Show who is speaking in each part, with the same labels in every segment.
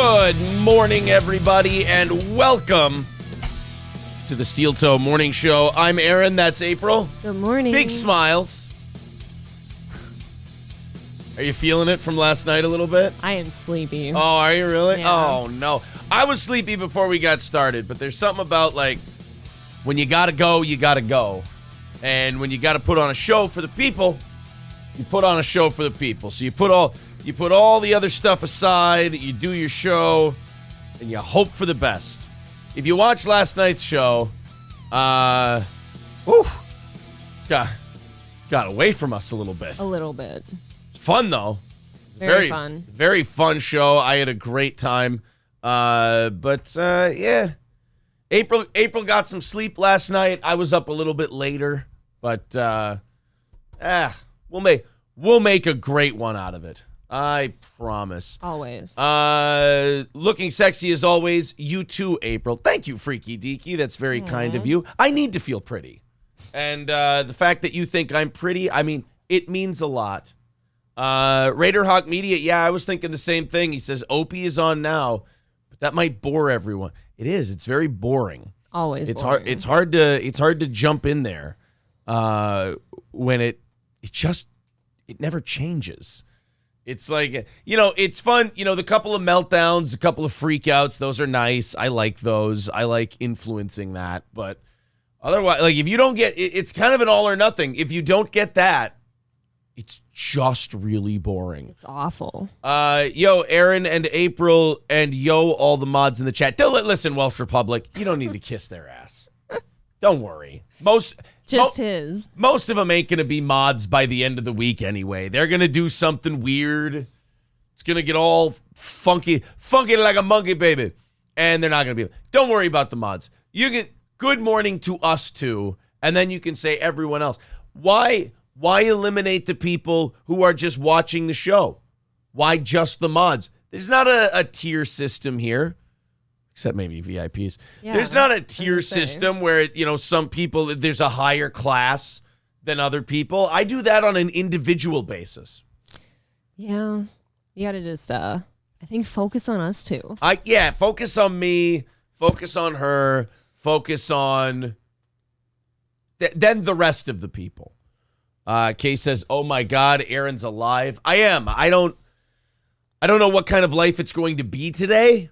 Speaker 1: Good morning, everybody, and welcome to the Steel Toe Morning Show. I'm Aaron, that's April.
Speaker 2: Good morning.
Speaker 1: Big smiles. Are you feeling it from last night a little bit?
Speaker 2: I am sleepy.
Speaker 1: Oh, are you really?
Speaker 2: Yeah.
Speaker 1: Oh, no. I was sleepy before we got started, but there's something about, like, when you gotta go, you gotta go. And when you gotta put on a show for the people, you put on a show for the people. So you put all the other stuff aside, you do your show, and you hope for the best. If you watched last night's show, got away from us a little bit.
Speaker 2: A little bit.
Speaker 1: Fun, though.
Speaker 2: Very fun.
Speaker 1: Very fun show. I had a great time. Yeah. April got some sleep last night. I was up a little bit later, but we'll make a great one out of it. I promise.
Speaker 2: Always.
Speaker 1: Looking sexy as always. You too, April. Thank you, Freaky Deaky. That's very kind of you. I need to feel pretty. And the fact that you think I'm pretty, I mean, it means a lot. Raider Hawk Media, yeah, I was thinking the same thing. He says Opie is on now, but that might bore everyone. It is. It's very boring.
Speaker 2: Always
Speaker 1: it's
Speaker 2: boring.
Speaker 1: hard. It's hard to jump in there when it never changes. It's like, it's fun. The couple of meltdowns, a couple of freakouts, those are nice. I like those. I like influencing that. But otherwise, like, if you don't get, it's kind of an all or nothing. If you don't get that, it's just really boring.
Speaker 2: It's awful.
Speaker 1: Yo, Aaron and April and all the mods in the chat. Listen, Welsh Republic, you don't need to kiss their ass. Don't worry. Most of them ain't going to be mods by the end of the week anyway. They're going to do something weird. It's going to get all funky like a monkey, baby. And they're not going to be. Don't worry about the mods. You can good morning to us two, and then you can say everyone else. Why eliminate the people who are just watching the show? Why just the mods? There's not a tier system here. Except maybe VIPs. Yeah, there's not a tier system where, some people, there's a higher class than other people. I do that on an individual basis.
Speaker 2: Yeah. You got to just, I think, focus on us too.
Speaker 1: Focus on me, focus on her, focus on then the rest of the people. Kay says, oh my God, Aaron's alive. I am. I don't know what kind of life it's going to be today.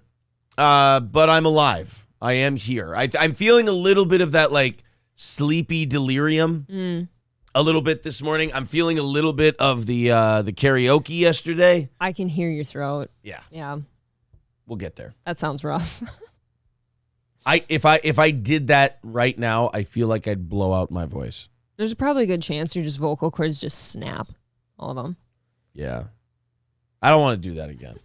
Speaker 1: But I'm alive. I am here. I'm feeling a little bit of that, like, sleepy delirium a little bit this morning. I'm feeling a little bit of the karaoke yesterday.
Speaker 2: I can hear your throat.
Speaker 1: Yeah.
Speaker 2: Yeah.
Speaker 1: We'll get there.
Speaker 2: That sounds rough.
Speaker 1: If I did that right now, I feel like I'd blow out my voice.
Speaker 2: There's probably a good chance your vocal cords just snap. All of them.
Speaker 1: Yeah. I don't want to do that again.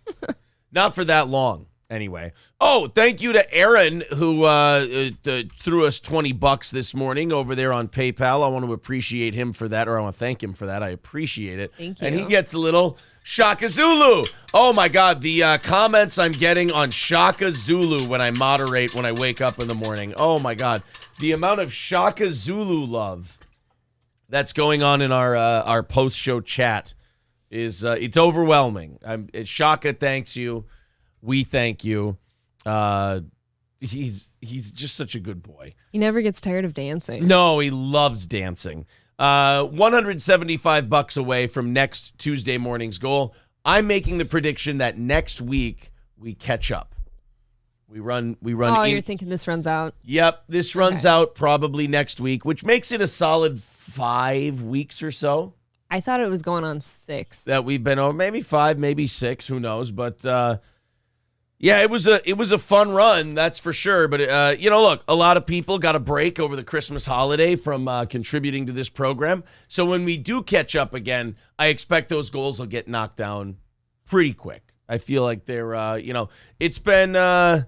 Speaker 1: Not for that long. Anyway. Oh, thank you to Aaron who threw us $20 this morning over there on PayPal. I want to appreciate him for that, or I want to thank him for that. I appreciate it.
Speaker 2: Thank you.
Speaker 1: And he gets a little Shaka Zulu. Oh, my God. The comments I'm getting on Shaka Zulu when I moderate when I wake up in the morning. Oh, my God. The amount of Shaka Zulu love that's going on in our post-show chat is it's overwhelming. Shaka thanks you. We thank you. He's just such a good boy.
Speaker 2: He never gets tired of dancing.
Speaker 1: No, he loves dancing. $175 away from next Tuesday morning's goal. I'm making the prediction that next week we catch up. We run.
Speaker 2: Oh, you're thinking this runs out?
Speaker 1: Yep, this runs out probably next week, which makes it a solid 5 weeks or so.
Speaker 2: I thought it was going on 6.
Speaker 1: That we've been over, maybe 5, maybe 6, who knows? But yeah, it was a fun run, that's for sure. But look, a lot of people got a break over the Christmas holiday from contributing to this program. So when we do catch up again, I expect those goals will get knocked down pretty quick. I feel like they're it's been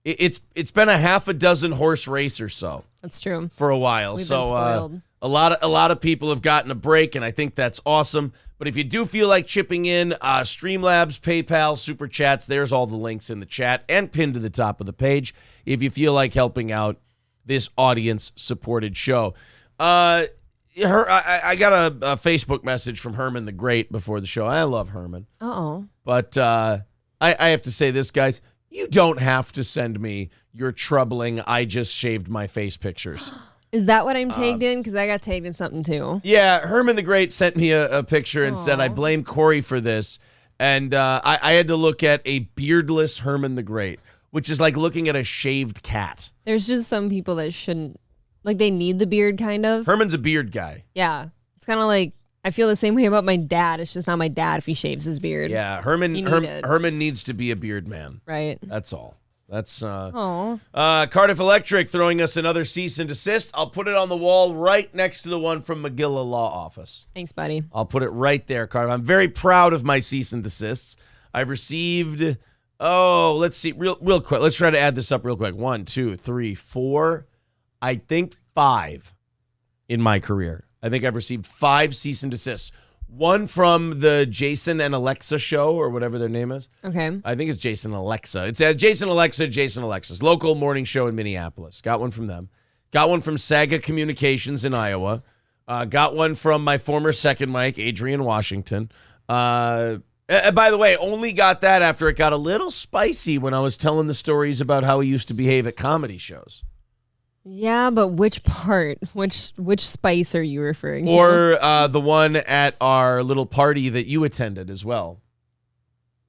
Speaker 1: it's been a half a dozen horse race or so.
Speaker 2: That's true.
Speaker 1: For a while.
Speaker 2: We've been spoiled.
Speaker 1: A lot of people have gotten a break, and I think that's awesome. But if you do feel like chipping in, Streamlabs, PayPal, Super Chats, there's all the links in the chat and pinned to the top of the page if you feel like helping out this audience-supported show. I got a Facebook message from Herman the Great before the show. I love Herman.
Speaker 2: Uh-oh.
Speaker 1: But I have to say this, guys. You don't have to send me your troubling I just shaved my face pictures.
Speaker 2: Is that what I'm tagged in? Because I got tagged in something too.
Speaker 1: Yeah, Herman the Great sent me a picture and said, I blame Corey for this. And I had to look at a beardless Herman the Great, which is like looking at a shaved cat.
Speaker 2: There's just some people that shouldn't, like they need the beard kind of.
Speaker 1: Herman's a beard guy.
Speaker 2: Yeah. It's kind of like, I feel the same way about my dad. It's just not my dad if he shaves his beard.
Speaker 1: Yeah, Herman needs to be a beard man.
Speaker 2: Right.
Speaker 1: That's all. That's Cardiff Electric throwing us another cease and desist. I'll put it on the wall right next to the one from McGilla Law Office.
Speaker 2: Thanks, buddy.
Speaker 1: I'll put it right there, Cardiff. I'm very proud of my cease and desists. I've received, let's see, real quick. Let's try to add this up real quick. 1, 2, 3, 4, I think 5 in my career. I think I've received 5 cease and desists. One from the Jason and Alexa show or whatever their name is.
Speaker 2: Okay.
Speaker 1: I think it's Jason and Alexa. It's Jason Alexa's local morning show in Minneapolis. Got one from them. Got one from Saga Communications in Iowa. Got one from my former second mic, Adrian Washington. By the way, only got that after it got a little spicy when I was telling the stories about how he used to behave at comedy shows.
Speaker 2: Yeah, but which part? Which spice are you referring to?
Speaker 1: Or the one at our little party that you attended as well.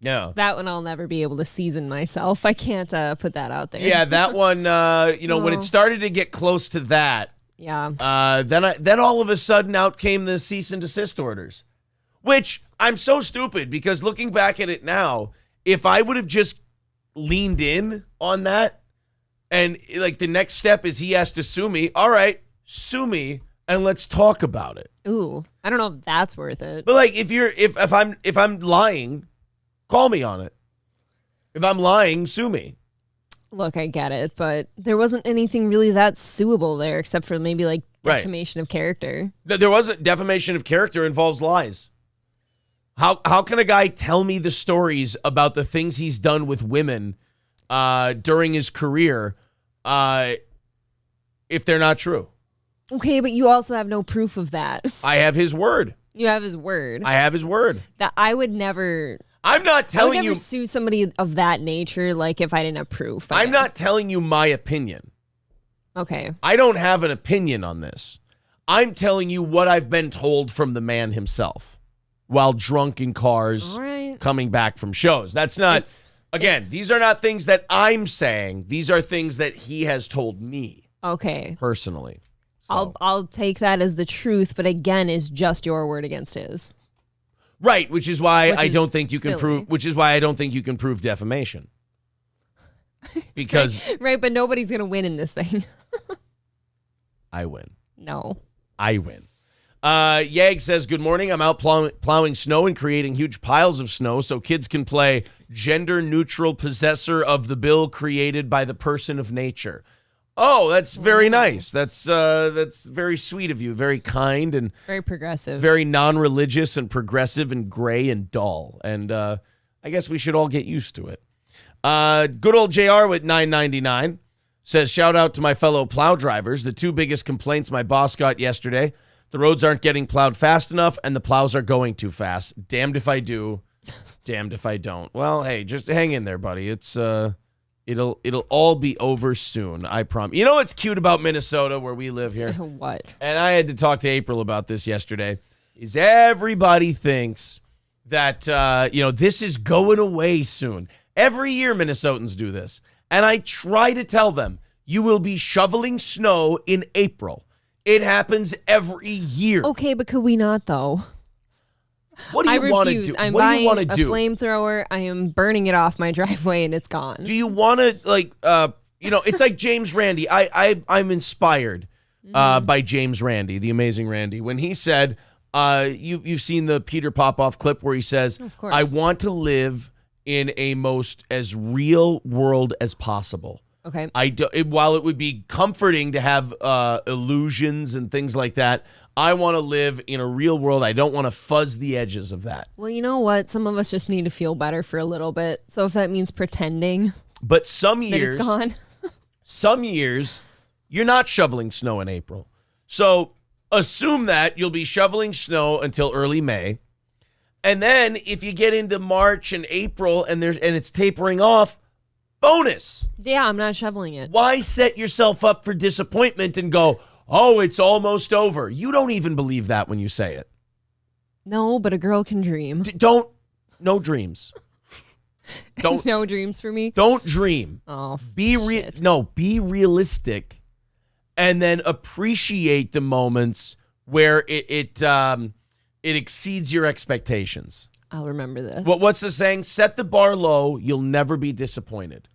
Speaker 1: Yeah.
Speaker 2: That one I'll never be able to season myself. I can't put that out there.
Speaker 1: Yeah, that one, when it started to get close to that,
Speaker 2: yeah.
Speaker 1: Then all of a sudden out came the cease and desist orders, which I'm so stupid because looking back at it now, if I would have just leaned in on that, and like the next step is he has to sue me. All right, sue me and let's talk about it.
Speaker 2: Ooh, I don't know if that's worth it.
Speaker 1: But like if I'm lying, call me on it. If I'm lying, sue me.
Speaker 2: Look, I get it, but there wasn't anything really that suable there except for maybe like defamation of character.
Speaker 1: There wasn't. Defamation of character involves lies. How can a guy tell me the stories about the things he's done with women during his career if they're not true?
Speaker 2: Okay, but you also have no proof of that.
Speaker 1: I have his word.
Speaker 2: You have his word.
Speaker 1: I have his word.
Speaker 2: That I would never.
Speaker 1: I'm not telling you.
Speaker 2: I would never sue somebody of that nature, like if I didn't have proof.
Speaker 1: I'm not telling you my opinion.
Speaker 2: Okay.
Speaker 1: I don't have an opinion on this. I'm telling you what I've been told from the man himself while drunk in cars coming back from shows. That's not. Again, these are not things that I'm saying. These are things that he has told me.
Speaker 2: Okay.
Speaker 1: Personally. So.
Speaker 2: I'll take that as the truth, but again, is just your word against his.
Speaker 1: Right, which is why I don't think you can prove. Which is why I don't think you can prove defamation. Because
Speaker 2: right, but nobody's gonna win in this thing.
Speaker 1: I win.
Speaker 2: No,
Speaker 1: I win. Yag says, good morning. I'm out plowing snow and creating huge piles of snow so kids can play gender-neutral possessor of the bill created by the person of nature. Oh, that's very nice. That's very sweet of you. Very kind and
Speaker 2: very progressive.
Speaker 1: Very non-religious and progressive and gray and dull. And I guess we should all get used to it. Good old JR with $9.99 says, shout out to my fellow plow drivers. The 2 biggest complaints my boss got yesterday: the roads aren't getting plowed fast enough and the plows are going too fast. Damned if I do, damned if I don't. Well, hey, just hang in there, buddy. It's It'll all be over soon, I promise. You know what's cute about Minnesota, where we live here?
Speaker 2: What?
Speaker 1: And I had to talk to April about this yesterday. Is everybody thinks that this is going away soon. Every year Minnesotans do this. And I try to tell them, you will be shoveling snow in April. It happens every year.
Speaker 2: Okay, but could we not, though?
Speaker 1: What do you want to do?
Speaker 2: I'm
Speaker 1: what do you want
Speaker 2: buying
Speaker 1: to
Speaker 2: a
Speaker 1: do?
Speaker 2: flamethrower. I am burning it off my driveway, and it's gone.
Speaker 1: Do you want to it's like James Randi. I'm inspired by James Randi, the amazing Randy, when he said, you've seen the Peter Popoff clip where he says,
Speaker 2: of course,
Speaker 1: I want to live in a most as real world as possible.
Speaker 2: Okay.
Speaker 1: While it would be comforting to have illusions and things like that, I want to live in a real world. I don't want to fuzz the edges of that.
Speaker 2: Well, you know what? Some of us just need to feel better for a little bit. So if that means pretending,
Speaker 1: but some years,
Speaker 2: it's gone.
Speaker 1: Some years, you're not shoveling snow in April. So assume that you'll be shoveling snow until early May. And then if you get into March and April and it's tapering off, bonus.
Speaker 2: Yeah, I'm not shoveling it.
Speaker 1: Why set yourself up for disappointment and go, oh, it's almost over? You don't even believe that when you say it.
Speaker 2: No, but a girl can dream.
Speaker 1: No dreams.
Speaker 2: No dreams for me.
Speaker 1: Don't dream.
Speaker 2: Oh,
Speaker 1: be realistic, and then appreciate the moments where it exceeds your expectations.
Speaker 2: I'll remember this.
Speaker 1: What's the saying? Set the bar low. You'll never be disappointed.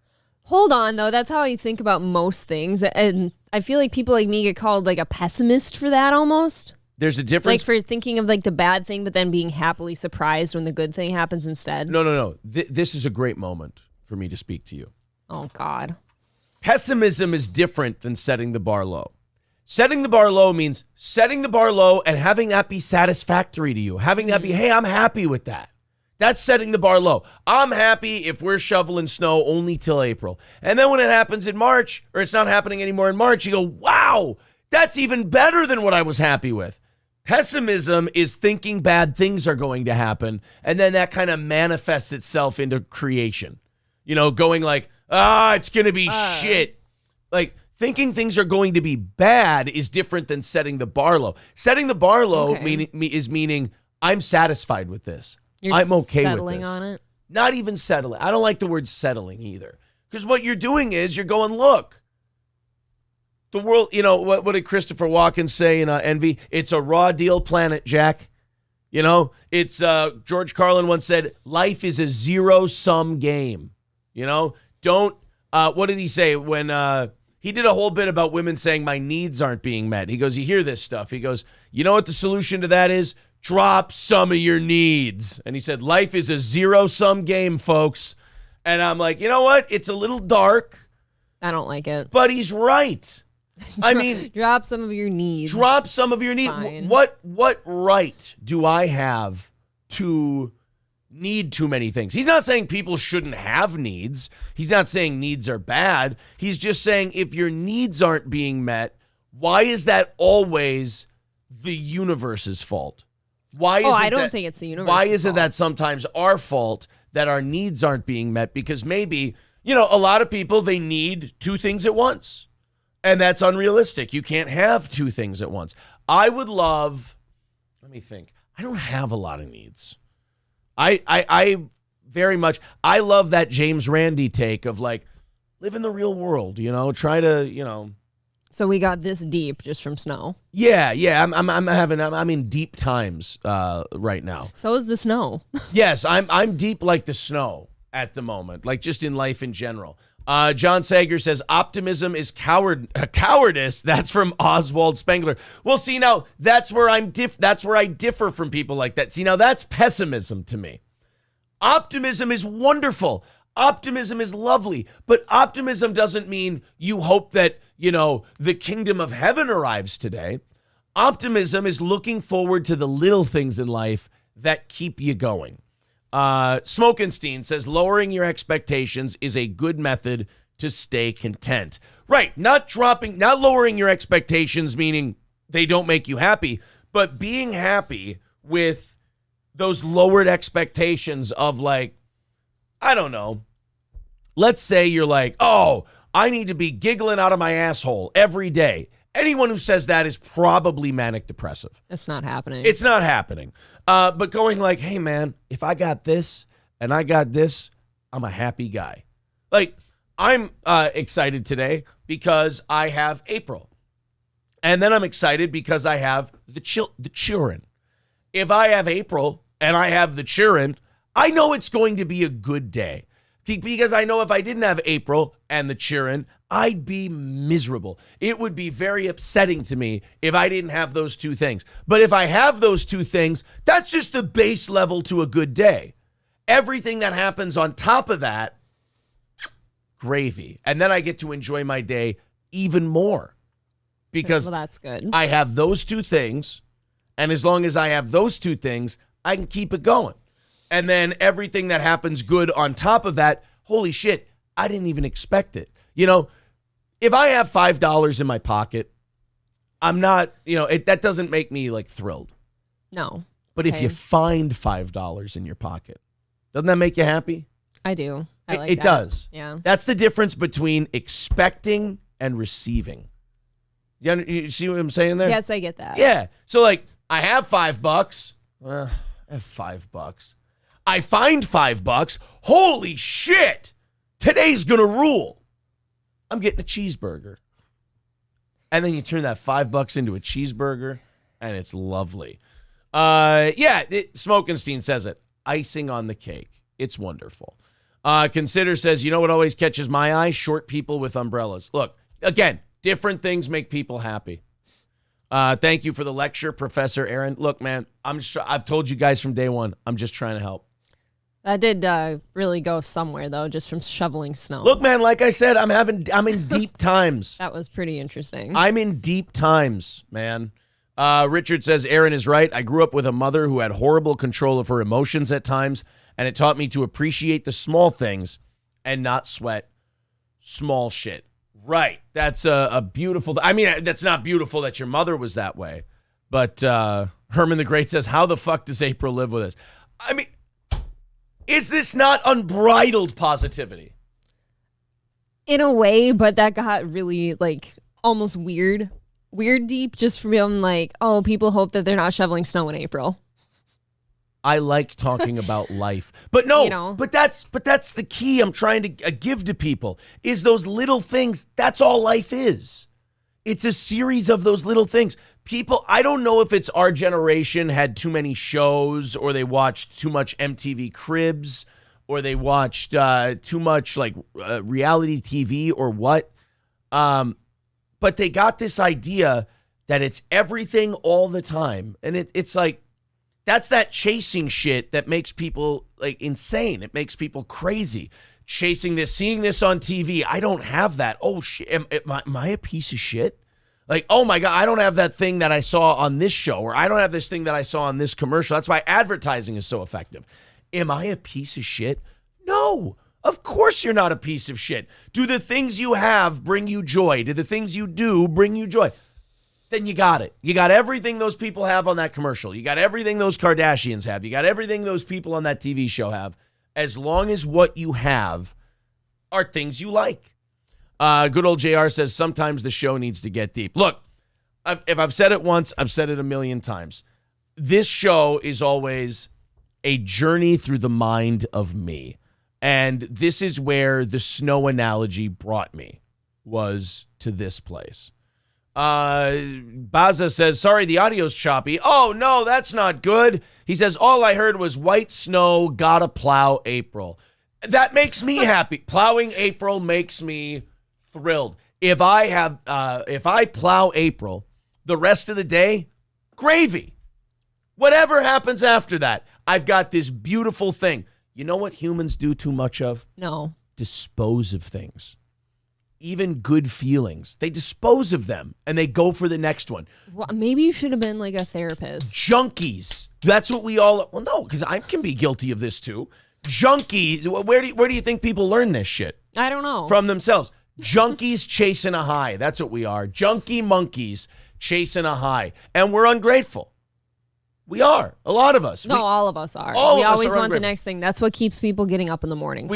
Speaker 2: Hold on, though. That's how I think about most things, and I feel like people like me get called like a pessimist for that almost.
Speaker 1: There's a difference.
Speaker 2: Like for thinking of like the bad thing, but then being happily surprised when the good thing happens instead.
Speaker 1: No. This is a great moment for me to speak to you.
Speaker 2: Oh, God.
Speaker 1: Pessimism is different than setting the bar low. Setting the bar low means setting the bar low and having that be satisfactory to you. Having that be, hey, I'm happy with that. That's setting the bar low. I'm happy if we're shoveling snow only till April. And then when it happens in March, or it's not happening anymore in March, you go, wow, that's even better than what I was happy with. Pessimism is thinking bad things are going to happen, and then that kind of manifests itself into creation. Going like, it's going to be shit. Like, thinking things are going to be bad is different than setting the bar low. Setting the bar low is meaning I'm satisfied with this. I'm okay with this.
Speaker 2: Settling on it?
Speaker 1: Not even settling. I don't like the word settling either. Because what you're doing is you're going, look, the world, what did Christopher Walken say in Envy? It's a raw deal planet, Jack. It's George Carlin once said, life is a zero-sum game. Don't, what did he say when he did a whole bit about women saying my needs aren't being met? He goes, you hear this stuff. He goes, you know what the solution to that is? Drop some of your needs. And he said, life is a zero-sum game, folks. And I'm like, you know what? It's a little dark.
Speaker 2: I don't like it.
Speaker 1: But he's right. I mean,
Speaker 2: drop some of your needs.
Speaker 1: Drop some of your needs. What right do I have to need too many things? He's not saying people shouldn't have needs. He's not saying needs are bad. He's just saying if your needs aren't being met, why is that always the universe's fault?
Speaker 2: I don't think it's the universe's fault.
Speaker 1: Why isn't that sometimes our fault that our needs aren't being met? Because maybe, a lot of people, they need two things at once. And that's unrealistic. You can't have two things at once. I would love, let me think. I don't have a lot of needs. I very much, I love that James Randi take of like, live in the real world, try to,
Speaker 2: So we got this deep just from snow.
Speaker 1: Yeah. I'm in deep times right now.
Speaker 2: So is the snow.
Speaker 1: Yes, I'm deep like the snow at the moment, like just in life in general. John Sager says, optimism is cowardice. That's from Oswald Spengler. Well, see, now that's where I differ from people like that. See, now that's pessimism to me. Optimism is wonderful. Optimism is lovely, but optimism doesn't mean you hope that, the kingdom of heaven arrives today. Optimism is looking forward to the little things in life that keep you going. Smokenstein says lowering your expectations is a good method to stay content. Right. Not lowering your expectations, meaning they don't make you happy, but being happy with those lowered expectations of like, I don't know. Let's say you're like, oh, I need to be giggling out of my asshole every day. Anyone who says that is probably manic depressive.
Speaker 2: It's not happening.
Speaker 1: It's not happening. But going like, hey, man, if I got this and I got this, I'm a happy guy. Like, I'm excited today because I have April. And then I'm excited because I have the children. If I have April and I have the children, I know it's going to be a good day. Because I know if I didn't have April and the children, I'd be miserable. It would be very upsetting to me if I didn't have those two things. But if I have those two things, that's just the base level to a good day. Everything that happens on top of that, gravy. And then I get to enjoy my day even more. Because
Speaker 2: that's good.
Speaker 1: I have those two things. And as long as I have those two things, I can keep it going. And then everything that happens good on top of that, holy shit, I didn't even expect it. If I have $5 in my pocket, I'm not, that doesn't make me like thrilled.
Speaker 2: No.
Speaker 1: But if you find $5 in your pocket, doesn't that make you happy?
Speaker 2: I do. I like
Speaker 1: it
Speaker 2: that.
Speaker 1: does.
Speaker 2: Yeah.
Speaker 1: That's the difference between expecting and receiving. You see what I'm saying there?
Speaker 2: Yes, I get that.
Speaker 1: Yeah. So like, I have $5. I have $5. I find $5. Holy shit! Today's gonna rule. I'm getting a cheeseburger. And then you turn that $5 into a cheeseburger, and it's lovely. Smokenstein says it. Icing on the cake. It's wonderful. Consider says, you know what always catches my eye? Short people with umbrellas. Look, again, different things make people happy. Thank you for the lecture, Professor Aaron. Look, man, I've told you guys from day one, I'm just trying to help.
Speaker 2: That did really go somewhere, though, just from shoveling snow.
Speaker 1: Look, man, like I said, I'm in deep times.
Speaker 2: That was pretty interesting.
Speaker 1: I'm in deep times, man. Richard says, Aaron is right. I grew up with a mother who had horrible control of her emotions at times, and it taught me to appreciate the small things and not sweat small shit. Right. That's a beautiful... I mean, that's not beautiful that your mother was that way. But Herman the Great says, how the fuck does April live with us? I mean... Is this not unbridled positivity?
Speaker 2: In a way, but that got really, like, almost weird deep just from being like, oh, people hope that they're not shoveling snow in April.
Speaker 1: I like talking about life. But no, but that's the key I'm trying to give to people is those little things. That's all life is. It's a series of those little things. People, I don't know if it's our generation had too many shows or they watched too much MTV Cribs or they watched too much like reality TV or what. But they got this idea that it's everything all the time. And it's like, that's that chasing shit that makes people like insane. It makes people crazy. Chasing this, seeing this on TV. I don't have that. Oh, shit. Am I a piece of shit? Like, oh my God, I don't have that thing that I saw on this show, or I don't have this thing that I saw on this commercial. That's why advertising is so effective. Am I a piece of shit? No, of course you're not a piece of shit. Do the things you have bring you joy? Do the things you do bring you joy? Then you got it. You got everything those people have on that commercial. You got everything those Kardashians have. You got everything those people on that TV show have. As long as what you have are things you like. Good old JR says, sometimes the show needs to get deep. Look, if I've said it once, I've said it a million times. This show is always a journey through the mind of me. And this is where the snow analogy brought me, was to this place. Baza says, sorry, the audio's choppy. Oh, no, that's not good. He says, all I heard was white snow, gotta plow April. That makes me happy. Plowing April makes me thrilled. If I plow April, the rest of the day, gravy. Whatever happens after that, I've got this beautiful thing. You know what humans do too much of?
Speaker 2: No.
Speaker 1: Dispose of things. Even good feelings. They dispose of them and they go for the next one.
Speaker 2: Well, maybe you should have been like a therapist.
Speaker 1: Junkies. That's what we all... Well, no, because I can be guilty of this too. Junkies. Where do you think people learn this shit?
Speaker 2: I don't know.
Speaker 1: From themselves. Junkies chasing a high. That's what we are. Junkie monkeys chasing a high. And we're ungrateful. We are. A lot of us.
Speaker 2: All of us are.
Speaker 1: We
Speaker 2: always want the next thing. That's what keeps people getting up in the morning,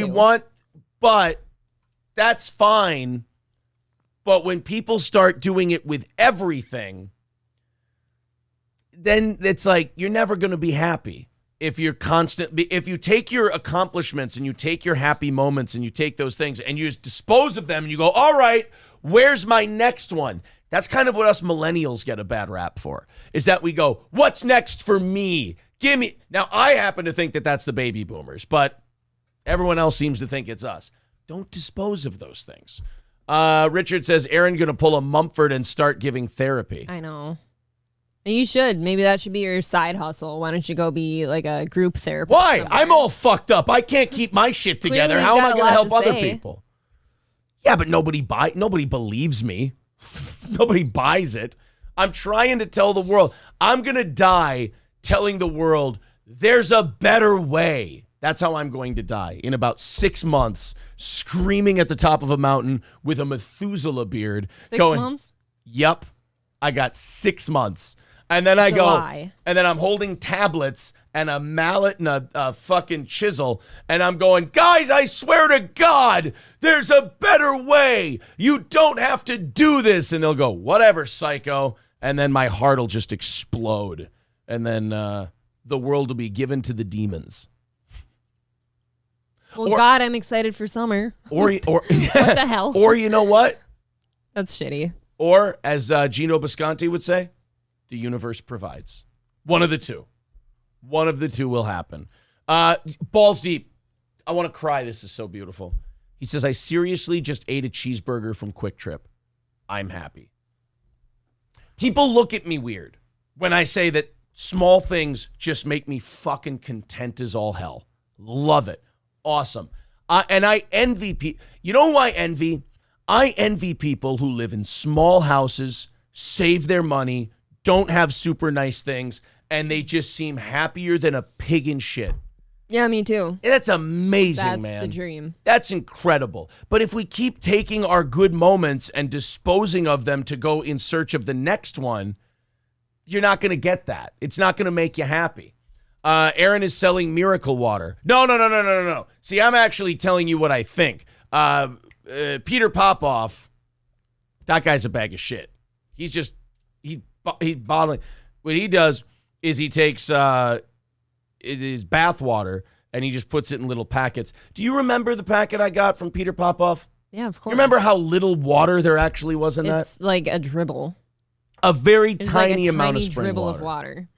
Speaker 1: but that's fine. But when people start doing it with everything, then it's like you're never going to be happy. If you take your accomplishments and you take your happy moments and you take those things and you just dispose of them and you go, all right, where's my next one? That's kind of what us millennials get a bad rap for, is that we go, what's next for me? Give me. Now, I happen to think that that's the baby boomers, but everyone else seems to think it's us. Don't dispose of those things. Richard says, Aaron going to pull a Mumford and start giving therapy.
Speaker 2: I know. You should. Maybe that should be your side hustle. Why don't you go be like a group therapist?
Speaker 1: Why?
Speaker 2: Somewhere?
Speaker 1: I'm all fucked up. I can't keep my shit together. How am I going to help other people? Yeah, but nobody believes me. Nobody buys it. I'm trying to tell the world. I'm going to die telling the world there's a better way. That's how I'm going to die. In about 6 months, screaming at the top of a mountain with a Methuselah beard.
Speaker 2: 6 months?
Speaker 1: Yep. I got 6 months. And then I
Speaker 2: July.
Speaker 1: go, and then I'm holding tablets and a mallet and a fucking chisel. And I'm going, guys, I swear to God, there's a better way. You don't have to do this. And they'll go, whatever, psycho. And then my heart will just explode. And then the world will be given to the demons.
Speaker 2: Well, God, I'm excited for summer.
Speaker 1: Or
Speaker 2: what the hell?
Speaker 1: Or you know what?
Speaker 2: That's shitty.
Speaker 1: Or, as Gino Bisconti would say, the universe provides. One of the two. One of the two will happen. Balls deep. I want to cry. This is so beautiful. He says, I seriously just ate a cheeseburger from Quick Trip. I'm happy. People look at me weird when I say that small things just make me fucking content as all hell. Love it. Awesome. And I envy people. You know who I envy? I envy people who live in small houses, save their money, don't have super nice things, and they just seem happier than a pig in shit.
Speaker 2: Yeah, me too.
Speaker 1: That's amazing,
Speaker 2: man.
Speaker 1: Man.
Speaker 2: That's the dream.
Speaker 1: That's incredible. But if we keep taking our good moments and disposing of them to go in search of the next one, you're not going to get that. It's not going to make you happy. Aaron is selling miracle water. No. See, I'm actually telling you what I think. Peter Popoff, that guy's a bag of shit. He's bottling. What he does is he takes his bath water and he just puts it in little packets. Do you remember the packet I got from Peter Popoff?
Speaker 2: Yeah, of course.
Speaker 1: You remember how little water there actually was in that?
Speaker 2: It's like a dribble.
Speaker 1: A very
Speaker 2: it's
Speaker 1: tiny
Speaker 2: like a
Speaker 1: amount
Speaker 2: tiny
Speaker 1: of spring
Speaker 2: dribble
Speaker 1: water.
Speaker 2: of water.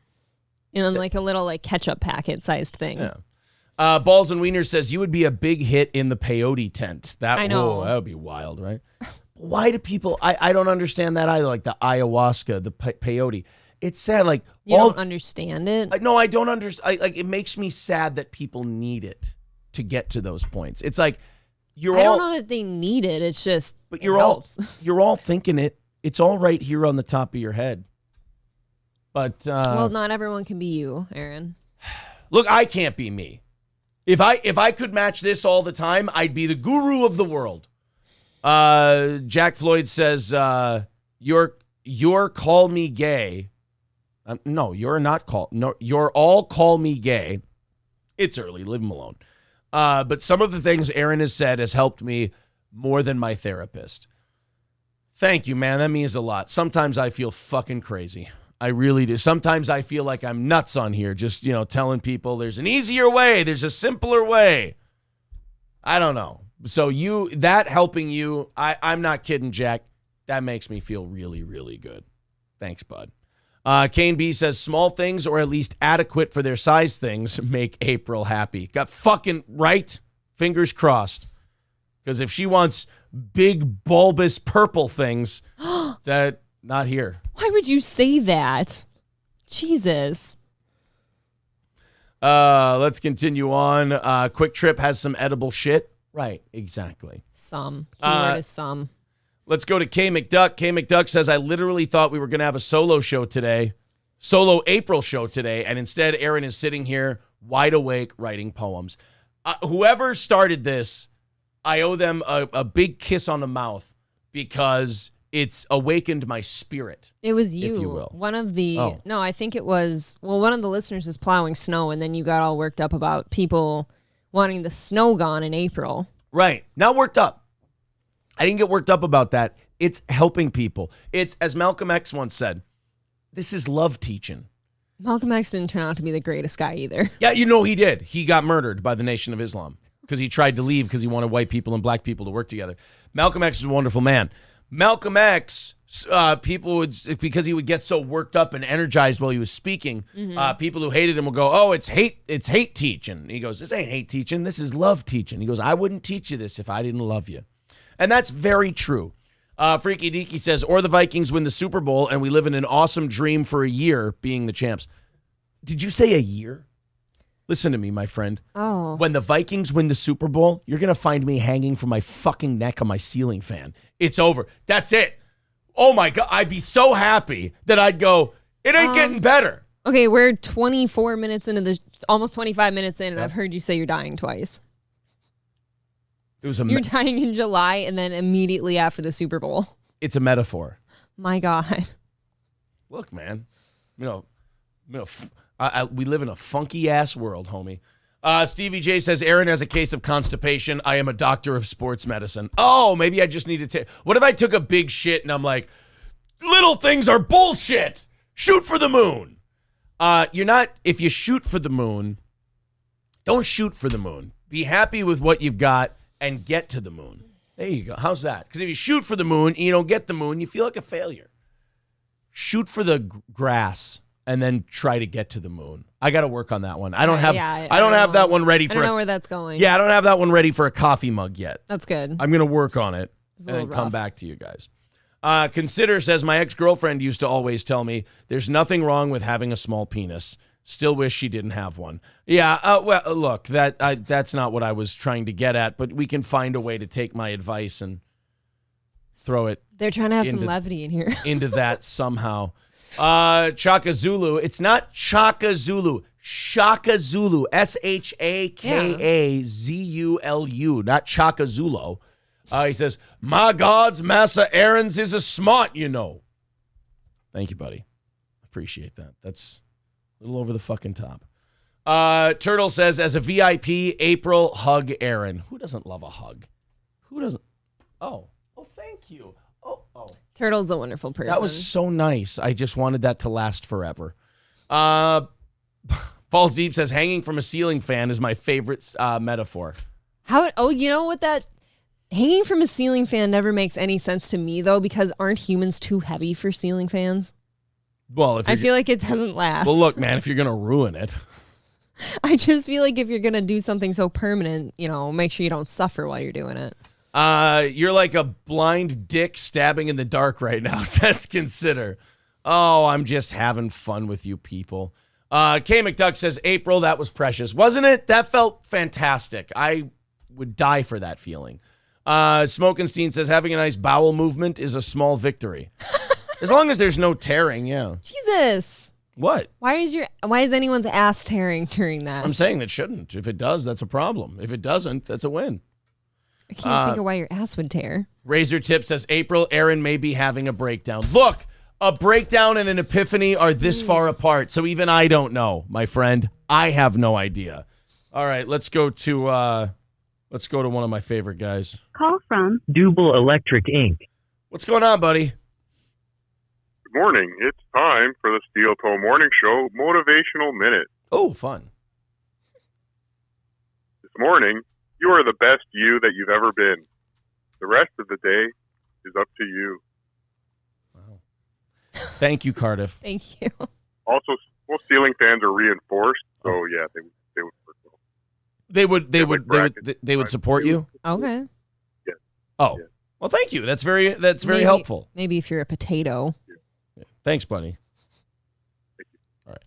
Speaker 2: And like a little like ketchup packet sized thing.
Speaker 1: Yeah. Balls and Wiener says you would be a big hit in the peyote tent.
Speaker 2: I know.
Speaker 1: That would be wild, right? Why do people? I don't understand that either. Like the ayahuasca, the peyote. It's sad. Like
Speaker 2: you don't understand it.
Speaker 1: No, I don't understand. Like it makes me sad that people need it to get to those points. It's like
Speaker 2: I don't know that they need it. It's just.
Speaker 1: But
Speaker 2: you're
Speaker 1: all thinking it. It's all right here on the top of your head. But
Speaker 2: well, not everyone can be you, Aaron.
Speaker 1: Look, I can't be me. If I could match this all the time, I'd be the guru of the world. Jack Floyd says, "You're call me gay." No, you're not call. No, you're all call me gay. It's early. Leave him alone. But some of the things Aaron has said has helped me more than my therapist. Thank you, man. That means a lot. Sometimes I feel fucking crazy. I really do. Sometimes I feel like I'm nuts on here, just, telling people there's an easier way, there's a simpler way. I don't know. So that helping you, I'm not kidding, Jack. That makes me feel really, really good. Thanks, bud. Kane B says, small things or at least adequate for their size things make April happy. Got fucking right. Fingers crossed. Because if she wants big, bulbous, purple things, that not here.
Speaker 2: Why would you say that? Jesus.
Speaker 1: Let's continue on. Quick Trip has some edible shit. Right, exactly.
Speaker 2: Some. Keyword is some.
Speaker 1: Let's go to K McDuck. K McDuck says, I literally thought we were going to have a solo April show today, and instead Aaron is sitting here wide awake writing poems. Whoever started this, I owe them a big kiss on the mouth because it's awakened my spirit.
Speaker 2: It was you.
Speaker 1: If you will.
Speaker 2: One of the, no, I think it was, one of the listeners was plowing snow, and then you got all worked up about people wanting the snow gone in April.
Speaker 1: Right. Not worked up. I didn't get worked up about that. It's helping people. It's, as Malcolm X once said, this is love teaching.
Speaker 2: Malcolm X didn't turn out to be the greatest guy either.
Speaker 1: Yeah, he did. He got murdered by the Nation of Islam because he tried to leave because he wanted white people and black people to work together. Malcolm X is a wonderful man. Malcolm X, people would, because he would get so worked up and energized while he was speaking, people who hated him would go, oh, it's hate teaching. And he goes, this ain't hate teaching. This is love teaching. He goes, I wouldn't teach you this if I didn't love you. And that's very true. Freaky Deaky says, or the Vikings win the Super Bowl and we live in an awesome dream for a year being the champs. Did you say a year? Listen to me, my friend.
Speaker 2: Oh.
Speaker 1: When the Vikings win the Super Bowl, you're going to find me hanging from my fucking neck on my ceiling fan. It's over. That's it. Oh, my God. I'd be so happy that I'd go, it ain't getting better.
Speaker 2: Okay, we're 24 minutes into almost 25 minutes in, and I've heard you say you're dying twice. You're dying in July and then immediately after the Super Bowl.
Speaker 1: It's a metaphor.
Speaker 2: My God.
Speaker 1: Look, man. We live in a funky ass world, homie. Stevie J says, Aaron has a case of constipation. I am a doctor of sports medicine. Oh, maybe I just need to take. What if I took a big shit and I'm like, little things are bullshit. Shoot for the moon. If you shoot for the moon, don't shoot for the moon. Be happy with what you've got and get to the moon. There you go. How's that? Because if you shoot for the moon and you don't get the moon, you feel like a failure. Shoot for the grass and then try to get to the moon. I got to work on that one. I don't have that one ready for.
Speaker 2: I don't know where that's going.
Speaker 1: Yeah, I don't have that one ready for a coffee mug yet.
Speaker 2: That's good.
Speaker 1: I'm going to work on it and then come back to you guys. Consider says, my ex-girlfriend used to always tell me there's nothing wrong with having a small penis. Still wish she didn't have one. Yeah, well, look, that's not what I was trying to get at, but we can find a way to take my advice and throw it.
Speaker 2: They're trying to have some levity in here.
Speaker 1: Into that somehow. Chaka Zulu. It's not Chaka Zulu. Shaka Zulu. SHAKAZULU. Not Chaka Zulu. He says, my God's Massa Aaron's is a smart, you know. Thank you, buddy. Appreciate that. That's a little over the fucking top. Turtle says, as a VIP, April, hug Aaron. Who doesn't love a hug? Who doesn't? Oh, thank you. Oh.
Speaker 2: Turtle's a wonderful person.
Speaker 1: That was so nice. I just wanted that to last forever. Falls Deep says, hanging from a ceiling fan is my favorite metaphor.
Speaker 2: You know what that... Hanging from a ceiling fan never makes any sense to me, though, because aren't humans too heavy for ceiling fans?
Speaker 1: Well,
Speaker 2: I feel like it doesn't last.
Speaker 1: Well, look, man, if you're going to ruin it.
Speaker 2: I just feel like if you're going to do something so permanent, make sure you don't suffer while you're doing it.
Speaker 1: You're like a blind dick stabbing in the dark right now, says Consider. Oh, I'm just having fun with you people. K. McDuck says, April, that was precious. Wasn't it? That felt fantastic. I would die for that feeling. Smokenstein says, having a nice bowel movement is a small victory. As long as there's no tearing, yeah.
Speaker 2: Jesus.
Speaker 1: What?
Speaker 2: Why is anyone's ass tearing during that?
Speaker 1: I'm saying that shouldn't. If it does, that's a problem. If it doesn't, that's a win.
Speaker 2: I can't think of why your ass would tear.
Speaker 1: Razor Tip says, April, Aaron may be having a breakdown. Look, a breakdown and an epiphany are this far apart, so even I don't know, my friend. I have no idea. All right, let's go to one of my favorite guys.
Speaker 3: Call from Double Electric Inc.
Speaker 1: What's going on, buddy?
Speaker 4: Good morning. It's time for the Steel Toe Morning Show Motivational Minute.
Speaker 1: Oh, fun.
Speaker 4: This morning, you are the best you that you've ever been. The rest of the day is up to you.
Speaker 1: Wow. Thank you, Cardiff.
Speaker 2: Thank you.
Speaker 4: Also, most ceiling fans are reinforced, so yeah, they would work well.
Speaker 1: They would support you?
Speaker 2: Okay.
Speaker 4: Yeah.
Speaker 1: Oh.
Speaker 4: Yeah.
Speaker 1: Well, thank you. That's very helpful.
Speaker 2: Maybe if you're a potato.
Speaker 1: Yeah. Thanks, buddy. Thank you. All right.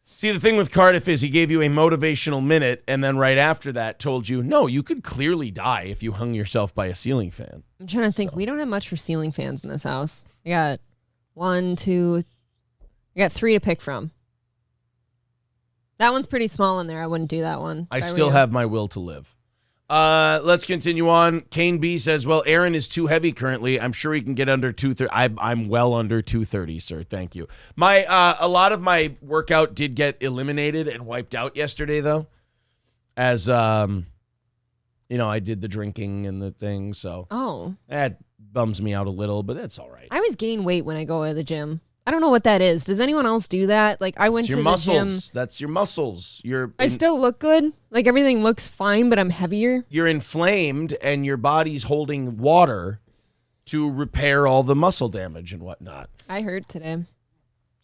Speaker 1: See, the thing with Cardiff is he gave you a motivational minute and then right after that told you, no, you could clearly die if you hung yourself by a ceiling fan.
Speaker 2: I'm trying to think. We don't have much for ceiling fans in this house. I got 1, 2, I got 3 to pick from. That one's pretty small in there. I wouldn't do that one.
Speaker 1: I still have my will to live. Let's continue on. Kane B says, well, Aaron is too heavy currently. I'm sure he can get under 230. I'm well under 230, sir. Thank you. A lot of my workout did get eliminated and wiped out yesterday, though, as, I did the drinking and the thing. So that bums me out a little, but that's all right.
Speaker 2: I always gain weight when I go to the gym. I don't know what that is. Does anyone else do that? Like I went to the gym.
Speaker 1: That's your muscles.
Speaker 2: I still look good. Like everything looks fine, but I'm heavier.
Speaker 1: You're inflamed and your body's holding water to repair all the muscle damage and whatnot.
Speaker 2: I hurt today.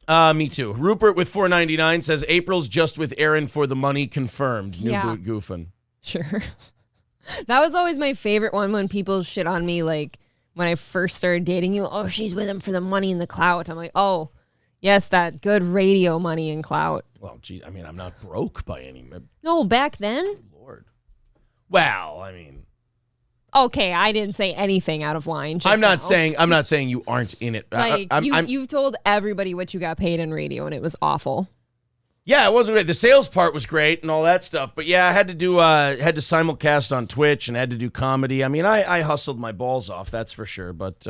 Speaker 1: Me too. Rupert with $4.99 says April's just with Aaron for the money confirmed. New boot goofing.
Speaker 2: Sure. That was always my favorite one when people shit on me like when I first started dating you. Oh, she's with him for the money and the clout. I'm like, oh, yes, that good radio money and clout.
Speaker 1: Well, geez, I mean, I'm not broke by any means.
Speaker 2: No, back then?
Speaker 1: Lord. Well, I mean.
Speaker 2: Okay, I didn't say anything out of line.
Speaker 1: I'm not saying you aren't in it.
Speaker 2: Like you've told everybody what you got paid in radio, and it was awful.
Speaker 1: Yeah, it wasn't great. The sales part was great and all that stuff, but yeah, I had to simulcast on Twitch and had to do comedy. I mean, I hustled my balls off, that's for sure. But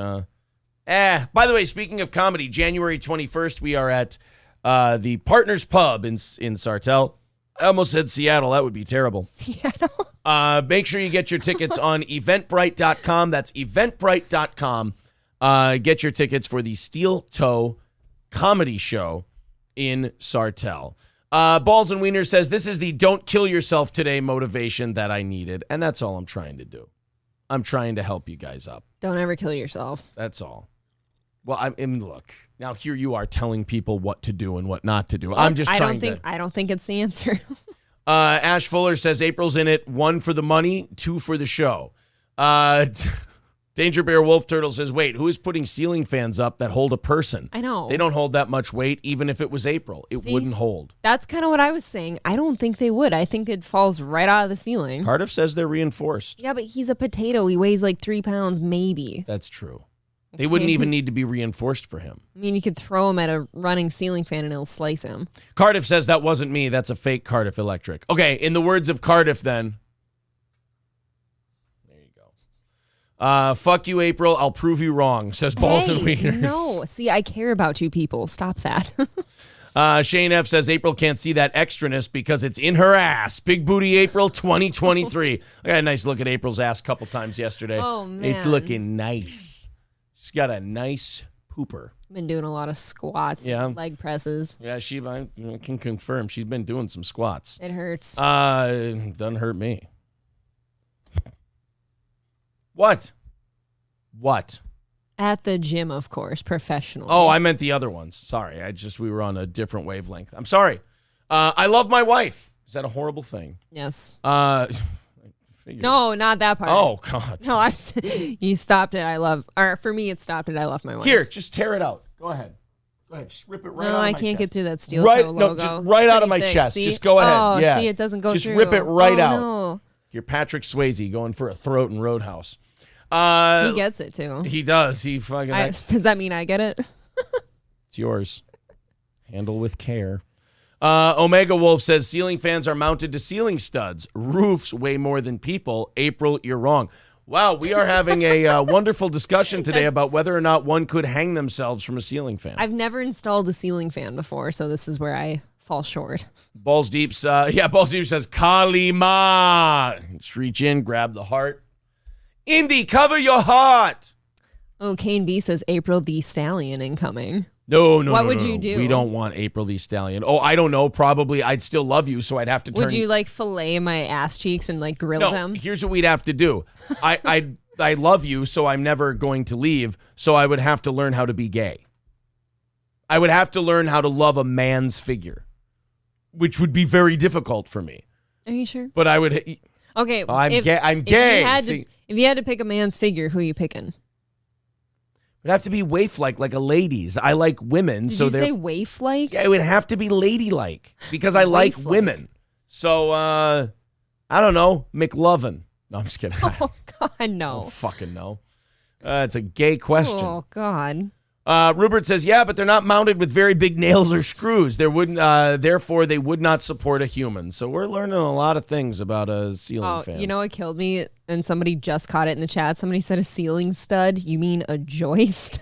Speaker 1: By the way, speaking of comedy, January 21st, we are at the Partners Pub in Sartell. I almost said Seattle. That would be terrible.
Speaker 2: Seattle.
Speaker 1: Make sure you get your tickets on eventbrite.com. That's eventbrite.com. Get your tickets for the Steel Toe Comedy Show in Sartell. Balls and Wiener says, this is the don't kill yourself today motivation that I needed. And that's all I'm trying to do. I'm trying to help you guys up.
Speaker 2: Don't ever kill yourself.
Speaker 1: That's all. Well, I mean, look, now here you are telling people what to do and what not to do.
Speaker 2: Well,
Speaker 1: I'm just
Speaker 2: I
Speaker 1: trying
Speaker 2: don't think it's the answer.
Speaker 1: Ash Fuller says April's in it, 1 for the money, 2 for the show. Danger Bear Wolf Turtle says, wait, who is putting ceiling fans up that hold a person?
Speaker 2: I know.
Speaker 1: They don't hold that much weight, even if it was April. It wouldn't hold.
Speaker 2: That's kind of what I was saying. I don't think they would. I think it falls right out of the ceiling.
Speaker 1: Cardiff says they're reinforced.
Speaker 2: Yeah, but he's a potato. He weighs like 3 pounds, maybe.
Speaker 1: That's true. They wouldn't even need to be reinforced for him.
Speaker 2: I mean, you could throw him at a running ceiling fan and it'll slice him.
Speaker 1: Cardiff says that wasn't me. That's a fake Cardiff Electric. Okay, in the words of Cardiff then. There you go. Fuck you, April. I'll prove you wrong, says Balls and Wieners.
Speaker 2: No, see, I care about you people. Stop that.
Speaker 1: Shane F. says April can't see that extraness because it's in her ass. Big Booty April 2023. I got a nice look at April's ass a couple times yesterday.
Speaker 2: Oh, man.
Speaker 1: It's looking nice. She's got a nice pooper.
Speaker 2: Been doing a lot of squats, and leg presses.
Speaker 1: Yeah, I can confirm she's been doing some squats.
Speaker 2: It hurts.
Speaker 1: Doesn't hurt me. What?
Speaker 2: At the gym, of course, professionally.
Speaker 1: Oh, I meant the other ones. Sorry, we were on a different wavelength. I'm sorry. I love my wife. Is that a horrible thing?
Speaker 2: Yes.
Speaker 1: No,
Speaker 2: not that part.
Speaker 1: Oh, God.
Speaker 2: No, you stopped it. For me, it stopped it. I love my wife.
Speaker 1: Here, just tear it out. Go ahead. Just rip it right out of my
Speaker 2: No, I
Speaker 1: chest.
Speaker 2: can't get through that steel toe logo.
Speaker 1: No, just right out of my chest.
Speaker 2: See?
Speaker 1: Just go ahead.
Speaker 2: Oh,
Speaker 1: yeah.
Speaker 2: see, it doesn't go
Speaker 1: just
Speaker 2: through.
Speaker 1: Just rip it right out.
Speaker 2: No.
Speaker 1: You're Patrick Swayze going for a throat in Roadhouse.
Speaker 2: He gets it, too.
Speaker 1: He does. He fucking...
Speaker 2: Does that mean I get it?
Speaker 1: It's yours. Handle with care. Omega Wolf says ceiling fans are mounted to ceiling studs. Roofs weigh more than people. April, you're wrong. Wow, we are having a wonderful discussion today about whether or not one could hang themselves from a ceiling fan.
Speaker 2: I've never installed a ceiling fan before, so this is where I fall short.
Speaker 1: Balls Deep says, Kalima. Just reach in, grab the heart. Indy, cover your heart.
Speaker 2: Oh, Kane B says April the Stallion incoming.
Speaker 1: No.
Speaker 2: What would you do?
Speaker 1: We don't want April the Stallion. Oh, I don't know. Probably I'd still love you, so I'd have to turn...
Speaker 2: Would you fillet my ass cheeks and grill them?
Speaker 1: Here's what we'd have to do. I love you, so I'm never going to leave, so I would have to learn how to be gay. I would have to learn how to love a man's figure, which would be very difficult for me.
Speaker 2: Are you sure?
Speaker 1: But I would...
Speaker 2: Okay.
Speaker 1: I'm gay.
Speaker 2: If you had to pick a man's figure, who are you picking?
Speaker 1: It'd have to be waif-like a lady's. I like women.
Speaker 2: Did you say waif-like?
Speaker 1: Yeah, it would have to be ladylike because I like women. So, I don't know, McLovin. No, I'm just kidding.
Speaker 2: Oh, God, no.
Speaker 1: Oh, fucking no. It's a gay question.
Speaker 2: Oh, God.
Speaker 1: Rupert says, yeah, but they're not mounted with very big nails or screws. Therefore, they would not support a human. So we're learning a lot of things about ceiling fans.
Speaker 2: You know what killed me? And somebody just caught it in the chat. Somebody said a ceiling stud. You mean a joist?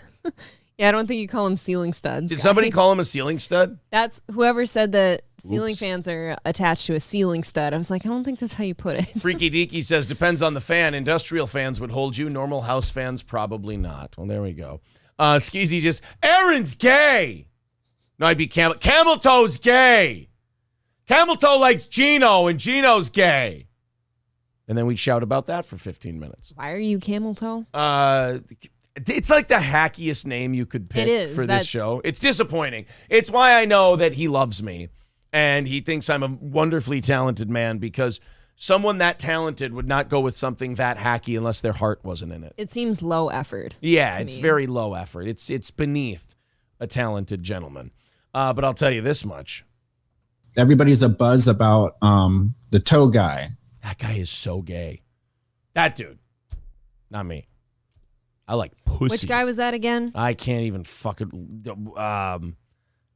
Speaker 2: Yeah, I don't think you call them ceiling studs.
Speaker 1: Did somebody call him a ceiling stud?
Speaker 2: That's whoever said that ceiling fans are attached to a ceiling stud. I was like, I don't think that's how you put it.
Speaker 1: Freaky Deaky says, depends on the fan. Industrial fans would hold you. Normal house fans, probably not. Well, there we go. Skeezy just, Aaron's gay. No, I'd be Camel. Camel Toe's gay. Camel Toe likes Gino, and Gino's gay. And then we'd shout about that for 15 minutes.
Speaker 2: Why are you Camel Toe?
Speaker 1: It's like the hackiest name you could pick for this show. It's disappointing. It's why I know that he loves me, and he thinks I'm a wonderfully talented man, because someone that talented would not go with something that hacky unless their heart wasn't in it.
Speaker 2: It seems low effort.
Speaker 1: Yeah, it's very low effort. It's beneath a talented gentleman. But I'll tell you this much.
Speaker 5: Everybody's a buzz about the toe guy.
Speaker 1: That guy is so gay. That dude. Not me. I like pussy.
Speaker 2: Which guy was that again?
Speaker 1: I can't even fucking...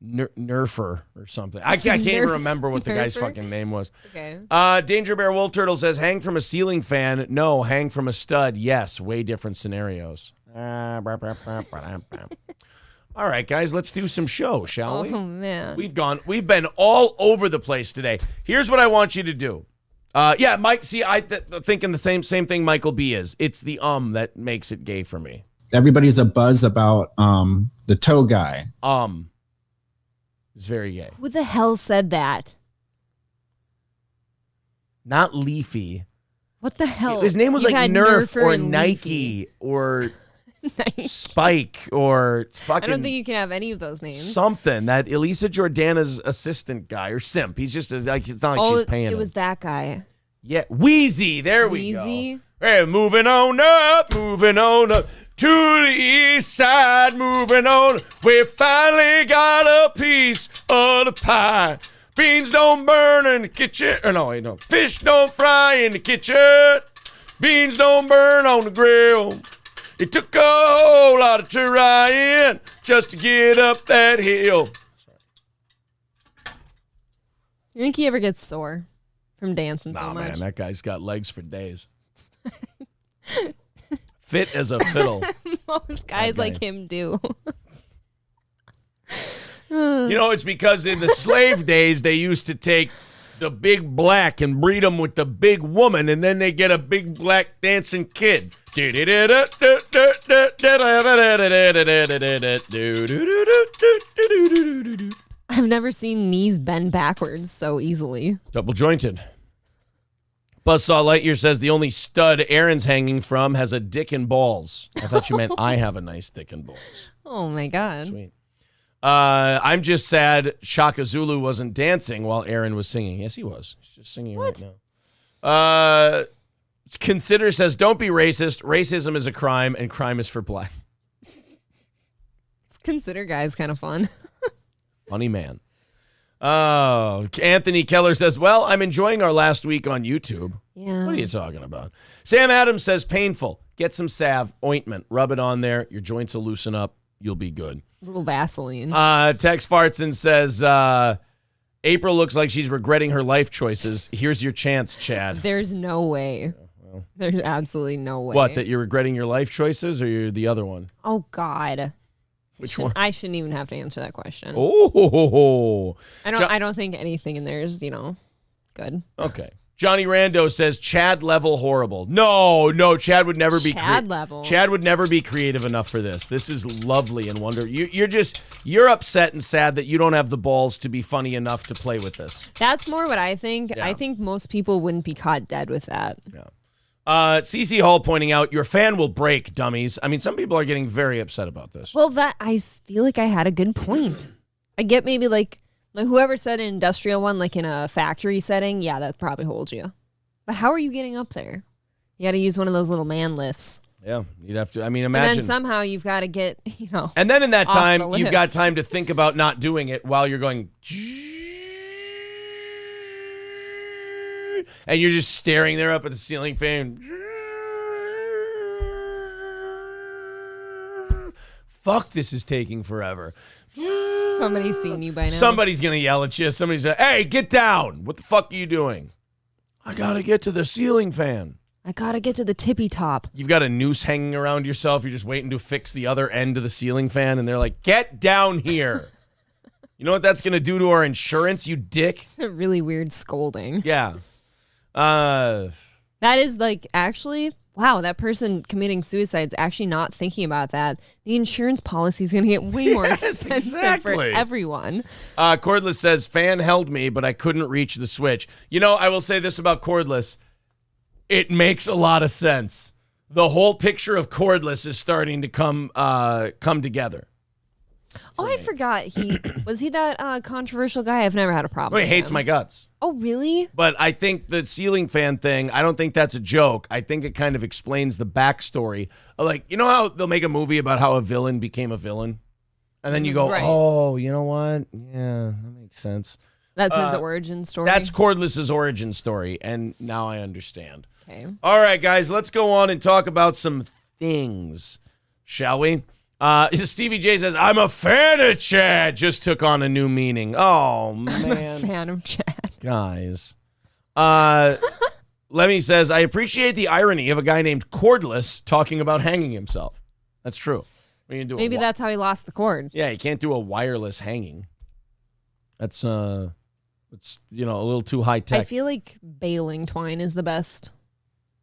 Speaker 1: Nerfer or something. I can't even remember what the guy's fucking name was.
Speaker 2: Okay.
Speaker 1: Danger Bear Wolf Turtle says, hang from a ceiling fan. No, hang from a stud. Yes, way different scenarios. All right, guys, let's do some show, shall we?
Speaker 2: Oh, man.
Speaker 1: We've been all over the place today. Here's what I want you to do. Yeah, Mike, see, thinking the same thing Michael B is. It's the that makes it gay for me.
Speaker 5: Everybody's a buzz about the toe guy.
Speaker 1: It's very gay.
Speaker 2: Who the hell said that?
Speaker 1: Not Leafy.
Speaker 2: What the hell?
Speaker 1: His name was
Speaker 2: You
Speaker 1: like
Speaker 2: had
Speaker 1: Nerf or
Speaker 2: and
Speaker 1: Nike or
Speaker 2: Nike.
Speaker 1: Spike or fucking.
Speaker 2: I don't think you can have any of those names.
Speaker 1: Something that Elisa Jordana's assistant guy or simp. He's just like, it's not like she's paying him.
Speaker 2: It was that guy.
Speaker 1: Yeah, Wheezy. There we
Speaker 2: Wheezy?
Speaker 1: go. Hey, moving on up to the east side. Moving on, we finally got a piece of the pie. Beans don't burn in the kitchen. Or no, wait, no. Fish don't fry in the kitchen. Beans don't burn on the grill. It took a whole lot of trying just to get up that hill.
Speaker 2: You think he ever gets sore from dancing so much?
Speaker 1: Nah, man, that guy's got legs for days. Fit as a fiddle.
Speaker 2: Most guys like him do.
Speaker 1: You know, it's because in the slave days, they used to take the big black and breed them with the big woman, and then they get a big black dancing kid.
Speaker 2: I've never seen knees bend backwards so easily.
Speaker 1: Double jointed. Buzzsaw Lightyear says the only stud Aaron's hanging from has a dick and balls. I thought you meant I have a nice dick and balls.
Speaker 2: Oh my God.
Speaker 1: Sweet. I'm just sad Shaka Zulu wasn't dancing while Aaron was singing. Yes, he was. He's just singing right now. Consider says, don't be racist. Racism is a crime, and crime is for black.
Speaker 2: Consider guys kind of fun.
Speaker 1: Funny man. Oh, Anthony Keller says, well, I'm enjoying our last week on YouTube.
Speaker 2: Yeah.
Speaker 1: What are you talking about? Sam Adams says, painful. Get some salve, ointment, rub it on there. Your joints will loosen up. You'll be good.
Speaker 2: A little Vaseline.
Speaker 1: Tex Fartson says, April looks like she's regretting her life choices. Here's your chance, Chad.
Speaker 2: There's no way. There's absolutely no way.
Speaker 1: What, that you're regretting your life choices or you're the other one?
Speaker 2: Oh, God.
Speaker 1: Which one?
Speaker 2: I shouldn't even have to answer that question.
Speaker 1: Oh.
Speaker 2: I don't think anything in there is, good.
Speaker 1: Okay. Johnny Rando says Chad level horrible. No, Chad would never be
Speaker 2: level.
Speaker 1: Chad would never be creative enough for this. This is lovely and wonderful. You're upset and sad that you don't have the balls to be funny enough to play with this.
Speaker 2: That's more what I think.
Speaker 1: Yeah.
Speaker 2: I think most people wouldn't be caught dead with that.
Speaker 1: Yeah. CC Hall pointing out, your fan will break, dummies. I mean, some people are getting very upset about this.
Speaker 2: Well, I feel like I had a good point. I get maybe like whoever said an industrial one, like in a factory setting, yeah, that probably holds you. But how are you getting up there? You got to use one of those little man lifts.
Speaker 1: Yeah, you'd have to. I mean, imagine.
Speaker 2: And then somehow you've got to get,
Speaker 1: And then in that
Speaker 2: off
Speaker 1: time,
Speaker 2: the lift.
Speaker 1: you've got time to think about not doing it while you're going. And you're just staring there up at the ceiling fan. Fuck, this is taking forever.
Speaker 2: Somebody's seen you by now.
Speaker 1: Somebody's going to yell at you. Somebody's like, hey, get down. What the fuck are you doing? I got to get to the ceiling fan.
Speaker 2: I got to get to the tippy top.
Speaker 1: You've got a noose hanging around yourself. You're just waiting to fix the other end of the ceiling fan. And they're like, get down here. You know what that's going to do to our insurance, you dick?
Speaker 2: It's a really weird scolding.
Speaker 1: Yeah.
Speaker 2: That is actually, wow, that person committing suicide's actually not thinking about that. The insurance policy is going to get way more expensive for everyone.
Speaker 1: Cordless says, fan held me, but I couldn't reach the switch. I will say this about Cordless. It makes a lot of sense. The whole picture of Cordless is starting to come together.
Speaker 2: Oh, I forgot. Was he that controversial guy? I've never had a problem.
Speaker 1: He hates my guts.
Speaker 2: Oh, really?
Speaker 1: But I think the ceiling fan thing, I don't think that's a joke. I think it kind of explains the backstory. Like, you know how they'll make a movie about how a villain became a villain? And then you go,
Speaker 2: right.
Speaker 1: Oh, you know what? Yeah, that makes sense.
Speaker 2: That's his origin story?
Speaker 1: That's Cordless's origin story, and now I understand.
Speaker 2: Okay.
Speaker 1: All right, guys, let's go on and talk about some things, shall we? Stevie J says, I'm a fan of Chad. Just took on a new meaning. Oh, man.
Speaker 2: I'm a fan of Chad.
Speaker 1: Guys. Lemmy says, I appreciate the irony of a guy named Cordless talking about hanging himself. That's true. You can do
Speaker 2: Maybe that's how he lost the cord.
Speaker 1: Yeah, you can't do a wireless hanging. It's it's a little too high tech.
Speaker 2: I feel like baling twine is the best.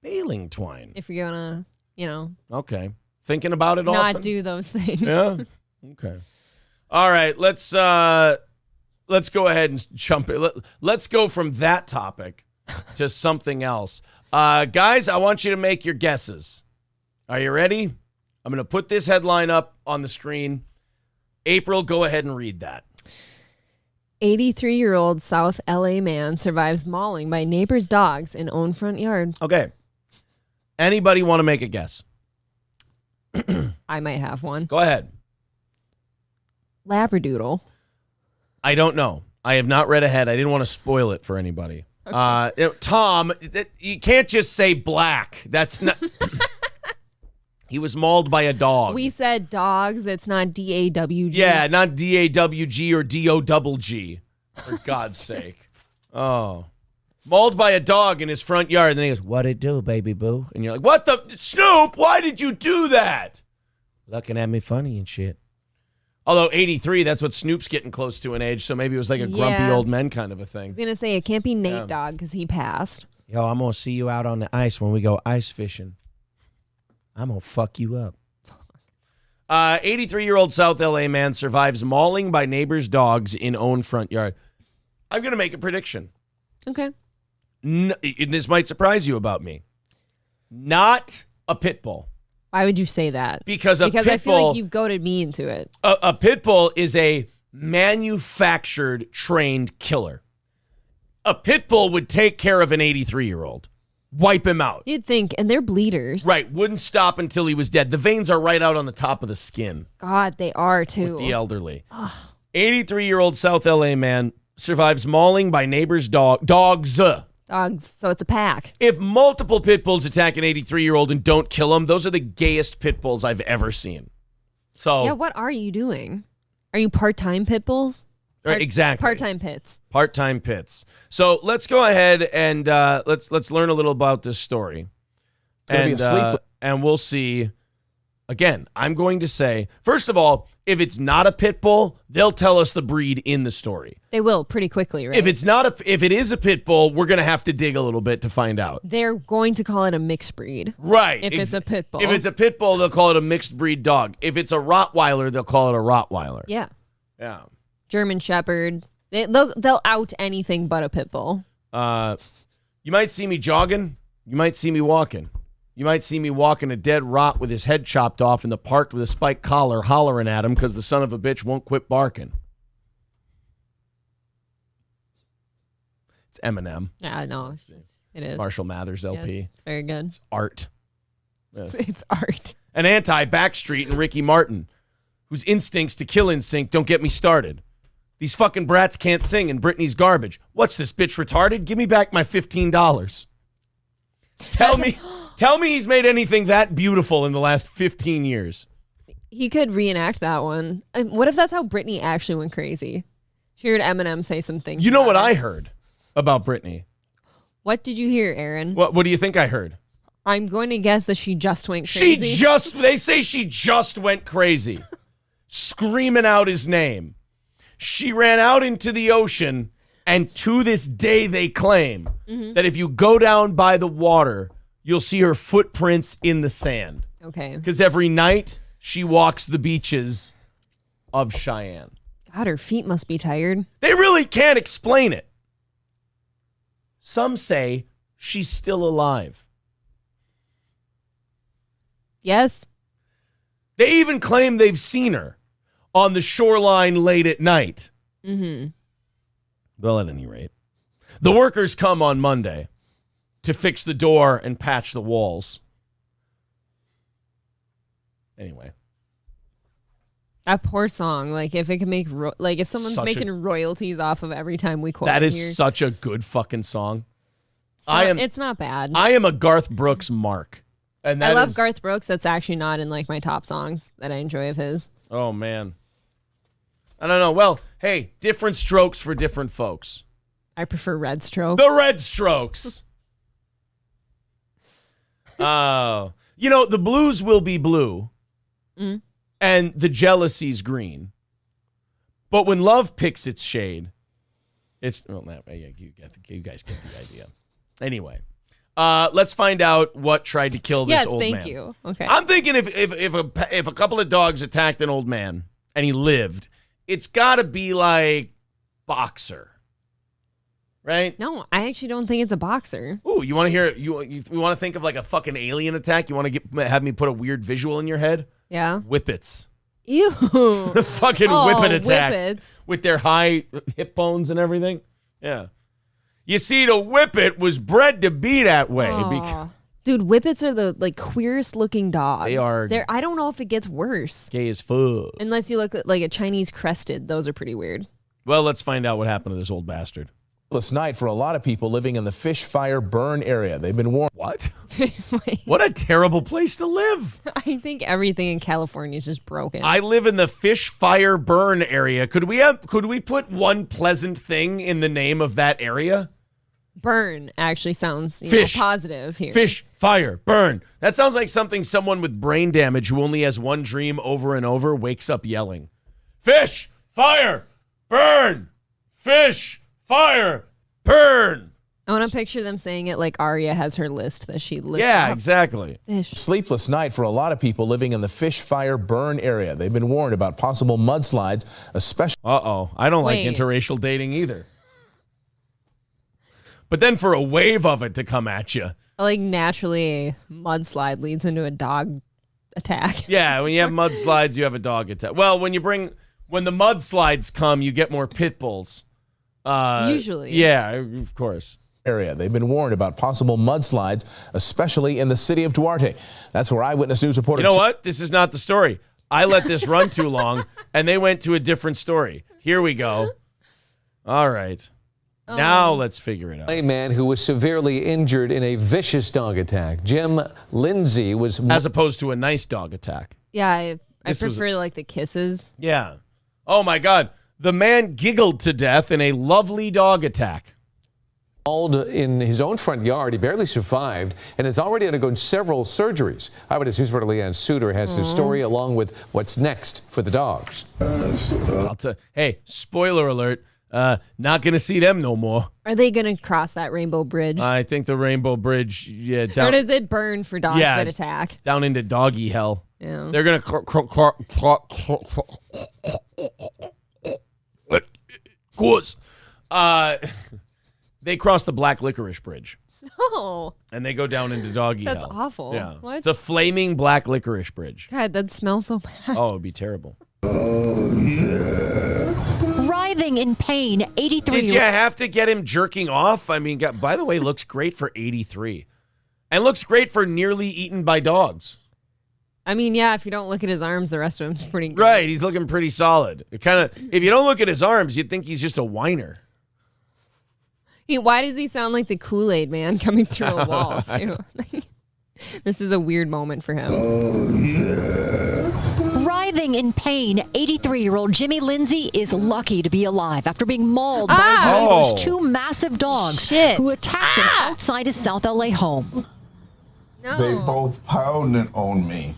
Speaker 1: Baling twine.
Speaker 2: If you're gonna,
Speaker 1: Okay. Thinking about it
Speaker 2: not
Speaker 1: often?
Speaker 2: do those things.
Speaker 1: Yeah. Okay. All right. Let's go ahead and jump in. Let's go from that topic to something else. Guys, I want you to make your guesses. Are you ready? I'm going to put this headline up on the screen. April, go ahead and read that.
Speaker 2: 83-year-old South LA man survives mauling by neighbor's dogs in own front yard.
Speaker 1: Okay. Anybody want to make a guess?
Speaker 2: I might have one.
Speaker 1: Go ahead.
Speaker 2: Labradoodle.
Speaker 1: I don't know. I have not read ahead. I didn't want to spoil it for anybody. Okay. Tom, you can't just say black. That's not... He was mauled by a dog.
Speaker 2: We said dogs. It's not D-A-W-G.
Speaker 1: Yeah, not D-A-W-G or D-O-double-G. For God's sake. Oh. Mauled by a dog in his front yard. And then he goes, "What it do, baby boo?" And you're like, "What the? Snoop, why did you do that?" Looking at me funny and shit. Although 83, that's what Snoop's getting close to in age. So maybe it was like a grumpy old men kind of a thing.
Speaker 2: I was going to say, it can't be Nate Dogg because he passed.
Speaker 1: Yo, I'm going to see you out on the ice when we go ice fishing. I'm going to fuck you up. 83-year-old South LA man survives mauling by neighbor's dogs in own front yard. I'm going to make a prediction.
Speaker 2: Okay.
Speaker 1: This might surprise you about me. Not a pit bull.
Speaker 2: Why would you say that?
Speaker 1: Because I
Speaker 2: feel like you've goaded me into it.
Speaker 1: A pit bull is a manufactured, trained killer. A pit bull would take care of an 83-year-old. Wipe him out.
Speaker 2: You'd think, and they're bleeders.
Speaker 1: Right, wouldn't stop until he was dead. The veins are right out on the top of the skin.
Speaker 2: God, they are too.
Speaker 1: With the elderly. 83-year-old South LA man survives mauling by neighbor's dogs.
Speaker 2: Dogs, so it's a pack.
Speaker 1: If multiple pit bulls attack an 83-year-old and don't kill him, those are the gayest pit bulls I've ever seen. So
Speaker 2: yeah, what are you doing? Are you part-time pit bulls?
Speaker 1: Exactly.
Speaker 2: Part-time pits.
Speaker 1: Part-time pits. So let's go ahead and let's learn a little about this story. And we'll see. Again, I'm going to say, first of all, if it's not a pit bull, they'll tell us the breed in the story.
Speaker 2: They will pretty quickly, right?
Speaker 1: If it is a pit bull, we're going to have to dig a little bit to find out.
Speaker 2: They're going to call it a mixed breed.
Speaker 1: Right.
Speaker 2: If it's a pit bull.
Speaker 1: If it's a pit bull, they'll call it a mixed breed dog. If it's a Rottweiler, they'll call it a Rottweiler.
Speaker 2: Yeah.
Speaker 1: Yeah.
Speaker 2: German Shepherd. They'll out anything but a pit bull.
Speaker 1: You might see me jogging. You might see me walking. You might see me walking a dead rot with his head chopped off in the park with a spiked collar hollering at him because the son of a bitch won't quit barking. It's Eminem.
Speaker 2: Yeah, no, it is.
Speaker 1: Marshall Mathers LP.
Speaker 2: Yes, it's very good.
Speaker 1: It's art. Yes.
Speaker 2: It's art.
Speaker 1: An anti-Backstreet and Ricky Martin, whose instincts to kill in sync don't get me started. These fucking brats can't sing and Britney's garbage. What's this bitch retarded? Give me back my $15. Tell me he's made anything that beautiful in the last 15 years.
Speaker 2: He could reenact that one. What if that's how Britney actually went crazy? She heard Eminem say some things.
Speaker 1: You know what I heard about Britney?
Speaker 2: What did you hear, Aaron?
Speaker 1: What do you think I heard?
Speaker 2: I'm going to guess that she just went crazy.
Speaker 1: They say she just went crazy. Screaming out his name. She ran out into the ocean, and to this day they claim that if you go down by the water, you'll see her footprints in the sand.
Speaker 2: Okay.
Speaker 1: Because every night she walks the beaches of Cheyenne.
Speaker 2: God, her feet must be tired.
Speaker 1: They really can't explain it. Some say she's still alive.
Speaker 2: Yes.
Speaker 1: They even claim they've seen her on the shoreline late at night.
Speaker 2: Mm-hmm.
Speaker 1: Well, at any rate, the workers come on Monday to fix the door and patch the walls. Anyway.
Speaker 2: That poor song. Like, if it can make, if someone's making royalties off of every time we quote
Speaker 1: that
Speaker 2: it
Speaker 1: is
Speaker 2: here.
Speaker 1: such a good fucking song.
Speaker 2: It's not bad.
Speaker 1: I am a Garth Brooks mark. And
Speaker 2: I love Garth Brooks. That's actually not in like my top songs that I enjoy of his.
Speaker 1: Oh, man. I don't know. Well, hey, different strokes for different folks.
Speaker 2: I prefer Red Stroke.
Speaker 1: The Red Strokes. Oh. The blues will be blue and the jealousy's green. But when love picks its shade, you guys get the idea. Anyway, let's find out what tried to kill this old man.
Speaker 2: Yes, thank you. Okay.
Speaker 1: I'm thinking if a couple of dogs attacked an old man and he lived, it's got to be like boxer, right?
Speaker 2: No, I actually don't think it's a boxer.
Speaker 1: Ooh, you want to hear? You want to think of like a fucking alien attack? You want to have me put a weird visual in your head?
Speaker 2: Yeah.
Speaker 1: Whippets.
Speaker 2: Ew.
Speaker 1: The fucking whippet attack
Speaker 2: Whippets.
Speaker 1: with their high hip bones and everything. Yeah. You see, the whippet was bred to be that way.
Speaker 2: Dude, whippets are the queerest looking dogs.
Speaker 1: They are.
Speaker 2: I don't know if it gets worse.
Speaker 1: Gay as fuck.
Speaker 2: Unless you look at like a Chinese crested. Those are pretty weird.
Speaker 1: Well, let's find out what happened to this old bastard.
Speaker 6: Last night for a lot of people living in the fish fire burn area. They've been warned.
Speaker 1: What? What a terrible place to live.
Speaker 2: I think everything in California is just broken.
Speaker 1: I live in the fish fire burn area. Could we put one pleasant thing in the name of that area?
Speaker 2: Burn actually sounds positive here.
Speaker 1: Fish, fire, burn. That sounds like something someone with brain damage who only has one dream over and over wakes up yelling. Fish, fire, burn. Fish, fire, burn.
Speaker 2: I want to picture them saying it like Arya has her list that she lists.
Speaker 1: Yeah, exactly.
Speaker 2: Fish.
Speaker 6: Sleepless night for a lot of people living in the fish fire burn area. They've been warned about possible mudslides, especially.
Speaker 1: I don't like interracial dating either. But then for a wave of it to come at you.
Speaker 2: Like naturally, a mudslide leads into a dog attack.
Speaker 1: Yeah, when you have mudslides, you have a dog attack. Well, when the mudslides come, you get more pit bulls.
Speaker 2: Usually.
Speaker 1: Yeah, of course.
Speaker 6: Area. They've been warned about possible mudslides, especially in the city of Duarte. That's where Eyewitness News reporter.
Speaker 1: You know what? This is not the story. I let this run too long, and they went to a different story. Here we go. All right. Now let's figure it out.
Speaker 7: A man who was severely injured in a vicious dog attack. Jim Lindsay was...
Speaker 1: As opposed to a nice dog attack.
Speaker 2: Yeah, I prefer like the kisses.
Speaker 1: Yeah. Oh, my God. The man giggled to death in a lovely dog attack.
Speaker 7: In his own front yard. He barely survived and has already undergone several surgeries. Eyewitness News reporter Leanne Suter has his story along with what's next for the dogs.
Speaker 1: Hey, spoiler alert. Not going to see them no more.
Speaker 2: Are they going to cross that rainbow bridge?
Speaker 1: I think the rainbow bridge,
Speaker 2: or does it burn for dogs that attack?
Speaker 1: Down into doggy hell.
Speaker 2: Yeah.
Speaker 1: They're going to... They cross the black licorice bridge.
Speaker 2: Oh.
Speaker 1: And they go down into doggy hell.
Speaker 2: That's awful.
Speaker 1: Yeah.
Speaker 2: What?
Speaker 1: It's a flaming black licorice bridge.
Speaker 2: God, that smells so bad.
Speaker 1: Oh, it'd be terrible.
Speaker 8: Oh, yeah. Writhing in pain, 83.
Speaker 1: Did you have to get him jerking off? I mean, by the way, looks great for 83. And looks great for nearly eaten by dogs.
Speaker 2: I mean, yeah, if you don't look at his arms, the rest of him's pretty good.
Speaker 1: Right, he's looking pretty solid. If you don't look at his arms, you'd think he's just a whiner.
Speaker 2: Why does he sound like the Kool-Aid man coming through a wall, too? This is a weird moment for him.
Speaker 8: Oh, yeah. Writhing in pain, 83-year-old Jimmy Lindsay is lucky to be alive after being mauled by his neighbor's two massive dogs who attacked him outside his South LA home.
Speaker 2: No.
Speaker 9: They both pounded on me,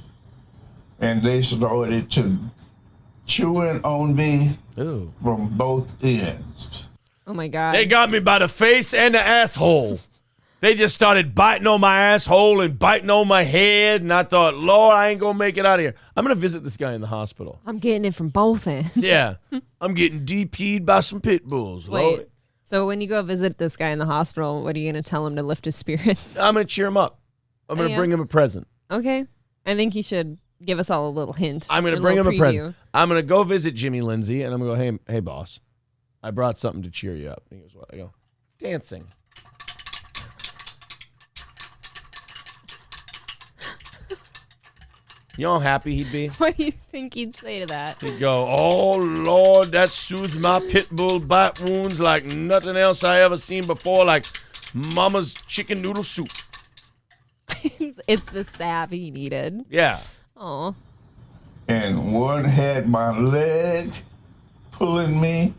Speaker 9: and they started to chewing on me from both ends.
Speaker 2: Oh, my God.
Speaker 1: They got me by the face and the asshole. They just started biting on my asshole and biting on my head, and I thought, Lord, I ain't going to make it out of here. I'm going to visit this guy in the hospital.
Speaker 2: I'm getting it from both ends.
Speaker 1: Yeah. I'm getting DP'd by some pit bulls.
Speaker 2: Wait,
Speaker 1: Lord.
Speaker 2: So when you go visit this guy in the hospital, what are you going to tell him to lift his spirits?
Speaker 1: I'm going to cheer him up. I'm going to bring him a present.
Speaker 2: Okay. I think you should give us all a little hint.
Speaker 1: I'm going to bring him a present. I'm going to go visit Jimmy Lindsay, and I'm going to go, hey, boss, I brought something to cheer you up. He goes, what? I go, dancing. You know how happy he'd be?
Speaker 2: What do you think he'd say to that?
Speaker 1: He'd go, oh, Lord, that soothes my pit bull bite wounds like nothing else I ever seen before, like mama's chicken noodle soup.
Speaker 2: It's the stab he needed.
Speaker 1: Yeah.
Speaker 2: Oh.
Speaker 9: And one had my leg pulling me.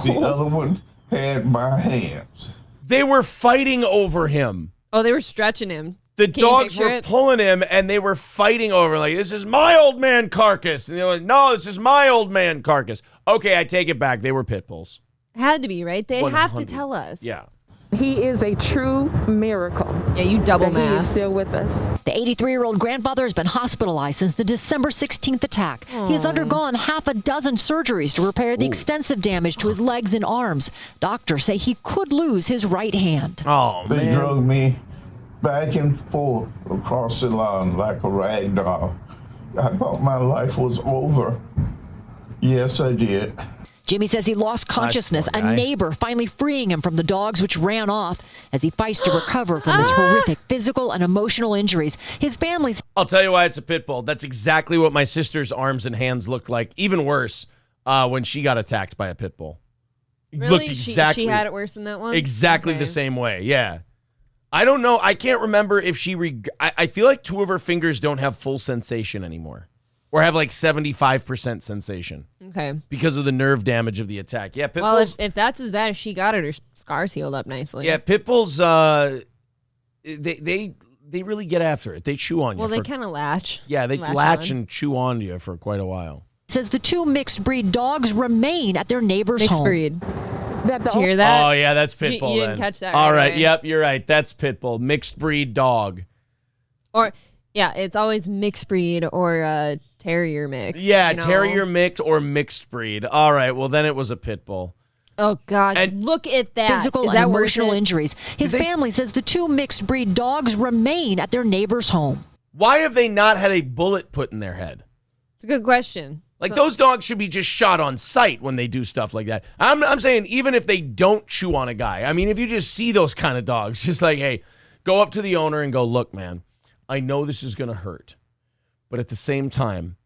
Speaker 9: The other one had my hands.
Speaker 1: They were fighting over him.
Speaker 2: Oh, they were stretching him.
Speaker 1: The dogs were pulling him, and they were fighting over, like, this is my old man carcass. And they're like, no, this is my old man carcass. Okay, I take it back. They were pit bulls.
Speaker 2: Had to be, right? They have to tell us.
Speaker 1: Yeah.
Speaker 10: He is a true miracle.
Speaker 2: Yeah, you double mask.
Speaker 10: He is still with us.
Speaker 8: The 83-year-old grandfather has been hospitalized since the December 16th attack. He has undergone half a dozen surgeries to repair the extensive damage to his legs and arms. Doctors say he could lose his right hand.
Speaker 1: Oh, man.
Speaker 9: They drug me back and forth across the lawn like a rag doll. I thought my life was over. Yes, I did.
Speaker 8: Jimmy says he lost consciousness, a neighbor finally freeing him from the dogs which ran off as he fights to recover from his horrific physical and emotional injuries. His family's...
Speaker 1: I'll tell you why it's a pit bull. That's exactly what my sister's arms and hands looked like. Even worse, when she got attacked by a pit bull.
Speaker 2: Really?
Speaker 1: Looked exactly,
Speaker 2: she had it worse than that one?
Speaker 1: Exactly the same way, yeah. I don't know. I can't remember if she... I feel like 2 of her fingers don't have full sensation anymore. Or have like 75% sensation.
Speaker 2: Okay.
Speaker 1: Because of the nerve damage of the attack. Yeah, pit
Speaker 2: well,
Speaker 1: bulls...
Speaker 2: if that's as bad as she got it, her scars healed up nicely.
Speaker 1: Yeah, pit bulls, they really get after it. They chew on you.
Speaker 2: Well, they kind of latch.
Speaker 1: Yeah, they latch and chew on you for quite a while.
Speaker 8: Says the 2 mixed breed dogs remain at their neighbor's home.
Speaker 2: Mixed breed.
Speaker 10: Did
Speaker 2: you hear that?
Speaker 1: Oh, yeah, that's pit bull.
Speaker 2: You didn't catch that.
Speaker 1: All right,
Speaker 2: away.
Speaker 1: yep, you're right. That's pit bull. Mixed breed dog.
Speaker 2: Or, yeah, it's always mixed breed or terrier mix.
Speaker 1: Yeah, terrier mix or mixed breed. All right, well, then it was a pit bull.
Speaker 2: Oh, God.
Speaker 1: And
Speaker 2: look at that.
Speaker 8: Physical and emotional injuries. His family says the 2 mixed breed dogs remain at their neighbor's home.
Speaker 1: Why have they not had a bullet put in their head?
Speaker 2: It's a good question.
Speaker 1: Like, those dogs should be just shot on sight when they do stuff like that. I'm saying even if they don't chew on a guy. I mean, if you just see those kind of dogs, just like, hey, go up to the owner and go, look, man, I know this is going to hurt. But at the same time,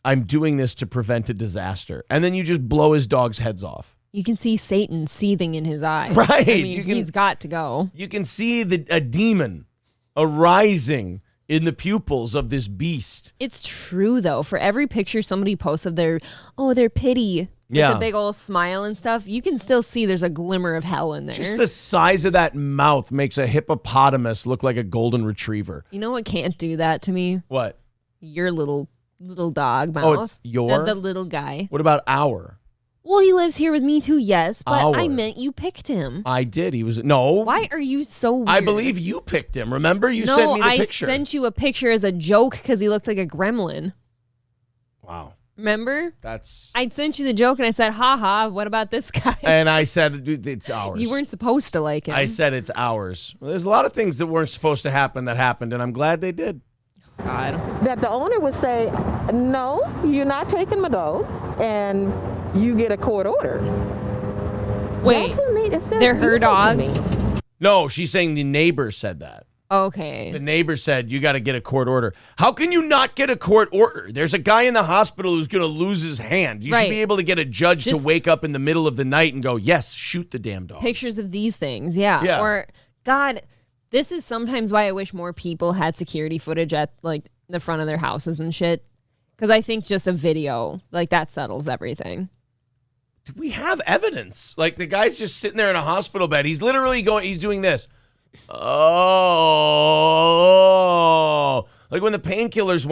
Speaker 1: I'm doing this to prevent a disaster. And then you just blow his dog's heads off.
Speaker 2: You can see Satan seething in his eyes.
Speaker 1: Right.
Speaker 2: I mean, he's got to go.
Speaker 1: You can see a demon arising in the pupils of this beast.
Speaker 2: It's true, though. For every picture somebody posts of their pity with a big old smile and stuff, you can still see there's a glimmer of hell in there.
Speaker 1: Just the size of that mouth makes a hippopotamus look like a golden retriever.
Speaker 2: You know what can't do that to me?
Speaker 1: What?
Speaker 2: Your little dog mouth.
Speaker 1: Oh, it's your?
Speaker 2: The little guy.
Speaker 1: What about our?
Speaker 2: Well, he lives here with me too, yes, but
Speaker 1: Our.
Speaker 2: I meant you picked him.
Speaker 1: I did. He was... No.
Speaker 2: Why are you so weird?
Speaker 1: I believe you picked him. Remember? You sent me the picture.
Speaker 2: No, I sent you a picture as a joke because he looked like a gremlin.
Speaker 1: Wow.
Speaker 2: Remember?
Speaker 1: That's...
Speaker 2: I sent you the joke and I said, haha, what about this guy?
Speaker 1: And I said, dude, it's ours.
Speaker 2: You weren't supposed to like him.
Speaker 1: I said it's ours. Well, there's a lot of things that weren't supposed to happen that happened, and I'm glad they did.
Speaker 2: God.
Speaker 10: That the owner would say, no, you're not taking my dog, and you get a court order.
Speaker 2: Wait, they're her dogs?
Speaker 1: No, she's saying the neighbor said that.
Speaker 2: Okay.
Speaker 1: The neighbor said, you got to get a court order. How can you not get a court order? There's a guy in the hospital who's going to lose his hand. You should be able to get a judge to wake up in the middle of the night and go, yes, shoot the damn dog.
Speaker 2: Pictures of these things, yeah. Or, God, this is sometimes why I wish more people had security footage at, like, the front of their houses and shit. Because I think just a video, like, that settles everything.
Speaker 1: We have evidence. Like, the guy's just sitting there in a hospital bed. He's literally he's doing this. Oh. Like, when the painkillers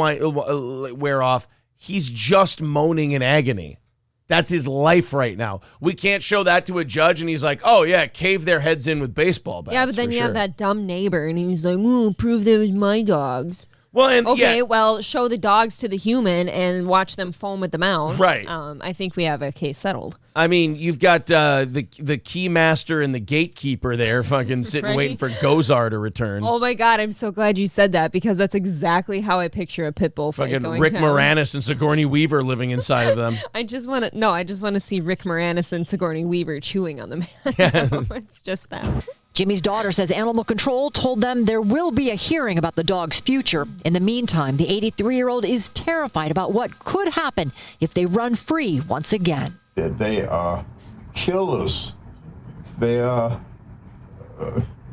Speaker 1: wear off, he's just moaning in agony. That's his life right now. We can't show that to a judge, and he's like, oh, yeah, cave their heads in with baseball bats.
Speaker 2: Yeah, but then you have that dumb neighbor, and he's like, prove they was my dogs.
Speaker 1: Well, and
Speaker 2: well, show the dogs to the human and watch them foam at the mouth.
Speaker 1: Right.
Speaker 2: I think we have a case settled.
Speaker 1: I mean, you've got the key master and the gatekeeper there fucking sitting waiting for Gozar to return.
Speaker 2: Oh, my God. I'm so glad you said that because that's exactly how I picture a pit bull fight
Speaker 1: fucking
Speaker 2: going
Speaker 1: Rick
Speaker 2: down.
Speaker 1: Moranis and Sigourney Weaver living inside of them.
Speaker 2: I just want to see Rick Moranis and Sigourney Weaver chewing on the man.
Speaker 1: Yeah.
Speaker 2: It's just that.
Speaker 8: Jimmy's daughter says animal control told them there will be a hearing about the dog's future. In the meantime, the 83-year-old is terrified about what could happen if they run free once again.
Speaker 9: They are killers. They are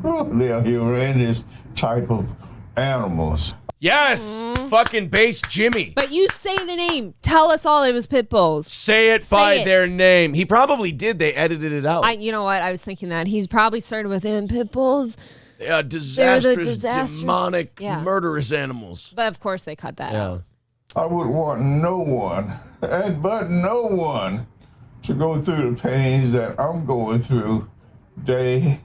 Speaker 9: horrendous type of animals.
Speaker 1: Yes, fucking base Jimmy.
Speaker 2: But you say the name. Tell us all it was pit bulls.
Speaker 1: Say it by their name. He probably did. They edited it out.
Speaker 2: You know what? I was thinking that. He's probably started with pit bulls.
Speaker 1: disastrous, demonic, murderous animals.
Speaker 2: But of course they cut that out.
Speaker 9: I would want no one, but no one, to go through the pains that I'm going through day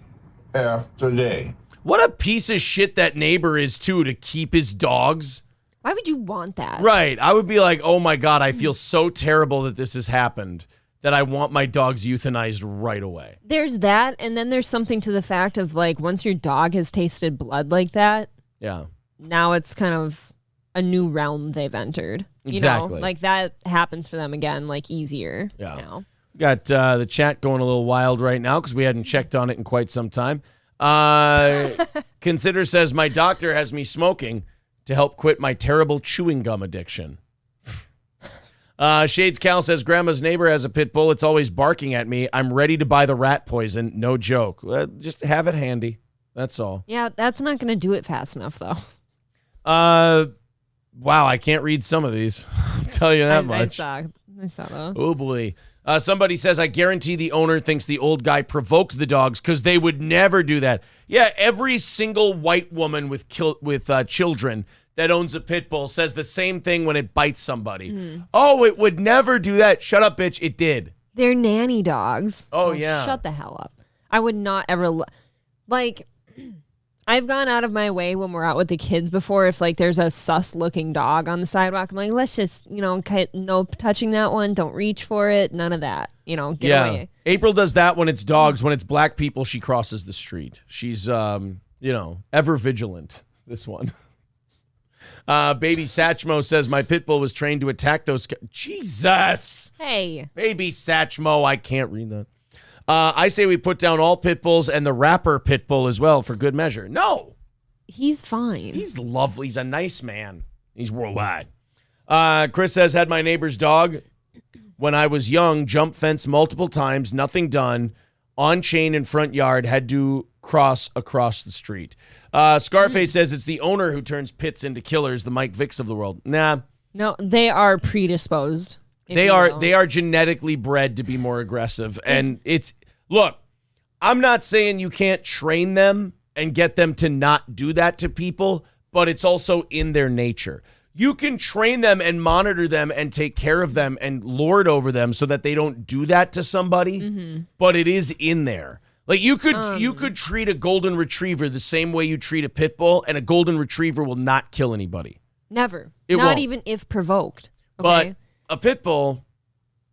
Speaker 9: after day.
Speaker 1: What a piece of shit that neighbor is, too, to keep his dogs.
Speaker 2: Why would you want that?
Speaker 1: Right. I would be like, oh, my God, I feel so terrible that this has happened that I want my dogs euthanized right away.
Speaker 2: There's that, and then there's something to the fact of, like, once your dog has tasted blood like that, now it's kind of a new realm they've entered. You know, like that happens for them again, like easier.
Speaker 1: Yeah.
Speaker 2: Now.
Speaker 1: Got the chat going a little wild right now because we hadn't checked on it in quite some time. Consider says, my doctor has me smoking to help quit my terrible chewing gum addiction. Shades Cal says, grandma's neighbor has a pit bull. It's always barking at me. I'm ready to buy the rat poison. No joke. Just have it handy. That's all.
Speaker 2: Yeah, that's not going to do it fast enough, though.
Speaker 1: Wow, I can't read some of these. I'll tell you that much.
Speaker 2: I saw those.
Speaker 1: Oh, boy. Somebody says, I guarantee the owner thinks the old guy provoked the dogs because they would never do that. Yeah, every single white woman with children that owns a pit bull says the same thing when it bites somebody. Mm-hmm. Oh, it would never do that. Shut up, bitch. It did.
Speaker 2: They're nanny dogs.
Speaker 1: Oh, yeah.
Speaker 2: Shut the hell up. I would not ever... I've gone out of my way when we're out with the kids before. If there's a sus-looking dog on the sidewalk, I'm like, let's just, no touching that one. Don't reach for it. None of that. Get away.
Speaker 1: April does that when it's dogs. When it's black people, she crosses the street. She's, ever vigilant, this one. Baby Satchmo says, my pit bull was trained to attack those... Jesus!
Speaker 2: Hey.
Speaker 1: Baby Satchmo, I can't read that. I say we put down all pit bulls and the rapper pit bull as well for good measure. No.
Speaker 2: He's fine.
Speaker 1: He's lovely. He's a nice man. He's worldwide. Chris says, had my neighbor's dog when I was young, jump fence multiple times, nothing done, on chain in front yard, had to cross across the street. Scarface says it's the owner who turns pits into killers, the Mike Vicks of the world. Nah.
Speaker 2: No, they are predisposed.
Speaker 1: They are genetically bred to be more aggressive. And look, I'm not saying you can't train them and get them to not do that to people, but it's also in their nature. You can train them and monitor them and take care of them and lord over them so that they don't do that to somebody, but it is in there. Like you could treat a golden retriever the same way you treat a pit bull, and a golden retriever will not kill anybody.
Speaker 2: Never.
Speaker 1: It
Speaker 2: not
Speaker 1: won't.
Speaker 2: Even if provoked.
Speaker 1: But
Speaker 2: Okay?
Speaker 1: a pit bull,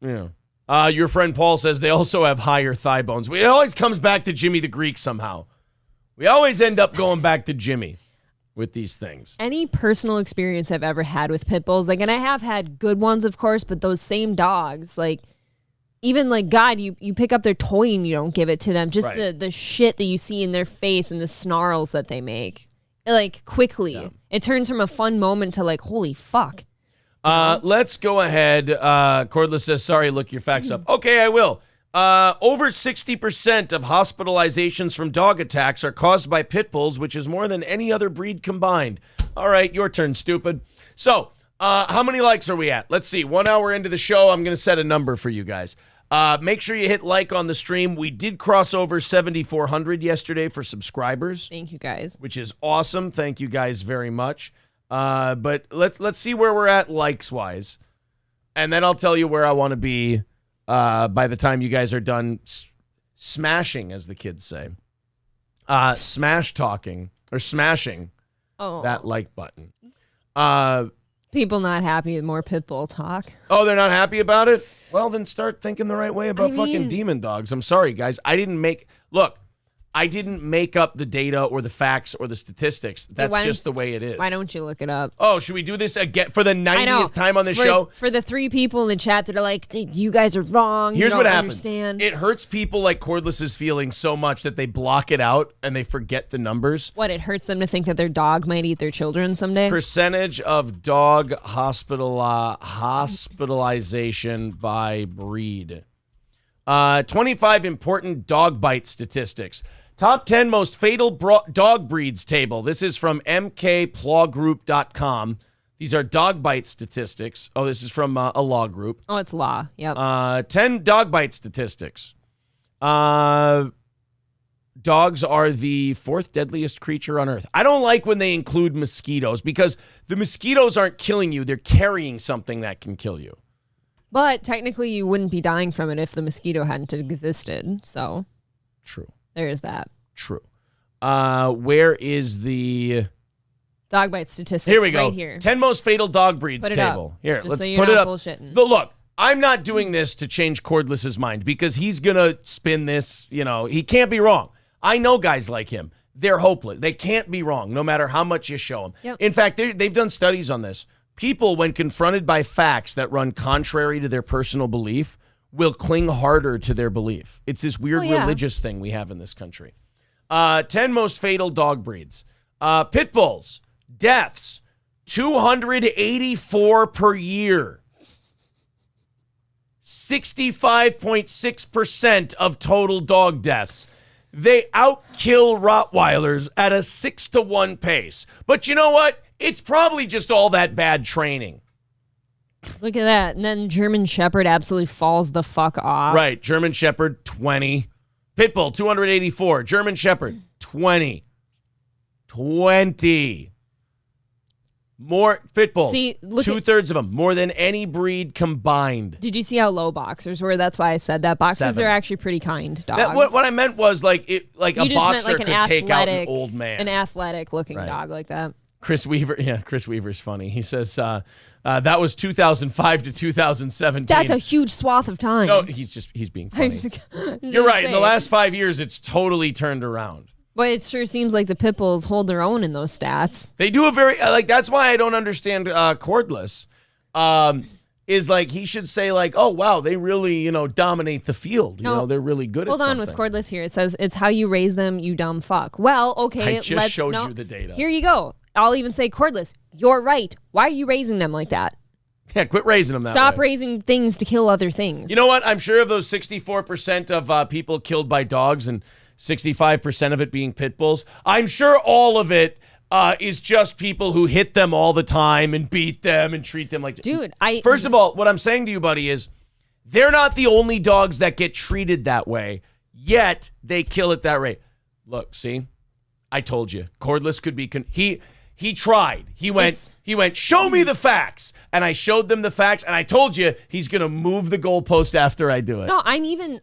Speaker 1: your friend Paul says they also have higher thigh bones. It always comes back to Jimmy the Greek somehow. We always end up going back to Jimmy with these things.
Speaker 2: Any personal experience I've ever had with pit bulls, and I have had good ones, of course, but those same dogs, even God, you pick up their toy and you don't give it to them. Just right. the shit that you see in their face and the snarls that they make. Quickly. Yeah. It turns from a fun moment to holy fuck.
Speaker 1: Let's go ahead. Cordless says, sorry, look your facts up. Okay, I will. Over 60% of hospitalizations from dog attacks are caused by pit bulls, which is more than any other breed combined. All right, your turn, stupid. So, how many likes are we at? Let's see. 1 hour into the show, I'm going to set a number for you guys. Make sure you hit like on the stream. We did cross over 7,400 yesterday for subscribers.
Speaker 2: Thank you, guys.
Speaker 1: Which is awesome. Thank you guys very much. But let's see where we're at likes-wise. And then I'll tell you where I want to be by the time you guys are done smashing, as the kids say. Smash talking or smashing that like button.
Speaker 2: People not happy with more pit bull talk.
Speaker 1: Oh, they're not happy about it? Well, then start thinking the right way about fucking demon dogs. I'm sorry, guys. I didn't make up the data or the facts or the statistics. That's just the way it is.
Speaker 2: Why don't you look it up?
Speaker 1: Oh, should we do this again for the 90th time on the show?
Speaker 2: For the 3 people in the chat that are like, you guys are wrong.
Speaker 1: Here's what happens.
Speaker 2: Understand.
Speaker 1: It hurts people like Cordless's feelings so much that they block it out and they forget the numbers.
Speaker 2: What, it hurts them to think that their dog might eat their children someday?
Speaker 1: Percentage of dog hospitalization by breed. 25 important dog bite statistics. Top 10 most fatal dog breeds table. This is from mkplawgroup.com. These are dog bite statistics. Oh, this is from a law group.
Speaker 2: Oh, it's law. Yep.
Speaker 1: 10 dog bite statistics. dogs are the 4th deadliest creature on earth. I don't like when they include mosquitoes because the mosquitoes aren't killing you. They're carrying something that can kill you.
Speaker 2: But technically you wouldn't be dying from it if the mosquito hadn't existed. So
Speaker 1: true.
Speaker 2: There's that.
Speaker 1: True. Where is the
Speaker 2: dog bite statistics?
Speaker 1: Here we go.
Speaker 2: Right here.
Speaker 1: 10 most fatal dog breeds
Speaker 2: put it
Speaker 1: table.
Speaker 2: Up,
Speaker 1: here, let's
Speaker 2: so
Speaker 1: put it up.
Speaker 2: Bullshitting.
Speaker 1: Look, I'm not doing this to change Cordless's mind because he's going to spin this. He can't be wrong. I know guys like him. They're hopeless. They can't be wrong no matter how much you show them.
Speaker 2: Yep.
Speaker 1: In fact, they've done studies on this. People, when confronted by facts that run contrary to their personal belief, will cling harder to their belief. It's this weird religious thing we have in this country. 10 most fatal dog breeds. Pit bulls, deaths, 284 per year. 65.6% of total dog deaths. They outkill Rottweilers at a 6-to-1 pace. But you know what? It's probably just all that bad training.
Speaker 2: Look at that. And then German Shepherd absolutely falls the fuck off.
Speaker 1: Right. German Shepherd, 20. Pitbull, 284. German Shepherd, 20. 20. More Pitbull. See, 2/3 of them. More than any breed combined.
Speaker 2: Did you see how low boxers were? That's why I said that. Boxers
Speaker 1: 7.
Speaker 2: are actually pretty kind dogs.
Speaker 1: What I meant was like a boxer could take out an old man.
Speaker 2: An athletic looking dog like that.
Speaker 1: Chris Weaver's funny. He says that was 2005 to 2017.
Speaker 2: That's a huge swath of time.
Speaker 1: No, he's being funny. You're right. In the last 5 years, it's totally turned around.
Speaker 2: But it sure seems like the pit bulls hold their own in those stats.
Speaker 1: They do a very that's why I don't understand Cordless. Is like he should say like, oh wow, they really dominate the field. They're really good.
Speaker 2: Hold
Speaker 1: at
Speaker 2: on with Cordless here. It says it's how you raise them, you dumb fuck. Well, okay,
Speaker 1: I just showed you the data.
Speaker 2: Here you go. I'll even say Cordless. You're right. Why are you raising them like that?
Speaker 1: Yeah, quit raising them that
Speaker 2: Stop
Speaker 1: way.
Speaker 2: raising things to kill other things.
Speaker 1: You know what? I'm sure of those 64% of people killed by dogs and 65% of it being pit bulls, I'm sure all of it is just people who hit them all the time and beat them and treat them like...
Speaker 2: Dude,
Speaker 1: First of all, what I'm saying to you, buddy, is they're not the only dogs that get treated that way, yet they kill it that way. Look, see? I told you. Cordless could be... He tried. He went, show me the facts. And I showed them the facts, and I told you he's going to move the goalpost after I do it.
Speaker 2: No, I'm even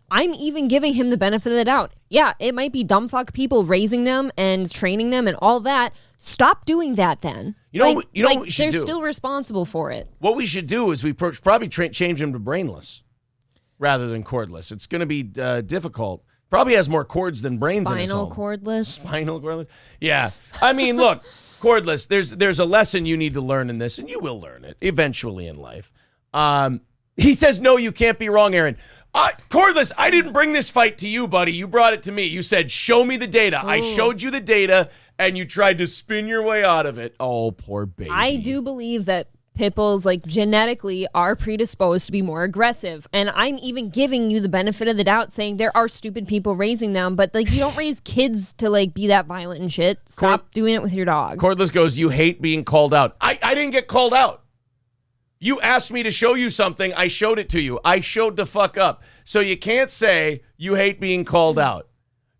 Speaker 2: giving him the benefit of the doubt. Yeah, it might be dumb fuck people raising them and training them and all that. Stop doing that then.
Speaker 1: You know what we should do?
Speaker 2: They're still responsible for it.
Speaker 1: What we should do is we probably change him to brainless rather than cordless. It's going to be difficult. Probably has more cords than brains in his home. Spinal cordless? Yeah. I mean, look. Cordless, there's a lesson you need to learn in this, and you will learn it eventually in life. He says, no, you can't be wrong, Aaron. Cordless, I didn't bring this fight to you, buddy. You brought it to me. You said, show me the data. Ooh. I showed you the data, and you tried to spin your way out of it. Oh, poor baby.
Speaker 2: I do believe that pit bulls, genetically are predisposed to be more aggressive. And I'm even giving you the benefit of the doubt saying there are stupid people raising them, but you don't raise kids to be that violent and shit. Stop doing it with your dogs.
Speaker 1: Cordless goes, you hate being called out. I didn't get called out. You asked me to show you something. I showed it to you. I showed the fuck up. So you can't say you hate being called out.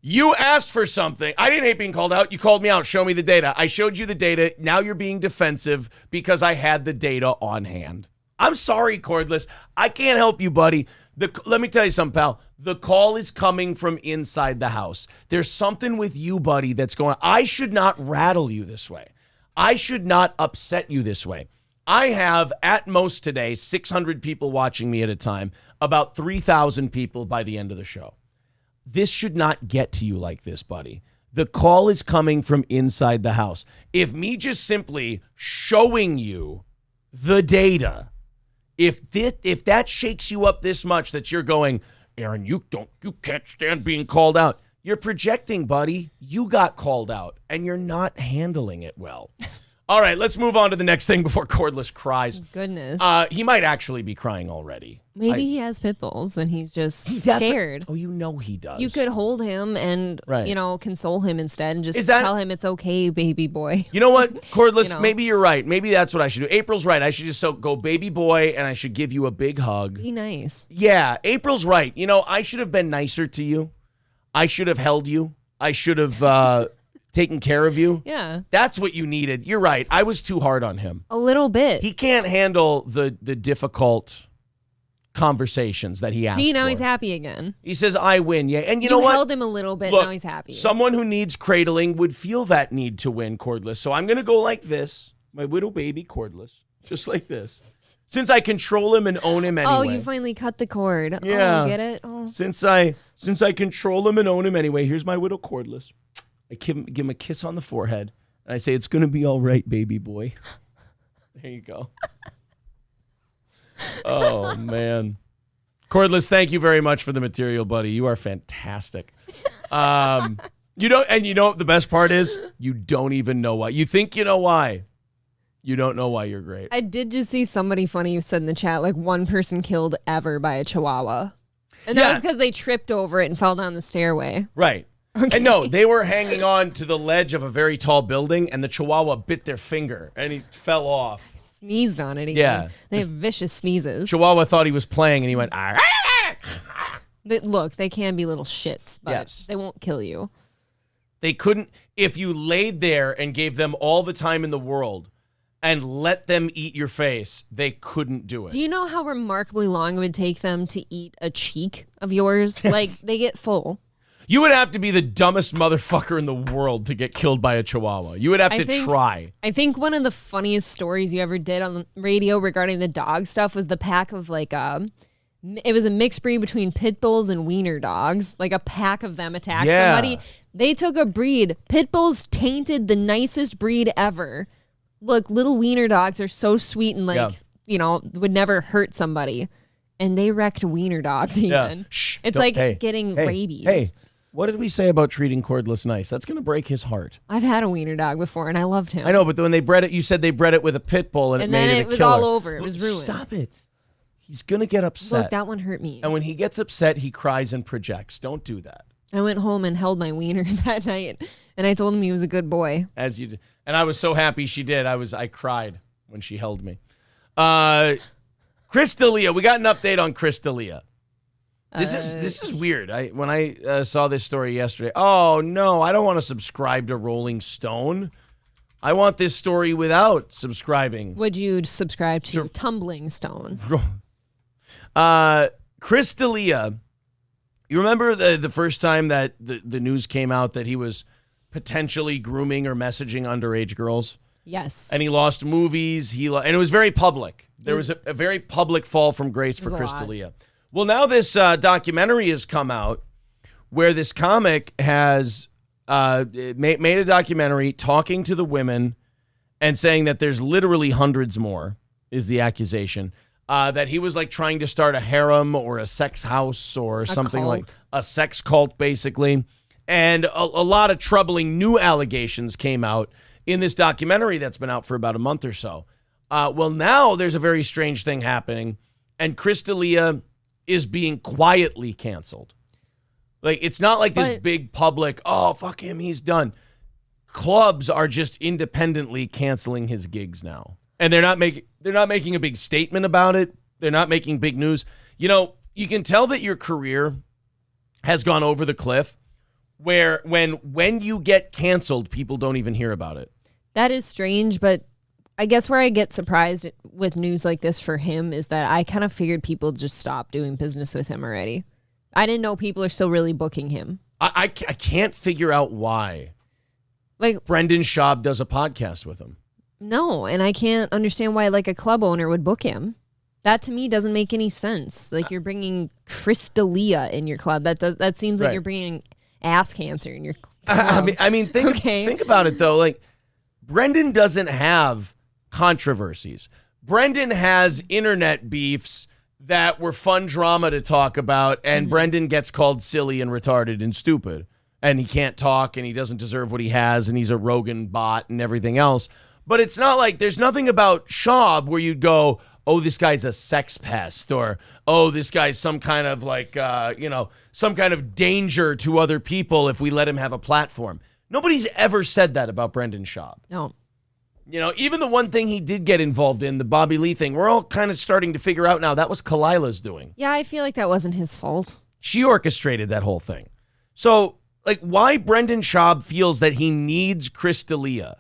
Speaker 1: You asked for something. I didn't hate being called out. You called me out. Show me the data. I showed you the data. Now you're being defensive because I had the data on hand. I'm sorry, Cordless. I can't help you, buddy. Let me tell you something, pal. The call is coming from inside the house. There's something with you, buddy, that's going on. I should not rattle you this way. I should not upset you this way. I have, at most today, 600 people watching me at a time, about 3,000 people by the end of the show. This should not get to you like this, buddy. The call is coming from inside the house. If me just simply showing you the data, if that shakes you up this much that you're going, Aaron, you can't stand being called out. You're projecting, buddy. You got called out, and you're not handling it well. All right, let's move on to the next thing before Cordless cries.
Speaker 2: Goodness.
Speaker 1: He might actually be crying already.
Speaker 2: Maybe he has pit bulls and he's just scared.
Speaker 1: Oh, you know he does.
Speaker 2: You could hold him and, console him instead and just tell him it's okay, baby boy.
Speaker 1: You know what, Cordless, maybe you're right. Maybe that's what I should do. April's right. I should just go baby boy and I should give you a big hug.
Speaker 2: Be nice.
Speaker 1: Yeah, April's right. I should have been nicer to you. I should have held you. I should have taken care of you.
Speaker 2: Yeah.
Speaker 1: That's what you needed. You're right. I was too hard on him.
Speaker 2: A little bit.
Speaker 1: He can't handle the difficult conversations that he asked
Speaker 2: See, now
Speaker 1: for.
Speaker 2: he's happy again.
Speaker 1: He says, I win. Yeah. And you know what?
Speaker 2: held him a little bit.
Speaker 1: Look,
Speaker 2: now he's happy.
Speaker 1: Someone who needs cradling would feel that need to win, Cordless. So I'm going to go like this. My widow baby, Cordless. Just like this. Since I control him and own him anyway.
Speaker 2: Oh, you finally cut the cord.
Speaker 1: Yeah.
Speaker 2: Oh, get it? Oh.
Speaker 1: Since I control him and own him anyway, here's my widow Cordless. I give him a kiss on the forehead. And I say, it's going to be all right, baby boy. There you go. Oh, man. Cordless, thank you very much for the material, buddy. You are fantastic. You know what the best part is? You don't even know why. You think you know why. You don't know why you're great.
Speaker 2: I did just see somebody funny who said in the chat, like, one person killed ever by a chihuahua. And that was because they tripped over it and fell down the stairway.
Speaker 1: Right.
Speaker 2: Okay.
Speaker 1: And no, they were hanging on to the ledge of a very tall building, and the chihuahua bit their finger, and he fell off.
Speaker 2: Sneezed on it again.
Speaker 1: Yeah.
Speaker 2: They have vicious sneezes.
Speaker 1: Chihuahua thought he was playing, and he went, ah.
Speaker 2: Look, they can be little shits, but
Speaker 1: Yes.
Speaker 2: they won't kill you.
Speaker 1: They couldn't, if you laid there and gave them all the time in the world and let them eat your face, they couldn't do it.
Speaker 2: Do you know how remarkably long it would take them to eat a cheek of yours? Yes. Like, they get full.
Speaker 1: You would have to be the dumbest motherfucker in the world to get killed by a chihuahua. You would have to try.
Speaker 2: I think one of the funniest stories you ever did on the radio regarding the dog stuff was the pack of like it was a mixed breed between pit bulls and wiener dogs. Like a pack of them attacked somebody. They took a breed. Pit bulls tainted the nicest breed ever. Look, little wiener dogs are so sweet and would never hurt somebody. And they wrecked wiener dogs even.
Speaker 1: Yeah. Shh,
Speaker 2: it's like getting rabies.
Speaker 1: Hey, what did we say about treating Cordless nice? That's going to break his heart.
Speaker 2: I've had a wiener dog before, and I loved him.
Speaker 1: I know, but when they bred it, you said they bred it with a pit bull, and it made it a killer.
Speaker 2: And then it was all over. It was ruined.
Speaker 1: Stop it. He's going to get upset.
Speaker 2: Look, that one hurt me.
Speaker 1: And when he gets upset, he cries and projects. Don't do that.
Speaker 2: I went home and held my wiener that night, and I told him he was a good boy.
Speaker 1: As you did. And I was so happy she did. I cried when she held me. Chris D'Elia, we got an update on Chris D'Elia. This is weird. When I saw this story yesterday, oh no, I don't want to subscribe to Rolling Stone. I want this story without subscribing.
Speaker 2: Would you subscribe to Tumbling Stone?
Speaker 1: Chris D'Elia, you remember the first time that the news came out that he was potentially grooming or messaging underage girls?
Speaker 2: Yes.
Speaker 1: And he lost movies. And it was very public. There was a very public fall from grace for Chris D'Elia. Well, now this documentary has come out where this comic has made a documentary talking to the women and saying that there's literally hundreds more, is the accusation. That he was like trying to start a harem or a sex house or something like a sex cult, basically. And a lot of troubling new allegations came out in this documentary that's been out for about a month or so. Well, now there's a very strange thing happening, and Chris D'Elia is being quietly canceled. Like, it's not like this big public, oh, fuck him, he's done. Clubs are just independently canceling his gigs now. And they're not making a big statement about it. They're not making big news. You know, you can tell that your career has gone over the cliff where when you get canceled, people don't even hear about it.
Speaker 2: That is strange, but I guess where I get surprised with news like this for him is that I kind of figured people just stopped doing business with him already. I didn't know people are still really booking him.
Speaker 1: I can't figure out why.
Speaker 2: Like
Speaker 1: Brendan Schaub does a podcast with him.
Speaker 2: No, and I can't understand why like a club owner would book him. That to me doesn't make any sense. Like you're bringing Chris D'Elia in your club. That seems like you're bringing ass cancer in your club.
Speaker 1: I mean, think about it though. Like Brendan doesn't have controversies. Brendan has internet beefs that were fun drama to talk about, and Brendan gets called silly and retarded and stupid, and he can't talk, and he doesn't deserve what he has, and he's a Rogan bot and everything else. But it's not like there's nothing about Schaub where you'd go, oh, this guy's a sex pest, or oh, this guy's some kind of like, some kind of danger to other people if we let him have a platform. Nobody's ever said that about Brendan Schaub.
Speaker 2: No.
Speaker 1: You know, even the one thing he did get involved in, the Bobby Lee thing, we're all kind of starting to figure out now that was Kalila's doing.
Speaker 2: Yeah, I feel like that wasn't his fault.
Speaker 1: She orchestrated that whole thing. So why Brendan Schaub feels that he needs Chris D'Elia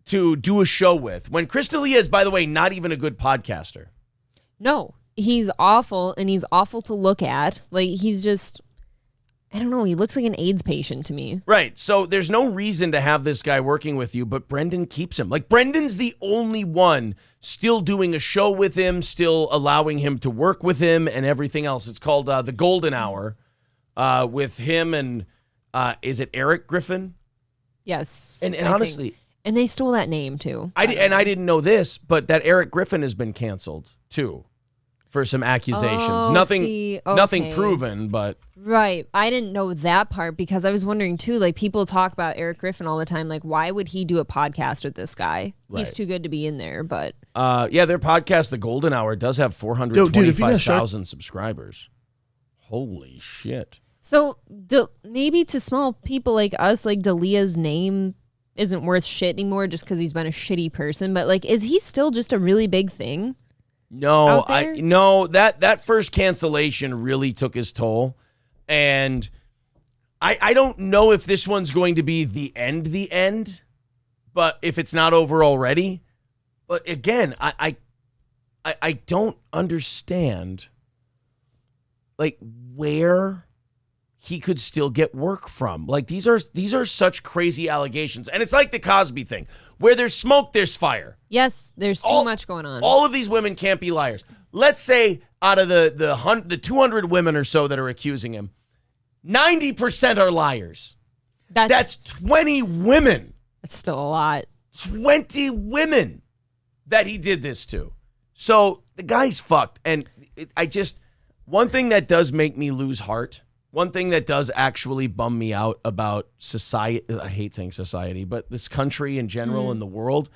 Speaker 1: to do a show with, when Chris D'Elia is, by the way, not even a good podcaster.
Speaker 2: No, he's awful, and he's awful to look at. Like, he's just, I don't know, he looks like an AIDS patient to me.
Speaker 1: Right, so there's no reason to have this guy working with you, but Brendan keeps him. Like, Brendan's the only one still doing a show with him, still allowing him to work with him and everything else. It's called The Golden Hour with him and, is it Eric Griffin?
Speaker 2: Yes.
Speaker 1: And honestly...
Speaker 2: And they stole that name, too.
Speaker 1: I didn't know this, but that Eric Griffin has been canceled, too, for some accusations.
Speaker 2: Oh,
Speaker 1: Nothing proven, but...
Speaker 2: Right. I didn't know that part because I was wondering, too, like, people talk about Eric Griffin all the time. Like, why would he do a podcast with this guy?
Speaker 1: Right.
Speaker 2: He's too good to be in there, but...
Speaker 1: Yeah, their podcast, The Golden Hour, does have 425,000 subscribers. Holy shit.
Speaker 2: So, maybe to small people like us, like, D'Elia's name... isn't worth shit anymore just because he's been a shitty person, but like, is he still just a really big thing?
Speaker 1: No, that first cancellation really took his toll, and I don't know if this one's going to be the end, but if it's not over already. But again, I don't understand, like, where he could still get work from. Like, these are such crazy allegations. And it's like the Cosby thing. Where there's smoke, there's fire.
Speaker 2: Yes, there's too much going on.
Speaker 1: All of these women can't be liars. Let's say out of the 200 women or so that are accusing him, 90% are liars. That's 20 women.
Speaker 2: That's still a lot.
Speaker 1: 20 women that he did this to. So the guy's fucked. And one thing that does make me lose heart, one thing that does actually bum me out about society, I hate saying society, but this country in general and the world,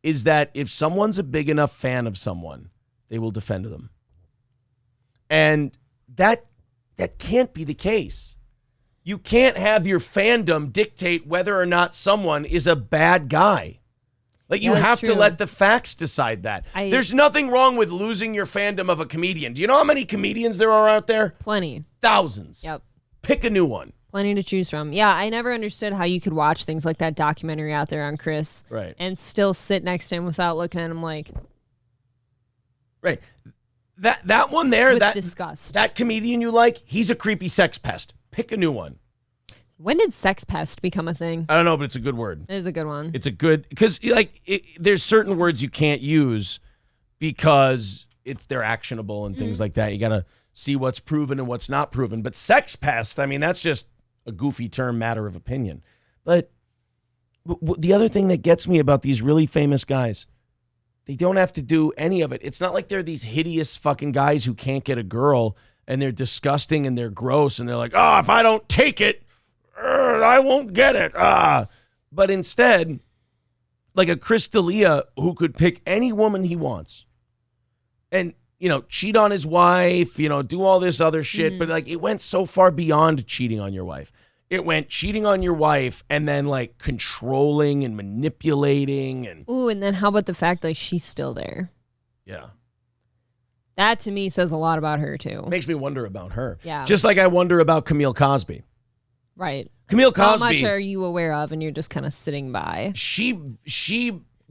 Speaker 1: is that if someone's a big enough fan of someone, they will defend them. And that can't be the case. You can't have your fandom dictate whether or not someone is a bad guy. Like, you have to let the facts decide that. There's nothing wrong with losing your fandom of a comedian. Do you know how many comedians there are out there?
Speaker 2: Plenty.
Speaker 1: Thousands.
Speaker 2: Yep.
Speaker 1: Pick a new one.
Speaker 2: Plenty to choose from. Yeah, I never understood how you could watch things like that documentary out there on Chris.
Speaker 1: Right.
Speaker 2: And still sit next to him without looking at him like...
Speaker 1: Right. That one there,
Speaker 2: with disgust.
Speaker 1: That comedian you like, he's a creepy sex pest. Pick a new one.
Speaker 2: When did sex pest become a thing?
Speaker 1: I don't know, but it's a good word.
Speaker 2: It is a good one.
Speaker 1: It's a good, because there's certain words you can't use because they're actionable and things like that. You got to see what's proven and what's not proven. But sex pest, I mean, that's just a goofy term, matter of opinion. But the other thing that gets me about these really famous guys, they don't have to do any of it. It's not like they're these hideous fucking guys who can't get a girl and they're disgusting and they're gross and they're like, oh, if I don't take it, I won't get it. But instead, like a Chris D'Elia who could pick any woman he wants and, cheat on his wife, do all this other shit. But like, it went so far beyond cheating on your wife. It went cheating on your wife and then like controlling and manipulating.
Speaker 2: And then how about the fact like she's still there?
Speaker 1: Yeah.
Speaker 2: That to me says a lot about her too.
Speaker 1: Makes me wonder about her.
Speaker 2: Yeah.
Speaker 1: Just like I wonder about Camille Cosby.
Speaker 2: Right.
Speaker 1: Camille Cosby.
Speaker 2: How much are you aware of and you're just kind of sitting by?
Speaker 1: She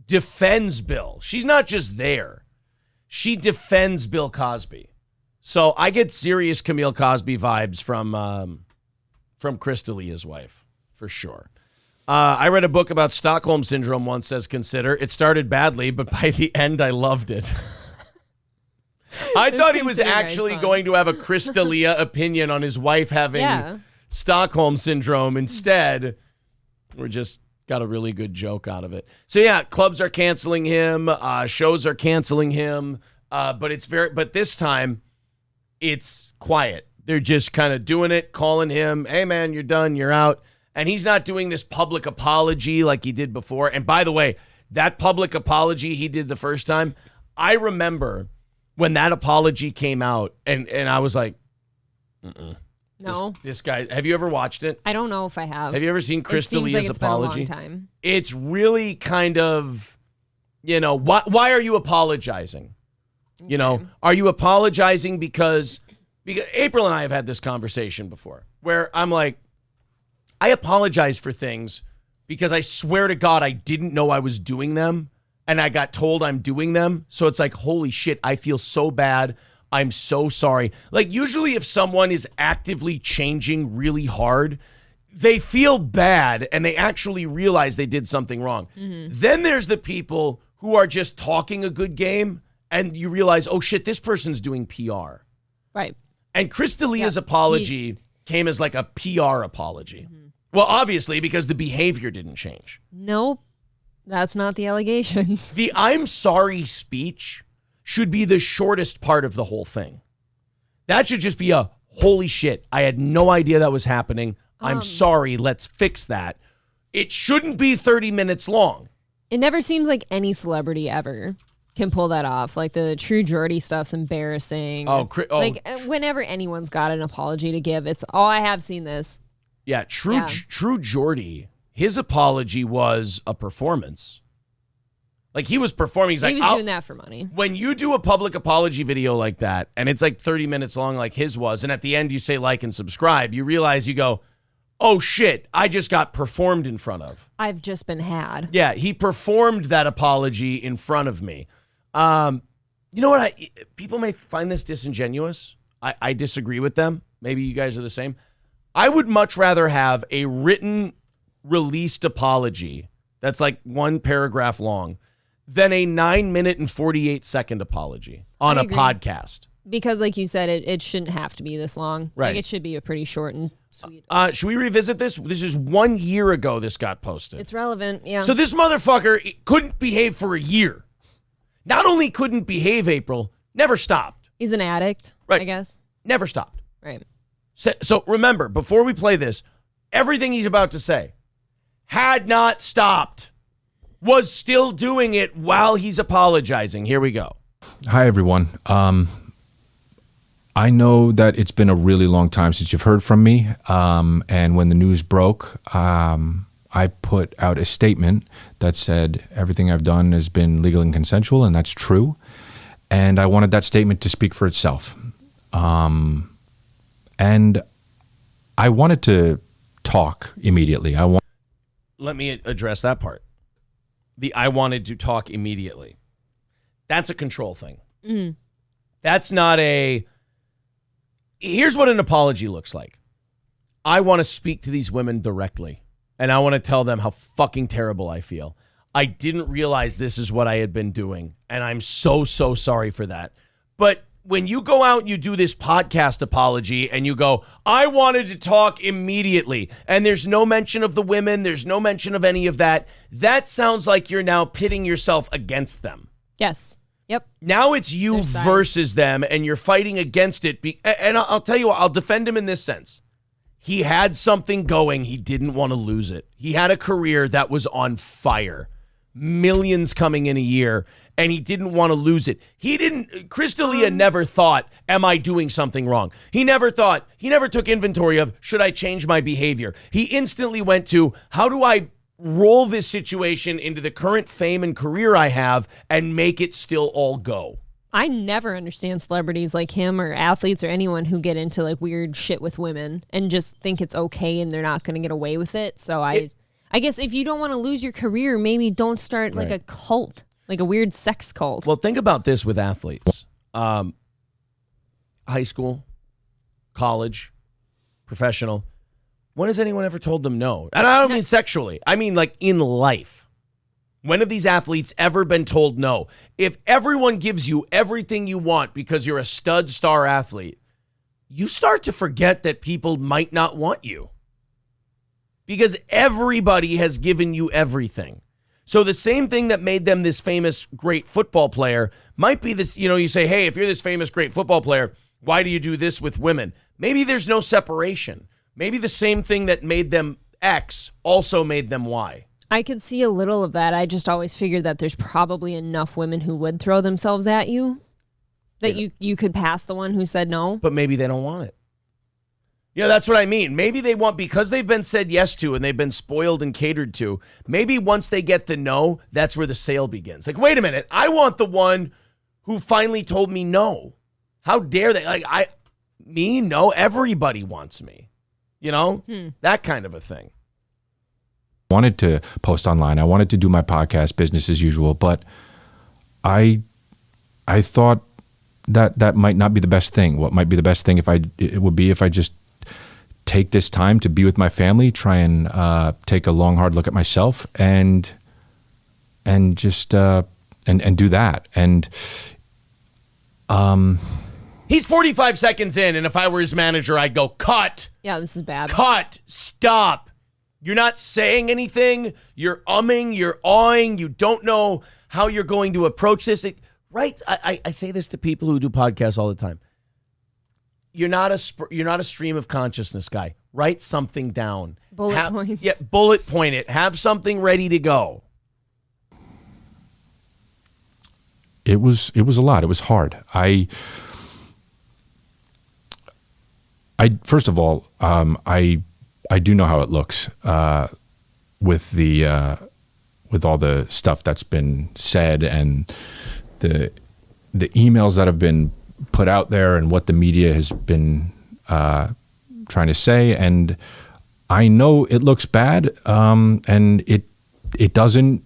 Speaker 1: defends Bill. She's not just there. She defends Bill Cosby. So I get serious Camille Cosby vibes from Chris D'Elia's wife, for sure. I read a book about Stockholm Syndrome once as Consider. It started badly, but by the end, I loved it. I thought he was actually going to have a Chris D'Elia opinion on his wife having Stockholm Syndrome. Instead, we're just got a really good joke out of it. So yeah, clubs are canceling him. Shows are canceling him. But this time, it's quiet. They're just kind of doing it, calling him, hey, man, you're done, you're out. And he's not doing this public apology like he did before. And by the way, that public apology he did the first time, I remember when that apology came out, and I was like,
Speaker 2: no.
Speaker 1: This guy, have you ever watched it?
Speaker 2: I don't know if I have.
Speaker 1: Have you ever seen Chris D'Elia's apology?
Speaker 2: Been a long time.
Speaker 1: It's really kind of, why are you apologizing? Okay. Are you apologizing because April and I have had this conversation before where I'm like, I apologize for things because I swear to God I didn't know I was doing them and I got told I'm doing them. So it's like, holy shit, I feel so bad. I'm so sorry. Like usually if someone is actively changing really hard, they feel bad and they actually realize they did something wrong. Then there's the people who are just talking a good game and you realize, oh shit, this person's doing PR.
Speaker 2: Right.
Speaker 1: And Chris D'Elia's apology came as like a PR apology. Well, obviously, because the behavior didn't change.
Speaker 2: Nope. That's not the allegations.
Speaker 1: The I'm sorry speech should be the shortest part of the whole thing. That should just be a holy shit. I had no idea that was happening. I'm sorry. Let's fix that. It shouldn't be 30 minutes long.
Speaker 2: It never seems like any celebrity ever can pull that off. Like the True Jordy stuff's embarrassing. Like whenever anyone's got an apology to give, it's, I have seen this.
Speaker 1: Yeah, True Jordy, his apology was a performance. Like he was performing. He's like,
Speaker 2: he was doing that for money.
Speaker 1: When you do a public apology video like that, and it's like 30 minutes long like his was, and at the end you say like and subscribe, you realize you go, oh shit, I just got performed in front of.
Speaker 2: I've just been had.
Speaker 1: Yeah, he performed that apology in front of me. You know what? People may find this disingenuous. I disagree with them. Maybe you guys are the same. I would much rather have a written, released apology that's like one paragraph long than a 9-minute and 48-second apology on a podcast.
Speaker 2: Because like you said, it shouldn't have to be this long.
Speaker 1: Right.
Speaker 2: Like it should be a pretty short and sweet.
Speaker 1: Should we revisit this? This is 1 year ago this got posted.
Speaker 2: It's relevant, yeah.
Speaker 1: So this motherfucker couldn't behave for a year. Not only couldn't behave, April, never stopped.
Speaker 2: He's an addict,
Speaker 1: right.
Speaker 2: I guess.
Speaker 1: Never stopped.
Speaker 2: Right.
Speaker 1: So remember, before we play this, everything he's about to say had not stopped, was still doing it while he's apologizing. Here we go.
Speaker 11: Hi, everyone. I know that it's been a really long time since you've heard from me. And when the news broke, I put out a statement that said everything I've done has been legal and consensual, and that's true. And I wanted that statement to speak for itself. And I wanted to talk immediately.
Speaker 1: Let me address that part. I wanted to talk immediately. That's a control thing. That's not here's what an apology looks like. I want to speak to these women directly, and I want to tell them how fucking terrible I feel. I didn't realize this is what I had been doing, and I'm so sorry for that. But when you go out and you do this podcast apology and you go, I wanted to talk immediately, and there's no mention of the women, there's no mention of any of that, that sounds like you're now pitting yourself against them.
Speaker 2: Yes. Yep.
Speaker 1: Now it's you versus them, and you're fighting against it. And I'll tell you what, I'll defend him in this sense. He had something going. He didn't want to lose it. He had a career that was on fire. Millions coming in a year, and he didn't want to lose it. Chris D'Elia never thought, am I doing something wrong? He never took inventory of, should I change my behavior? He instantly went to, how do I roll this situation into the current fame and career I have and make it still all go?
Speaker 2: I never understand celebrities like him or athletes or anyone who get into like weird shit with women and just think it's okay and they're not going to get away with it. So I guess if you don't want to lose your career, maybe don't start like a cult, like a weird sex cult.
Speaker 1: Well, think about this with athletes. High school, college, professional. When has anyone ever told them no? And I don't mean sexually. I mean like in life. When have these athletes ever been told no? If everyone gives you everything you want because you're a stud star athlete, you start to forget that people might not want you. Because everybody has given you everything. So the same thing that made them this famous, great football player might be this, you say, hey, if you're this famous, great football player, why do you do this with women? Maybe there's no separation. Maybe the same thing that made them X also made them Y.
Speaker 2: I could see a little of that. I just always figured that there's probably enough women who would throw themselves at you that you could pass the one who said no.
Speaker 1: But maybe they don't want it. Yeah, that's what I mean. Maybe they want, because they've been said yes to and they've been spoiled and catered to, maybe once they get the no, that's where the sale begins. Like, wait a minute, I want the one who finally told me no. How dare they? Like, me? No, everybody wants me. You know, that kind of a thing.
Speaker 11: Wanted to post online. I wanted to do my podcast, business as usual, but I thought that might not be the best thing. What might be the best thing it would be if I just take this time to be with my family, try and take a long, hard look at myself, and just and do that. And
Speaker 1: he's 45 seconds in, and if I were his manager, I'd go, cut.
Speaker 2: Yeah, this is bad.
Speaker 1: Cut. Stop. You're not saying anything. You're umming. You're awing. You don't know how you're going to approach this. Right? I say this to people who do podcasts all the time. You're not a stream of consciousness guy. Write something down.
Speaker 2: Bullet points.
Speaker 1: Yeah, bullet point it. Have something ready to go.
Speaker 11: It was a lot. It was hard. I first of all, I do know how it looks with all the stuff that's been said and the emails that have been put out there and what the media has been trying to say. And I know it looks bad, and it doesn't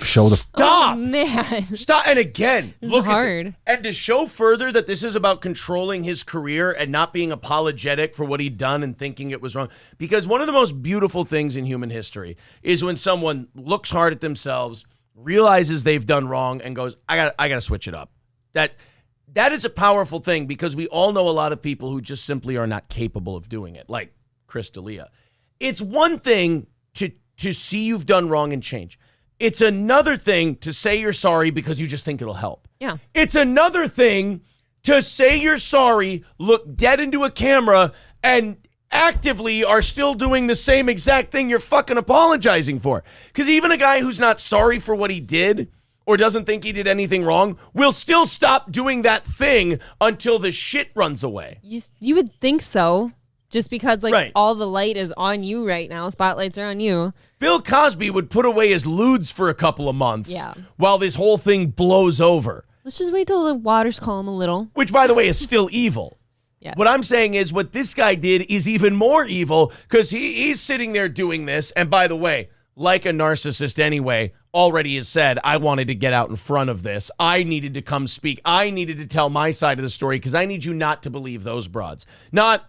Speaker 11: show the
Speaker 1: stop.
Speaker 2: Oh, man.
Speaker 1: Stop. And again,
Speaker 2: this
Speaker 1: look
Speaker 2: is hard.
Speaker 1: And to show further that this is about controlling his career and not being apologetic for what he'd done and thinking it was wrong. Because one of the most beautiful things in human history is when someone looks hard at themselves, realizes they've done wrong, and goes, I gotta switch it up. That is a powerful thing, because we all know a lot of people who just simply are not capable of doing it, like Chris D'Elia. It's one thing to see you've done wrong and change. It's another thing to say you're sorry because you just think it'll help.
Speaker 2: Yeah.
Speaker 1: It's another thing to say you're sorry, look dead into a camera, and actively are still doing the same exact thing you're fucking apologizing for. Because even a guy who's not sorry for what he did or doesn't think he did anything wrong will still stop doing that thing until the shit runs away.
Speaker 2: You would think so. Just because, like,
Speaker 1: right.
Speaker 2: all the light is on you right now. Spotlights are on you.
Speaker 1: Bill Cosby would put away his lewds for a couple of months while this whole thing blows over.
Speaker 2: Let's just wait till the waters calm a little.
Speaker 1: Which, by the way, is still evil.
Speaker 2: Yeah.
Speaker 1: What I'm saying is what this guy did is even more evil, because he's sitting there doing this. And by the way, like a narcissist anyway, already has said, I wanted to get out in front of this. I needed to come speak. I needed to tell my side of the story because I need you not to believe those broads. Not,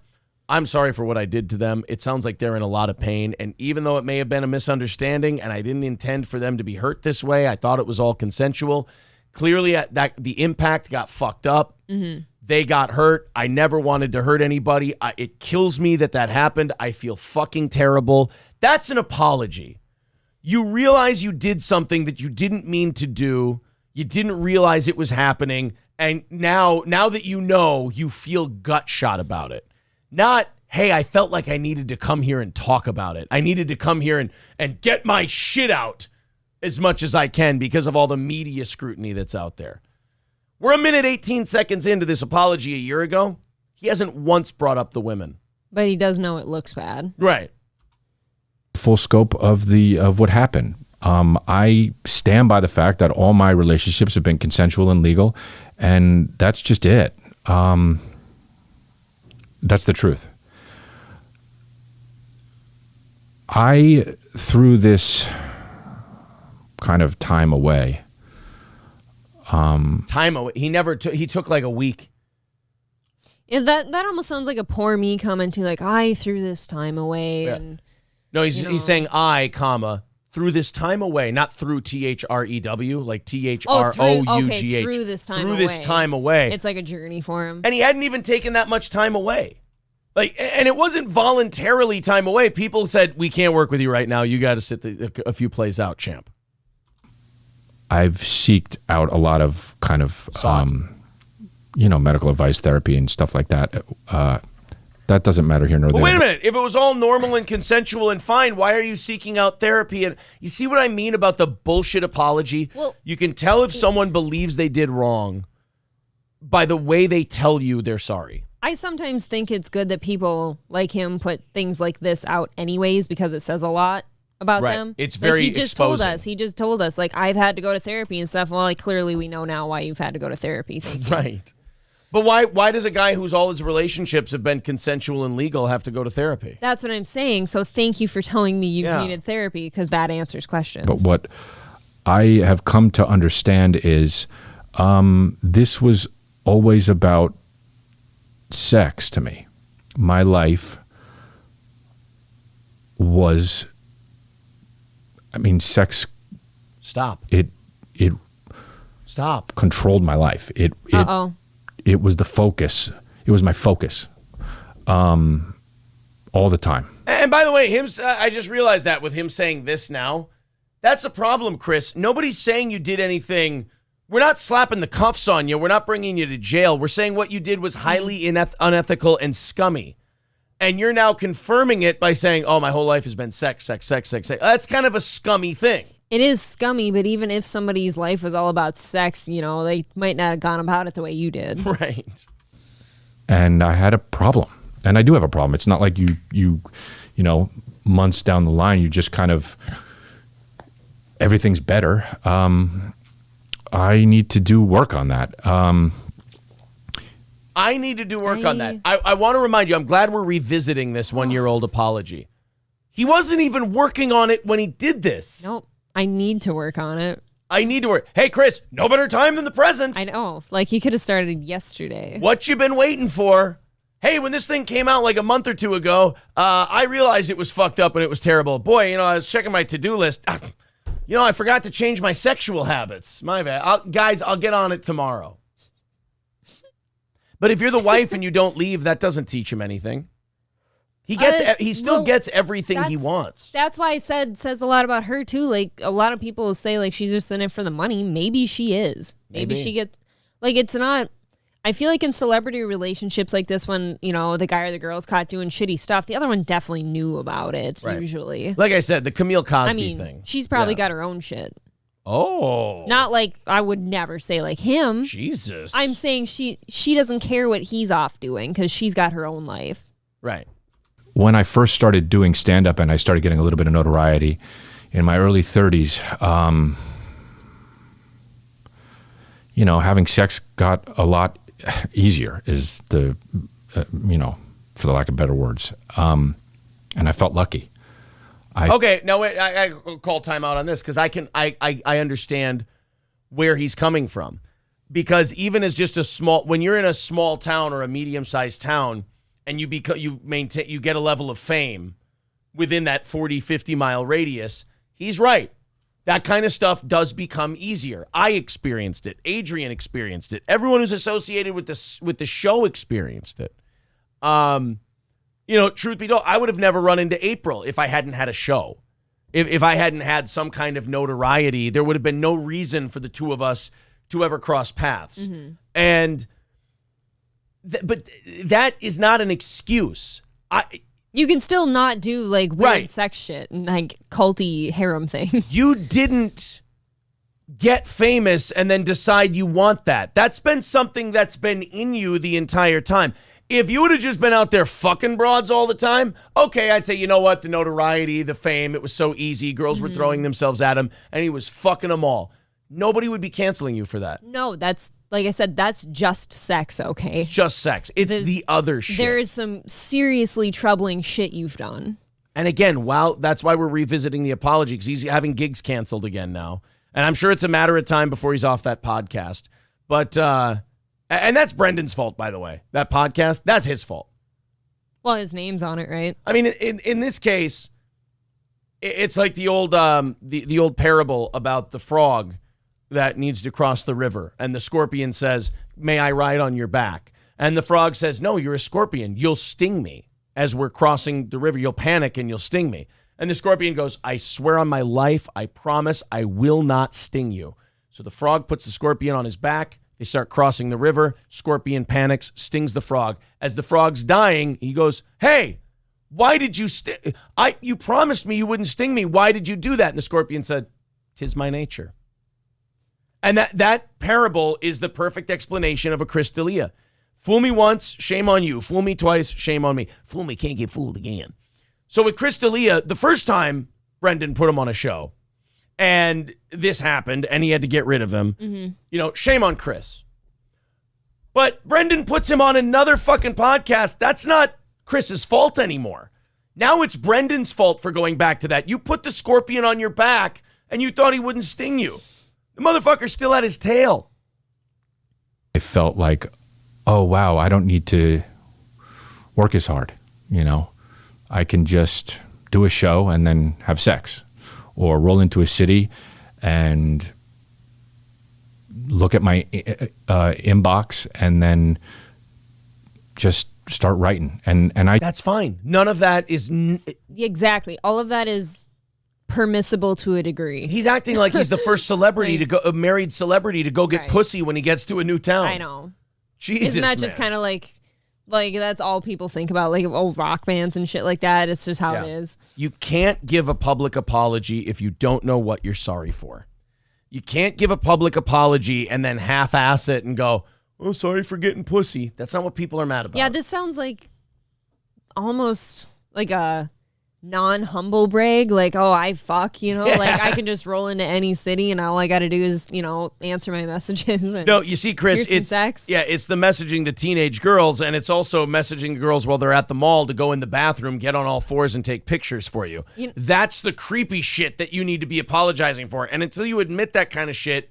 Speaker 1: I'm sorry for what I did to them. It sounds like they're in a lot of pain. And even though it may have been a misunderstanding and I didn't intend for them to be hurt this way, I thought it was all consensual. Clearly, the impact got fucked up. Mm-hmm. They got hurt. I never wanted to hurt anybody. It kills me that happened. I feel fucking terrible. That's an apology. You realize you did something that you didn't mean to do. You didn't realize it was happening. And now that you know, you feel gut shot about it. Not, hey, I felt like I needed to come here and talk about it. I needed to come here and get my shit out as much as I can because of all the media scrutiny that's out there. We're 1:18 seconds into this apology a year ago. He hasn't once brought up the women.
Speaker 2: But he does know it looks bad.
Speaker 1: Right.
Speaker 11: Full scope of what happened. I stand by the fact that all my relationships have been consensual and legal, and that's just it. That's the truth. I threw this kind of time away.
Speaker 1: Time away. He took like a week.
Speaker 2: Yeah, that almost sounds like a poor me comment to, like, I threw this time away.
Speaker 1: Yeah.
Speaker 2: And
Speaker 1: no, he's saying threw this time away, not through THREW, like THROUGH.
Speaker 2: Through this time
Speaker 1: through
Speaker 2: away.
Speaker 1: this time away.
Speaker 2: It's like a journey for him.
Speaker 1: And he hadn't even taken that much time away. And it wasn't voluntarily time away. People said, we can't work with you right now. You got to sit a few plays out, champ.
Speaker 11: I've seeked out a lot of kind of, medical advice, therapy, and stuff like that. That doesn't matter here nor there.
Speaker 1: Wait a minute. If it was all normal and consensual and fine, why are you seeking out therapy? And you see what I mean about the bullshit apology?
Speaker 2: Well,
Speaker 1: you can tell if someone believes they did wrong by the way they tell you they're sorry.
Speaker 2: I sometimes think it's good that people like him put things like this out anyways, because it says a lot about them.
Speaker 1: It's very exposing.
Speaker 2: He just told us, like, I've had to go to therapy and stuff. Well, like, clearly we know now why you've had to go to therapy.
Speaker 1: Right. But why does a guy whose all his relationships have been consensual and legal have to go to therapy?
Speaker 2: That's what I'm saying. So thank you for telling me you've needed therapy, because that answers questions.
Speaker 11: But what I have come to understand is this was always about sex to me. My life was, sex.
Speaker 1: Stop.
Speaker 11: It
Speaker 1: Stop.
Speaker 11: Controlled my life. It was the focus. It was my focus all the time.
Speaker 1: And by the way, I just realized that with him saying this now, that's a problem, Chris. Nobody's saying you did anything. We're not slapping the cuffs on you. We're not bringing you to jail. We're saying what you did was highly unethical and scummy. And you're now confirming it by saying, oh, my whole life has been sex. That's kind of a scummy thing.
Speaker 2: It is scummy, but even if somebody's life was all about sex, they might not have gone about it the way you did.
Speaker 1: Right.
Speaker 11: And I had a problem. And I do have a problem. It's not like you months down the line, you just kind of, everything's better. I need to do work on that.
Speaker 1: I need to do work on that. I want to remind you, I'm glad we're revisiting this 1-year-old apology. He wasn't even working on it when he did this.
Speaker 2: Nope. I need to work on it.
Speaker 1: I need to work. Hey, Chris, no better time than the present.
Speaker 2: I know. Like, you could have started yesterday.
Speaker 1: What you been waiting for? Hey, when this thing came out like a month or two ago, I realized it was fucked up and it was terrible. Boy, I was checking my to-do list. I forgot to change my sexual habits. My bad. Guys, I'll get on it tomorrow. But if you're the wife and you don't leave, that doesn't teach him anything. He still gets everything he wants.
Speaker 2: That's why I says a lot about her too. Like, a lot of people say like she's just in it for the money. Maybe she is. Maybe she gets, like, it's not. I feel like in celebrity relationships like this one, the guy or the girl's caught doing shitty stuff. The other one definitely knew about it. Right. Usually,
Speaker 1: like I said, the Camille Cosby thing.
Speaker 2: She's probably got her own shit.
Speaker 1: Oh.
Speaker 2: Not like, I would never say like him.
Speaker 1: Jesus.
Speaker 2: I'm saying she doesn't care what he's off doing because she's got her own life.
Speaker 1: Right.
Speaker 11: When I first started doing stand-up and I started getting a little bit of notoriety in my early 30s, having sex got a lot easier is the, for the lack of better words. And I felt lucky.
Speaker 1: Okay, now wait, I call timeout on this because I understand where he's coming from. Because even as just when you're in a small town or a medium-sized town, and you get a level of fame within that 40, 50-mile radius, he's right. That kind of stuff does become easier. I experienced it. Adrian experienced it. Everyone who's associated with the show experienced it. Truth be told, I would have never run into April if I hadn't had a show. If I hadn't had some kind of notoriety, there would have been no reason for the two of us to ever cross paths. Mm-hmm. And but that is not an excuse.
Speaker 2: You can still not do like weird sex shit and like culty harem things.
Speaker 1: You didn't get famous and then decide you want that. That's been something that's been in you the entire time. If you would have just been out there fucking broads all the time, okay, I'd say, you know what? The notoriety, the fame, it was so easy. Girls were throwing themselves at him and he was fucking them all. Nobody would be canceling you for that.
Speaker 2: No, that's, like I said, that's just sex, okay?
Speaker 1: Just sex. It's the other shit.
Speaker 2: There is some seriously troubling shit you've done.
Speaker 1: And again, that's why we're revisiting the apology, because he's having gigs canceled again now. And I'm sure it's a matter of time before he's off that podcast. But, and that's Brendan's fault, by the way. That podcast, that's his fault.
Speaker 2: Well, his name's on it, right?
Speaker 1: I mean, in this case, it's like the old the old parable about the frog that needs to cross the river. And the scorpion says, may I ride on your back? And the frog says, no, you're a scorpion. You'll sting me as we're crossing the river. You'll panic and you'll sting me. And the scorpion goes, I swear on my life, I promise I will not sting you. So the frog puts the scorpion on his back. They start crossing the river. Scorpion panics, stings the frog. As the frog's dying, he goes, hey, why did you you promised me you wouldn't sting me. Why did you do that? And the scorpion said, 'tis my nature. And that parable is the perfect explanation of a Chris D'Elia. Fool me once, shame on you. Fool me twice, shame on me. Fool me, can't get fooled again. So with Chris D'Elia, the first time Brendan put him on a show, and this happened, and he had to get rid of him, shame on Chris. But Brendan puts him on another fucking podcast. That's not Chris's fault anymore. Now it's Brendan's fault for going back to that. You put the scorpion on your back and you thought he wouldn't sting you. The motherfucker still had his tail.
Speaker 11: I felt like, oh, wow, I don't need to work as hard. You know, I can just do a show and then have sex, or roll into a city and look at my inbox and then just start writing. And I
Speaker 1: That's fine. None of that is
Speaker 2: Exactly. All of that is permissible to a degree.
Speaker 1: He's acting like he's the first celebrity to go, a married celebrity to go get pussy when he gets to a new town.
Speaker 2: I know.
Speaker 1: Jesus,
Speaker 2: Isn't that just kind of like that's all people think about, like old rock bands and shit like that? It's just how it is.
Speaker 1: You can't give a public apology if you don't know what you're sorry for. You can't give a public apology and then half-ass it and go, oh, sorry for getting pussy. That's not what people are mad about.
Speaker 2: Yeah, this sounds like almost like a non-humble brag, like, oh, I fuck, you know, like I can just roll into any city and all I got to do is, you know, answer my messages. And
Speaker 1: no, you see, Chris,
Speaker 2: it's sex.
Speaker 1: Yeah, it's the messaging to teenage girls, and it's also messaging the girls while they're at the mall to go in the bathroom, get on all fours, and take pictures for you. That's the creepy shit that you need to be apologizing for. And until you admit that kind of shit,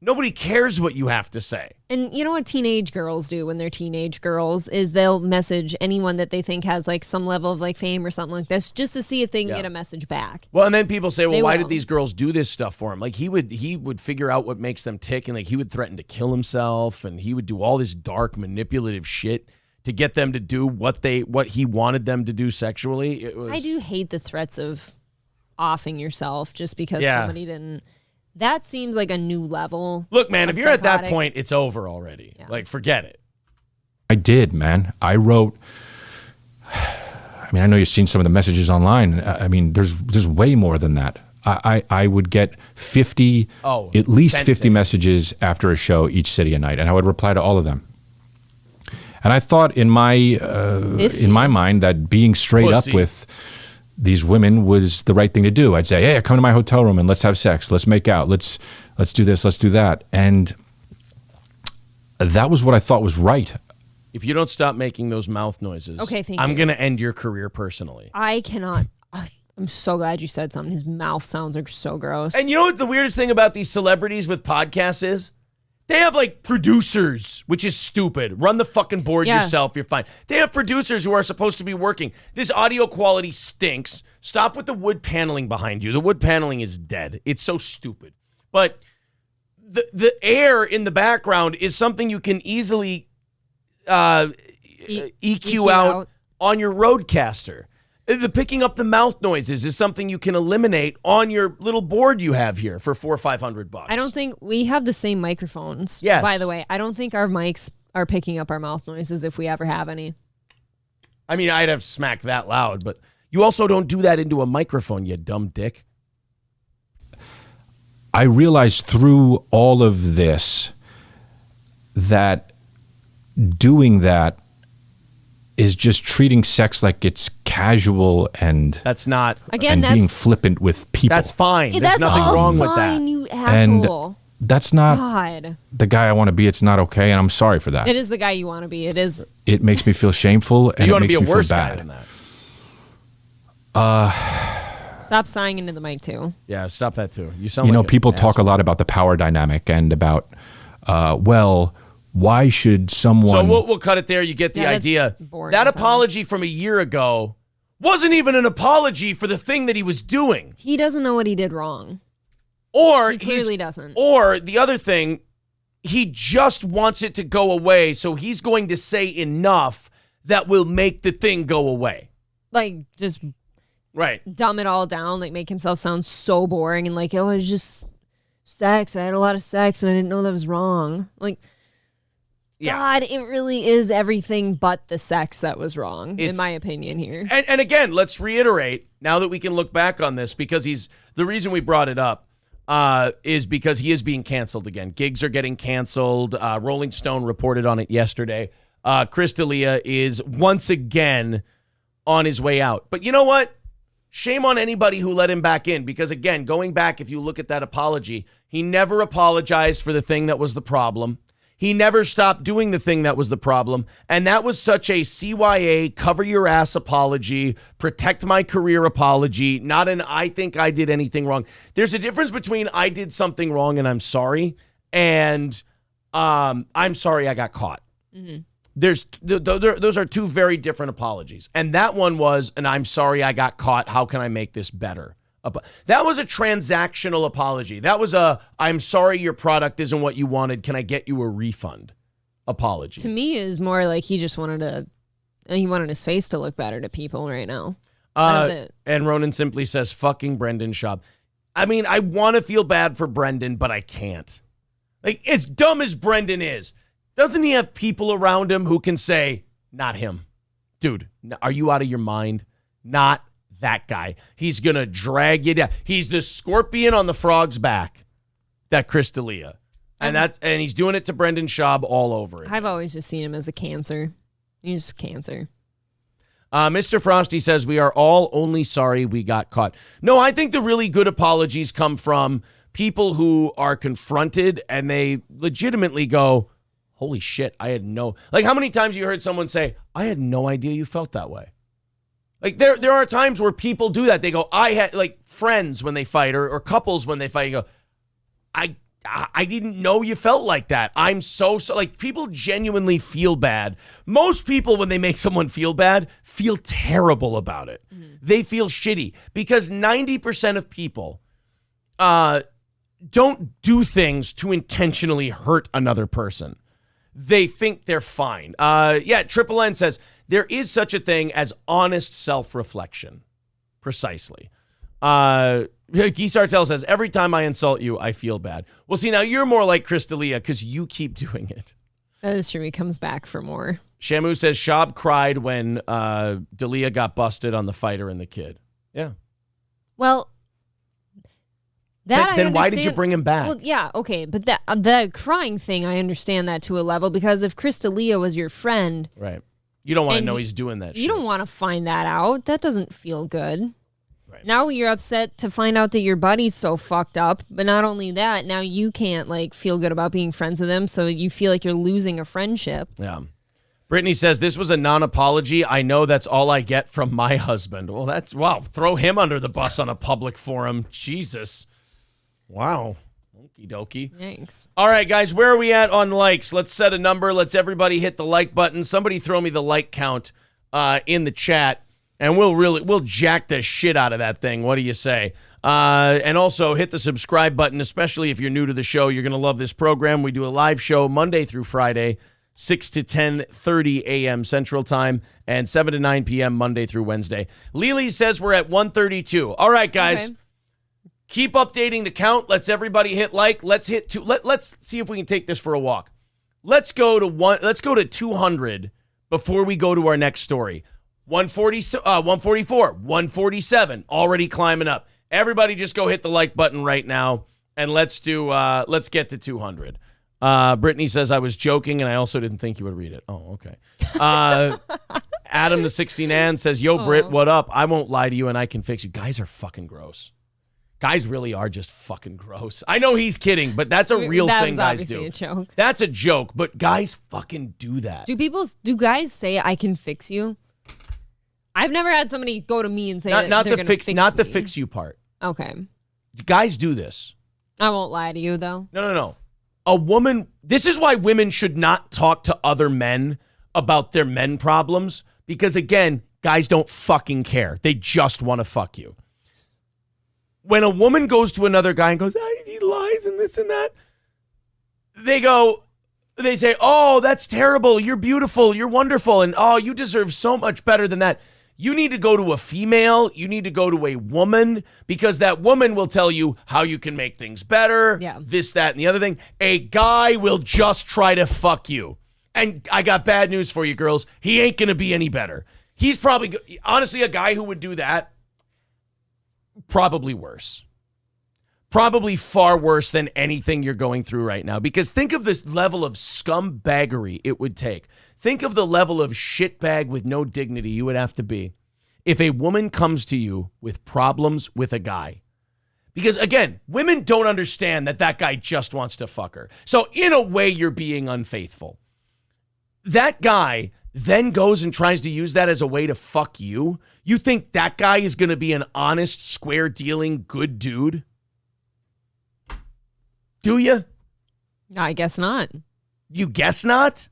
Speaker 1: nobody cares what you have to say.
Speaker 2: And you know what teenage girls do when they're teenage girls is they'll message anyone that they think has like some level of like fame or something like this just to see if they can get a message back.
Speaker 1: Well, and then people say, well, why did these girls do this stuff for him? Like he would figure out what makes them tick, and like he would threaten to kill himself, and he would do all this dark manipulative shit to get them to do what he wanted them to do sexually.
Speaker 2: I do hate the threats of offing yourself just because somebody didn't. That seems like a new level.
Speaker 1: Look, man, if you're at that point, it's over already. Yeah. Like, forget it.
Speaker 11: I did, man. I wrote. I mean, I know you've seen some of the messages online. I mean, there's way more than that. I would get 50, at least 50 messages after a show each city a night, and I would reply to all of them. And I thought in my mind that being straight up with these women was the right thing to do. I'd say, hey, come to my hotel room and let's have sex. Let's make out. Let's do this. Let's do that. And that was what I thought was right.
Speaker 1: If you don't stop making those mouth noises, I'm going to end your career personally.
Speaker 2: I cannot. I'm so glad you said something. His mouth sounds like so gross.
Speaker 1: And you know what the weirdest thing about these celebrities with podcasts is? They have like producers, which is stupid. Run the fucking board yourself. You're fine. They have producers who are supposed to be working. This audio quality stinks. Stop with the wood paneling behind you. The wood paneling is dead. It's so stupid. But the air in the background is something you can easily EQ out on your Rodecaster. The picking up the mouth noises is something you can eliminate on your little board you have here for $400 or $500.
Speaker 2: I don't think we have the same microphones.
Speaker 1: Yes.
Speaker 2: By the way, I don't think our mics are picking up our mouth noises if we ever have any.
Speaker 1: I mean, I'd have smacked that loud, but you also don't do that into a microphone, you dumb dick.
Speaker 11: I realized through all of this that doing that is just treating sex like it's casual and
Speaker 1: that's not
Speaker 11: being flippant with people.
Speaker 1: That's fine. There's nothing wrong with that.
Speaker 2: You asshole.
Speaker 11: And that's not the guy I want to be. It's not okay, and I'm sorry for that.
Speaker 2: It is the guy you want to be. It is.
Speaker 11: It makes me feel shameful, and
Speaker 1: you
Speaker 11: it
Speaker 1: want to
Speaker 11: makes
Speaker 1: be a
Speaker 11: me
Speaker 1: worse
Speaker 11: feel
Speaker 1: guy
Speaker 11: bad.
Speaker 1: than that.
Speaker 2: Stop sighing into the mic too.
Speaker 1: Yeah, stop that too. You sound like
Speaker 11: people talk a lot about the power dynamic and about why should someone...
Speaker 1: So we'll cut it there. You get the idea. That apology from a year ago wasn't even an apology for the thing that he was doing.
Speaker 2: He doesn't know what he did wrong.
Speaker 1: Or
Speaker 2: he clearly doesn't.
Speaker 1: Or the other thing, he just wants it to go away, so he's going to say enough that will make the thing go away.
Speaker 2: Like, just dumb it all down, like make himself sound so boring and like, oh, it was just sex. I had a lot of sex and I didn't know that was wrong. Like... God, it really is everything but the sex that was wrong, in my opinion here.
Speaker 1: And again, let's reiterate, now that we can look back on this, because the reason we brought it up is because he is being canceled again. Gigs are getting canceled. Rolling Stone reported on it yesterday. Chris D'Elia is once again on his way out. But you know what? Shame on anybody who let him back in, because again, going back, if you look at that apology, he never apologized for the thing that was the problem. He never stopped doing the thing that was the problem. And that was such a CYA, cover your ass apology, protect my career apology, not an I think I did anything wrong. There's a difference between I did something wrong and I'm sorry, and I'm sorry I got caught. Mm-hmm. Those are two very different apologies. And that one was, and I'm sorry I got caught. How can I make this better? That was a transactional apology. That was a, I'm sorry your product isn't what you wanted. Can I get you a refund apology?
Speaker 2: To me, is more like he just wanted his face to look better to people right now. That's it.
Speaker 1: And Ronan simply says, fucking Brendan Schaub. I mean, I want to feel bad for Brendan, but I can't. Like, as dumb as Brendan is, doesn't he have people around him who can say, not him? Dude, are you out of your mind? Not that guy. He's going to drag you down. He's the scorpion on the frog's back, that Chris D'Elia. And he's doing it to Brendan Schaub all over it.
Speaker 2: I've always just seen him as a cancer. He's just cancer.
Speaker 1: Mr. Frosty says, we are all only sorry we got caught. No, I think the really good apologies come from people who are confronted and they legitimately go, holy shit, I had no... Like, how many times you heard someone say, I had no idea you felt that way? Like, there are times where people do that. They go, I had, like, friends when they fight or couples when they fight, you go, I didn't know you felt like that. I'm so, like, people genuinely feel bad. Most people, when they make someone feel bad, feel terrible about it. Mm-hmm. They feel shitty because 90% of people don't do things to intentionally hurt another person. They think they're fine. Triple N says, there is such a thing as honest self-reflection. Precisely. Guy Sartell says, every time I insult you, I feel bad. Well, see, now you're more like Chris D'Elia because you keep doing it.
Speaker 2: That is true. He comes back for more.
Speaker 1: Shamu says, Schaub cried when D'Elia got busted on the fighter and the kid. Yeah.
Speaker 2: Well,
Speaker 1: then why did you bring him back?
Speaker 2: Well, yeah, okay. But the crying thing, I understand that to a level because if Chris D'Elia was your friend...
Speaker 1: Right. You don't want to know he's doing that shit.
Speaker 2: You don't want to find that out. That doesn't feel good.
Speaker 1: Right.
Speaker 2: Now you're upset to find out that your buddy's so fucked up. But not only that, now you can't like feel good about being friends with him. So you feel like you're losing a friendship.
Speaker 1: Yeah. Brittany says, this was a non-apology. I know that's all I get from my husband. Well, wow. Throw him under the bus on a public forum. Jesus. Wow. Okie dokie.
Speaker 2: Thanks.
Speaker 1: All right, guys, where are we at on likes? Let's set a number. Let's everybody hit the like button. Somebody throw me the like count in the chat, and we'll jack the shit out of that thing. What do you say? And also hit the subscribe button, especially if you're new to the show. You're going to love this program. We do a live show Monday through Friday, 6 to 10:30 a.m. Central Time, and 7 to 9 p.m. Monday through Wednesday. Lily says we're at 132. All right, guys. Okay. Keep updating the count. Let's everybody hit like. Let's hit two. Let's see if we can take this for a walk. Let's go to 200 before we go to our next story. 144, 147, already climbing up. Everybody just go hit the like button right now, and let's get to 200. Brittany says, I was joking, and I also didn't think you would read it. Oh, okay. Adam the 69 says, yo, Britt, what up? I won't lie to you, and I can fix you. Guys are fucking gross. Guys really are just fucking gross. I know he's kidding, but that's a real thing guys do.
Speaker 2: A joke.
Speaker 1: That's a joke, but guys fucking do that.
Speaker 2: Do guys say I can fix you? I've never had somebody go to me and say
Speaker 1: not
Speaker 2: they're
Speaker 1: the
Speaker 2: fix me.
Speaker 1: Not the fix you part.
Speaker 2: Okay.
Speaker 1: Guys do this.
Speaker 2: I won't lie to you though.
Speaker 1: No. A woman, this is why women should not talk to other men about their men problems, because again, guys don't fucking care. They just want to fuck you. When a woman goes to another guy and goes, he lies and this and that, they say, oh, that's terrible. You're beautiful. You're wonderful. And oh, you deserve so much better than that. You need to go to a female. You need to go to a woman, because that woman will tell you how you can make things better.
Speaker 2: Yeah.
Speaker 1: This, that, and the other thing. A guy will just try to fuck you. And I got bad news for you, girls. He ain't going to be any better. He's probably, honestly, a guy who would do that, probably worse. Probably far worse than anything you're going through right now. Because think of this level of scumbaggery it would take. Think of the level of shitbag with no dignity you would have to be if a woman comes to you with problems with a guy. Because, again, women don't understand that guy just wants to fuck her. So, in a way, you're being unfaithful. That guy then goes and tries to use that as a way to fuck you. You think that guy is going to be an honest, square-dealing, good dude? Do you?
Speaker 2: I guess not.
Speaker 1: You guess not?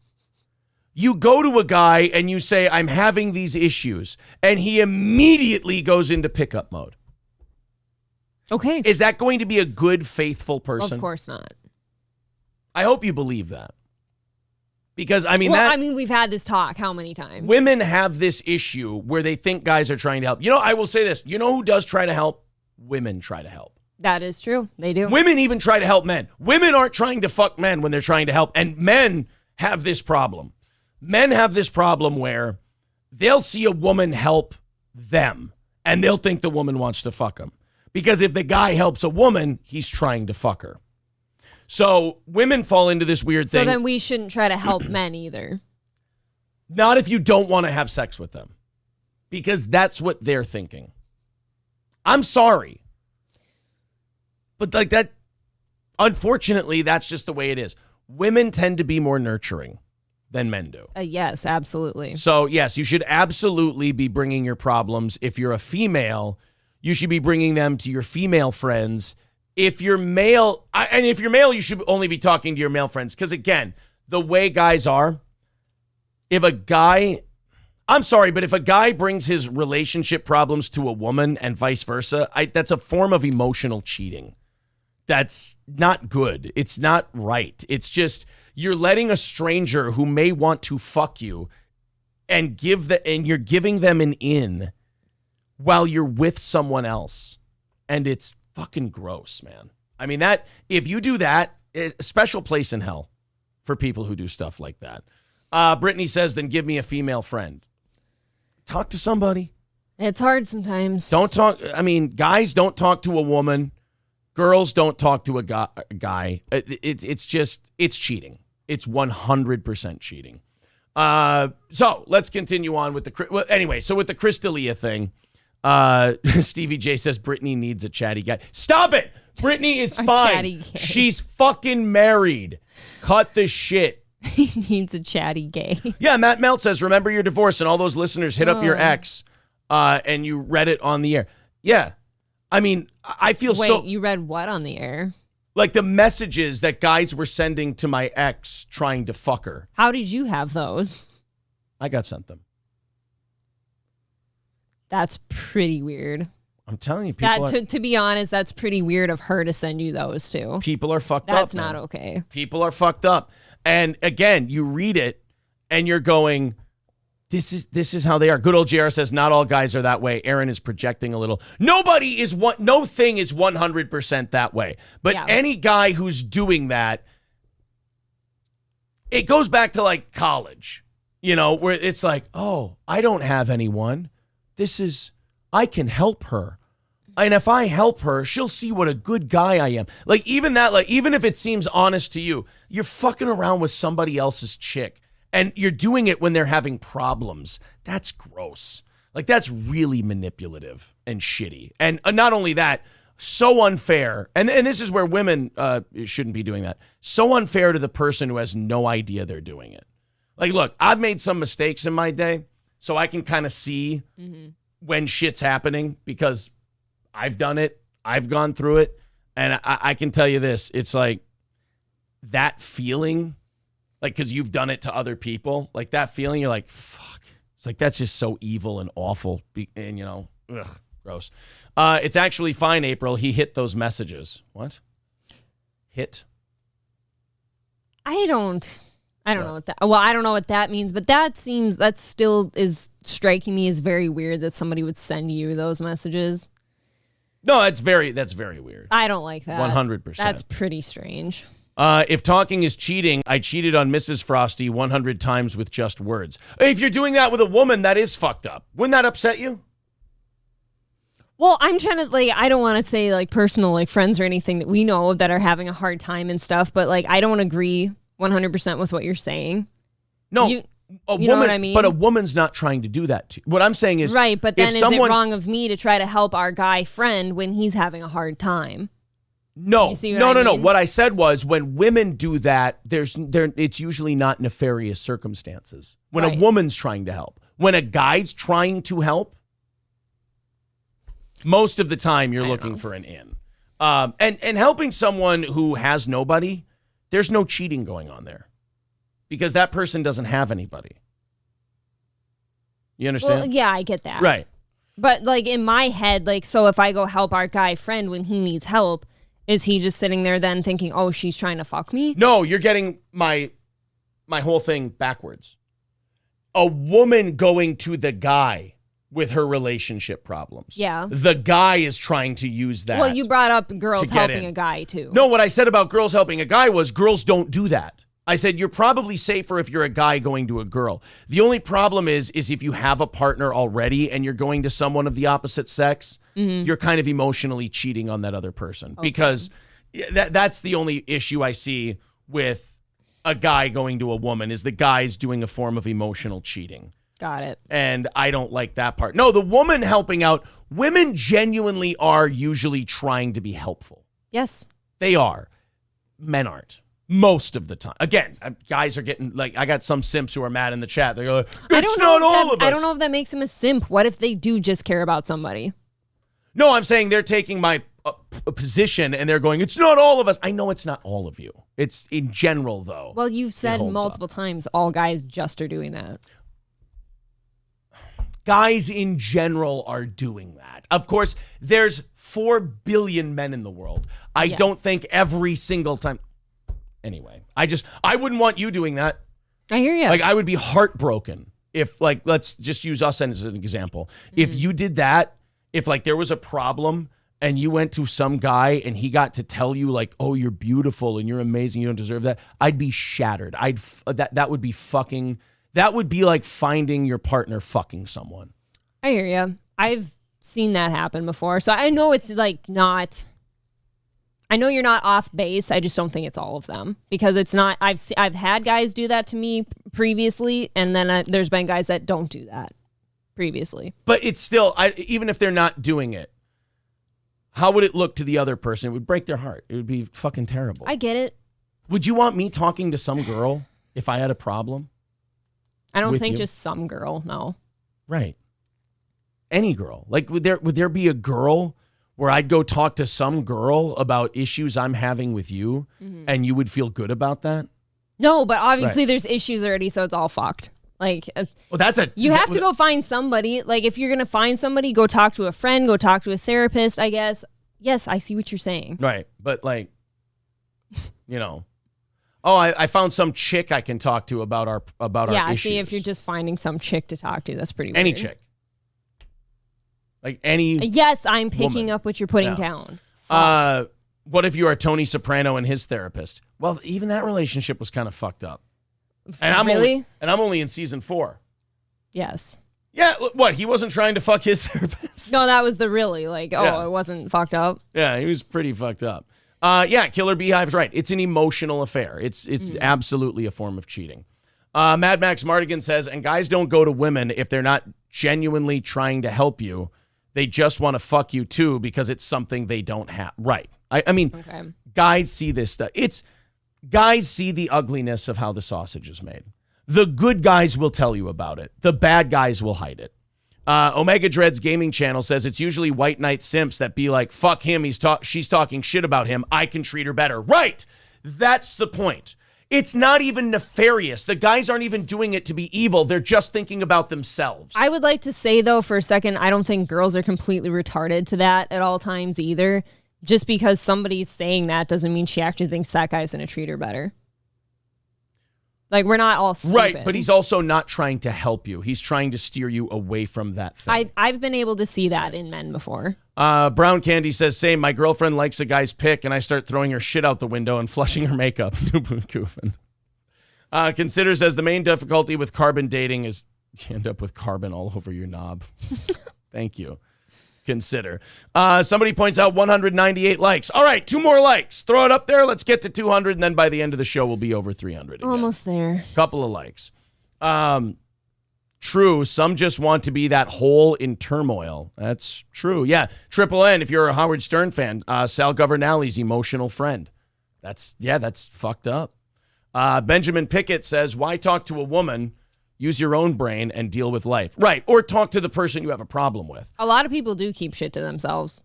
Speaker 1: You go to a guy and you say, I'm having these issues, and he immediately goes into pickup mode.
Speaker 2: Okay.
Speaker 1: Is that going to be a good, faithful person?
Speaker 2: Of course not.
Speaker 1: I hope you believe that. Because,
Speaker 2: we've had this talk how many times?
Speaker 1: Women have this issue where they think guys are trying to help. I will say this. You know who does try to help? Women try to help.
Speaker 2: That is true. They do.
Speaker 1: Women even try to help men. Women aren't trying to fuck men when they're trying to help. And men have this problem. Men have this problem where they'll see a woman help them and they'll think the woman wants to fuck him. Because if the guy helps a woman, he's trying to fuck her. So women fall into this weird thing.
Speaker 2: So then we shouldn't try to help men either.
Speaker 1: Not if you don't want to have sex with them. Because that's what they're thinking. I'm sorry. But like that, unfortunately, that's just the way it is. Women tend to be more nurturing than men do.
Speaker 2: Yes, absolutely.
Speaker 1: So, yes, you should absolutely be bringing your problems. If you're a female, you should be bringing them to your female friends. If you're male, you should only be talking to your male friends. Because, again, the way guys are, if a guy brings his relationship problems to a woman and vice versa, that's a form of emotional cheating. That's not good. It's not right. It's just you're letting a stranger who may want to fuck you and you're giving them an in while you're with someone else. And it's fucking gross, man. I mean, if you do that, a special place in hell for people who do stuff like that. Brittany says, then give me a female friend. Talk to somebody.
Speaker 2: It's hard sometimes.
Speaker 1: Don't talk. I mean, guys don't talk to a woman. Girls don't talk to a guy. It's cheating. It's 100% cheating. So let's continue on with so with the Chris D'Elia thing, Stevie J says Brittany needs a chatty guy. Stop it. Brittany is fine. She's fucking married. Cut the shit.
Speaker 2: He needs a chatty gay.
Speaker 1: Yeah, Matt Melt says, remember your divorce, and all those listeners hit up your ex, and you read it on the air. Yeah. I mean, I feel
Speaker 2: Wait, you read what on the air?
Speaker 1: Like the messages that guys were sending to my ex trying to fuck her.
Speaker 2: How did you have those?
Speaker 1: I got sent them.
Speaker 2: That's pretty weird.
Speaker 1: I'm telling you,
Speaker 2: to be honest, that's pretty weird of her to send you those too.
Speaker 1: People are fucked up.
Speaker 2: That's not okay.
Speaker 1: People are fucked up. And again, you read it and you're going, this is how they are. Good old JR says, not all guys are that way. Aaron is projecting a little. No thing is 100% that way. But any guy who's doing that, it goes back to like college, where it's like, oh, I don't have anyone. I can help her. And if I help her, she'll see what a good guy I am. Like even if it seems honest to you, you're fucking around with somebody else's chick. And you're doing it when they're having problems. That's gross. Like, that's really manipulative and shitty. And not only that, so unfair. And this is where women shouldn't be doing that. So unfair to the person who has no idea they're doing it. Like, look, I've made some mistakes in my day, so I can kind of see when shit's happening because I've done it. I've gone through it. And I can tell you this. It's like that feeling... Like, because you've done it to other people. Like, that feeling, you're like, fuck. It's like, that's just so evil and awful. And, ugh, gross. It's actually fine, April. He hit those messages. What? Hit?
Speaker 2: I don't know what that... Well, I don't know what that means, but that still is striking me as very weird that somebody would send you those messages.
Speaker 1: No, that's very weird.
Speaker 2: I don't like that.
Speaker 1: 100%.
Speaker 2: That's pretty strange.
Speaker 1: If talking is cheating, I cheated on Mrs. Frosty 100 times with just words. If you're doing that with a woman, that is fucked up. Wouldn't that upset you?
Speaker 2: Well, I'm trying to, I don't want to say, personal, friends or anything that we know that are having a hard time and stuff, but, I don't agree 100% with what you're saying.
Speaker 1: No.
Speaker 2: You know what I mean?
Speaker 1: But a woman's not trying to do that to you. What I'm saying is...
Speaker 2: Right, but then is it wrong of me to try to help our guy friend when he's having a hard time?
Speaker 1: No. What I said was when women do that, it's usually not nefarious circumstances. When a woman's trying to help. When a guy's trying to help, most of the time you're looking for an in. And helping someone who has nobody, there's no cheating going on there. Because that person doesn't have anybody. You understand?
Speaker 2: Well, yeah, I get that.
Speaker 1: Right.
Speaker 2: But like in my head, like, so if I go help our guy friend when he needs help, is he just sitting there then thinking, oh, she's trying to fuck me?
Speaker 1: No, you're getting my whole thing backwards. A woman going to the guy with her relationship problems.
Speaker 2: Yeah.
Speaker 1: The guy is trying to use that.
Speaker 2: Well, you brought up girls helping a guy too.
Speaker 1: No, what I said about girls helping a guy was girls don't do that. I said you're probably safer if you're a guy going to a girl. The only problem is if you have a partner already and you're going to someone of the opposite sex, you're kind of emotionally cheating on that other person. Because that's the only issue I see with a guy going to a woman is the guy's doing a form of emotional cheating.
Speaker 2: Got it.
Speaker 1: And I don't like that part. No, the woman helping out, women genuinely are usually trying to be helpful.
Speaker 2: Yes.
Speaker 1: They are. Men aren't. Most of the time. Again, guys are getting, like, I got some simps who are mad in the chat. They're like, it's not all of us.
Speaker 2: I don't know if that makes him a simp. What if they do just care about somebody?
Speaker 1: No, I'm saying they're taking my position and they're going, it's not all of us. I know it's not all of you. It's in general, though.
Speaker 2: Well, you've said multiple times all guys just are doing that.
Speaker 1: Guys in general are doing that. Of course, there's 4 billion men in the world. I don't think every single time. Anyway, I wouldn't want you doing that.
Speaker 2: I hear you.
Speaker 1: Like, I would be heartbroken if, like, let's just use us as an example. If you did that, if, like, there was a problem and you went to some guy and he got to tell you, like, oh, you're beautiful and you're amazing, you don't deserve that, I'd be shattered. That would be fucking, that would be like finding your partner fucking someone.
Speaker 2: I hear you. I've seen that happen before. So I know it's, like, not... I know you're not off base. I just don't think it's all of them because it's not. I've had guys do that to me previously, and then there's been guys that don't do that previously.
Speaker 1: But it's still, even if they're not doing it, how would it look to the other person? It would break their heart. It would be fucking terrible.
Speaker 2: I get it.
Speaker 1: Would you want me talking to some girl if I had a problem?
Speaker 2: I don't think just some girl. No.
Speaker 1: Right. Any girl. Like, would there be a girl where I'd go talk to some girl about issues I'm having with you, and you would feel good about that?
Speaker 2: No, but obviously there's issues already, so it's all fucked. Like,
Speaker 1: well,
Speaker 2: you have to go find somebody. Like, if you're gonna find somebody, go talk to a friend, go talk to a therapist. I guess. Yes, I see what you're saying.
Speaker 1: Right, but like, you know, I found some chick I can talk to about our issues.
Speaker 2: Yeah, see, if you're just finding some chick to talk to, that's pretty weird.
Speaker 1: Any chick. Like any.
Speaker 2: Yes, I'm picking up what you're putting down.
Speaker 1: What if you are Tony Soprano and his therapist? Well, even that relationship was kind of fucked up. And I'm only in season 4.
Speaker 2: Yes.
Speaker 1: Yeah. What? He wasn't trying to fuck his therapist.
Speaker 2: No, that was the really it wasn't fucked up.
Speaker 1: Yeah, he was pretty fucked up. Yeah, Killer Beehive's right. It's an emotional affair. It's absolutely a form of cheating. Mad Max Mardigan says, and guys don't go to women if they're not genuinely trying to help you. They just want to fuck you too because it's something they don't have. Right. I mean, guys see this stuff. Guys see the ugliness of how the sausage is made. The good guys will tell you about it. The bad guys will hide it. Omega Dread's gaming channel says it's usually white knight simps that be like, fuck him, she's talking shit about him, I can treat her better. Right. That's the point. It's not even nefarious. The guys aren't even doing it to be evil. They're just thinking about themselves.
Speaker 2: I would like to say, though, for a second, I don't think girls are completely retarded to that at all times either. Just because somebody's saying that doesn't mean she actually thinks that guy's going to treat her better. Like, we're not all stupid.
Speaker 1: Right, but he's also not trying to help you. He's trying to steer you away from that thing.
Speaker 2: I've been able to see that in men before.
Speaker 1: Brown Candy says, same, my girlfriend likes a guy's pick, and I start throwing her shit out the window and flushing her makeup. Consider says, the main difficulty with carbon dating is you end up with carbon all over your knob. Thank you. Consider. Somebody points out 198 likes. All right, 2 more likes. Throw it up there. Let's get to 200, and then by the end of the show, we'll be over 300 again.
Speaker 2: Almost there.
Speaker 1: Couple of likes. True. Some just want to be that hole in turmoil. That's true. Yeah. Triple N, if you're a Howard Stern fan, Sal Governale's emotional friend. That's fucked up. Benjamin Pickett says, why talk to a woman? Use your own brain and deal with life. Right. Or talk to the person you have a problem with.
Speaker 2: A lot of people do keep shit to themselves.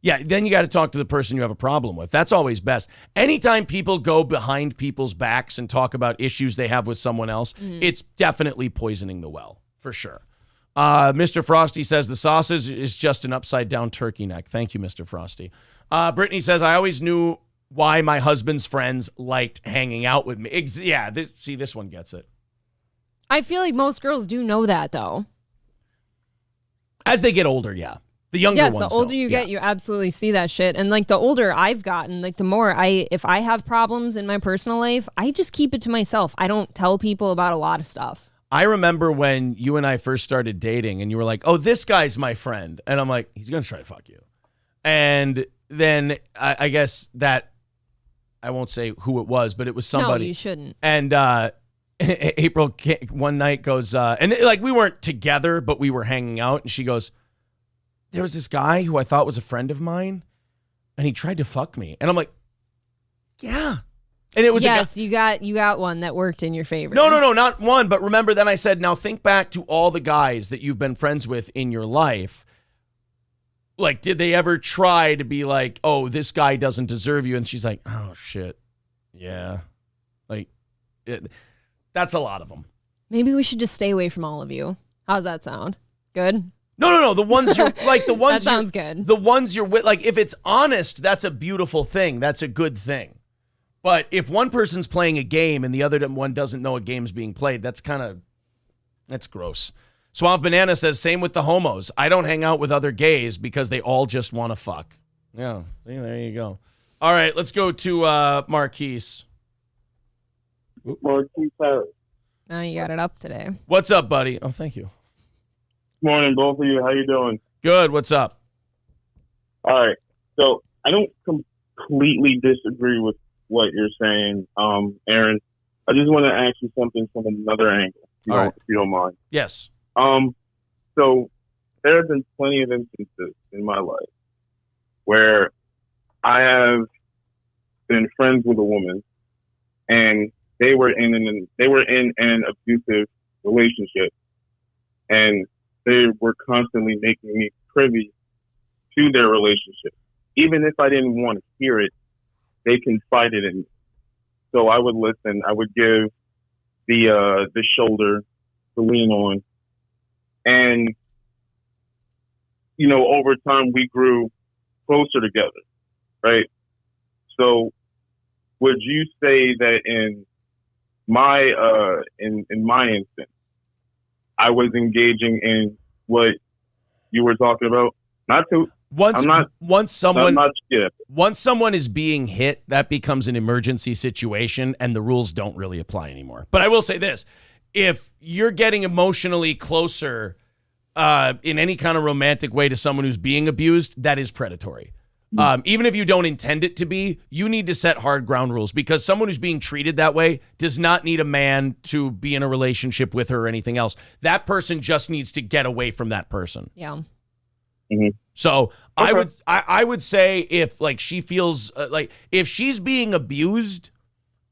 Speaker 1: Yeah, then you got to talk to the person you have a problem with. That's always best. Anytime people go behind people's backs and talk about issues they have with someone else, it's definitely poisoning the well, for sure. Mr. Frosty says the sausage is just an upside-down turkey neck. Thank you, Mr. Frosty. Brittany says, I always knew why my husband's friends liked hanging out with me. See, this one gets it.
Speaker 2: I feel like most girls do know that, though.
Speaker 1: As they get older, yeah. The younger ones.
Speaker 2: Yes, the older you get, you absolutely see that shit. And like the older I've gotten, like the more if I have problems in my personal life, I just keep it to myself. I don't tell people about a lot of stuff.
Speaker 1: I remember when you and I first started dating and you were like, oh, this guy's my friend. And I'm like, he's going to try to fuck you. And then I guess that, I won't say who it was, but it was somebody.
Speaker 2: No, you shouldn't.
Speaker 1: And April one night goes, and like we weren't together, but we were hanging out. And she goes, there was this guy who I thought was a friend of mine, and he tried to fuck me. And I'm like, yeah. And it was
Speaker 2: you got one that worked in your favor.
Speaker 1: No, not one. But remember, then I said, now think back to all the guys that you've been friends with in your life. Like, did they ever try to be like, oh, this guy doesn't deserve you? And she's like, oh, shit. Yeah. Like, that's a lot of them.
Speaker 2: Maybe we should just stay away from all of you. How's that sound? Good?
Speaker 1: No. The ones you're like the ones
Speaker 2: that sounds good.
Speaker 1: The ones you're with, like if it's honest, that's a beautiful thing. That's a good thing. But if one person's playing a game and the other one doesn't know a game's being played, that's gross. Swamp Banana says, same with the homos. I don't hang out with other gays because they all just want to fuck. Yeah, there you go. All right, let's go to Marquise.
Speaker 12: Marquise Harris.
Speaker 2: Oh, you got it up today.
Speaker 1: What's up, buddy? Oh, thank you.
Speaker 12: Morning, both of you. How you doing?
Speaker 1: Good. What's up?
Speaker 12: All right. So I don't completely disagree with what you're saying, Aaron. I just want to ask you something from another angle, if you don't mind.
Speaker 1: Yes.
Speaker 12: So there have been plenty of instances in my life where I have been friends with a woman, and they were in an abusive relationship, and they were constantly making me privy to their relationship. Even if I didn't want to hear it, they confided in me. So I would listen. I would give the shoulder to lean on. And, over time we grew closer together, right? So would you say that in my instance, I was engaging in what you were talking about? Once
Speaker 1: someone is being hit, that becomes an emergency situation and the rules don't really apply anymore. But I will say this, if you're getting emotionally closer in any kind of romantic way to someone who's being abused, that is predatory. Even if you don't intend it to be, you need to set hard ground rules, because someone who's being treated that way does not need a man to be in a relationship with her or anything else. That person just needs to get away from that person.
Speaker 2: Yeah.
Speaker 12: Mm-hmm.
Speaker 1: So okay. I would say if like she feels like if she's being abused,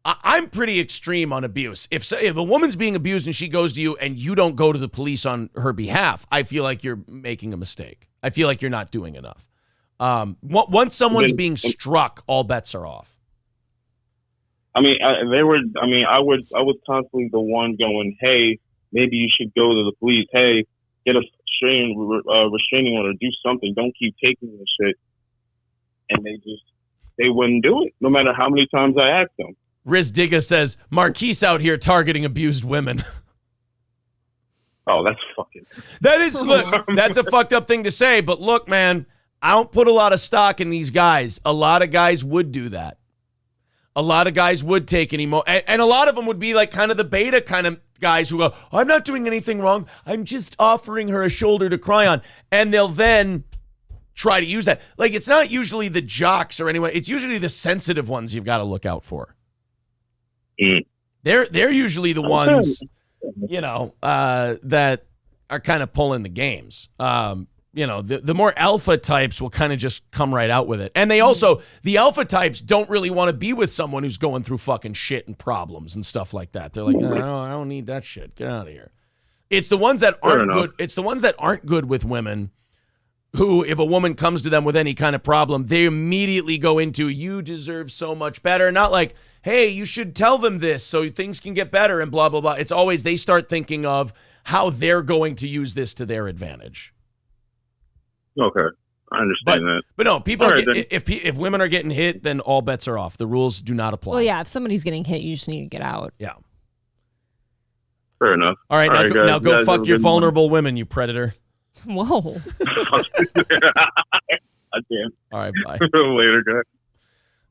Speaker 1: I'm pretty extreme on abuse. If a woman's being abused and she goes to you and you don't go to the police on her behalf, I feel like you're making a mistake. I feel like you're not doing enough. Once someone's being struck, all bets are off.
Speaker 12: I was constantly the one going, hey, maybe you should go to the police. Hey, get a restraining order, do something. Don't keep taking this shit. And they wouldn't do it, no matter how many times I asked them.
Speaker 1: Riz Digga says, Marquise out here targeting abused women.
Speaker 12: Oh, that's fucking...
Speaker 1: Look, that's a fucked up thing to say, but look, man, I don't put a lot of stock in these guys. A lot of guys would do that. A lot of guys would take an and a lot of them would be like kind of the beta kind of guys who go, I'm not doing anything wrong. I'm just offering her a shoulder to cry on. And they'll then try to use that. Like, it's not usually the jocks or anyone. It's usually the sensitive ones you've got to look out for. They're usually the ones that are kind of pulling the games. The more alpha types will kind of just come right out with it. And they also, the alpha types don't really want to be with someone who's going through fucking shit and problems and stuff like that. They're like, I don't need that shit. Get out of here. It's the ones that aren't good. It's the ones that aren't good with women who, if a woman comes to them with any kind of problem, they immediately go into, you deserve so much better. Not like, hey, you should tell them this so things can get better and blah, blah, blah. It's always they start thinking of how they're going to use this to their advantage.
Speaker 12: Okay, I understand that.
Speaker 1: But no, people if women are getting hit, then all bets are off. The rules do not apply.
Speaker 2: Well, yeah, if somebody's getting hit, you just need to get out.
Speaker 1: Yeah.
Speaker 12: Fair enough.
Speaker 1: All right, now go fuck your vulnerable women, you predator.
Speaker 2: Whoa.
Speaker 12: Damn.
Speaker 1: All right, bye.
Speaker 12: Later,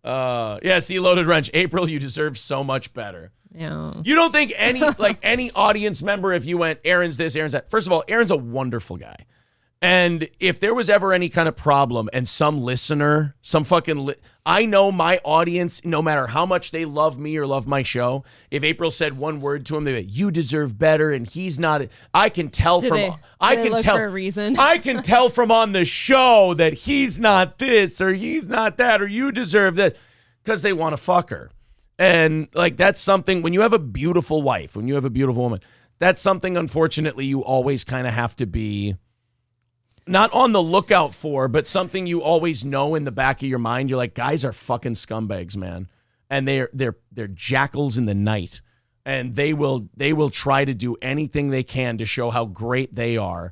Speaker 12: guys.
Speaker 1: See, Loaded Wrench. April, you deserve so much better.
Speaker 2: Yeah.
Speaker 1: You don't think any audience member, if you went, Aaron's this, Aaron's that. First of all, Aaron's a wonderful guy. And if there was ever any kind of problem and some listener, I know my audience, no matter how much they love me or love my show, if April said one word to him, they'd be, you deserve better, and he's not. I can tell
Speaker 2: for a reason.
Speaker 1: I can tell from on the show that he's not this or he's not that or you deserve this because they want to fuck her. And that's something, when you have a beautiful wife, when you have a beautiful woman, that's something, unfortunately, you always kind of have to be not on the lookout for, but something you always know in the back of your mind. You're like, guys are fucking scumbags, man. And they're jackals in the night. And they will try to do anything they can to show how great they are.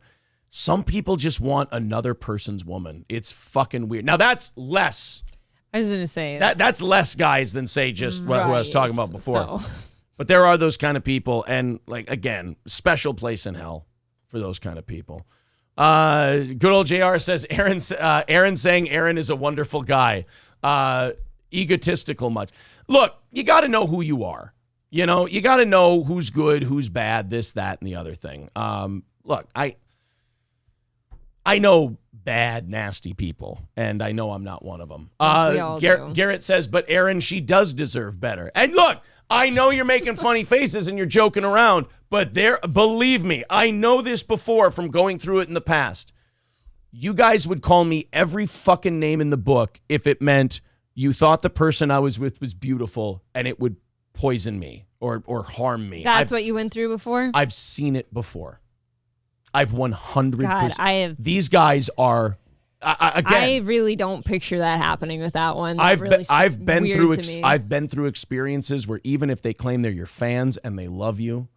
Speaker 1: Some people just want another person's woman. It's fucking weird. Now that's less.
Speaker 2: I was going to say
Speaker 1: that's less guys than say just what I was talking about before. But there are those kind of people, and again, special place in hell for those kind of people. Good old JR says Aaron saying Aaron is a wonderful guy. Egotistical much. Look, you got to know who you are. You got to know who's good, who's bad, this, that, and the other thing. Look, I know bad, nasty people, and I know I'm not one of them. Garrett says, but Aaron, she does deserve better. And look, I know you're making funny faces and you're joking around, but believe me, I know this before from going through it in the past. You guys would call me every fucking name in the book if it meant you thought the person I was with was beautiful and it would poison me or harm me.
Speaker 2: That's what you went through before?
Speaker 1: I've seen it before. I've 100%.
Speaker 2: God,
Speaker 1: these guys are, again.
Speaker 2: I really don't picture that happening with that one.
Speaker 1: I've been through experiences where even if they claim they're your fans and they love you,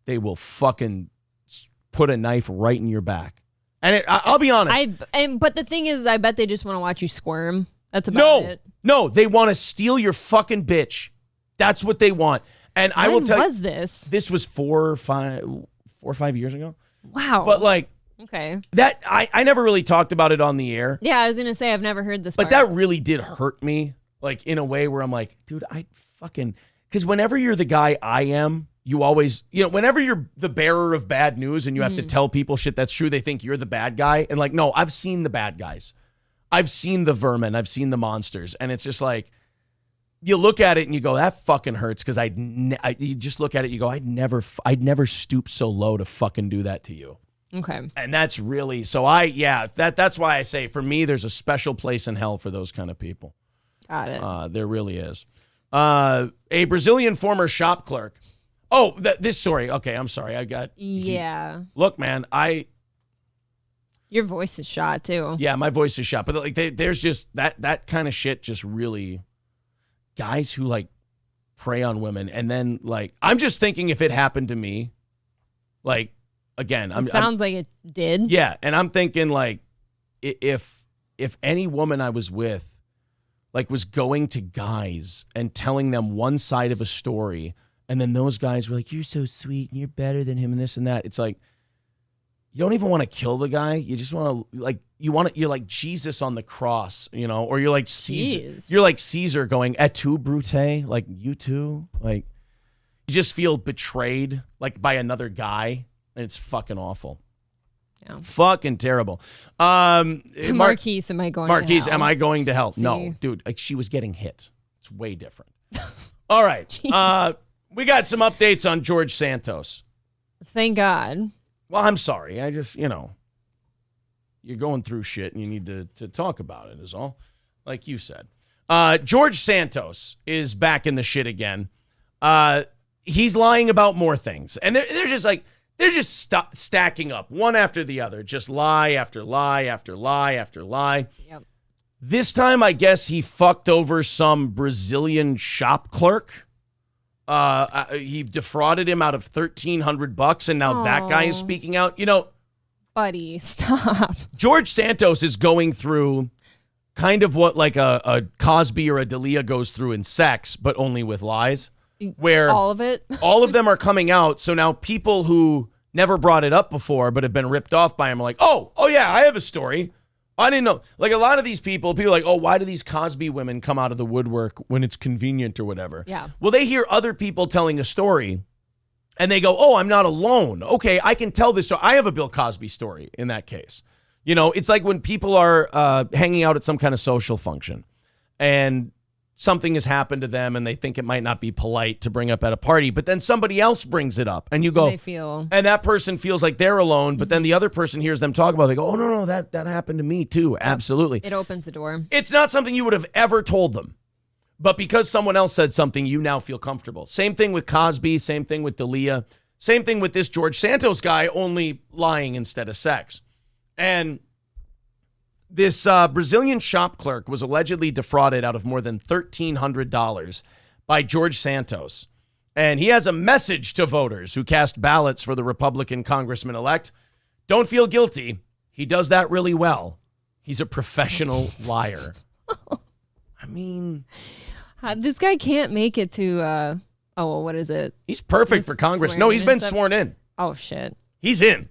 Speaker 1: they will fucking put a knife right in your back. And I'll be honest.
Speaker 2: But the thing is, I bet they just want to watch you squirm. That's about it.
Speaker 1: No, they want to steal your fucking bitch. That's what they want. And I will tell you. When was
Speaker 2: this?
Speaker 1: This was 4 or 5 years ago.
Speaker 2: Wow.
Speaker 1: But
Speaker 2: okay.
Speaker 1: That I never really talked about it on the air.
Speaker 2: Yeah, I was going to say I've never heard this
Speaker 1: But that really did hurt me, in a way where I'm like, dude, because whenever you're the guy I am, you always, whenever you're the bearer of bad news and you have to tell people shit that's true, they think you're the bad guy. And no, I've seen the bad guys. I've seen the vermin. I've seen the monsters. And it's just you look at it and you go, that fucking hurts. Because you just look at it, you go, I'd never stoop so low to fucking do that to you.
Speaker 2: Okay.
Speaker 1: And that's really, that's why I say for me, there's a special place in hell for those kind of people.
Speaker 2: Got it.
Speaker 1: There really is. A Brazilian former shop clerk. Oh, this story. Okay, I'm sorry. Look, man,
Speaker 2: your voice is shot too.
Speaker 1: Yeah, my voice is shot. But there's just that kind of shit just really, guys who prey on women. And then I'm just thinking if it happened to me, again.
Speaker 2: It sounds like it did.
Speaker 1: Yeah, and I'm thinking if any woman I was with was going to guys and telling them one side of a story, and then those guys were like, you're so sweet and you're better than him and this and that. It's you don't even want to kill the guy. You just want to you're like Jesus on the cross, or you're like Caesar.
Speaker 2: Jeez.
Speaker 1: You're like Caesar going, et tu, Brute? You too? You just feel betrayed by another guy. And it's fucking awful. Yeah. Fucking terrible.
Speaker 2: Marquise, am I going to hell?
Speaker 1: Am I going to hell? See? No, dude, she was getting hit. It's way different. All right. We got some updates on George Santos.
Speaker 2: Thank God.
Speaker 1: Well, I'm sorry. I just, you're going through shit and you need to talk about it is all, like you said. George Santos is back in the shit again. He's lying about more things. And they're just stacking up one after the other. Just lie after lie after lie after lie.
Speaker 2: Yep.
Speaker 1: This time, I guess he fucked over some Brazilian shop clerk. He defrauded him out of $1,300, and now that guy is speaking out.
Speaker 2: Buddy, stop.
Speaker 1: George Santos is going through kind of what like a Cosby or a D'Elia goes through in sex, but only with lies. Where
Speaker 2: all of it,
Speaker 1: all of them are coming out. So now people who never brought it up before, but have been ripped off by him, are like, oh yeah, I have a story. I didn't know. Like a lot of these people are like, oh, why do these Cosby women come out of the woodwork when it's convenient or whatever?
Speaker 2: Yeah.
Speaker 1: Well, they hear other people telling a story and they go, oh, I'm not alone. Okay, I can tell this story. I have a Bill Cosby story in that case. It's like when people are hanging out at some kind of social function and something has happened to them and they think it might not be polite to bring up at a party, but then somebody else brings it up and you go, and that person feels like they're alone, but then the other person hears them talk about it. They go, oh, no, that happened to me too. Yep. Absolutely.
Speaker 2: It opens the door.
Speaker 1: It's not something you would have ever told them, but because someone else said something, you now feel comfortable. Same thing with Cosby, same thing with D'Elia, same thing with this George Santos guy, only lying instead of sex. And this Brazilian shop clerk was allegedly defrauded out of more than $1,300 by George Santos. And he has a message to voters who cast ballots for the Republican congressman-elect. Don't feel guilty. He does that really well. He's a professional liar. I mean,
Speaker 2: this guy can't make it to, what is it?
Speaker 1: He's perfect for Congress. No, he's been sworn in.
Speaker 2: Oh, shit.
Speaker 1: He's in.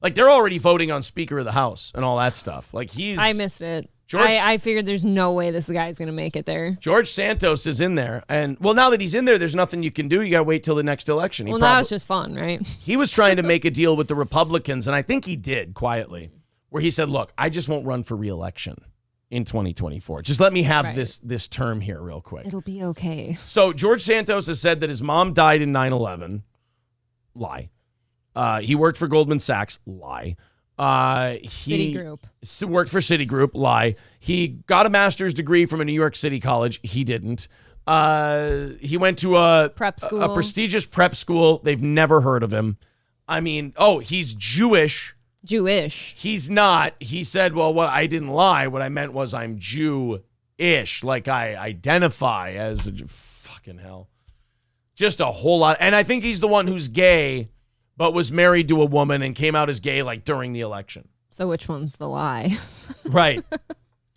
Speaker 1: Like, they're already voting on Speaker of the House and all that stuff. Like,
Speaker 2: I missed it. I figured there's no way this guy's going to make it there.
Speaker 1: George Santos is in there. And, well, now that he's in there, there's nothing you can do. You got to wait till the next election.
Speaker 2: Now it's just fun, right?
Speaker 1: He was trying to make a deal with the Republicans, and I think he did quietly, where he said, look, I just won't run for re-election in 2024. Just let me have this term here real quick.
Speaker 2: It'll be okay.
Speaker 1: So George Santos has said that his mom died in 9/11. Lie. He worked for Goldman Sachs. Lie. He worked for Citigroup. Lie. He got a master's degree from a New York City college. He didn't. He went to a
Speaker 2: prep school,
Speaker 1: a prestigious prep school. They've never heard of him. I mean, he's Jewish. He's not. He said, well, I didn't lie. What I meant was I'm Jew-ish. Like I identify as fucking hell. Just a whole lot. And I think he's the one who's gay, but was married to a woman and came out as gay like during the election.
Speaker 2: So which one's the lie?
Speaker 1: Right.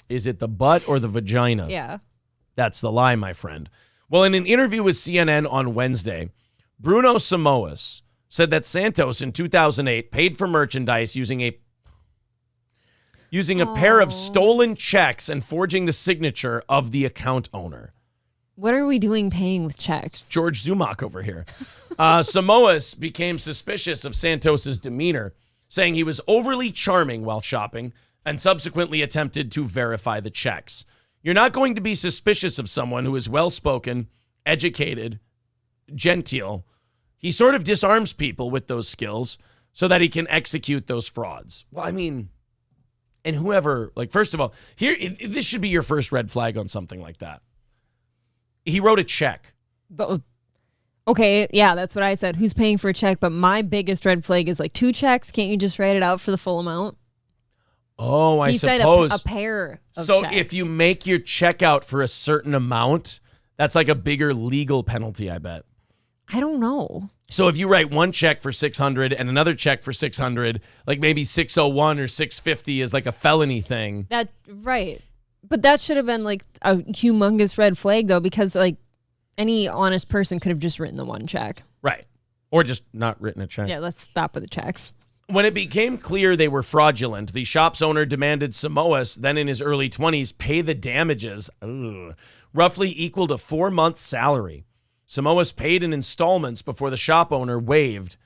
Speaker 1: Is it the butt or the vagina?
Speaker 2: Yeah.
Speaker 1: That's the lie, my friend. Well, in an interview with CNN on Wednesday, Bruno Samoas said that Santos in 2008 paid for merchandise using a pair of stolen checks and forging the signature of the account owner.
Speaker 2: What are we doing paying with checks?
Speaker 1: George Zumach over here. Samoas became suspicious of Santos's demeanor, saying he was overly charming while shopping and subsequently attempted to verify the checks. You're not going to be suspicious of someone who is well-spoken, educated, genteel. He sort of disarms people with those skills so that he can execute those frauds. Well, I mean, and whoever, like, first of all, this should be your first red flag on something like that. He wrote a check.
Speaker 2: Okay, yeah, that's what I said. Who's paying for a check? But my biggest red flag is like 2 checks. Can't you just write it out for the full amount?
Speaker 1: Oh, I suppose.
Speaker 2: He said a pair of checks.
Speaker 1: So if you make your check out for a certain amount, that's like a bigger legal penalty, I bet.
Speaker 2: I don't know.
Speaker 1: So if you write one check for $600 and another check for $600, like maybe 601 or 650 is like a felony thing.
Speaker 2: Right. But that should have been like a humongous red flag, though, because like any honest person could have just written the one check.
Speaker 1: Right. Or just not written a check.
Speaker 2: Yeah, let's stop with the checks.
Speaker 1: When it became clear they were fraudulent, the shop's owner demanded Samoas, then in his early 20s, pay the damages, roughly equal to 4 months' salary. Samoas paid in installments before the shop owner waived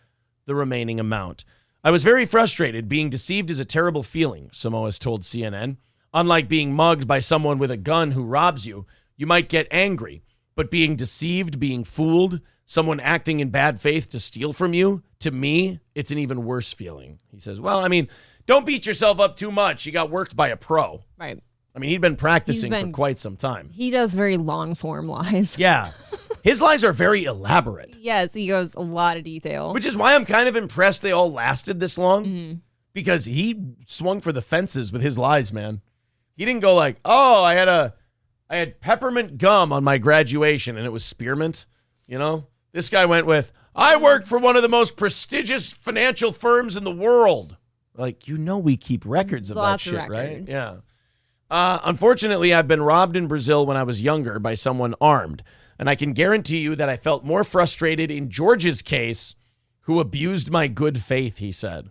Speaker 1: the remaining amount. I was very frustrated. Being deceived is a terrible feeling, Samoas told CNN. Unlike being mugged by someone with a gun who robs you, you might get angry. But being deceived, being fooled, someone acting in bad faith to steal from you, to me, it's an even worse feeling. He says, well, I mean, don't beat yourself up too much. You got worked by a pro.
Speaker 2: Right.
Speaker 1: I mean, he'd been practicing for quite some time.
Speaker 2: He does very long form lies.
Speaker 1: Yeah. His lies are very elaborate.
Speaker 2: Yes, he goes a lot of detail.
Speaker 1: Which is why I'm kind of impressed they all lasted this long. Because he swung for the fences with his lies, man. He didn't go like, oh, I had peppermint gum on my graduation and it was spearmint. You know? This guy went with, I work for one of the most prestigious financial firms in the world. Like, we keep records of
Speaker 2: Lots
Speaker 1: that shit,
Speaker 2: of
Speaker 1: right?
Speaker 2: records.
Speaker 1: Yeah. Unfortunately, I've been robbed in Brazil when I was younger by someone armed. And I can guarantee you that I felt more frustrated in George's case, who abused my good faith, he said.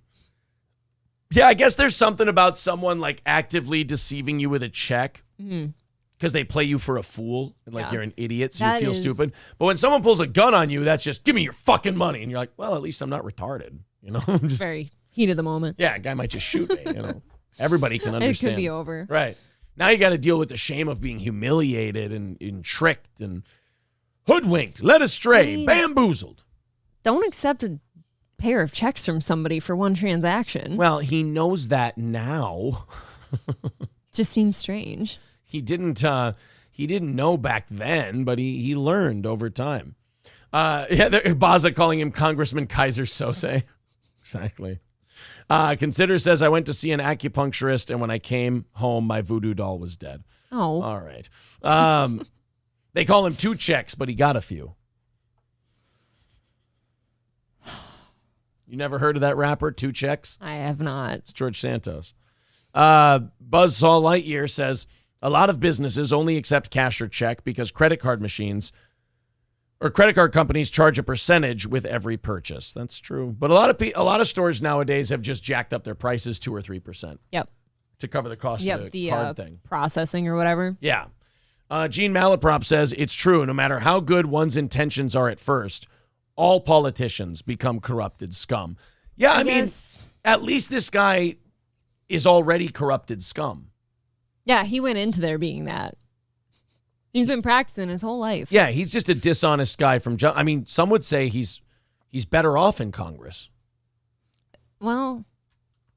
Speaker 1: Yeah, I guess there's something about someone like actively deceiving you with a check because they play you for a fool and like you're an idiot, so you feel stupid. But when someone pulls a gun on you, that's just, give me your fucking money. And you're like, well, at least I'm not retarded. I'm just,
Speaker 2: very heat of the moment.
Speaker 1: Yeah, a guy might just shoot me. Everybody can understand.
Speaker 2: It could be over.
Speaker 1: Right. Now you got to deal with the shame of being humiliated and tricked and hoodwinked, led astray, bamboozled.
Speaker 2: Don't accept a pair of checks from somebody for one transaction.
Speaker 1: Well, he knows that now.
Speaker 2: Just seems strange.
Speaker 1: He didn't know back then, but he learned over time. Baza calling him Congressman Kaiser Sose. Exactly. Consider says, I went to see an acupuncturist, and when I came home, my voodoo doll was dead.
Speaker 2: Oh.
Speaker 1: All right. They call him 2 checks, but he got a few. You never heard of that rapper, 2 Checks?
Speaker 2: I have not.
Speaker 1: It's George Santos. Buzzsaw Lightyear says, a lot of businesses only accept cash or check because credit card machines or credit card companies charge a percentage with every purchase. That's true. But a lot of stores nowadays have just jacked up their prices 2 or 3%.
Speaker 2: Yep.
Speaker 1: To cover the cost of the card thing.
Speaker 2: Processing or whatever.
Speaker 1: Yeah. Gene Malaprop says, it's true. No matter how good one's intentions are at first, all politicians become corrupted scum. Yeah, I mean, at least this guy is already corrupted scum.
Speaker 2: Yeah, he went into there being that. He's been practicing his whole life.
Speaker 1: Yeah, he's just a dishonest guy from... I mean, some would say he's better off in Congress.
Speaker 2: Well,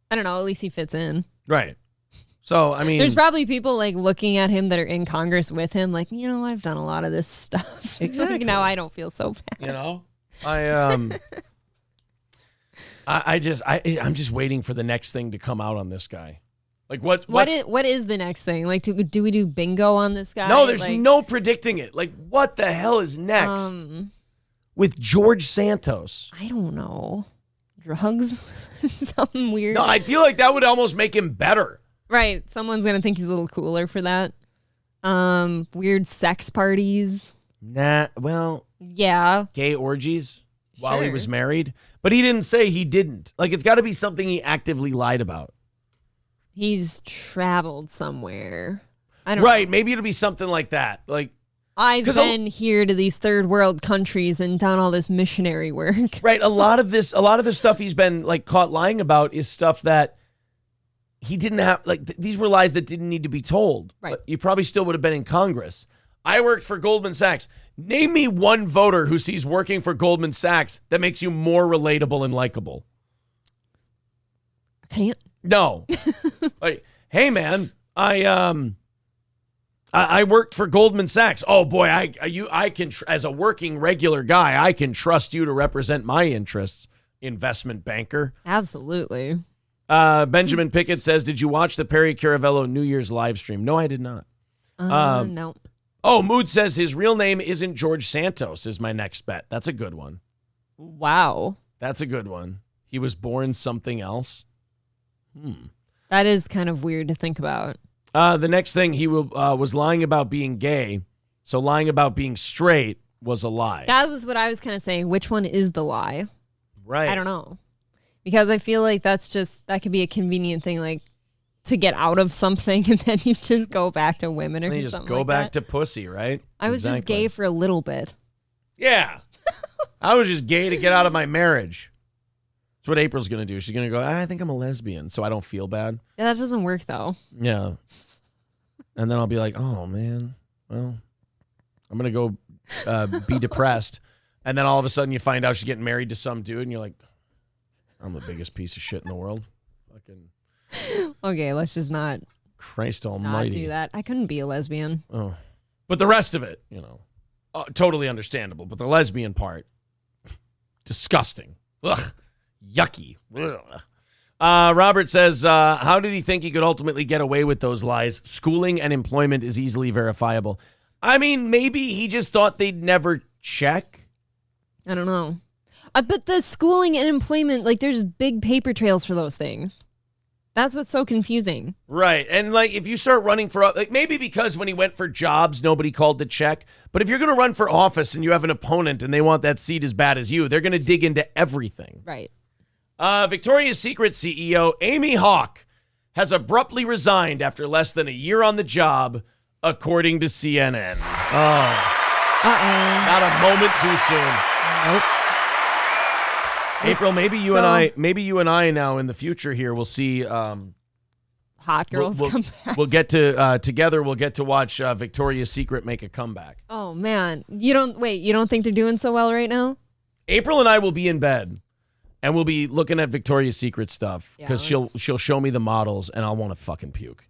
Speaker 2: I don't know. At least he fits in.
Speaker 1: Right. So, I mean...
Speaker 2: There's probably people like looking at him that are in Congress with him like, I've done a lot of this stuff.
Speaker 1: Exactly.
Speaker 2: Like, now I don't feel so bad.
Speaker 1: I'm just waiting for the next thing to come out on this guy. Like what
Speaker 2: is the next thing? Like do we do bingo on this guy?
Speaker 1: No, there's no predicting it. Like what the hell is next with George Santos?
Speaker 2: I don't know. Drugs? Something weird.
Speaker 1: No, I feel like that would almost make him better.
Speaker 2: Right. Someone's gonna think he's a little cooler for that. Weird sex parties.
Speaker 1: Nah, well,
Speaker 2: yeah.
Speaker 1: Gay orgies while he was married. But he didn't say he didn't. Like, it's got to be something he actively lied about.
Speaker 2: He's traveled somewhere. I don't know.
Speaker 1: Right, maybe it'll be something like that. Like,
Speaker 2: I've been here to these third world countries and done all this missionary work.
Speaker 1: Right, a lot of the stuff he's been like caught lying about is stuff that he didn't have. Like, these were lies that didn't need to be told.
Speaker 2: Right.
Speaker 1: But you probably still would have been in Congress. I worked for Goldman Sachs. Name me one voter who sees working for Goldman Sachs that makes you more relatable and likable.
Speaker 2: I can't.
Speaker 1: No. Like, hey man, I worked for Goldman Sachs. Oh boy, I can as a working regular guy, I can trust you to represent my interests, investment banker.
Speaker 2: Absolutely.
Speaker 1: Benjamin Pickett says, "Did you watch the Perry Caravello New Year's live stream?" No, I did not.
Speaker 2: No.
Speaker 1: Oh, Mood says his real name isn't George Santos is my next bet. That's a good one.
Speaker 2: Wow.
Speaker 1: That's a good one. He was born something else.
Speaker 2: That is kind of weird to think about.
Speaker 1: The next thing, he was lying about being gay. So lying about being straight was a lie.
Speaker 2: That was what I was kind of saying. Which one is the lie?
Speaker 1: Right.
Speaker 2: I don't know. Because I feel like that could be a convenient thing, like to get out of something and then you just go back to women or something.
Speaker 1: And you just go back to pussy, right?
Speaker 2: I was just gay for a little bit.
Speaker 1: Yeah. I was just gay to get out of my marriage. That's what April's going to do. She's going to go, I think I'm a lesbian, so I don't feel bad.
Speaker 2: Yeah, that doesn't work, though.
Speaker 1: Yeah. And then I'll be like, oh, man, well, I'm going to go be depressed. And then all of a sudden you find out she's getting married to some dude and you're like, I'm the biggest piece of shit in the world. Fucking.
Speaker 2: Okay, let's just not
Speaker 1: Christ almighty.
Speaker 2: do that. I couldn't be a lesbian.
Speaker 1: Oh. But the rest of it, totally understandable. But the lesbian part, disgusting. Ugh. Yucky. Ugh. Robert says, how did he think he could ultimately get away with those lies? Schooling and employment is easily verifiable. I mean, maybe he just thought they'd never check.
Speaker 2: I don't know. But the schooling and employment, like there's big paper trails for those things. That's what's so confusing.
Speaker 1: Right. And like if you start running for, like maybe because when he went for jobs, nobody called to check. But if you're going to run for office and you have an opponent and they want that seat as bad as you, they're going to dig into everything.
Speaker 2: Right.
Speaker 1: Victoria's Secret CEO Amy Hawke has abruptly resigned after less than a year on the job, according to CNN. Oh. Not a moment too soon.
Speaker 2: Nope.
Speaker 1: April, maybe you and I now in the future here will see
Speaker 2: hot girls come back.
Speaker 1: We'll get to together. We'll get to watch Victoria's Secret make a comeback.
Speaker 2: Oh man, you don't think they're doing so well right now?
Speaker 1: April and I will be in bed, and we'll be looking at Victoria's Secret stuff because she'll show me the models, and I'll want to fucking puke.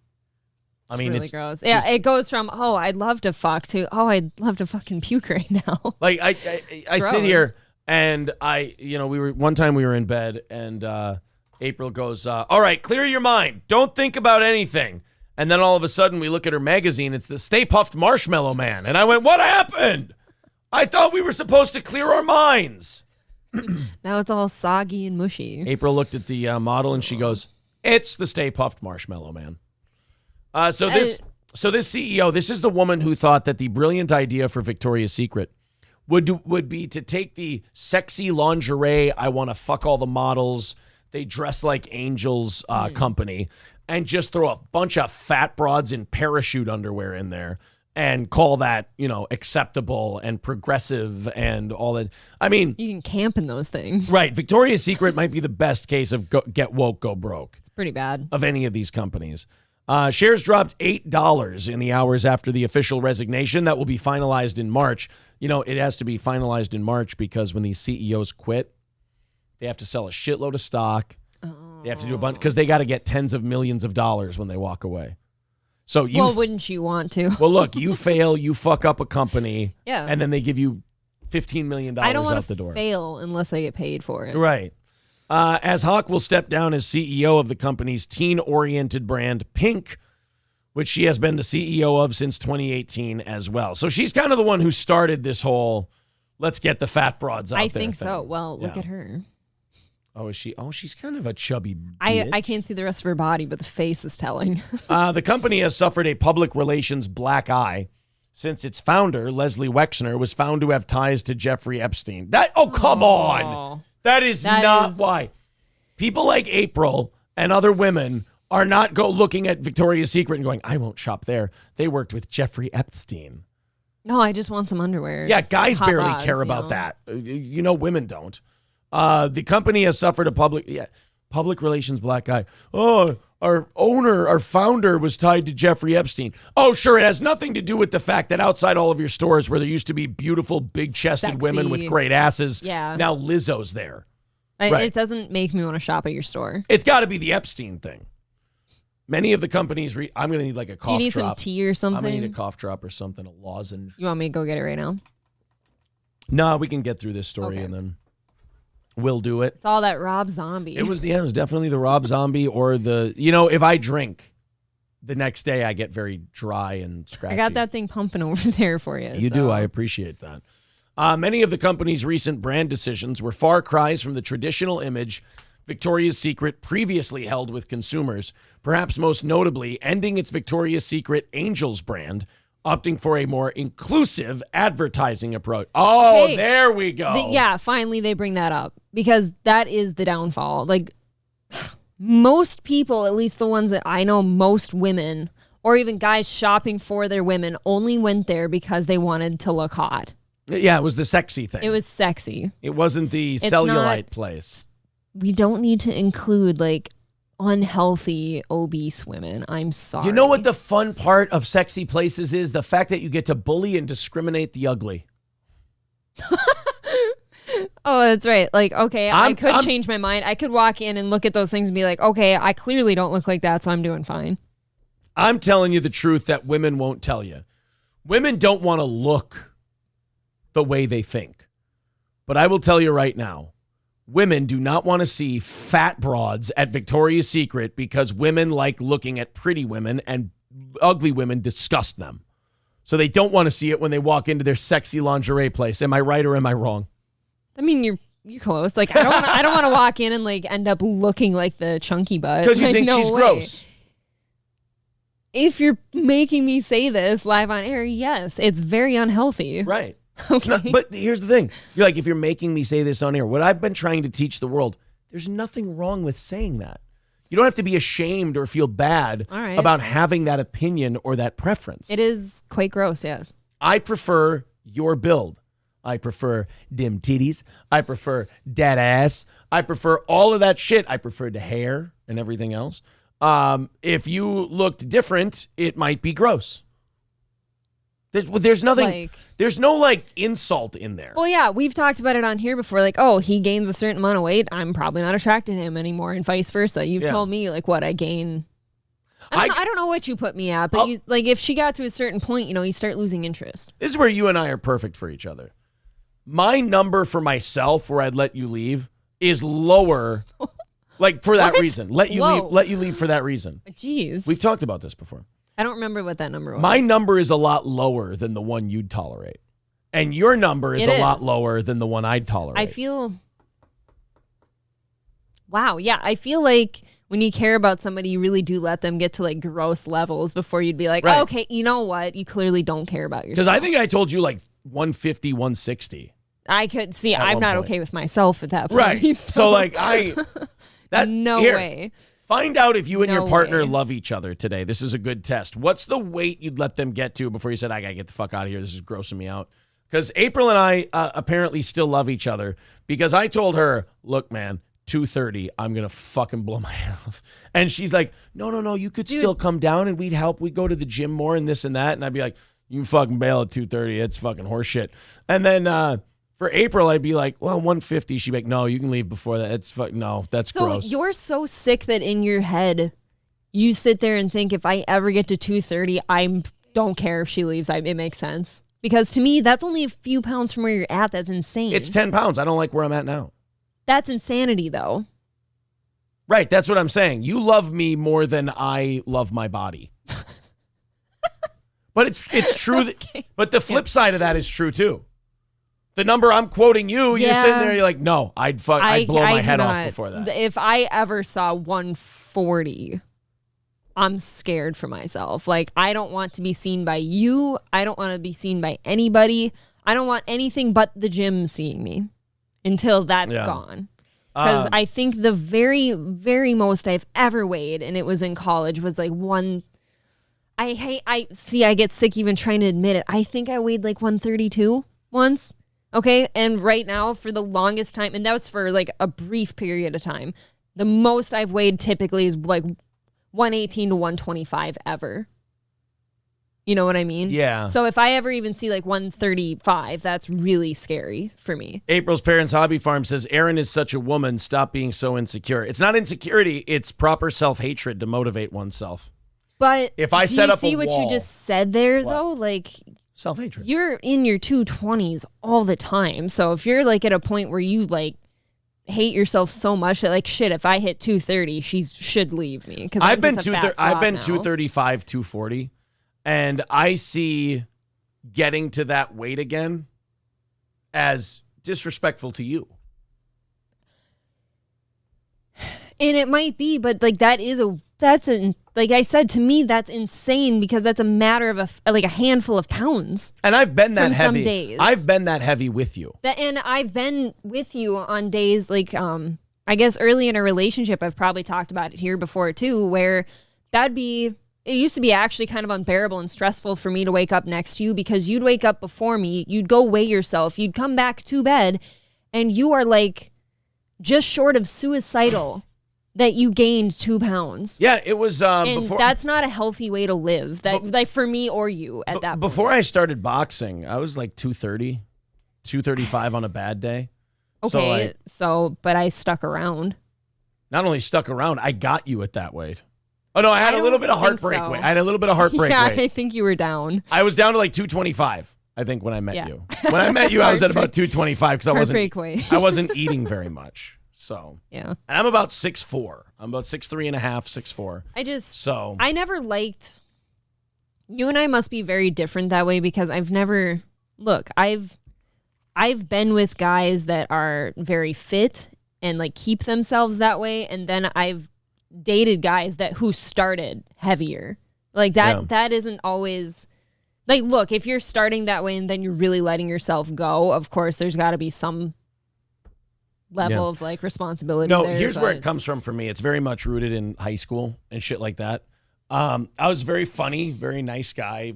Speaker 2: I mean, it's really gross. Yeah, it goes from I'd love to fuck to I'd love to fucking puke right now.
Speaker 1: Like I sit here. And one time we were in bed and April goes, all right, clear your mind. Don't think about anything. And then all of a sudden we look at her magazine. It's the Stay Puft Marshmallow Man. And I went, what happened? I thought we were supposed to clear our minds.
Speaker 2: Now it's all soggy and mushy.
Speaker 1: April looked at the model and she goes, it's the Stay Puft Marshmallow Man. So this CEO, this is the woman who thought that the brilliant idea for Victoria's Secret would be to take the sexy lingerie, I want to fuck all the models, they dress like angels company, and just throw a bunch of fat broads in parachute underwear in there and call that, acceptable and progressive and all that. I mean,
Speaker 2: you can camp in those things.
Speaker 1: Right. Victoria's Secret might be the best case of get woke, go broke.
Speaker 2: It's pretty bad.
Speaker 1: Of any of these companies. Shares dropped $8 in the hours after the official resignation. That will be finalized in March. It has to be finalized in March because when these CEOs quit, they have to sell a shitload of stock. Oh. They have to do a bunch because they got to get tens of millions of dollars when they walk away. So
Speaker 2: wouldn't you want to?
Speaker 1: Well, look, you fail, you fuck up a company,
Speaker 2: yeah,
Speaker 1: and then they give you $15 million out the door.
Speaker 2: I don't want to fail unless I get paid for it.
Speaker 1: Right. As Hawke will step down as CEO of the company's teen-oriented brand Pink, which she has been the CEO of since 2018 as well. So she's kind of the one who started this whole let's get the fat broads out there.
Speaker 2: I think
Speaker 1: thing.
Speaker 2: so. Well, look at her.
Speaker 1: Oh, is she? Oh, she's kind of a chubby bitch.
Speaker 2: I can't see the rest of her body, but the face is telling.
Speaker 1: The company has suffered a public relations black eye since its founder, Leslie Wexner, was found to have ties to Jeffrey Epstein. Come on. That is not why. People like April and other women are not looking at Victoria's Secret and going, I won't shop there. They worked with Jeffrey Epstein.
Speaker 2: No, I just want some underwear.
Speaker 1: Yeah, guys barely care about that. Women don't. The company has suffered a public relations black eye. Oh, our founder was tied to Jeffrey Epstein. Oh, sure, it has nothing to do with the fact that outside all of your stores where there used to be beautiful, big-chested women with great asses, now Lizzo's there. Right.
Speaker 2: It doesn't make me want to shop at your store.
Speaker 1: It's got to be the Epstein thing. Many of the companies, I'm going to need like a cough drop.
Speaker 2: You need some tea or something?
Speaker 1: I'm going to need a cough drop or something, a lozenge.
Speaker 2: You want me to go get it right now?
Speaker 1: No, we can get through this story and then we'll do it.
Speaker 2: It's all that Rob Zombie.
Speaker 1: It was definitely the Rob Zombie or if I drink, the next day I get very dry and scratchy.
Speaker 2: I got that thing pumping over there for you.
Speaker 1: You do. I appreciate that. Many of the company's recent brand decisions were far cries from the traditional image Victoria's Secret previously held with consumers, perhaps most notably ending its Victoria's Secret Angels brand, opting for a more inclusive advertising approach. Oh, hey, there we go.
Speaker 2: Finally they bring that up because that is the downfall. Like most people, at least the ones that I know, most women or even guys shopping for their women only went there because they wanted to look hot.
Speaker 1: Yeah, it was the sexy thing.
Speaker 2: It was sexy.
Speaker 1: It wasn't the cellulite place.
Speaker 2: We don't need to include like unhealthy, obese women. I'm sorry.
Speaker 1: You know what the fun part of sexy places is? The fact that you get to bully and discriminate the ugly.
Speaker 2: Oh, that's right. Like, okay, I could change my mind. I could walk in and look at those things and be like, okay, I clearly don't look like that, so I'm doing fine.
Speaker 1: I'm telling you the truth that women won't tell you. Women don't want to look the way they think. But I will tell you right now, women do not want to see fat broads at Victoria's Secret because women like looking at pretty women and ugly women disgust them. So they don't want to see it when they walk into their sexy lingerie place. Am I right or am I wrong?
Speaker 2: I mean, you're close. Like, I don't want to walk in and like end up looking like the chunky butt.
Speaker 1: Because you
Speaker 2: like,
Speaker 1: think
Speaker 2: no
Speaker 1: she's
Speaker 2: way.
Speaker 1: gross.
Speaker 2: If you're making me say this live on air, yes, it's very unhealthy.
Speaker 1: Right.
Speaker 2: Okay.
Speaker 1: No, but here's the thing. You're like, if you're making me say this on air, what I've been trying to teach the world, there's nothing wrong with saying that. You don't have to be ashamed or feel bad about having that opinion or that preference.
Speaker 2: It is quite gross, yes.
Speaker 1: I prefer your build. I prefer dim titties. I prefer dead ass. I prefer all of that shit. I prefer the hair and everything else. If you looked different, it might be gross. There's nothing. There's no like insult in there.
Speaker 2: Well, yeah, we've talked about it on here before. Like, oh, he gains a certain amount of weight, I'm probably not attracted to him anymore, and vice versa. You've told me like what I gain. I don't know what you put me at, but you, like if she got to a certain point, you know, you start losing interest.
Speaker 1: This is where you and I are perfect for each other. My number for myself, where I'd let you leave, is lower. Like for that reason, let you leave for that reason.
Speaker 2: Jeez,
Speaker 1: we've talked about this before.
Speaker 2: I don't remember what that number was.
Speaker 1: My number is a lot lower than the one you'd tolerate. And your number is a lot lower than the one I'd tolerate.
Speaker 2: I feel... Wow, yeah. I feel like when you care about somebody, you really do let them get to like gross levels before you'd be like, oh, okay, you know what? You clearly don't care about yourself.
Speaker 1: Because I think I told you like 150, 160.
Speaker 2: I could see, I'm not okay with myself at that point.
Speaker 1: Right. So like
Speaker 2: no way.
Speaker 1: Find out if you and your partner love each other today. This is a good test. What's the weight you'd let them get to before you said, I got to get the fuck out of here. This is grossing me out. Because April and I apparently still love each other because I told her, look, man, 2:30, I'm going to fucking blow my head off. And she's like, no, you could still come down and we'd help. We'd go to the gym more and this and that. And I'd be like, you can fucking bail at 2:30. It's fucking horseshit. And then for April, I'd be like, well, 150. She'd be like, no, you can leave before that. It's no, that's gross.
Speaker 2: So you're so sick that in your head, you sit there and think if I ever get to 2:30, I don't care if she leaves. It makes sense. Because to me, that's only a few pounds from where you're at. That's insane.
Speaker 1: It's 10 pounds. I don't like where I'm at now.
Speaker 2: That's insanity, though.
Speaker 1: Right. That's what I'm saying. You love me more than I love my body. But it's true. But the flip side of that is true, too. The number I'm quoting you're sitting there, you're like, no, I'd blow my head off before that.
Speaker 2: If I ever saw 140, I'm scared for myself. Like, I don't want to be seen by you. I don't want to be seen by anybody. I don't want anything but the gym seeing me until that's gone. Because I think the very, very most I've ever weighed, and it was in college, was like I get sick even trying to admit it. I think I weighed like 132 once. Okay, and right now for the longest time, and that was for like a brief period of time, the most I've weighed typically is like 118 to 125 ever. You know what I mean?
Speaker 1: Yeah.
Speaker 2: So if I ever even see like 135, that's really scary for me.
Speaker 1: April's Parents Hobby Farm says, Erin is such a woman. Stop being so insecure. It's not insecurity. It's proper self-hatred to motivate oneself.
Speaker 2: But
Speaker 1: if I set up
Speaker 2: see
Speaker 1: a
Speaker 2: what
Speaker 1: wall,
Speaker 2: you just said there, though? Like...
Speaker 1: self-hatred.
Speaker 2: You're in your 220s all the time. So if you're like at a point where you like hate yourself so much that like shit, if I hit 230, she should leave me because I've been
Speaker 1: 235, 240, and I see getting to that weight again as disrespectful to you.
Speaker 2: And it might be, but like like I said, to me, that's insane because that's a matter of a handful of pounds.
Speaker 1: And I've been that heavy.
Speaker 2: Some days.
Speaker 1: I've been that heavy with you.
Speaker 2: And I've been with you on days like, I guess early in a relationship, I've probably talked about it here before too, where it used to be actually kind of unbearable and stressful for me to wake up next to you because you'd wake up before me, you'd go weigh yourself, you'd come back to bed, and you are like just short of suicidal. That you gained 2 pounds.
Speaker 1: Yeah, it was
Speaker 2: and that's not a healthy way to live. Like for me or you at that point.
Speaker 1: Before I started boxing, I was like 230. 235 on a bad day.
Speaker 2: Okay, but I stuck around.
Speaker 1: Not only stuck around, I got you at that weight. Oh, no, I had a little bit of heartbreak weight. I had a little bit of heartbreak weight.
Speaker 2: I think you were down.
Speaker 1: I was down to like 225, I think, when I met you. When I met you, I was at about 225 because I wasn't eating very much. So,
Speaker 2: yeah.
Speaker 1: And I'm about 6'4". I'm about 6'3 and a half, 6'4".
Speaker 2: I never liked, you and I must be very different that way because I've been with guys that are very fit and like keep themselves that way. And then I've dated guys who started heavier. Like that isn't always like, look, if you're starting that way and then you're really letting yourself go, of course, there's got to be some level of like responsibility.
Speaker 1: No, here's where it comes from for me. It's very much rooted in high school and shit like that. I was very funny, very nice guy,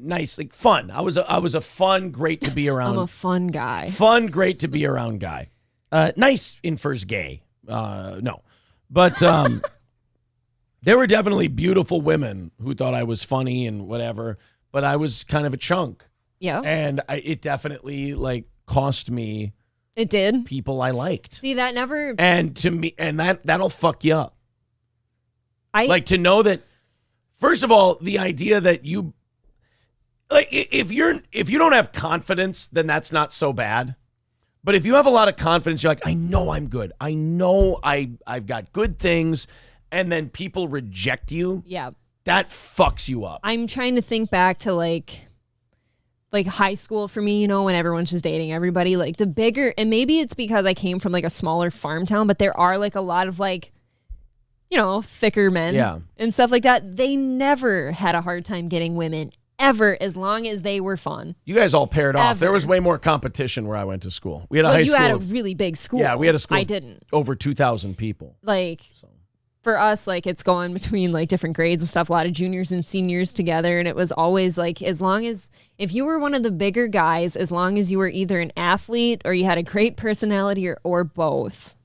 Speaker 1: nice, like fun. I was a fun, great to be around.
Speaker 2: I'm a fun guy.
Speaker 1: Fun, great to be around guy. Nice infers gay. No, but there were definitely beautiful women who thought I was funny and whatever, but I was kind of a chunk.
Speaker 2: Yeah.
Speaker 1: And it definitely like cost me.
Speaker 2: It did.
Speaker 1: People I liked.
Speaker 2: See, that never.
Speaker 1: And to me, and that'll fuck you up. Like to know that, first of all, the idea that you, like, if you don't have confidence, then that's not so bad. But if you have a lot of confidence, you're like, I know I'm good. I know I've got good things. And then people reject you.
Speaker 2: Yeah.
Speaker 1: That fucks you up.
Speaker 2: I'm trying to think back to like high school for me, when everyone's just dating everybody, like the bigger, and maybe it's because I came from like a smaller farm town, but there are like a lot of like, thicker men and stuff like that. They never had a hard time getting women ever, as long as they were fun.
Speaker 1: You guys all paired off. There was way more competition where I went to school. We had a high school.
Speaker 2: You had a really big school.
Speaker 1: Yeah, we had a school.
Speaker 2: I didn't.
Speaker 1: Over 2,000 people.
Speaker 2: For us, like it's going between like different grades and stuff, a lot of juniors and seniors together. And it was always like, if you were one of the bigger guys, as long as you were either an athlete or you had a great personality or both,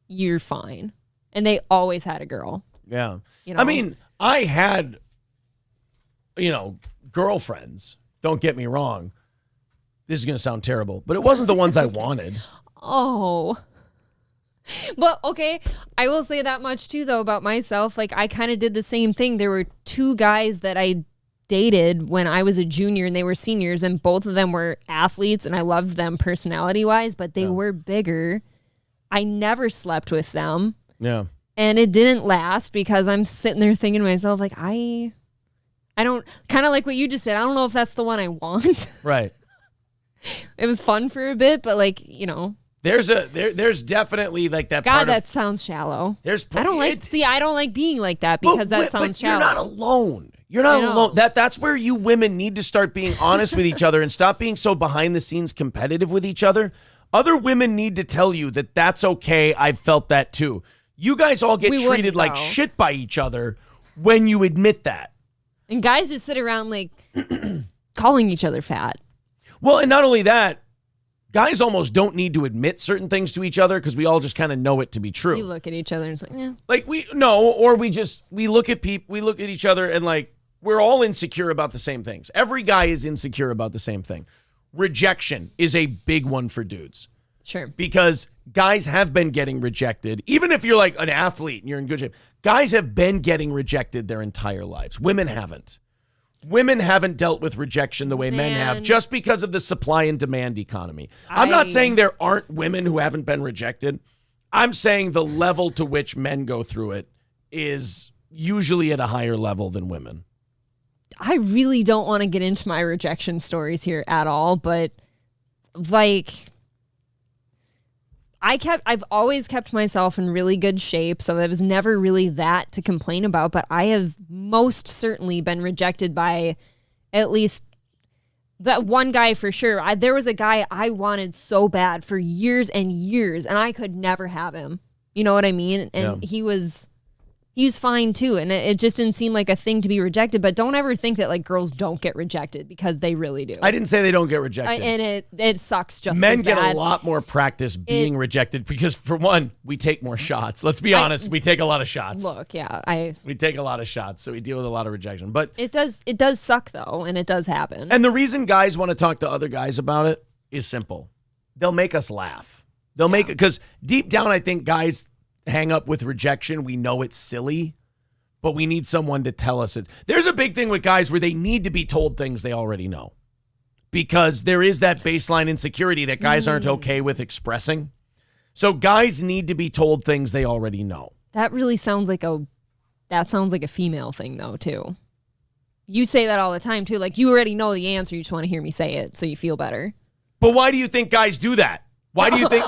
Speaker 2: you're fine. And they always had a girl.
Speaker 1: Yeah. I mean, I had, girlfriends. Don't get me wrong. This is going to sound terrible, but it wasn't the ones I wanted.
Speaker 2: Oh. But okay, I will say that much too, though, about myself. Like, I kind of did the same thing. There were two guys that I dated when I was a junior and they were seniors, and both of them were athletes, and I loved them personality-wise, but they were bigger. I never slept with them.
Speaker 1: Yeah.
Speaker 2: And it didn't last because I'm sitting there thinking to myself, like, I don't, kind of like what you just said, I don't know if that's the one I want.
Speaker 1: Right.
Speaker 2: It was fun for a bit, but like,
Speaker 1: There's definitely like that.
Speaker 2: God, that sounds shallow. I don't like being like that because that sounds shallow.
Speaker 1: You're not alone. You're not alone. That's where you women need to start being honest with each other and stop being so behind the scenes competitive with each other. Other women need to tell you that that's okay. I've felt that too. You guys all get treated like shit by each other when you admit that.
Speaker 2: And guys just sit around like calling each other fat.
Speaker 1: Well, and not only that, guys almost don't need to admit certain things to each other because we all just kind of know it to be true.
Speaker 2: You look at each other and it's like, yeah.
Speaker 1: Like we look at each other and like we're all insecure about the same things. Every guy is insecure about the same thing. Rejection is a big one for dudes.
Speaker 2: Sure.
Speaker 1: Because guys have been getting rejected. Even if you're like an athlete and you're in good shape, guys have been getting rejected their entire lives. Women haven't. Women haven't dealt with rejection the way men have just because of the supply and demand economy. I'm not saying there aren't women who haven't been rejected. I'm saying the level to which men go through it is usually at a higher level than women.
Speaker 2: I really don't want to get into my rejection stories here at all, but like I've always kept myself in really good shape, so there was never really that to complain about, but I have most certainly been rejected by at least that one guy for sure. There was a guy I wanted so bad for years and years, and I could never have him. You know what I mean? And he was fine too, and it just didn't seem like a thing to be rejected. But don't ever think that like girls don't get rejected, because they really do.
Speaker 1: I didn't say they don't get rejected.
Speaker 2: And it sucks just
Speaker 1: Men
Speaker 2: as bad.
Speaker 1: get a lot more practice being rejected because, for one, we take more shots. Let's be honest, we take a lot of shots.
Speaker 2: Look,
Speaker 1: we take a lot of shots, so we deal with a lot of rejection. But
Speaker 2: it does suck though, and it does happen.
Speaker 1: And the reason guys want to talk to other guys about it is simple. They'll make us laugh. They'll make it, because deep down, I think guys hang up with rejection. We know it's silly, but we need someone to tell us it. There's a big thing with guys where they need to be told things they already know, because there is that baseline insecurity that guys aren't okay with expressing. So guys need to be told things they already know.
Speaker 2: That really sounds like a female thing, though, too. You say that all the time, too. Like, you already know the answer. You just want to hear me say it so you feel better.
Speaker 1: But why do you think guys do that? Why do you think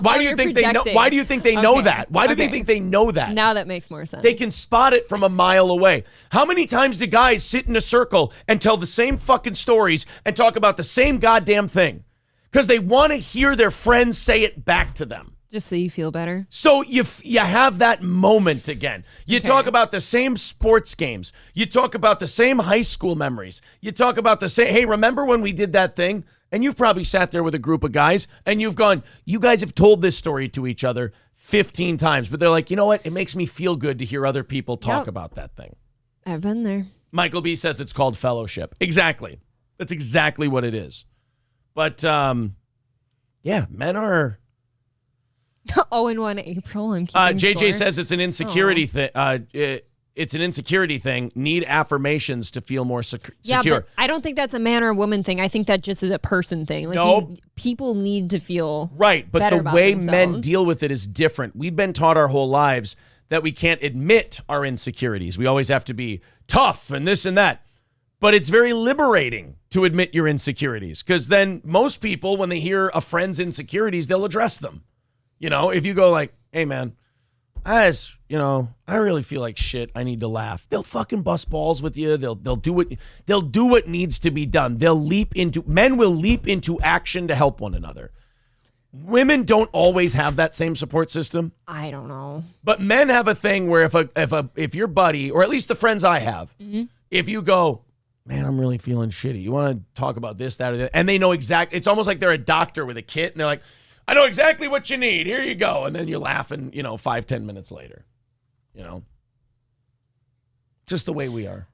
Speaker 1: they know? Why do you think they know that? Why do they think they know that?
Speaker 2: Now that makes more sense.
Speaker 1: They can spot it from a mile away. How many times do guys sit in a circle and tell the same fucking stories and talk about the same goddamn thing? Because they want to hear their friends say it back to them.
Speaker 2: Just so you feel better.
Speaker 1: So you have that moment again. You talk about the same sports games. You talk about the same high school memories. You talk about the same, hey, remember when we did that thing? And you've probably sat there with a group of guys and you've gone, you guys have told this story to each other 15 times. But they're like, you know what? It makes me feel good to hear other people talk about that thing.
Speaker 2: I've been there.
Speaker 1: Michael B says it's called fellowship. Exactly. That's exactly what it is. But, yeah, men are...
Speaker 2: 0-1 April. I'm keeping
Speaker 1: JJ
Speaker 2: score.
Speaker 1: says it's an insecurity thing. It's an insecurity thing. Need affirmations to feel more secure.
Speaker 2: Yeah, but I don't think that's a man or a woman thing. I think that just is a person thing. Like people need to feel
Speaker 1: right. But
Speaker 2: better
Speaker 1: the
Speaker 2: about
Speaker 1: way
Speaker 2: themselves.
Speaker 1: men deal with it is different. We've been taught our whole lives that we can't admit our insecurities. We always have to be tough and this and that. But it's very liberating to admit your insecurities, because then most people, when they hear a friend's insecurities, they'll address them. You know, if you go like, hey, man, I really feel like shit. I need to laugh. They'll fucking bust balls with you. They'll do what needs to be done. Men will leap into action to help one another. Women don't always have that same support system.
Speaker 2: I don't know.
Speaker 1: But men have a thing where if your buddy, or at least the friends I have, if you go, man, I'm really feeling shitty. You want to talk about this, that, or that, and they know exactly. It's almost like they're a doctor with a kit, and they're like, I know exactly what you need. Here you go. And then you're laughing, 5-10 minutes later. Just the way we are.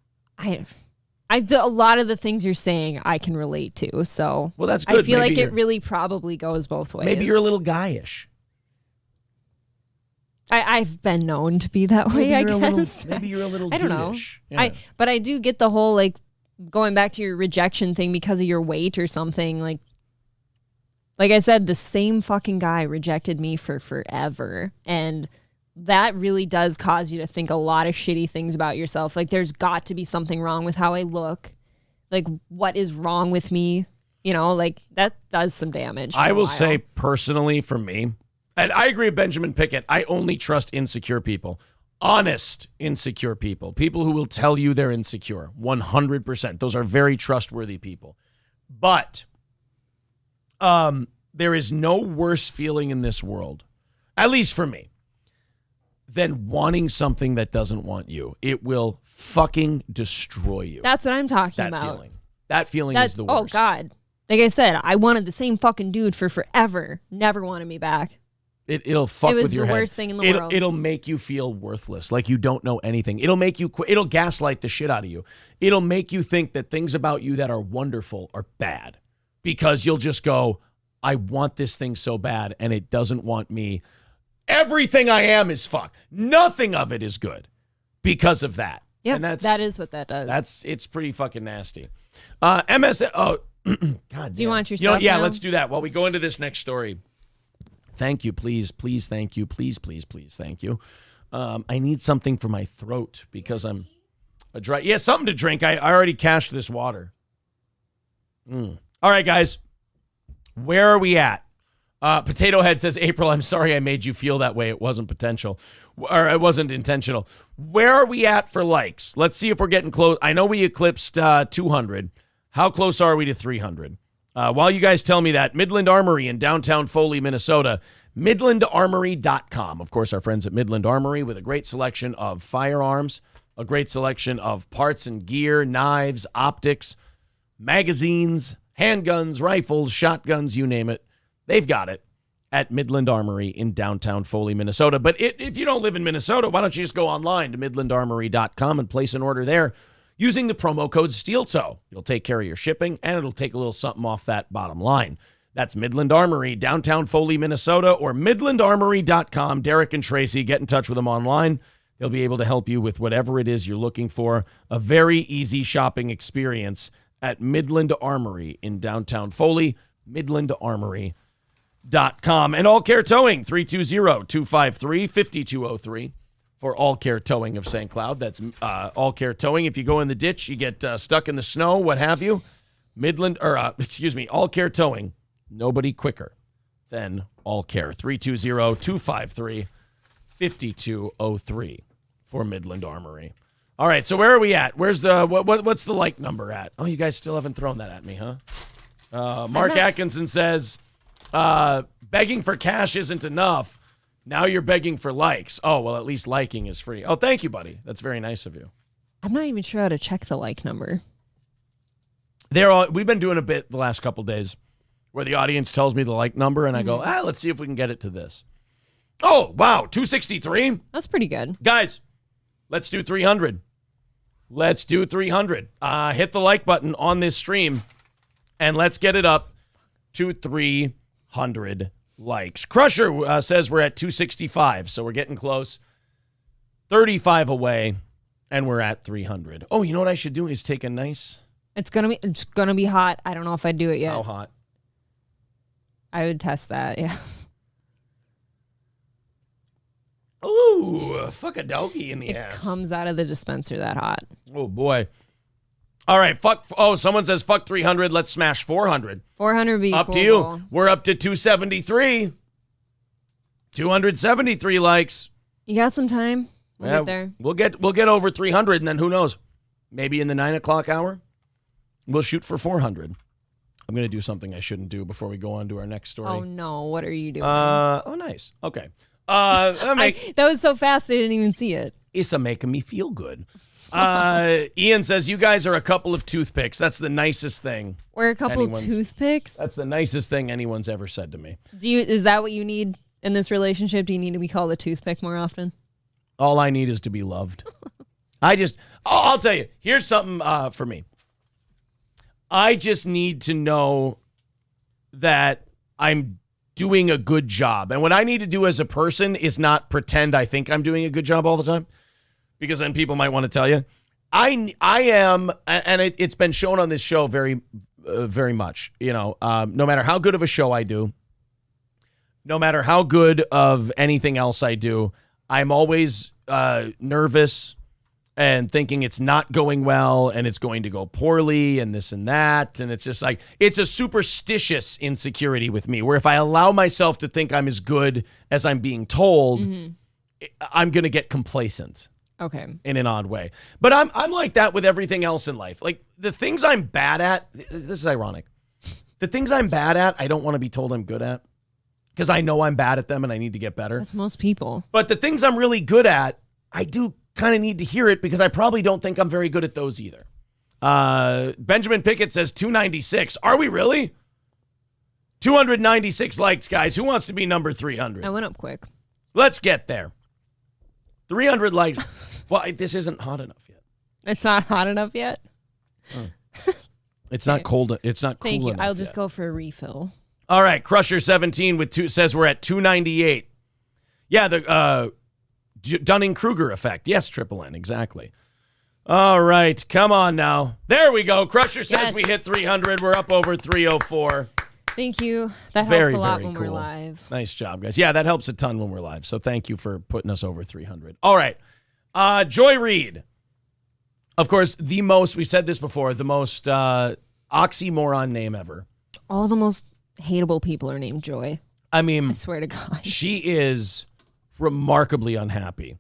Speaker 2: a lot of the things you're saying I can relate to. So
Speaker 1: well, that's good.
Speaker 2: I feel like it really probably goes both ways.
Speaker 1: Maybe you're a little guyish.
Speaker 2: I've been known to be that way, I guess.
Speaker 1: Maybe you're a little
Speaker 2: I don't know.
Speaker 1: Yeah.
Speaker 2: But I do get the whole, going back to your rejection thing because of your weight or something, like I said, the same fucking guy rejected me for forever. And that really does cause you to think a lot of shitty things about yourself. Like, there's got to be something wrong with how I look. Like, what is wrong with me? That does some damage.
Speaker 1: I will say personally for me, and I agree with Benjamin Pickett, I only trust insecure people. Honest, insecure people. People who will tell you they're insecure. 100%. Those are very trustworthy people. But... there is no worse feeling in this world, at least for me, than wanting something that doesn't want you. It will fucking destroy you.
Speaker 2: That's what I'm talking about.
Speaker 1: That feeling is the worst.
Speaker 2: Oh, God. Like I said, I wanted the same fucking dude for forever. Never wanted me back.
Speaker 1: It'll fuck with your head.
Speaker 2: It was the worst thing in the world.
Speaker 1: It'll make you feel worthless, like you don't know anything. It'll make you it'll gaslight the shit out of you. It'll make you think that things about you that are wonderful are bad. Because you'll just go, I want this thing so bad, and it doesn't want me. Everything I am is fucked. Nothing of it is good because of that.
Speaker 2: Yeah,
Speaker 1: and
Speaker 2: that is what that does.
Speaker 1: It's pretty fucking nasty. MSN. Oh, God damn.
Speaker 2: Do you want your stuff
Speaker 1: Yeah,
Speaker 2: now?
Speaker 1: let's do that while we go into this next story. Thank you, please, thank you, please, thank you. I need something for my throat because I'm a dry. Yeah, something to drink. I already cached this water. All right, guys. Where are we at? Potato Head says, April, I'm sorry I made you feel that way. It wasn't it wasn't intentional. Where are we at for likes? Let's see if we're getting close. I know we eclipsed 200. How close are we to 300? While you guys tell me that, Midland Armory in downtown Foley, Minnesota, midlandarmory.com. Of course, our friends at Midland Armory with a great selection of firearms, a great selection of parts and gear, knives, optics, magazines, handguns, rifles, shotguns, you name it. They've got it at Midland Armory in downtown Foley, Minnesota. But if you don't live in Minnesota, why don't you just go online to midlandarmory.com and place an order there using the promo code SteelToe. You'll take care of your shipping, and it'll take a little something off that bottom line. That's Midland Armory, downtown Foley, Minnesota, or midlandarmory.com. Derek and Tracy, get in touch with them online. They'll be able to help you with whatever it is you're looking for. A very easy shopping experience at Midland Armory in downtown Foley, midlandarmory.com. And All Care Towing, 320-253-5203 for All Care Towing of St. Cloud. That's All Care Towing. If you go in the ditch, you get stuck in the snow, what have you, All Care Towing. Nobody quicker than All Care. 320-253-5203 for Midland Armory. All right, so where are we at? Where's the what's the like number at? Oh, you guys still haven't thrown that at me, huh? Mark Atkinson says, begging for cash isn't enough. Now you're begging for likes. Oh, well, at least liking is free. Oh, thank you, buddy. That's very nice of you.
Speaker 2: I'm not even sure how to check the like number.
Speaker 1: We've been doing a bit the last couple days where the audience tells me the like number, and I go, let's see if we can get it to this. Oh, wow, 263?
Speaker 2: That's pretty good.
Speaker 1: Guys, let's do 300. Let's do 300. Hit the like button on this stream, and let's get it up to 300 likes. Crusher says we're at 265, so we're getting close. 35 away, and we're at 300. Oh, you know what I should do is take a nice...
Speaker 2: It's gonna be hot. I don't know if I'd do it yet.
Speaker 1: How hot?
Speaker 2: I would test that, yeah.
Speaker 1: Ooh, fuck a doggy in the ass.
Speaker 2: It comes out of the dispenser that hot.
Speaker 1: Oh, boy. All right, someone says fuck 300. Let's smash 400.
Speaker 2: 400 would be
Speaker 1: up
Speaker 2: cool.
Speaker 1: to you. We're up to 273. 273 likes.
Speaker 2: You got some time? We'll get there.
Speaker 1: We'll get over 300, and then who knows? Maybe in the 9 o'clock hour, we'll shoot for 400. I'm going to do something I shouldn't do before we go on to our next story.
Speaker 2: Oh, no. What are you doing?
Speaker 1: Oh, nice. Okay.
Speaker 2: That was so fast I didn't even see it.
Speaker 1: It's making me feel good. Ian says, you guys are a couple of toothpicks. That's the nicest thing.
Speaker 2: We're a couple of toothpicks?
Speaker 1: That's the nicest thing anyone's ever said to me.
Speaker 2: Is that what you need in this relationship? Do you need to be called a toothpick more often?
Speaker 1: All I need is to be loved. I'll tell you, here's something for me. I just need to know that I'm doing a good job. And what I need to do as a person is not pretend I think I'm doing a good job all the time, because then people might want to tell you. I am, and it's been shown on this show very, very much, no matter how good of a show I do, no matter how good of anything else I do, I'm always nervous and thinking it's not going well and it's going to go poorly and this and that. And it's just like, it's a superstitious insecurity with me, where if I allow myself to think I'm as good as I'm being told, I'm going to get complacent.
Speaker 2: Okay.
Speaker 1: In an odd way. But I'm like that with everything else in life. Like the things I'm bad at, this is ironic. The things I'm bad at, I don't want to be told I'm good at, because I know I'm bad at them and I need to get better.
Speaker 2: That's most people.
Speaker 1: But the things I'm really good at, I do kind of need to hear it, because I probably don't think I'm very good at those either. Benjamin Pickett says 296. Are we really? 296 likes, guys. Who wants to be number 300?
Speaker 2: I went up quick.
Speaker 1: Let's get there. 300 likes. Well, this isn't hot enough yet.
Speaker 2: It's not hot enough yet?
Speaker 1: It's not cold. It's not cool
Speaker 2: Thank you.
Speaker 1: enough
Speaker 2: I'll just
Speaker 1: yet.
Speaker 2: go for a refill.
Speaker 1: All right. Crusher 17 with says we're at 298. Yeah, the Dunning-Kruger effect. Yes, Triple N. Exactly. All right. Come on now. There we go. Crusher says we hit 300. We're up over 304.
Speaker 2: Thank you. That helps
Speaker 1: Very,
Speaker 2: a lot
Speaker 1: very
Speaker 2: when
Speaker 1: cool.
Speaker 2: we're live.
Speaker 1: Nice job, guys. Yeah, that helps a ton when we're live. So thank you for putting us over 300. All right. Joy Reid. Of course, we said this before, the most oxymoron name ever.
Speaker 2: All the most hateable people are named Joy.
Speaker 1: I mean,
Speaker 2: I swear to God.
Speaker 1: She is remarkably unhappy.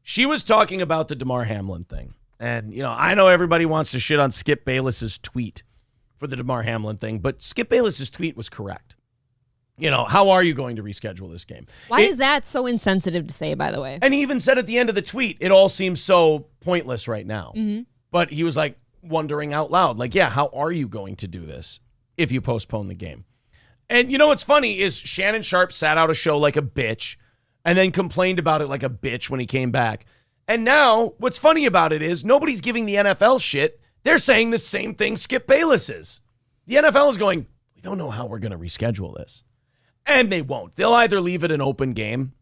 Speaker 1: She was talking about the Damar Hamlin thing. And, I know everybody wants to shit on Skip Bayless's tweet for the Damar Hamlin thing, but Skip Bayless's tweet was correct. How are you going to reschedule this game?
Speaker 2: Why is that so insensitive to say, by the way?
Speaker 1: And he even said at the end of the tweet, it all seems so pointless right now.
Speaker 2: Mm-hmm.
Speaker 1: But he was like wondering out loud, like, yeah, how are you going to do this if you postpone the game? And what's funny is Shannon Sharpe sat out a show like a bitch and then complained about it like a bitch when he came back. And now what's funny about it is nobody's giving the NFL shit. They're saying the same thing Skip Bayless is. The NFL is going, we don't know how we're going to reschedule this. And they won't. They'll either leave it an open game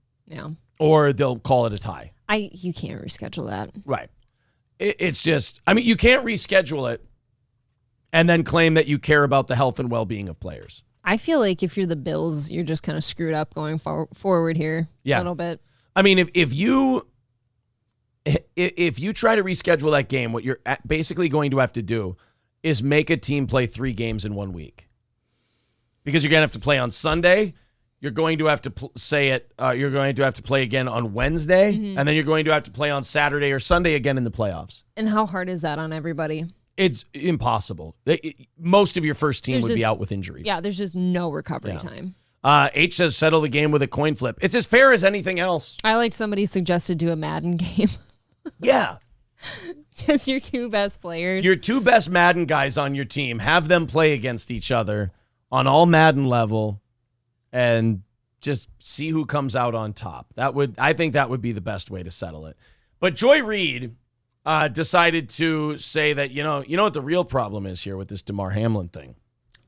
Speaker 1: or they'll call it a tie.
Speaker 2: You can't reschedule that.
Speaker 1: Right. It's just, I mean, you can't reschedule it and then claim that you care about the health and well-being of players.
Speaker 2: I feel like if you're the Bills, you're just kind of screwed up going forward here a little bit.
Speaker 1: I mean, if you try to reschedule that game, what you're basically going to have to do is make a team play 3 games in 1 week. Because you're going to have to play on Sunday, you're going to have to you're going to have to play again on Wednesday, and then you're going to have to play on Saturday or Sunday again in the playoffs.
Speaker 2: And how hard is that on everybody?
Speaker 1: It's impossible. Most of your first team would be out with injuries.
Speaker 2: Yeah, there's just no recovery time.
Speaker 1: H says settle the game with a coin flip. It's as fair as anything else.
Speaker 2: I like somebody suggested do a Madden game.
Speaker 1: Yeah.
Speaker 2: Just your 2 best players.
Speaker 1: Your 2 best Madden guys on your team. Have them play against each other on all Madden level and just see who comes out on top. I think that would be the best way to settle it. But Joy Reid decided to say that, you know what the real problem is here with this Damar Hamlin thing?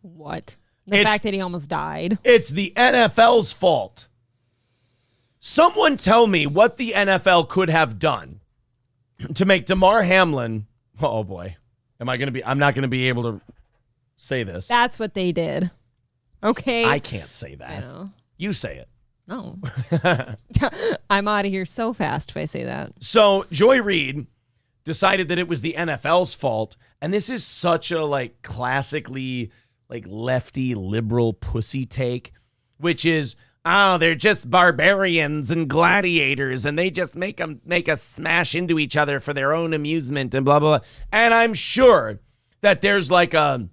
Speaker 2: What? The fact that he almost died.
Speaker 1: It's the NFL's fault. Someone tell me what the NFL could have done to make Damar Hamlin, oh boy, I'm not going to be able to say this.
Speaker 2: That's what they did. Okay.
Speaker 1: I can't say that.
Speaker 2: I know.
Speaker 1: You say it.
Speaker 2: No. I'm out of here so fast if I say that.
Speaker 1: So Joy Reid decided that it was the NFL's fault, and this is such a classically lefty liberal pussy take, which is, they're just barbarians and gladiators, and they just make us smash into each other for their own amusement and blah, blah, blah. And I'm sure that there's a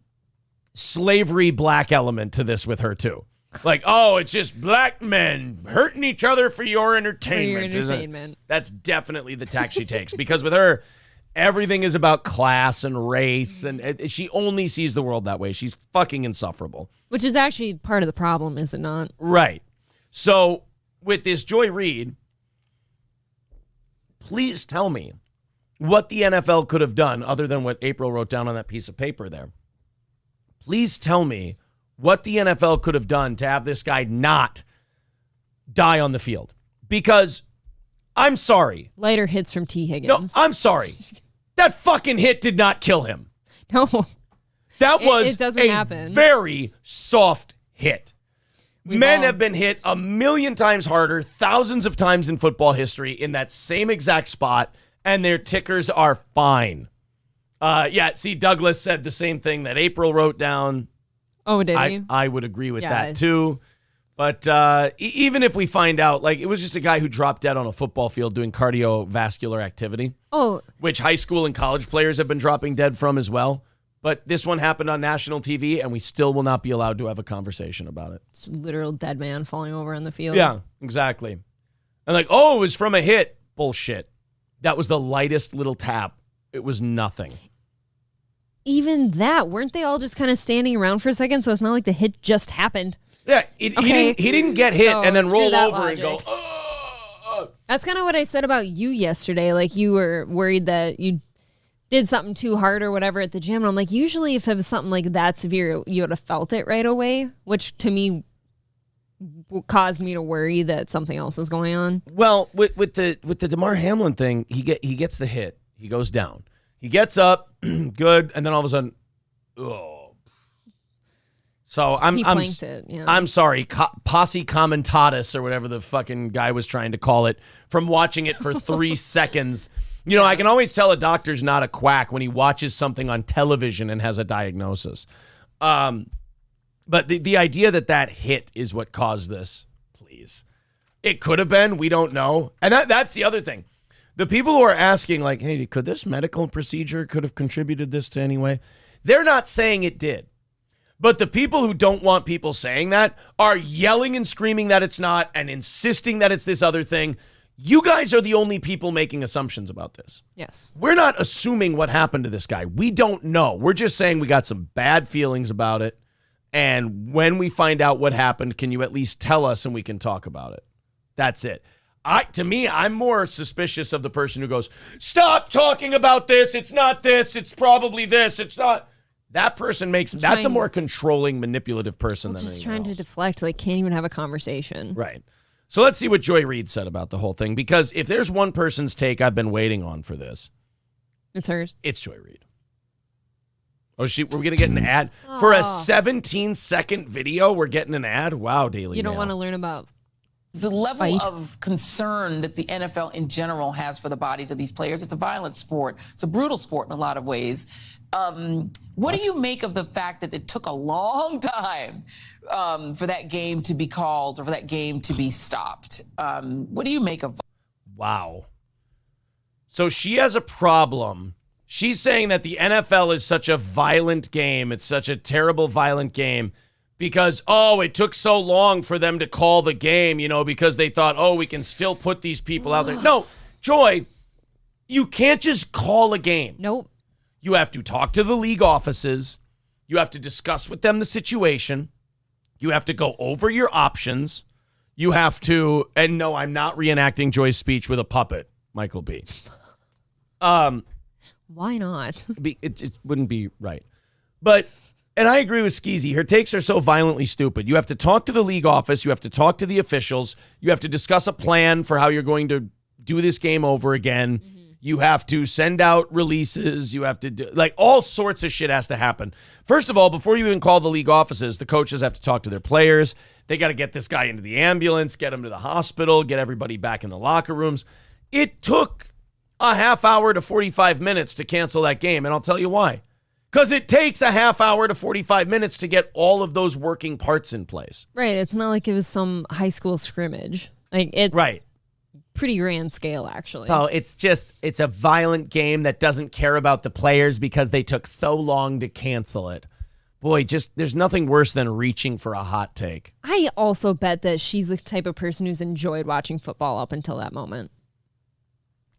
Speaker 1: slavery black element to this with her, too. It's just black men hurting each other for your entertainment. That's definitely the tack she takes, because with her, everything is about class and race, and she only sees the world that way. She's fucking insufferable.
Speaker 2: Which is actually part of the problem, is it not?
Speaker 1: Right. So, with this Joy Reid, please tell me what the NFL could have done other than what April wrote down on that piece of paper there. Please tell me what the NFL could have done to have this guy not die on the field. Because, I'm sorry.
Speaker 2: Lighter hits from T. Higgins.
Speaker 1: No, I'm sorry. That fucking hit did not kill him.
Speaker 2: No.
Speaker 1: That was
Speaker 2: it doesn't
Speaker 1: a
Speaker 2: happen.
Speaker 1: very soft hit. Men have been hit 1,000,000 times harder, thousands of times in football history in that same exact spot, and their tickers are fine. Douglas said the same thing that April wrote down.
Speaker 2: Oh, did he?
Speaker 1: I would agree with that too. But even if we find out, it was just a guy who dropped dead on a football field doing cardiovascular activity.
Speaker 2: Oh.
Speaker 1: Which high school and college players have been dropping dead from as well. But this one happened on national TV, and we still will not be allowed to have a conversation about it.
Speaker 2: It's a literal dead man falling over on the field.
Speaker 1: Yeah, exactly. And it was from a hit. Bullshit. That was the lightest little tap. It was nothing.
Speaker 2: Even that, weren't they all just kind of standing around for a second? So it's not like the hit just happened.
Speaker 1: Yeah, he didn't get hit and then roll over and go,
Speaker 2: That's kind of what I said about you yesterday. You were worried that you did something too hard or whatever at the gym. And I'm like, usually if it was something like that severe, you would have felt it right away, which to me caused me to worry that something else was going on.
Speaker 1: Well, with the Damar Hamlin thing, he gets the hit. He goes down. He gets up, good, and then all of a sudden, So I'm sorry, posse commentatus or whatever the fucking guy was trying to call it, from watching it for 3 seconds. I can always tell a doctor's not a quack when he watches something on television and has a diagnosis. But the idea that hit is what caused this, please. It could have been. We don't know. And that's the other thing. The people who are asking, hey, could this medical procedure could have contributed this to any way? They're not saying it did. But the people who don't want people saying that are yelling and screaming that it's not and insisting that it's this other thing. You guys are the only people making assumptions about this.
Speaker 2: Yes.
Speaker 1: We're not assuming what happened to this guy. We don't know. We're just saying we got some bad feelings about it. And when we find out what happened, can you at least tell us and we can talk about it? That's it. To me, I'm more suspicious of the person who goes, stop talking about this. It's not this. It's probably this. It's not. That person that's a more controlling, manipulative person than
Speaker 2: just
Speaker 1: anyone
Speaker 2: trying
Speaker 1: else.
Speaker 2: to deflect, like can't even have a conversation.
Speaker 1: Right. So let's see what Joy Reid said about the whole thing, because if there's one person's take I've been waiting on for this,
Speaker 2: it's hers.
Speaker 1: It's Joy Reid. Oh, we're going to get an ad for a 17-second video. We're getting an ad. Wow, Daily
Speaker 2: You don't
Speaker 1: Mail.
Speaker 2: want to learn about
Speaker 13: the level of concern that the NFL in general has for the bodies of these players. It's a violent sport. It's a brutal sport in a lot of ways. What do you make of the fact that it took a long time for that game to be called or for that game to be stopped? What do you make of?
Speaker 1: Wow. So she has a problem. She's saying that the NFL is such a violent game. It's such a terrible, violent game because, it took so long for them to call the game, because they thought, we can still put these people out there. No, Joy, you can't just call a game.
Speaker 2: Nope.
Speaker 1: You have to talk to the league offices. You have to discuss with them the situation. You have to go over your options. You have to, and no, I'm not reenacting Joy's speech with a puppet, Michael B.
Speaker 2: Why not?
Speaker 1: It wouldn't be right. And I agree with Skeezy. Her takes are so violently stupid. You have to talk to the league office. You have to talk to the officials. You have to discuss a plan for how you're going to do this game over again. Mm-hmm. You have to send out releases. You have to do, all sorts of shit has to happen. First of all, before you even call the league offices, the coaches have to talk to their players. They got to get this guy into the ambulance, get him to the hospital, get everybody back in the locker rooms. It took a half hour to 45 minutes to cancel that game, and I'll tell you why. Because it takes a half hour to 45 minutes to get all of those working parts in place.
Speaker 2: Right. It's not like it was some high school scrimmage. It's
Speaker 1: right.
Speaker 2: Pretty grand scale, actually.
Speaker 1: So it's a violent game that doesn't care about the players because they took so long to cancel it. Boy, there's nothing worse than reaching for a hot take.
Speaker 2: I also bet that she's the type of person who's enjoyed watching football up until that moment.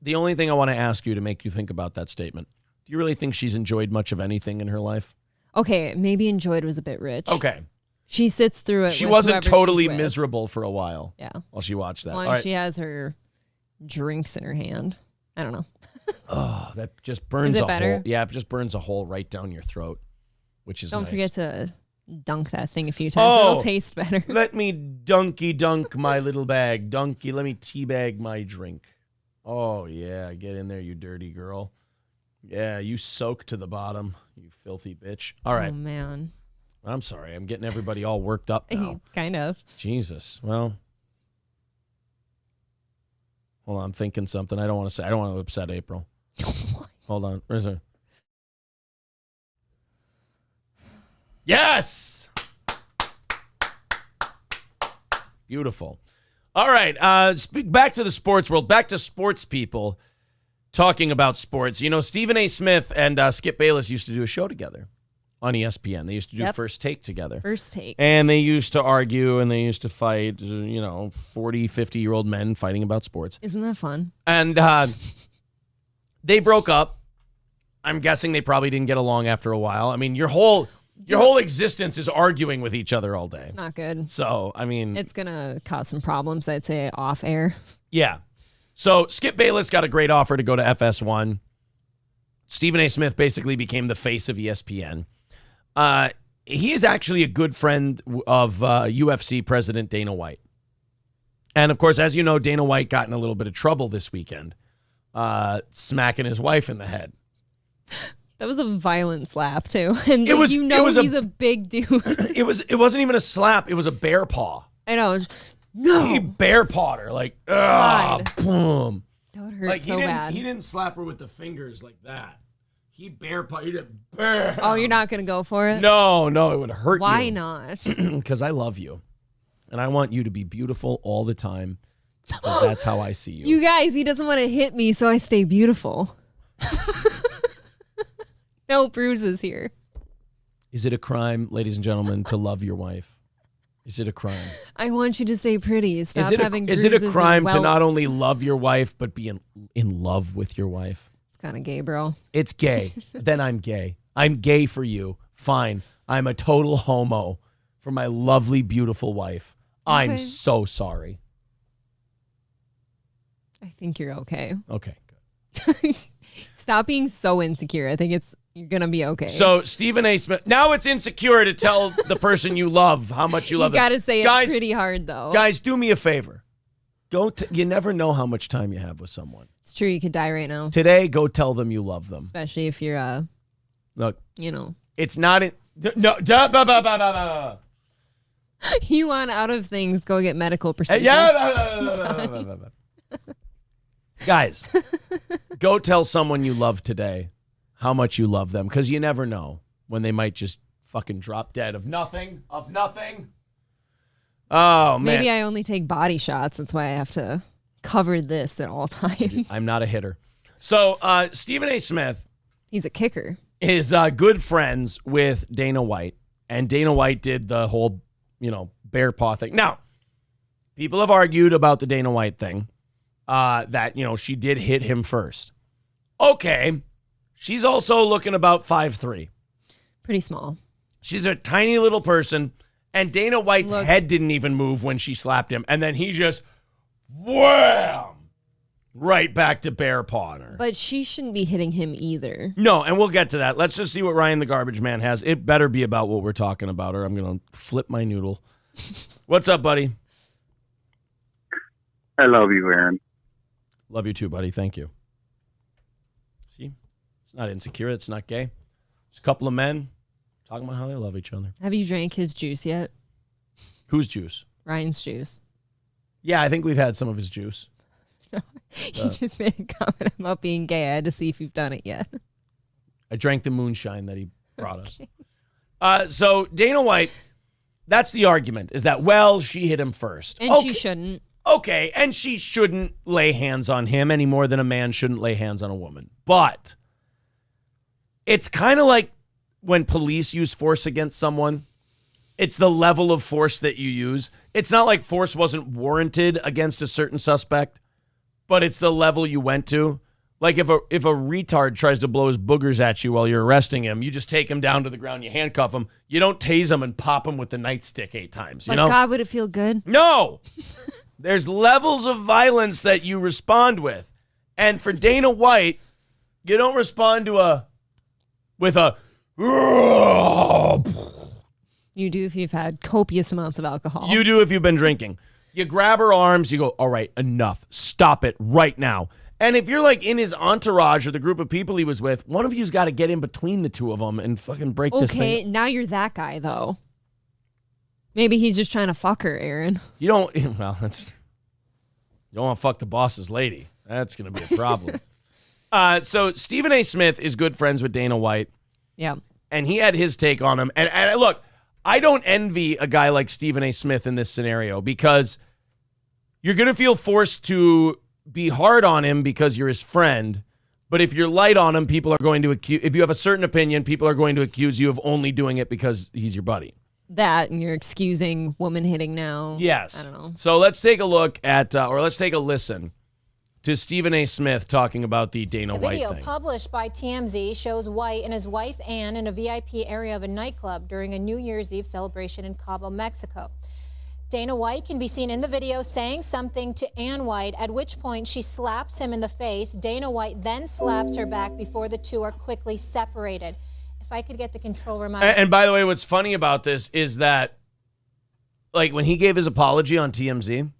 Speaker 1: The only thing I want to ask you to make you think about that statement, do you really think she's enjoyed much of anything in her life?
Speaker 2: Okay, maybe enjoyed was a bit rich.
Speaker 1: Okay.
Speaker 2: She sits through it.
Speaker 1: She wasn't totally miserable for a while.
Speaker 2: Yeah.
Speaker 1: While she watched that.
Speaker 2: Well,
Speaker 1: all right.
Speaker 2: She has her drinks in her hand. I don't know.
Speaker 1: Oh, that just burns
Speaker 2: Is it
Speaker 1: a
Speaker 2: better?
Speaker 1: hole. Yeah, it just burns a hole right down your throat, which is
Speaker 2: Don't
Speaker 1: nice.
Speaker 2: forget to dunk that thing a few times. It'll taste better.
Speaker 1: Let me dunk my little bag. Donkey, let me teabag my drink. Oh, yeah. Get in there, you dirty girl. Yeah, you soak to the bottom, you filthy bitch. All right.
Speaker 2: Oh, man.
Speaker 1: I'm sorry. I'm getting everybody all worked up now.
Speaker 2: Kind of.
Speaker 1: Jesus. Well, hold on. I'm thinking something. I don't want to upset April. Hold on. Where's her? Yes! Beautiful. All right. Back to the sports world. Back to sports people talking about sports. Stephen A. Smith and Skip Bayless used to do a show together on ESPN. They used to do First Take together.
Speaker 2: First Take.
Speaker 1: And they used to argue and they used to fight, 40, 50-year-old men fighting about sports.
Speaker 2: Isn't that fun?
Speaker 1: And they broke up. I'm guessing they probably didn't get along after a while. I mean, your whole existence is arguing with each other all day.
Speaker 2: It's not good.
Speaker 1: So, I mean,
Speaker 2: it's going to cause some problems, I'd say, off air.
Speaker 1: Yeah. So Skip Bayless got a great offer to go to FS1. Stephen A. Smith basically became the face of ESPN. He is actually a good friend of UFC president Dana White. And, of course, as you know, Dana White got in a little bit of trouble this weekend, smacking his wife in the head.
Speaker 2: That was a violent slap, too. And he's a big dude.
Speaker 1: It wasn't even a slap. It was a bear paw.
Speaker 2: I know. No.
Speaker 1: He bear pawed her. Boom.
Speaker 2: That would hurt so bad.
Speaker 1: He didn't slap her with the fingers like that. He bear pawed. He did bear.
Speaker 2: Oh, you're not going to go for it?
Speaker 1: No, it would hurt you.
Speaker 2: Why not?
Speaker 1: Because I love you. And I want you to be beautiful all the time. Because that's how I see you.
Speaker 2: You guys, he doesn't want to hit me, so I stay beautiful. No bruises here.
Speaker 1: Is it a crime, ladies and gentlemen, to love your wife? Is it a crime?
Speaker 2: I want you to stay pretty. Stop having bruises.
Speaker 1: Is it a crime to not only love your wife, but be in love with your wife?
Speaker 2: It's kind of gay, bro.
Speaker 1: It's gay. Then I'm gay. I'm gay for you. Fine. I'm a total homo for my lovely, beautiful wife. Okay. I'm so sorry.
Speaker 2: I think you're okay.
Speaker 1: Okay, good.
Speaker 2: Stop being so insecure. I think it's, You're going to be okay.
Speaker 1: So Stephen A. Smith, now it's insecure to tell the person you love how much you love them.
Speaker 2: You got to say it pretty hard, though.
Speaker 1: Guys, do me a favor. You never know how much time you have with someone.
Speaker 2: It's true. You could die right now.
Speaker 1: Today, go tell them you love them.
Speaker 2: Especially if you're,
Speaker 1: look,
Speaker 2: it's
Speaker 1: not
Speaker 2: you want out of things, go get medical procedures.
Speaker 1: Guys, go tell someone you love today how much you love them, because you never know when they might just fucking drop dead of nothing. Oh, man.
Speaker 2: Maybe I only take body shots. That's why I have to cover this at all times.
Speaker 1: I'm not a hitter. So Stephen A. Smith.
Speaker 2: He's a kicker.
Speaker 1: Is good friends with Dana White. And Dana White did the whole, bear paw thing. Now, people have argued about the Dana White thing. That, she did hit him first. Okay. She's also looking about 5'3".
Speaker 2: Pretty small.
Speaker 1: She's a tiny little person, and Dana White's head didn't even move when she slapped him, and then he just, wham! Right back to bear paw on her.
Speaker 2: But she shouldn't be hitting him either.
Speaker 1: No, and we'll get to that. Let's just see what Ryan the Garbage Man has. It better be about what we're talking about, or I'm going to flip my noodle. What's up, buddy?
Speaker 12: I love you, Aaron.
Speaker 1: Love you too, buddy. Thank you. See? It's not insecure. It's not gay. It's a couple of men talking about how they love each other.
Speaker 2: Have you drank his juice yet?
Speaker 1: Whose juice?
Speaker 2: Ryan's juice.
Speaker 1: Yeah, I think we've had some of his juice.
Speaker 2: You just made a comment about being gay. I had to see if you've done it yet.
Speaker 1: I drank the moonshine that he brought us. So Dana White, that's the argument, is that, she hit him first.
Speaker 2: And she shouldn't.
Speaker 1: Okay, and she shouldn't lay hands on him any more than a man shouldn't lay hands on a woman. But it's kind of like when police use force against someone. It's the level of force that you use. It's not like force wasn't warranted against a certain suspect, but it's the level you went to. Like if a retard tries to blow his boogers at you while you're arresting him, you just take him down to the ground, you handcuff him. You don't tase him and pop him with the nightstick 8 times. You know?
Speaker 2: God, would it feel good?
Speaker 1: No. There's levels of violence that you respond with. And for Dana White, you don't respond to with a
Speaker 2: You do if you've had copious amounts of alcohol.
Speaker 1: You do if you've been drinking. You grab her arms, you go, all right, enough. Stop it right now. And if you're like in his entourage or the group of people he was with, one of you's got to get in between the two of them and fucking break this thing.
Speaker 2: Okay, now you're that guy, though. Maybe he's just trying to fuck her, Aaron.
Speaker 1: You don't want to fuck the boss's lady. That's going to be a problem. So Stephen A. Smith is good friends with Dana White.
Speaker 2: Yeah.
Speaker 1: And he had his take on him. And look, I don't envy a guy like Stephen A. Smith in this scenario because you're going to feel forced to be hard on him because you're his friend. But if you're light on him, people are going to accuse, if you have a certain opinion, people are going to accuse you of only doing it because he's your buddy.
Speaker 2: That, and you're excusing woman hitting now.
Speaker 1: Yes.
Speaker 2: I don't know.
Speaker 1: So let's take a look at, or let's take a listen to Stephen A. Smith talking about the Dana White thing.
Speaker 14: A video published by TMZ shows White and his wife Ann in a VIP area of a nightclub during a New Year's Eve celebration in Cabo, Mexico. Dana White can be seen in the video saying something to Ann White, at which point she slaps him in the face. Dana White then slaps her back before the two are quickly separated. If I could get the control remote.
Speaker 1: And by the way, what's funny about this is that, like, when he gave his apology on TMZ,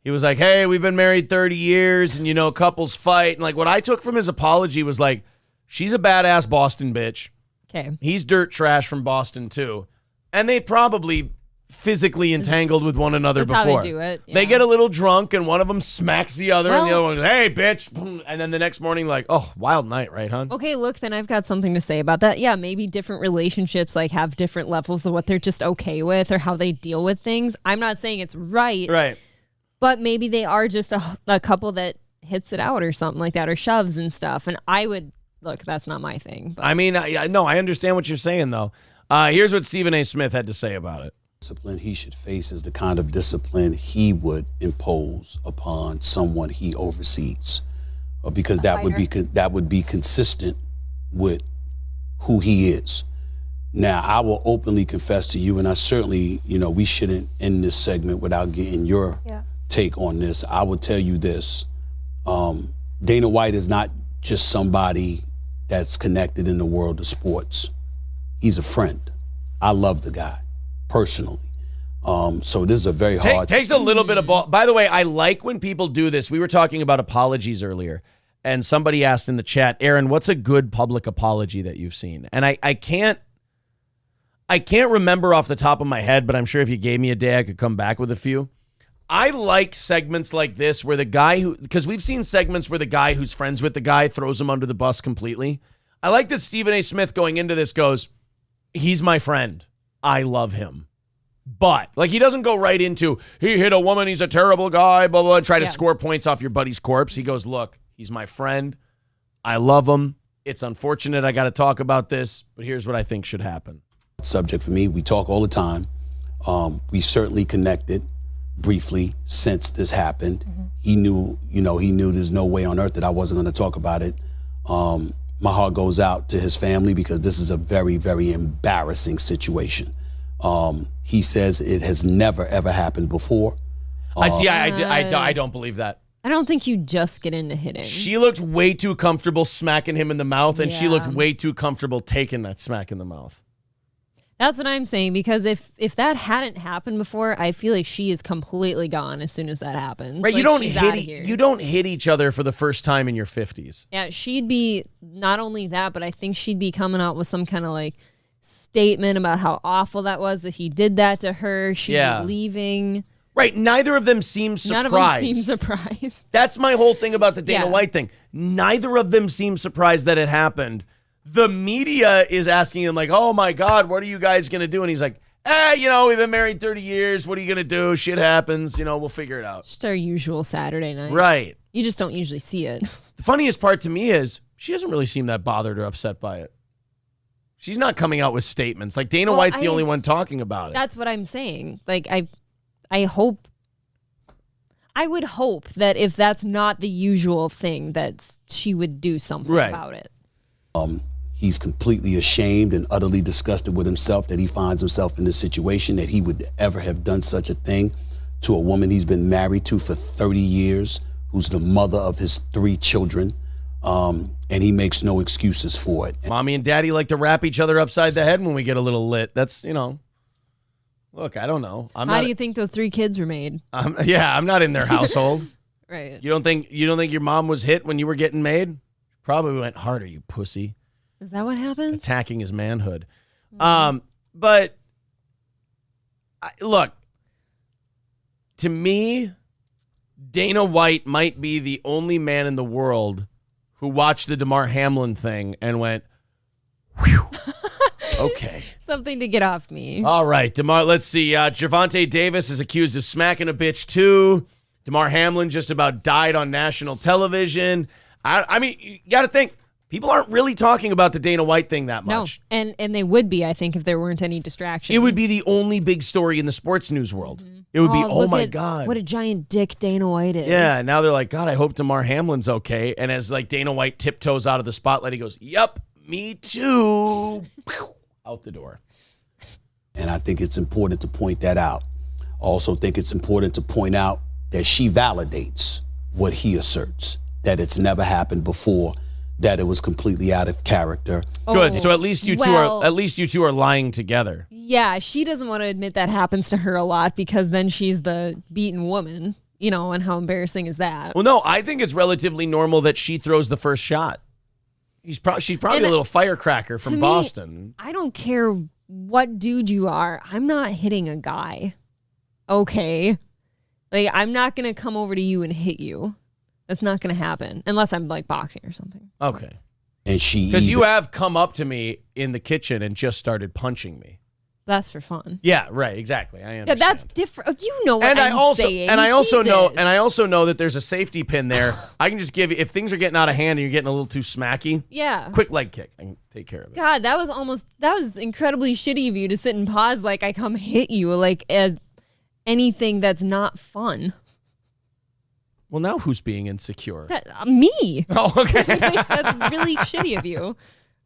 Speaker 1: he was like, hey, we've been married 30 years and, couples fight. And, like, what I took from his apology was, like, she's a badass Boston bitch.
Speaker 2: Okay.
Speaker 1: He's dirt trash from Boston, too. And they probably physically entangled with one another
Speaker 2: That's
Speaker 1: before.
Speaker 2: how they do it. Yeah.
Speaker 1: They get a little drunk and one of them smacks the other and the other one goes, hey, bitch. And then the next morning, like, oh, wild night, right, hon?
Speaker 2: Okay, look, then I've got something to say about that. Yeah, maybe different relationships like have different levels of what they're just okay with or how they deal with things. I'm not saying it's right.
Speaker 1: Right.
Speaker 2: But maybe they are just a couple that hits it out or something like that or shoves and stuff. And I would, look, that's not my thing. But.
Speaker 1: I mean, I understand what you're saying, though. Here's what Stephen A. Smith had to say about it.
Speaker 15: Discipline he should face is the kind of discipline he would impose upon someone he oversees, because that would be consistent with who he is. Now, I will openly confess to you, and I certainly, we shouldn't end this segment without getting your take on this. I will tell you this: Dana White is not just somebody that's connected in the world of sports. He's a friend. I love the guy personally. So this is a very hard.
Speaker 1: Takes a little bit of ball. By the way, I like when people do this. We were talking about apologies earlier, and somebody asked in the chat, Aaron, what's a good public apology that you've seen? And I can't remember off the top of my head, but I'm sure if you gave me a day, I could come back with a few. I like segments like this where the guy because we've seen segments where the guy who's friends with the guy throws him under the bus completely. I like that Stephen A. Smith going into this goes, he's my friend. I love him. But, like, he doesn't go right into, he hit a woman, he's a terrible guy, blah, blah, and try to score points off your buddy's corpse. He goes, look, he's my friend. I love him. It's unfortunate I got to talk about this, but here's what I think should happen.
Speaker 15: Subject for me. We talk all the time. We certainly connected briefly since this happened. He knew there's no way on earth that I wasn't going to talk about it. My heart goes out to his family because this is a very, very embarrassing situation. He says it has never, ever happened before.
Speaker 1: I don't believe that.
Speaker 2: I don't think you just get into hitting.
Speaker 1: She looked way too comfortable smacking him in the mouth, and she looked way too comfortable taking that smack in the mouth.
Speaker 2: That's what I'm saying, because if that hadn't happened before, I feel like she is completely gone as soon as that happens.
Speaker 1: Right,
Speaker 2: like,
Speaker 1: you don't hit each other for the first time in your 50s.
Speaker 2: Yeah, she'd be, not only that, but I think she'd be coming out with some kind of like statement about how awful that was that he did that to her. She'd be leaving.
Speaker 1: Right, neither of them seem surprised.
Speaker 2: None of them seem surprised.
Speaker 1: That's my whole thing about the Dana White thing. Neither of them seem surprised that it happened. The media is asking him, like, oh, my God, what are you guys going to do? And he's like, we've been married 30 years. What are you going to do? Shit happens. We'll figure it out.
Speaker 2: Just our usual Saturday night.
Speaker 1: Right.
Speaker 2: You just don't usually see it.
Speaker 1: The funniest part to me is she doesn't really seem that bothered or upset by it. She's not coming out with statements. Like, Dana White's the only one talking about it.
Speaker 2: That's what I'm saying. Like, I would hope that if that's not the usual thing, that she would do something about it.
Speaker 15: He's completely ashamed and utterly disgusted with himself that he finds himself in this situation, that he would ever have done such a thing to a woman he's been married to for 30 years, who's the mother of his 3 children, and he makes no excuses for it.
Speaker 1: Mommy and Daddy like to wrap each other upside the head when we get a little lit. That's, look, I don't know.
Speaker 2: How do you think those 3 kids were made?
Speaker 1: I'm not in their household.
Speaker 2: Right.
Speaker 1: You don't think your mom was hit when you were getting made? Probably went harder, you pussy.
Speaker 2: Is that what happens?
Speaker 1: Attacking his manhood. But look, to me, Dana White might be the only man in the world who watched the Damar Hamlin thing and went, whew, okay.
Speaker 2: Something to get off me.
Speaker 1: All right, Damar, let's see. Gervonta Davis is accused of smacking a bitch too. Damar Hamlin just about died on national television. I mean, you got to think. People aren't really talking about the Dana White thing that much.
Speaker 2: No, and they would be, I think, if there weren't any distractions.
Speaker 1: It would be the only big story in the sports news world. Mm-hmm. It would be, oh my God.
Speaker 2: What a giant dick Dana White is.
Speaker 1: Yeah, now they're like, God, I hope Damar Hamlin's okay. And as like Dana White tiptoes out of the spotlight, he goes, yep, me too. Out the door.
Speaker 15: And I think it's important to point that out. I also think it's important to point out that she validates what he asserts, that it's never happened before, that it was completely out of character.
Speaker 1: Good. So at least you two are lying together.
Speaker 2: Yeah, she doesn't want to admit that happens to her a lot because then she's the beaten woman, and how embarrassing is that?
Speaker 1: Well, no, I think it's relatively normal that she throws the first shot. She's probably a little firecracker from Boston.
Speaker 2: I don't care what dude you are. I'm not hitting a guy. Okay. Like, I'm not going to come over to you and hit you. That's not going to happen unless I'm like boxing or something.
Speaker 1: Okay.
Speaker 15: And
Speaker 1: because you have come up to me in the kitchen and just started punching me.
Speaker 2: That's for fun.
Speaker 1: Yeah, right. Exactly. I understand.
Speaker 2: Yeah, that's different. You know what saying.
Speaker 1: And I also know that there's a safety pin there. I can just give you, if things are getting out of hand and you're getting a little too smacky.
Speaker 2: Yeah.
Speaker 1: Quick leg kick. I can take care of it.
Speaker 2: God, that was incredibly shitty of you to sit and pause like I come hit you like as anything that's not fun.
Speaker 1: Well, now who's being insecure?
Speaker 2: Me.
Speaker 1: Oh, okay.
Speaker 2: That's really shitty of you.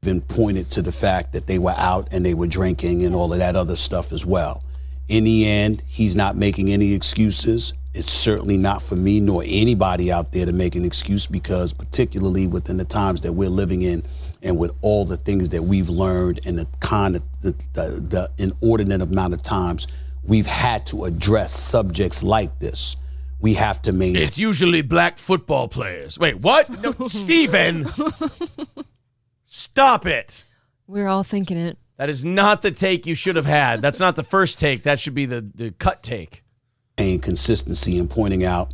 Speaker 15: Then pointed to the fact that they were out and they were drinking and all of that other stuff as well. In the end, he's not making any excuses. It's certainly not for me nor anybody out there to make an excuse, because particularly within the times that we're living in and with all the things that we've learned and the inordinate amount of times we've had to address subjects like this, we have to maintain.
Speaker 1: It's usually black football players. Wait, what? No, Steven! Stop it.
Speaker 2: We're all thinking it.
Speaker 1: That is not the take you should have had. That's not the first take. That should be the cut take.
Speaker 15: And consistency in pointing out,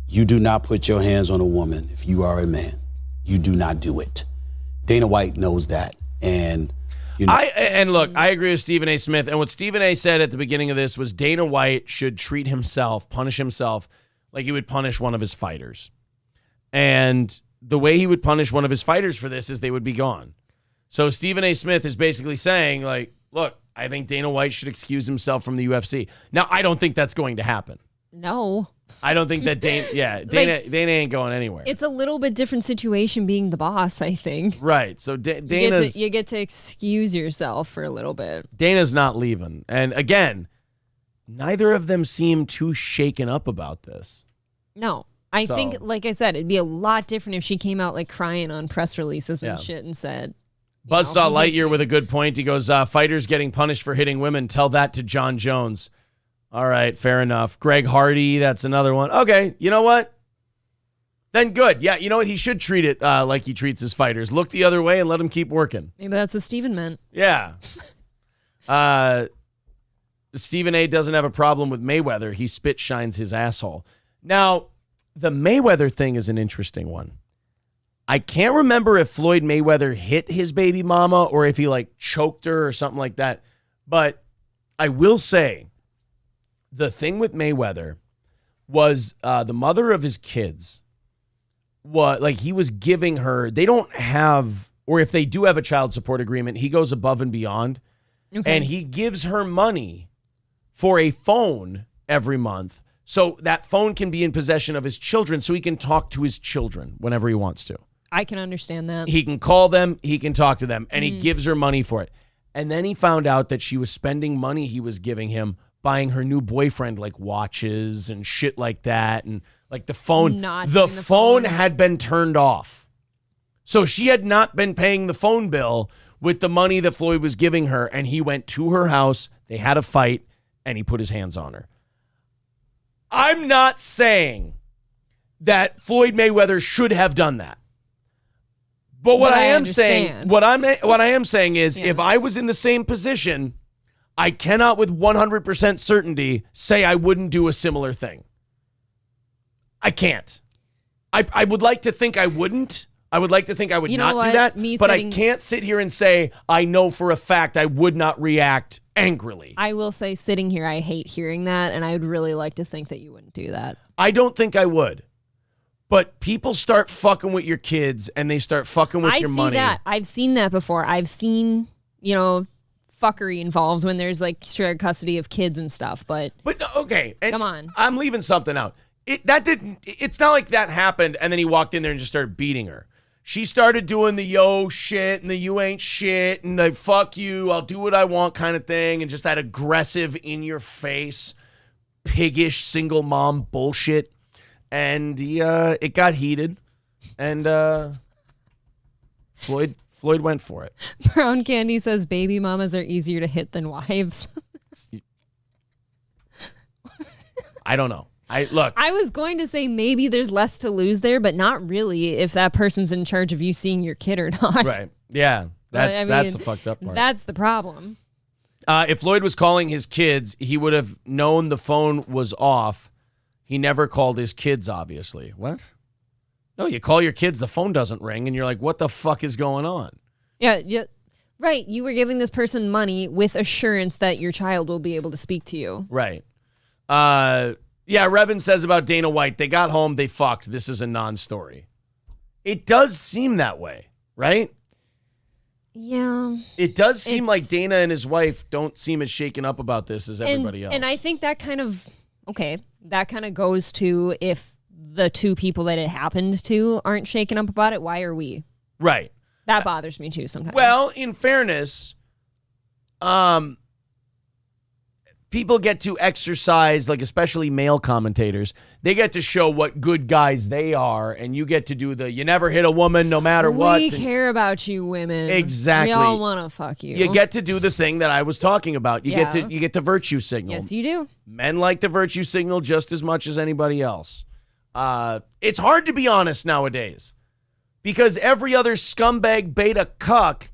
Speaker 15: you do not put your hands on a woman if you are a man. You do not do it. Dana White knows that. And you know,
Speaker 1: look, I agree with Stephen A. Smith. And what Stephen A. said at the beginning of this was Dana White should treat himself, punish himself, like he would punish one of his fighters. And the way he would punish one of his fighters for this is they would be gone. So Stephen A. Smith is basically saying, like, look, I think Dana White should excuse himself from the UFC. Now, I don't think that's going to happen.
Speaker 2: No.
Speaker 1: I don't think that Dana ain't going anywhere.
Speaker 2: It's a little bit different situation being the boss, I think.
Speaker 1: Right. So
Speaker 2: you get to excuse yourself for a little bit.
Speaker 1: Dana's not leaving. And again, neither of them seem too shaken up about this.
Speaker 2: No. I think, like I said, it'd be a lot different if she came out like crying on press releases and shit and said,
Speaker 1: Buzzsaw Lightyear with a good point. He goes, fighters getting punished for hitting women. Tell that to John Jones. All right, fair enough. Greg Hardy, that's another one. Okay, you know what? Then good. Yeah, you know what? He should treat it like he treats his fighters. Look the other way and let him keep working.
Speaker 2: Maybe that's what Steven meant.
Speaker 1: Yeah. Stephen A. doesn't have a problem with Mayweather. He spit shines his asshole. Now, the Mayweather thing is an interesting one. I can't remember if Floyd Mayweather hit his baby mama or if he like choked her or something like that. But I will say the thing with Mayweather was the mother of his kids. He was giving her, they don't have, or if they do have a child support agreement, he goes above and beyond. Okay. And he gives her money for a phone every month. So that phone can be in possession of his children so he can talk to his children whenever he wants to.
Speaker 2: I can understand that.
Speaker 1: He can call them, he can talk to them, and he gives her money for it. And then he found out that she was spending money he was giving him buying her new boyfriend like watches and shit like that. And like the phone, the phone had been turned off. So she had not been paying the phone bill with the money that Floyd was giving her. And he went to her house, they had a fight, and he put his hands on her. I'm not saying that Floyd Mayweather should have done that. But what I am saying, what I am saying is, if I was in the same position, I cannot with 100% certainty say I wouldn't do a similar thing. I can't. I would like to think I wouldn't. I would like to think I would not do that. But I can't sit here and say I know for a fact I would not react angrily.
Speaker 2: I will say, sitting here, I hate hearing that, and I would really like to think that you wouldn't do that.
Speaker 1: I don't think I would. But people start fucking with your kids and they start fucking with your money.
Speaker 2: I've seen that before. I've seen, fuckery involved when there's like shared custody of kids and stuff. But
Speaker 1: okay, and
Speaker 2: come on,
Speaker 1: I'm leaving something out. It's not like that happened and then he walked in there and just started beating her. She started doing the yo shit and the you ain't shit and the fuck you, I'll do what I want kind of thing, and just that aggressive in your face, piggish single mom bullshit. And it got heated, and Floyd went for it.
Speaker 2: Brown Candy says baby mamas are easier to hit than wives.
Speaker 1: I don't know. I
Speaker 2: was going to say maybe there's less to lose there, but not really if that person's in charge of you seeing your kid or not.
Speaker 1: Right. Yeah. That's the fucked up part.
Speaker 2: That's the problem.
Speaker 1: If Floyd was calling his kids, he would have known the phone was off. He never called his kids, obviously. What? No, you call your kids, the phone doesn't ring, and you're like, what the fuck is going on?
Speaker 2: Yeah. Right. You were giving this person money with assurance that your child will be able to speak to you.
Speaker 1: Right. Yeah, Revan says about Dana White, they got home, they fucked. This is a non-story. It does seem that way, right?
Speaker 2: Yeah.
Speaker 1: It does seem like Dana and his wife don't seem as shaken up about this as everybody else.
Speaker 2: And I think that kind of goes to if the two people that it happened to aren't shaken up about it, why are we?
Speaker 1: Right.
Speaker 2: That bothers me too sometimes.
Speaker 1: Well, in fairness, people get to exercise, like especially male commentators, they get to show what good guys they are, and you get to do the you never hit a woman no matter what.
Speaker 2: We care about you women.
Speaker 1: Exactly.
Speaker 2: We all want to fuck you.
Speaker 1: You get to do the thing that I was talking about. You get to virtue signal.
Speaker 2: Yes, you do.
Speaker 1: Men like to virtue signal just as much as anybody else. It's hard to be honest nowadays because every other scumbag beta cuck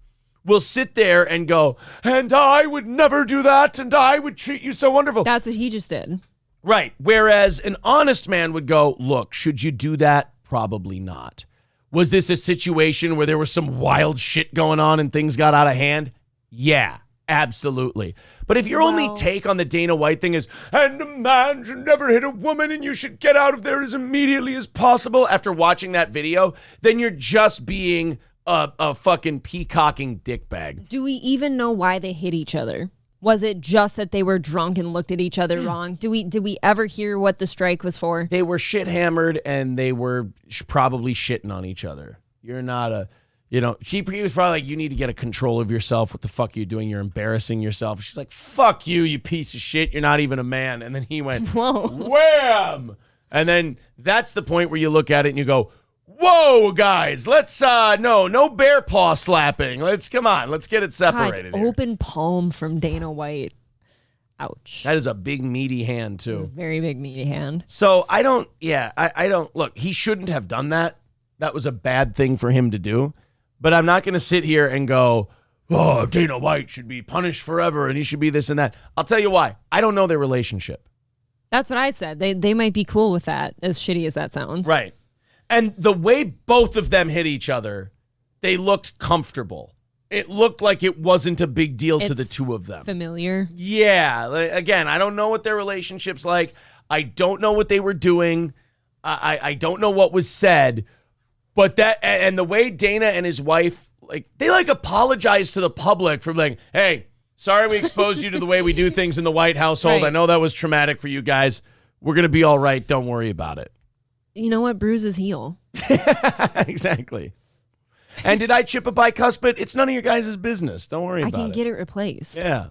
Speaker 1: will sit there and go, and I would never do that, and I would treat you so wonderful.
Speaker 2: That's what he just did.
Speaker 1: Right. Whereas an honest man would go, look, should you do that? Probably not. Was this a situation where there was some wild shit going on and things got out of hand? Yeah, absolutely. But if your only take on the Dana White thing is, and a man should never hit a woman and you should get out of there as immediately as possible after watching that video, then you're just being a fucking peacocking dickbag.
Speaker 2: Do we even know why they hit each other? Was it just that they were drunk and looked at each other wrong? Did we ever hear what the strike was for?
Speaker 1: They were shit hammered and they were probably shitting on each other. You're not a, he was probably like, you need to get a control of yourself. What the fuck are you doing? You're embarrassing yourself. She's like, fuck you, you piece of shit. You're not even a man. And then he went,
Speaker 2: whoa,
Speaker 1: wham. And then that's the point where you look at it and you go, whoa, guys, let's, no bear paw slapping. Let's get it separated.
Speaker 2: God, open palm from Dana White. Ouch.
Speaker 1: That is a big, meaty hand, too.
Speaker 2: It's a very big, meaty hand.
Speaker 1: So I don't, look, he shouldn't have done that. That was a bad thing for him to do. But I'm not going to sit here and go, oh, Dana White should be punished forever and he should be this and that. I'll tell you why. I don't know their relationship.
Speaker 2: That's what I said. They might be cool with that, as shitty as that sounds.
Speaker 1: Right. And the way both of them hit each other, they looked comfortable. It looked like it wasn't a big deal to the two of them.
Speaker 2: Familiar.
Speaker 1: Yeah. Again, I don't know what their relationship's like. I don't know what they were doing. I don't know what was said. But that, and the way Dana and his wife, they apologized to the public for like, hey, sorry we exposed you to the way we do things in the White household.
Speaker 2: Right.
Speaker 1: I know that was traumatic for you guys. We're going to be all right. Don't worry about it.
Speaker 2: You know what? Bruises heal.
Speaker 1: Exactly. And did I chip a bicuspid? It's none of your guys' business. Don't worry about it.
Speaker 2: I can get it replaced.
Speaker 1: Yeah.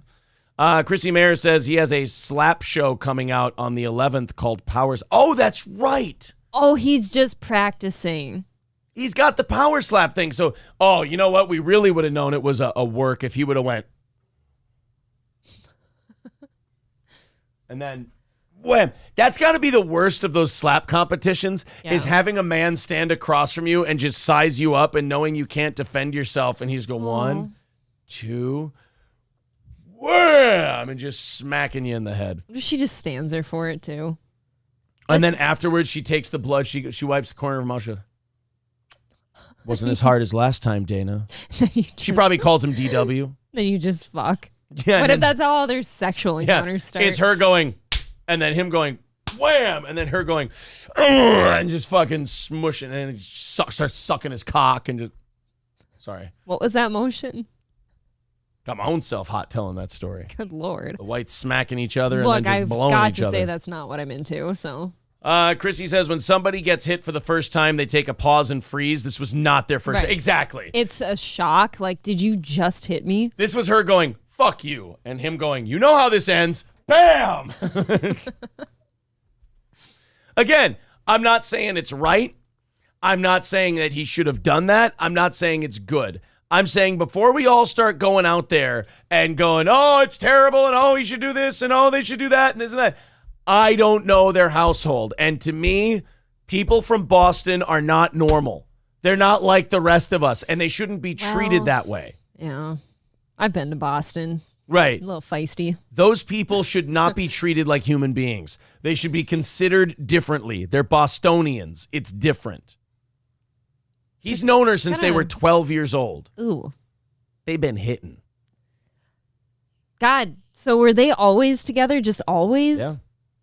Speaker 1: Chrissy Mayer says he has a slap show coming out on the 11th called Powers. Oh, that's right.
Speaker 2: Oh, he's just practicing.
Speaker 1: He's got the power slap thing. So, you know what? We really would have known it was a work if he would have went. And then, wham. That's got to be the worst of those slap competitions, is having a man stand across from you and just size you up and knowing you can't defend yourself. And he's going, 1, 2, wham, and just smacking you in the head.
Speaker 2: She just stands there for it, too.
Speaker 1: And then afterwards, she takes the blood. She wipes the corner of her mouth. She goes, wasn't as hard as last time, Dana. She probably calls him DW.
Speaker 2: Then you just fuck.
Speaker 1: Yeah,
Speaker 2: what if that's how all their sexual encounters start?
Speaker 1: It's her going, and then him going, wham, and then her going, and just fucking smushing, and then he starts sucking his cock and just, sorry.
Speaker 2: What was that motion?
Speaker 1: Got my own self hot telling that story.
Speaker 2: Good Lord.
Speaker 1: The whites smacking each other
Speaker 2: Look,
Speaker 1: and then just blowing each other.
Speaker 2: I've got to say that's not what I'm into, so.
Speaker 1: Chrissy says when somebody gets hit for the first time, they take a pause and freeze. This was not their first.
Speaker 2: Right.
Speaker 1: Exactly.
Speaker 2: It's a shock. Like, did you just hit me?
Speaker 1: This was her going, fuck you. And him going, you know how this ends. Bam. Again, I'm not saying it's right. I'm not saying that he should have done that. I'm not saying it's good. I'm saying before we all start going out there and going, oh, it's terrible, and oh, he should do this, and oh, they should do that, and this and that. I don't know their household. And to me, people from Boston are not normal. They're not like the rest of us, and they shouldn't be treated that way.
Speaker 2: Yeah. I've been to Boston.
Speaker 1: Right.
Speaker 2: A little feisty.
Speaker 1: Those people should not be treated like human beings. They should be considered differently. They're Bostonians. It's different. He's known her since they were 12 years old.
Speaker 2: Ooh.
Speaker 1: They've been hitting.
Speaker 2: God, so were they always together? Just always?
Speaker 1: Yeah.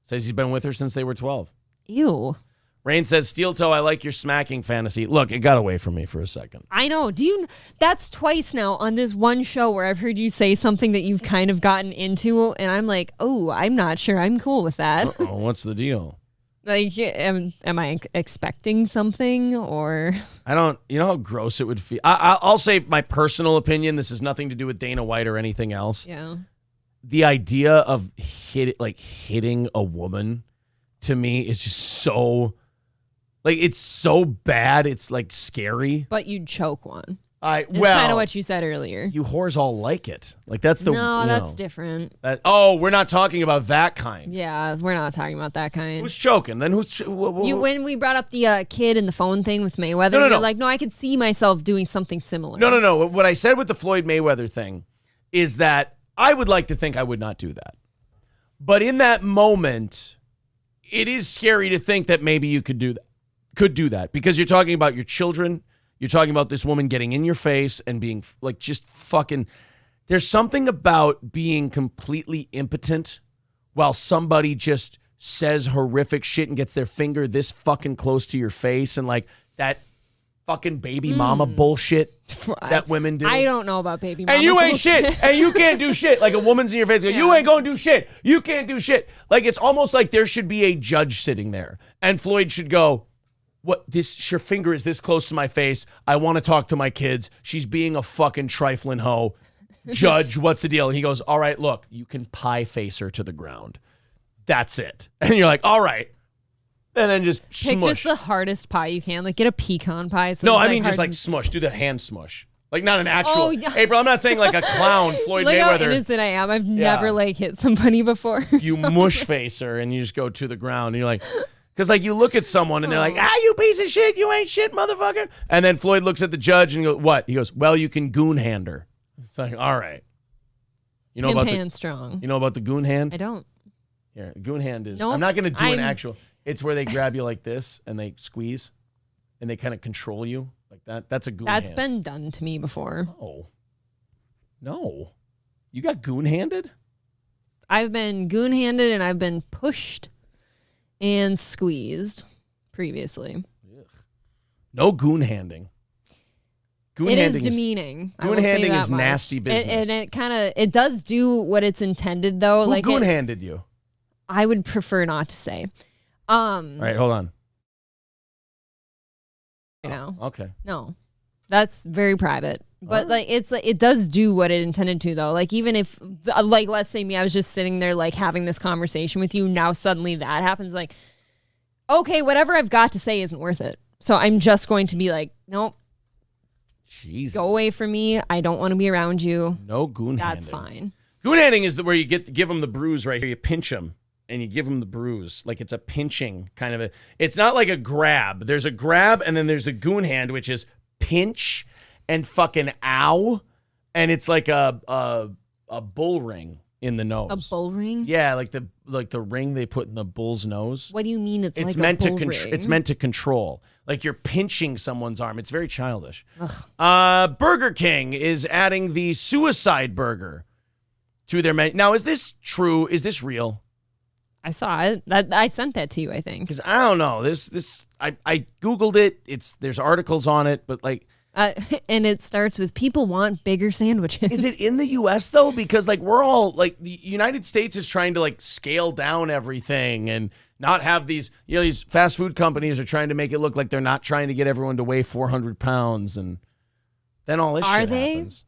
Speaker 1: Says he's been with her since they were 12.
Speaker 2: Ew.
Speaker 1: Rain says, Steel Toe, I like your smacking fantasy. Look, it got away from me for a second.
Speaker 2: I know. That's twice now on this one show where I've heard you say something that you've kind of gotten into, and I'm like, oh, I'm not sure I'm cool with that.
Speaker 1: Uh-oh, what's the deal?
Speaker 2: Like, am I expecting something, or?
Speaker 1: I don't, you know how gross it would feel? I'll say my personal opinion. This has nothing to do with Dana White or anything else.
Speaker 2: Yeah.
Speaker 1: the idea of hitting a woman to me is just so, like, it's so bad. It's like scary.
Speaker 2: But you'd choke one.
Speaker 1: It's
Speaker 2: kind of what you said earlier.
Speaker 1: You whores all like it. Like, that's the
Speaker 2: No, that's different.
Speaker 1: We're not talking about that kind.
Speaker 2: Yeah, we're not talking about that kind.
Speaker 1: Who's choking? Then who's
Speaker 2: when we brought up the kid and the phone thing with Mayweather, you're like, no, I could see myself doing something similar.
Speaker 1: No. What I said with the Floyd Mayweather thing is that I would like to think I would not do that. But in that moment, it is scary to think that maybe you could do that because you're talking about your children. You're talking about this woman getting in your face and being like just fucking. There's something about being completely impotent while somebody just says horrific shit and gets their finger this fucking close to your face and like that fucking baby mama bullshit that women do.
Speaker 2: I don't know about baby mama.
Speaker 1: And you ain't
Speaker 2: bullshit.
Speaker 1: shit. And you can't do shit. Like a woman's in your face. You ain't gonna do shit. You can't do shit. Like it's almost like there should be a judge sitting there and Floyd should go, what, your finger is this close to my face. I want to talk to my kids. She's being a fucking trifling hoe. Judge, what's the deal? And he goes, all right, look, you can pie face her to the ground. That's it. And you're like, all right. And then just
Speaker 2: pick
Speaker 1: smush.
Speaker 2: just the hardest pie you can. Like get a pecan pie. So
Speaker 1: no,
Speaker 2: it's
Speaker 1: I mean just like smush. Do the hand smush. Like not an actual.
Speaker 2: Oh, yeah.
Speaker 1: April, I'm not saying like a clown Floyd
Speaker 2: Look
Speaker 1: Mayweather.
Speaker 2: how innocent I am. I've never like hit somebody before.
Speaker 1: You mush face her and you just go to the ground and you're like, because like you look at someone and they're like, you piece of shit, you ain't shit, motherfucker. And then Floyd looks at the judge and he goes, what? He goes, well, you can goon hand her. It's like, all right. You know
Speaker 2: Pimp
Speaker 1: about
Speaker 2: hand strong.
Speaker 1: You know about the goon hand?
Speaker 2: I don't.
Speaker 1: Yeah, goon hand is.
Speaker 2: Nope,
Speaker 1: I'm not going to do an actual. It's where they grab you like this and they squeeze and they kind of control you like that. That's a goon hand.
Speaker 2: That's been done to me before.
Speaker 1: No. You got goon handed?
Speaker 2: I've been goon handed and I've been pushed and squeezed previously.
Speaker 1: Ugh. No goon handing.
Speaker 2: It is demeaning.
Speaker 1: Goon handing is nasty business.
Speaker 2: And it does do what it's intended though.
Speaker 1: Who goon handed you?
Speaker 2: I would prefer not to say.
Speaker 1: All right, hold on.
Speaker 2: You know.
Speaker 1: Okay.
Speaker 2: No. That's very private. But like it does do what it intended to though. Like even if like let's say me, I was just sitting there like having this conversation with you, now suddenly that happens, like okay, whatever I've got to say isn't worth it. So I'm just going to be like, nope.
Speaker 1: Jesus.
Speaker 2: Go away from me. I don't want to be around you.
Speaker 1: No goon handing.
Speaker 2: That's fine.
Speaker 1: Goon handing is where you give them the bruise right here. You pinch them and you give them the bruise. Like it's a pinching kind of it's not like a grab. There's a grab and then there's a goon hand, which is pinch and fucking ow. And it's like a bull ring in the nose.
Speaker 2: A bull ring?
Speaker 1: Yeah, like the ring they put in the bull's nose.
Speaker 2: What do you mean it's like
Speaker 1: meant
Speaker 2: a bull ring?
Speaker 1: It's meant to control. Like you're pinching someone's arm. It's very childish. Burger King is adding the suicide burger to their menu. Now, is this true? Is this real?
Speaker 2: I saw it. I sent that to you, I think.
Speaker 1: Because I don't know. I Googled it. There's articles on it, but like.
Speaker 2: And it starts with people want bigger sandwiches.
Speaker 1: Is it in the U.S. though? Because like we're all like the United States is trying to like scale down everything and not have these, these fast food companies are trying to make it look like they're not trying to get everyone to weigh 400 pounds and then all this shit happens.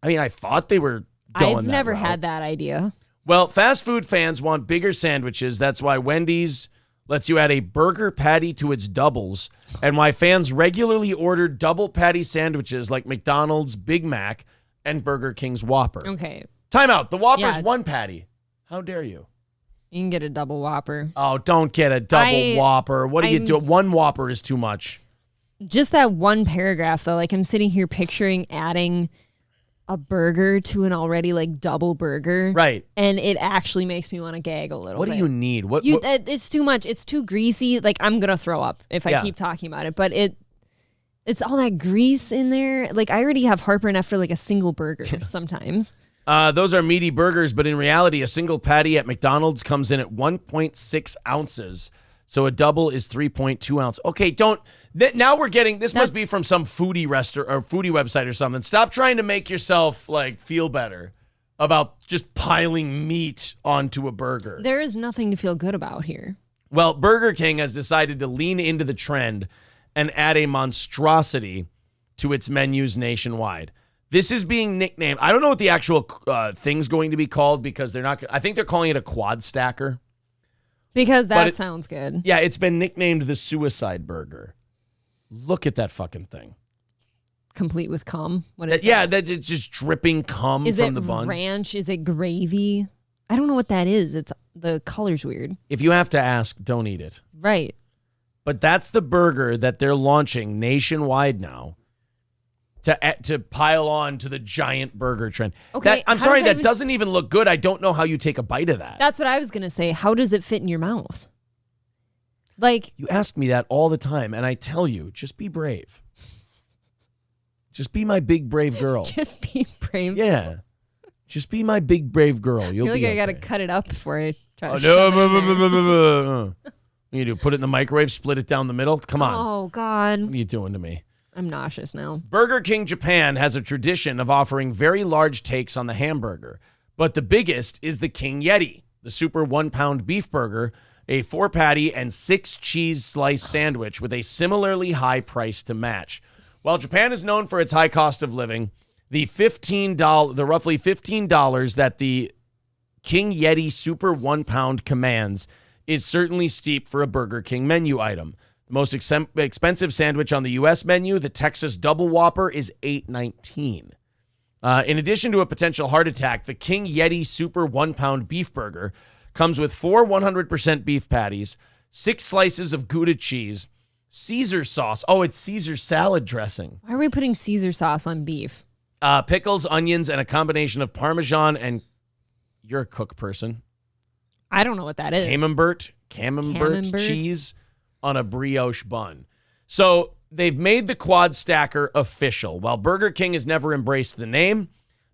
Speaker 1: I mean, I thought they were going
Speaker 2: I've never had that idea.
Speaker 1: Well, fast food fans want bigger sandwiches. That's why Wendy's lets you add a burger patty to its doubles, and why fans regularly order double patty sandwiches like McDonald's Big Mac and Burger King's Whopper.
Speaker 2: Okay.
Speaker 1: Time out. The Whopper's one patty. How dare you?
Speaker 2: You can get a double Whopper.
Speaker 1: Oh, don't get a double Whopper. What do you do? One Whopper is too much.
Speaker 2: Just that one paragraph, though. Like, I'm sitting here picturing adding a burger to an already like double burger,
Speaker 1: right?
Speaker 2: And it actually makes me want to gag a little.
Speaker 1: What do you need? What?
Speaker 2: It's too much. It's too greasy. Like I'm gonna throw up if I keep talking about it. But it's all that grease in there. Like I already have heartburn after like a single burger sometimes.
Speaker 1: Those are meaty burgers, but in reality, a single patty at McDonald's comes in at 1.6 ounces. So a double is 3.2 ounces. Okay, now we're getting, this must be from some foodie restaurant or foodie website or something. Stop trying to make yourself like feel better about just piling meat onto a burger.
Speaker 2: There is nothing to feel good about here.
Speaker 1: Well, Burger King has decided to lean into the trend and add a monstrosity to its menus nationwide. This is being nicknamed. I don't know what the actual thing's going to be called because they're not. I think they're calling it a quad stacker.
Speaker 2: Because that sounds good.
Speaker 1: Yeah, it's been nicknamed the suicide burger. Look at that fucking thing.
Speaker 2: Complete with cum. What is that?
Speaker 1: Yeah, that's just dripping cum from the bun.
Speaker 2: Is it ranch? Is it gravy? I don't know what that is. The color's weird.
Speaker 1: If you have to ask, don't eat it.
Speaker 2: Right.
Speaker 1: But that's the burger that they're launching nationwide now to pile on to the giant burger trend.
Speaker 2: Okay,
Speaker 1: I'm sorry, that doesn't even look good. I don't know how you take a bite of that.
Speaker 2: That's what I was going to say. How does it fit in your mouth? Like,
Speaker 1: you ask me that all the time, and I tell you, just be brave. Just be my big, brave girl.
Speaker 2: Just be brave.
Speaker 1: Yeah. Just be my big, brave girl. You'll
Speaker 2: I feel like
Speaker 1: be
Speaker 2: I got to cut it up before I try to
Speaker 1: no. You do put it in the microwave, split it down the middle. Come on.
Speaker 2: Oh, God.
Speaker 1: What are you doing to me?
Speaker 2: I'm nauseous now.
Speaker 1: Burger King Japan has a tradition of offering very large takes on the hamburger, but the biggest is the King Yeti, the super 1-pound beef burger, a 4-patty and 6 cheese slice sandwich with a similarly high price to match. While Japan is known for its high cost of living, the roughly $15 that the King Yeti super 1-pound commands is certainly steep for a Burger King menu item. The most expensive sandwich on the U.S. menu, the Texas Double Whopper, is $8.19. In addition to a potential heart attack, the King Yeti Super 1-pound beef burger comes with 4 100% beef patties, 6 slices of Gouda cheese, Caesar sauce. Oh, it's Caesar salad dressing.
Speaker 2: Why are we putting Caesar sauce on beef?
Speaker 1: Pickles, onions, and a combination of Parmesan and... You're a cook person.
Speaker 2: I don't know what that is.
Speaker 1: Camembert cheese on a brioche bun. So they've made the quad stacker official. While Burger King has never embraced the name,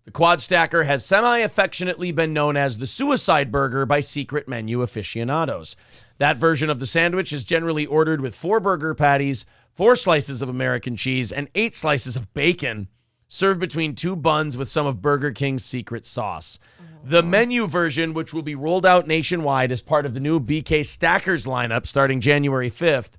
Speaker 1: the quad stacker has semi-affectionately been known as the suicide burger by secret menu aficionados. That version of the sandwich is generally ordered with 4 burger patties, 4 slices of American cheese, and 8 slices of bacon, served between 2 buns with some of Burger King's secret sauce. The menu version, which will be rolled out nationwide as part of the new BK Stackers lineup starting January 5th,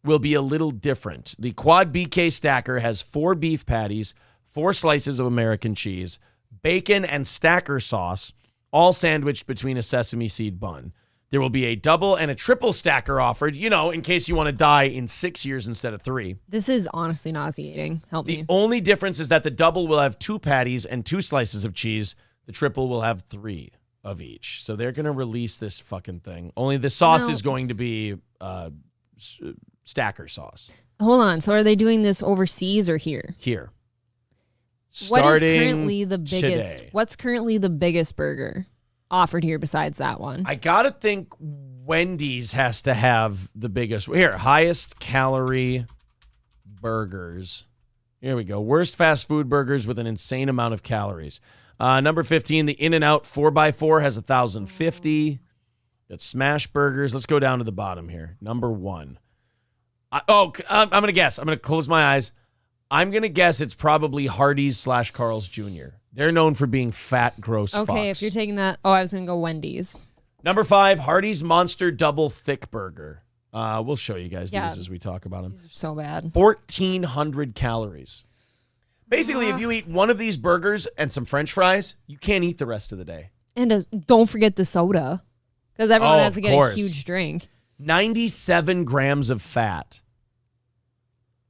Speaker 1: will be a little different. The Quad BK Stacker has 4 beef patties, 4 slices of American cheese, bacon, and stacker sauce, all sandwiched between a sesame seed bun. There will be a double and a triple stacker offered, in case you want to die in 6 years instead of 3.
Speaker 2: This is honestly nauseating. Help me.
Speaker 1: The only difference is that the double will have 2 patties and 2 slices of cheese. The triple will have 3 of each. So they're going to release this fucking thing. Only the sauce is going to be stacker sauce.
Speaker 2: Hold on. So are they doing this overseas or here?
Speaker 1: Here.
Speaker 2: What is currently the biggest?
Speaker 1: Today.
Speaker 2: What's currently the biggest burger offered here besides that one?
Speaker 1: I got to think Wendy's has to have the biggest. Here, highest calorie burgers. Here we go. Worst fast food burgers with an insane amount of calories. Number 15, the In-N-Out 4x4 has 1,050. That's smash burgers. Let's go down to the bottom here. Number 1. I'm going to guess. I'm going to close my eyes. I'm going to guess it's probably Hardee's / Carl's Jr. They're known for being fat, gross fucks.
Speaker 2: Okay, if you're taking that. Oh, I was going to go Wendy's.
Speaker 1: Number 5, Hardee's Monster Double Thick Burger. We'll show you guys these as we talk about them.
Speaker 2: These are so bad.
Speaker 1: 1,400 calories. Basically, if you eat one of these burgers and some French fries, you can't eat the rest of the day.
Speaker 2: And don't forget the soda, because everyone has to get a huge drink.
Speaker 1: 97 grams of fat.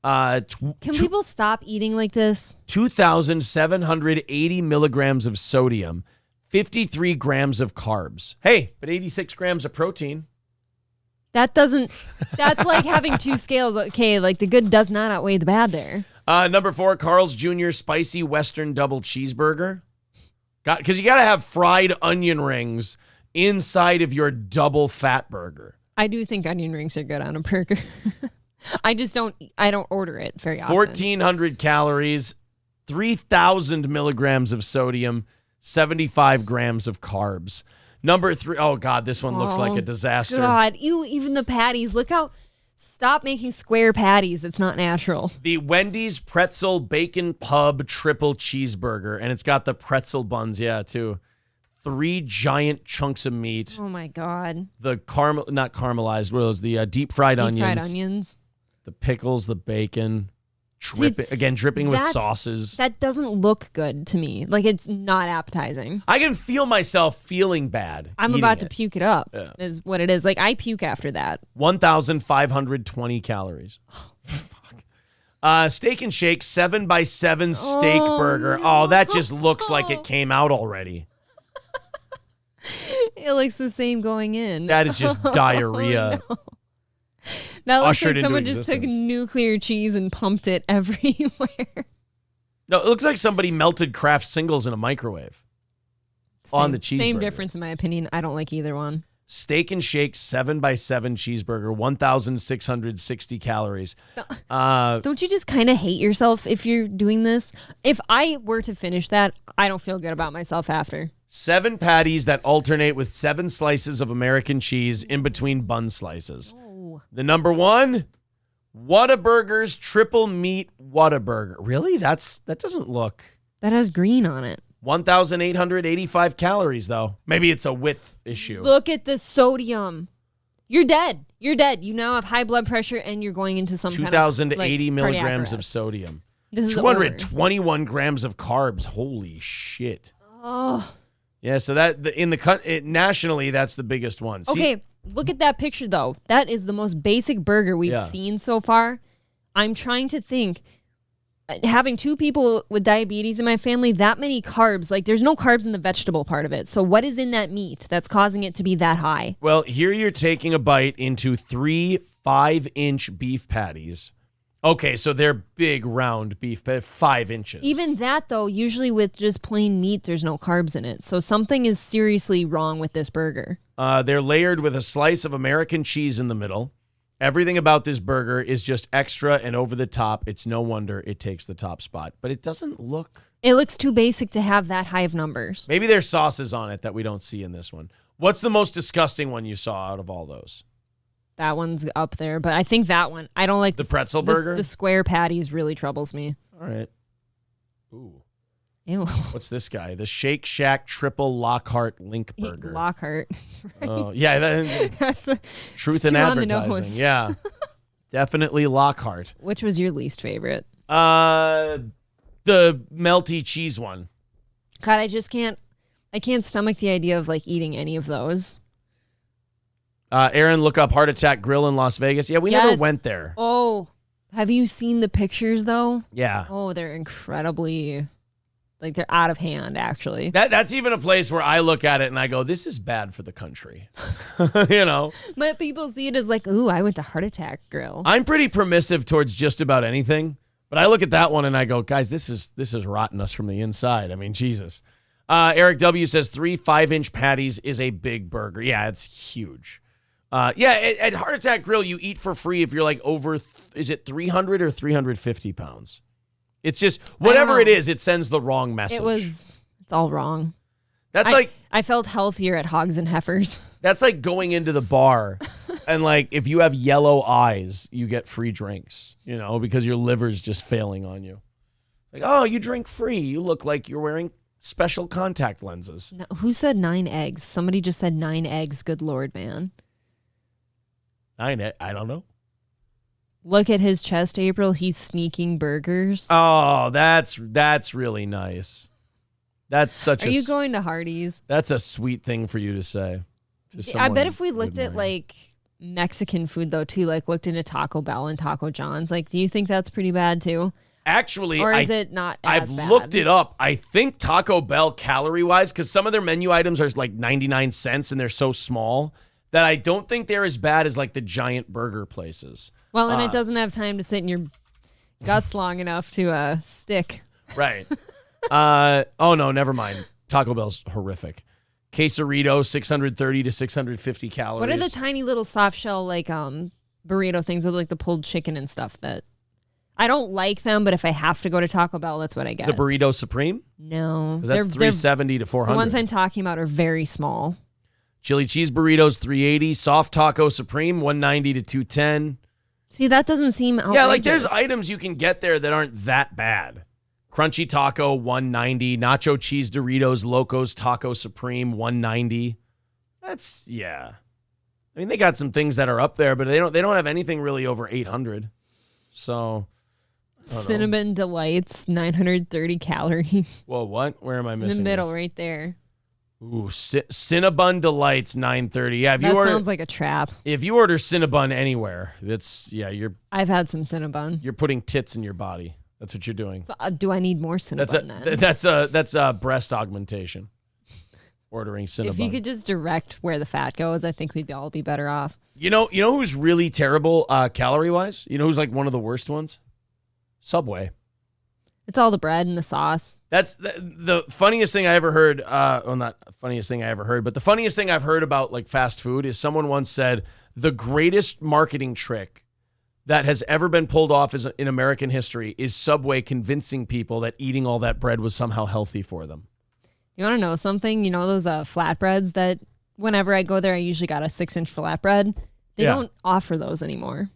Speaker 2: Can people stop eating like this?
Speaker 1: 2,780 milligrams of sodium, 53 grams of carbs. Hey, but 86 grams of protein.
Speaker 2: That's like having 2 scales. Okay, like the good does not outweigh the bad there.
Speaker 1: Number 4, Carl's Jr. Spicy Western Double Cheeseburger. Because you got to have fried onion rings inside of your double fat burger.
Speaker 2: I do think onion rings are good on a burger. I don't order it very often.
Speaker 1: 1,400 calories, 3,000 milligrams of sodium, 75 grams of carbs. Number 3, oh God, this one looks like a disaster.
Speaker 2: God, even the patties. Stop making square patties. It's not natural.
Speaker 1: The Wendy's Pretzel Bacon Pub Triple Cheeseburger, and it's got the pretzel buns, too. 3 giant chunks of meat.
Speaker 2: Oh my God.
Speaker 1: The not caramelized, what are those? The deep fried onions.
Speaker 2: Deep fried onions.
Speaker 1: The pickles, the bacon, dripping with sauces.
Speaker 2: That doesn't look good to me. Like, it's not appetizing.
Speaker 1: I can feel myself feeling bad.
Speaker 2: I'm about to puke it up, is what it is. Like, I puke after that.
Speaker 1: 1,520 calories. Steak and Shake 7x7 steak burger.
Speaker 2: No.
Speaker 1: Oh, that just looks like it came out already.
Speaker 2: It looks the same going in.
Speaker 1: That is just diarrhea.
Speaker 2: No. That looks
Speaker 1: Ushered
Speaker 2: like
Speaker 1: into
Speaker 2: someone just took
Speaker 1: existence.
Speaker 2: nuclear cheese and pumped it everywhere.
Speaker 1: No, it looks like somebody melted Kraft singles in a microwave on the cheeseburger.
Speaker 2: Same difference, in my opinion. I don't like either one.
Speaker 1: Steak and Shake 7x7 cheeseburger, 1,660 calories.
Speaker 2: Don't you just kind of hate yourself if you're doing this? If I were to finish that, I don't feel good about myself after.
Speaker 1: 7 patties that alternate with 7 slices of American cheese in between bun slices.
Speaker 2: Oh.
Speaker 1: The number one, Whataburger's triple meat Whataburger. Really? That doesn't look.
Speaker 2: That has green on it.
Speaker 1: 1,885 calories, though. Maybe it's a width issue.
Speaker 2: Look at the sodium. You're dead. You're dead. You now have high blood pressure and you're going into some
Speaker 1: 2,080
Speaker 2: kind of
Speaker 1: milligrams of
Speaker 2: arrest.
Speaker 1: sodium.
Speaker 2: This is
Speaker 1: 221 grams of carbs. Holy shit.
Speaker 2: Oh.
Speaker 1: Yeah, so nationally, that's the biggest one. See,
Speaker 2: Okay, look at that picture, though. That is the most basic burger we've seen so far. I'm trying to think. Having 2 people with diabetes in my family, that many carbs, like there's no carbs in the vegetable part of it. So what is in that meat that's causing it to be that high?
Speaker 1: Well, here you're taking a bite into 3 5-inch beef patties. Okay, so they're big, round beef, 5 inches.
Speaker 2: Even that, though, usually with just plain meat, there's no carbs in it. So something is seriously wrong with this burger.
Speaker 1: They're layered with a slice of American cheese in the middle. Everything about this burger is just extra and over the top. It's no wonder it takes the top spot. But it doesn't look...
Speaker 2: It looks too basic to have that high of numbers.
Speaker 1: Maybe there's sauces on it that we don't see in this one. What's the most disgusting one you saw out of all those?
Speaker 2: That one's up there, but I think that one. I don't like
Speaker 1: the pretzel burger.
Speaker 2: The square patties really troubles me.
Speaker 1: All right. Ooh.
Speaker 2: Ew.
Speaker 1: What's this guy? The Shake Shack Triple Lockhart Link Burger.
Speaker 2: Lockhart. Right.
Speaker 1: Oh, yeah.
Speaker 2: That's
Speaker 1: truth in advertising. Yeah. Definitely Lockhart.
Speaker 2: Which was your least favorite?
Speaker 1: The melty cheese one.
Speaker 2: God, I can't stomach the idea of like eating any of those.
Speaker 1: Aaron, look up Heart Attack Grill in Las Vegas. Yeah, we never went there.
Speaker 2: Oh, have you seen the pictures though?
Speaker 1: Yeah.
Speaker 2: Oh, they're incredibly, like they're out of hand actually.
Speaker 1: That's even a place where I look at it and I go, this is bad for the country. You know?
Speaker 2: But people see it as like, ooh, I went to Heart Attack Grill.
Speaker 1: I'm pretty permissive towards just about anything, but I look at that one and I go, guys, this is rotting us from the inside. I mean, Jesus. Eric W. says 3 5-inch patties is a big burger. Yeah, it's huge. At Heart Attack Grill, you eat for free if you're like over, is it 300 or 350 pounds? It's just, whatever it is, it sends the wrong message.
Speaker 2: It's all wrong. I felt healthier at Hogs and Heifers.
Speaker 1: That's like going into the bar and like, if you have yellow eyes, you get free drinks, you know, because your liver's just failing on you. Like, oh, you drink free. You look like you're wearing special contact lenses.
Speaker 2: No, who said 9 eggs? Somebody just said 9 eggs. Good Lord, man.
Speaker 1: I don't know.
Speaker 2: Look at his chest, April. He's sneaking burgers.
Speaker 1: Oh, that's really nice. That's such
Speaker 2: Are you going to Hardee's?
Speaker 1: That's a sweet thing for you to say.
Speaker 2: I bet if we looked at like Mexican food though too, like looked into Taco Bell and Taco John's, like do you think that's pretty bad too?
Speaker 1: Actually,
Speaker 2: or is it not as
Speaker 1: I've
Speaker 2: bad?
Speaker 1: looked it up. I think Taco Bell calorie-wise, because some of their menu items are like 99 cents and they're so small that I don't think they're as bad as like the giant burger places.
Speaker 2: Well, and it doesn't have time to sit in your guts long enough to stick.
Speaker 1: Right. Oh, no, never mind. Taco Bell's horrific. Quesarito, 630 to 650 calories.
Speaker 2: What are the tiny little soft shell like burrito things with like the pulled chicken and stuff that I don't like them, but if I have to go to Taco Bell, that's what I get.
Speaker 1: The Burrito Supreme?
Speaker 2: No.
Speaker 1: Because that's 370 to 400.
Speaker 2: The ones I'm talking about are very small.
Speaker 1: Chili cheese burritos, 380. Soft Taco Supreme, 190 to 210.
Speaker 2: See, that doesn't seem outrageous.
Speaker 1: Yeah, like there's items you can get there that aren't that bad. Crunchy Taco, 190. Nacho Cheese Doritos, Locos Taco Supreme, 190. That's, yeah. I mean, they got some things that are up there, but they don't have anything really over 800. So,
Speaker 2: Cinnamon Delights, 930 calories.
Speaker 1: Whoa, what? Where am I missing?
Speaker 2: In the middle,
Speaker 1: this?
Speaker 2: right there.
Speaker 1: Ooh, Cinnabon Delights, 930. Yeah,
Speaker 2: That sounds like a trap.
Speaker 1: If you order Cinnabon anywhere,
Speaker 2: I've had some Cinnabon.
Speaker 1: You're putting tits in your body. That's what you're doing.
Speaker 2: Do I need more Cinnabon then?
Speaker 1: That's a breast augmentation. Ordering Cinnabon.
Speaker 2: If you could just direct where the fat goes, I think we'd all be better off.
Speaker 1: You know who's really terrible calorie-wise? You know who's like one of the worst ones? Subway.
Speaker 2: It's all the bread and the sauce.
Speaker 1: That's the funniest thing I ever heard. Well, not funniest thing I ever heard, but the funniest thing I've heard about like fast food is someone once said the greatest marketing trick that has ever been pulled off in American history is Subway convincing people that eating all that bread was somehow healthy for them.
Speaker 2: You want to know something? You know those flatbreads that whenever I go there, I usually got a 6-inch flatbread. They don't offer those anymore.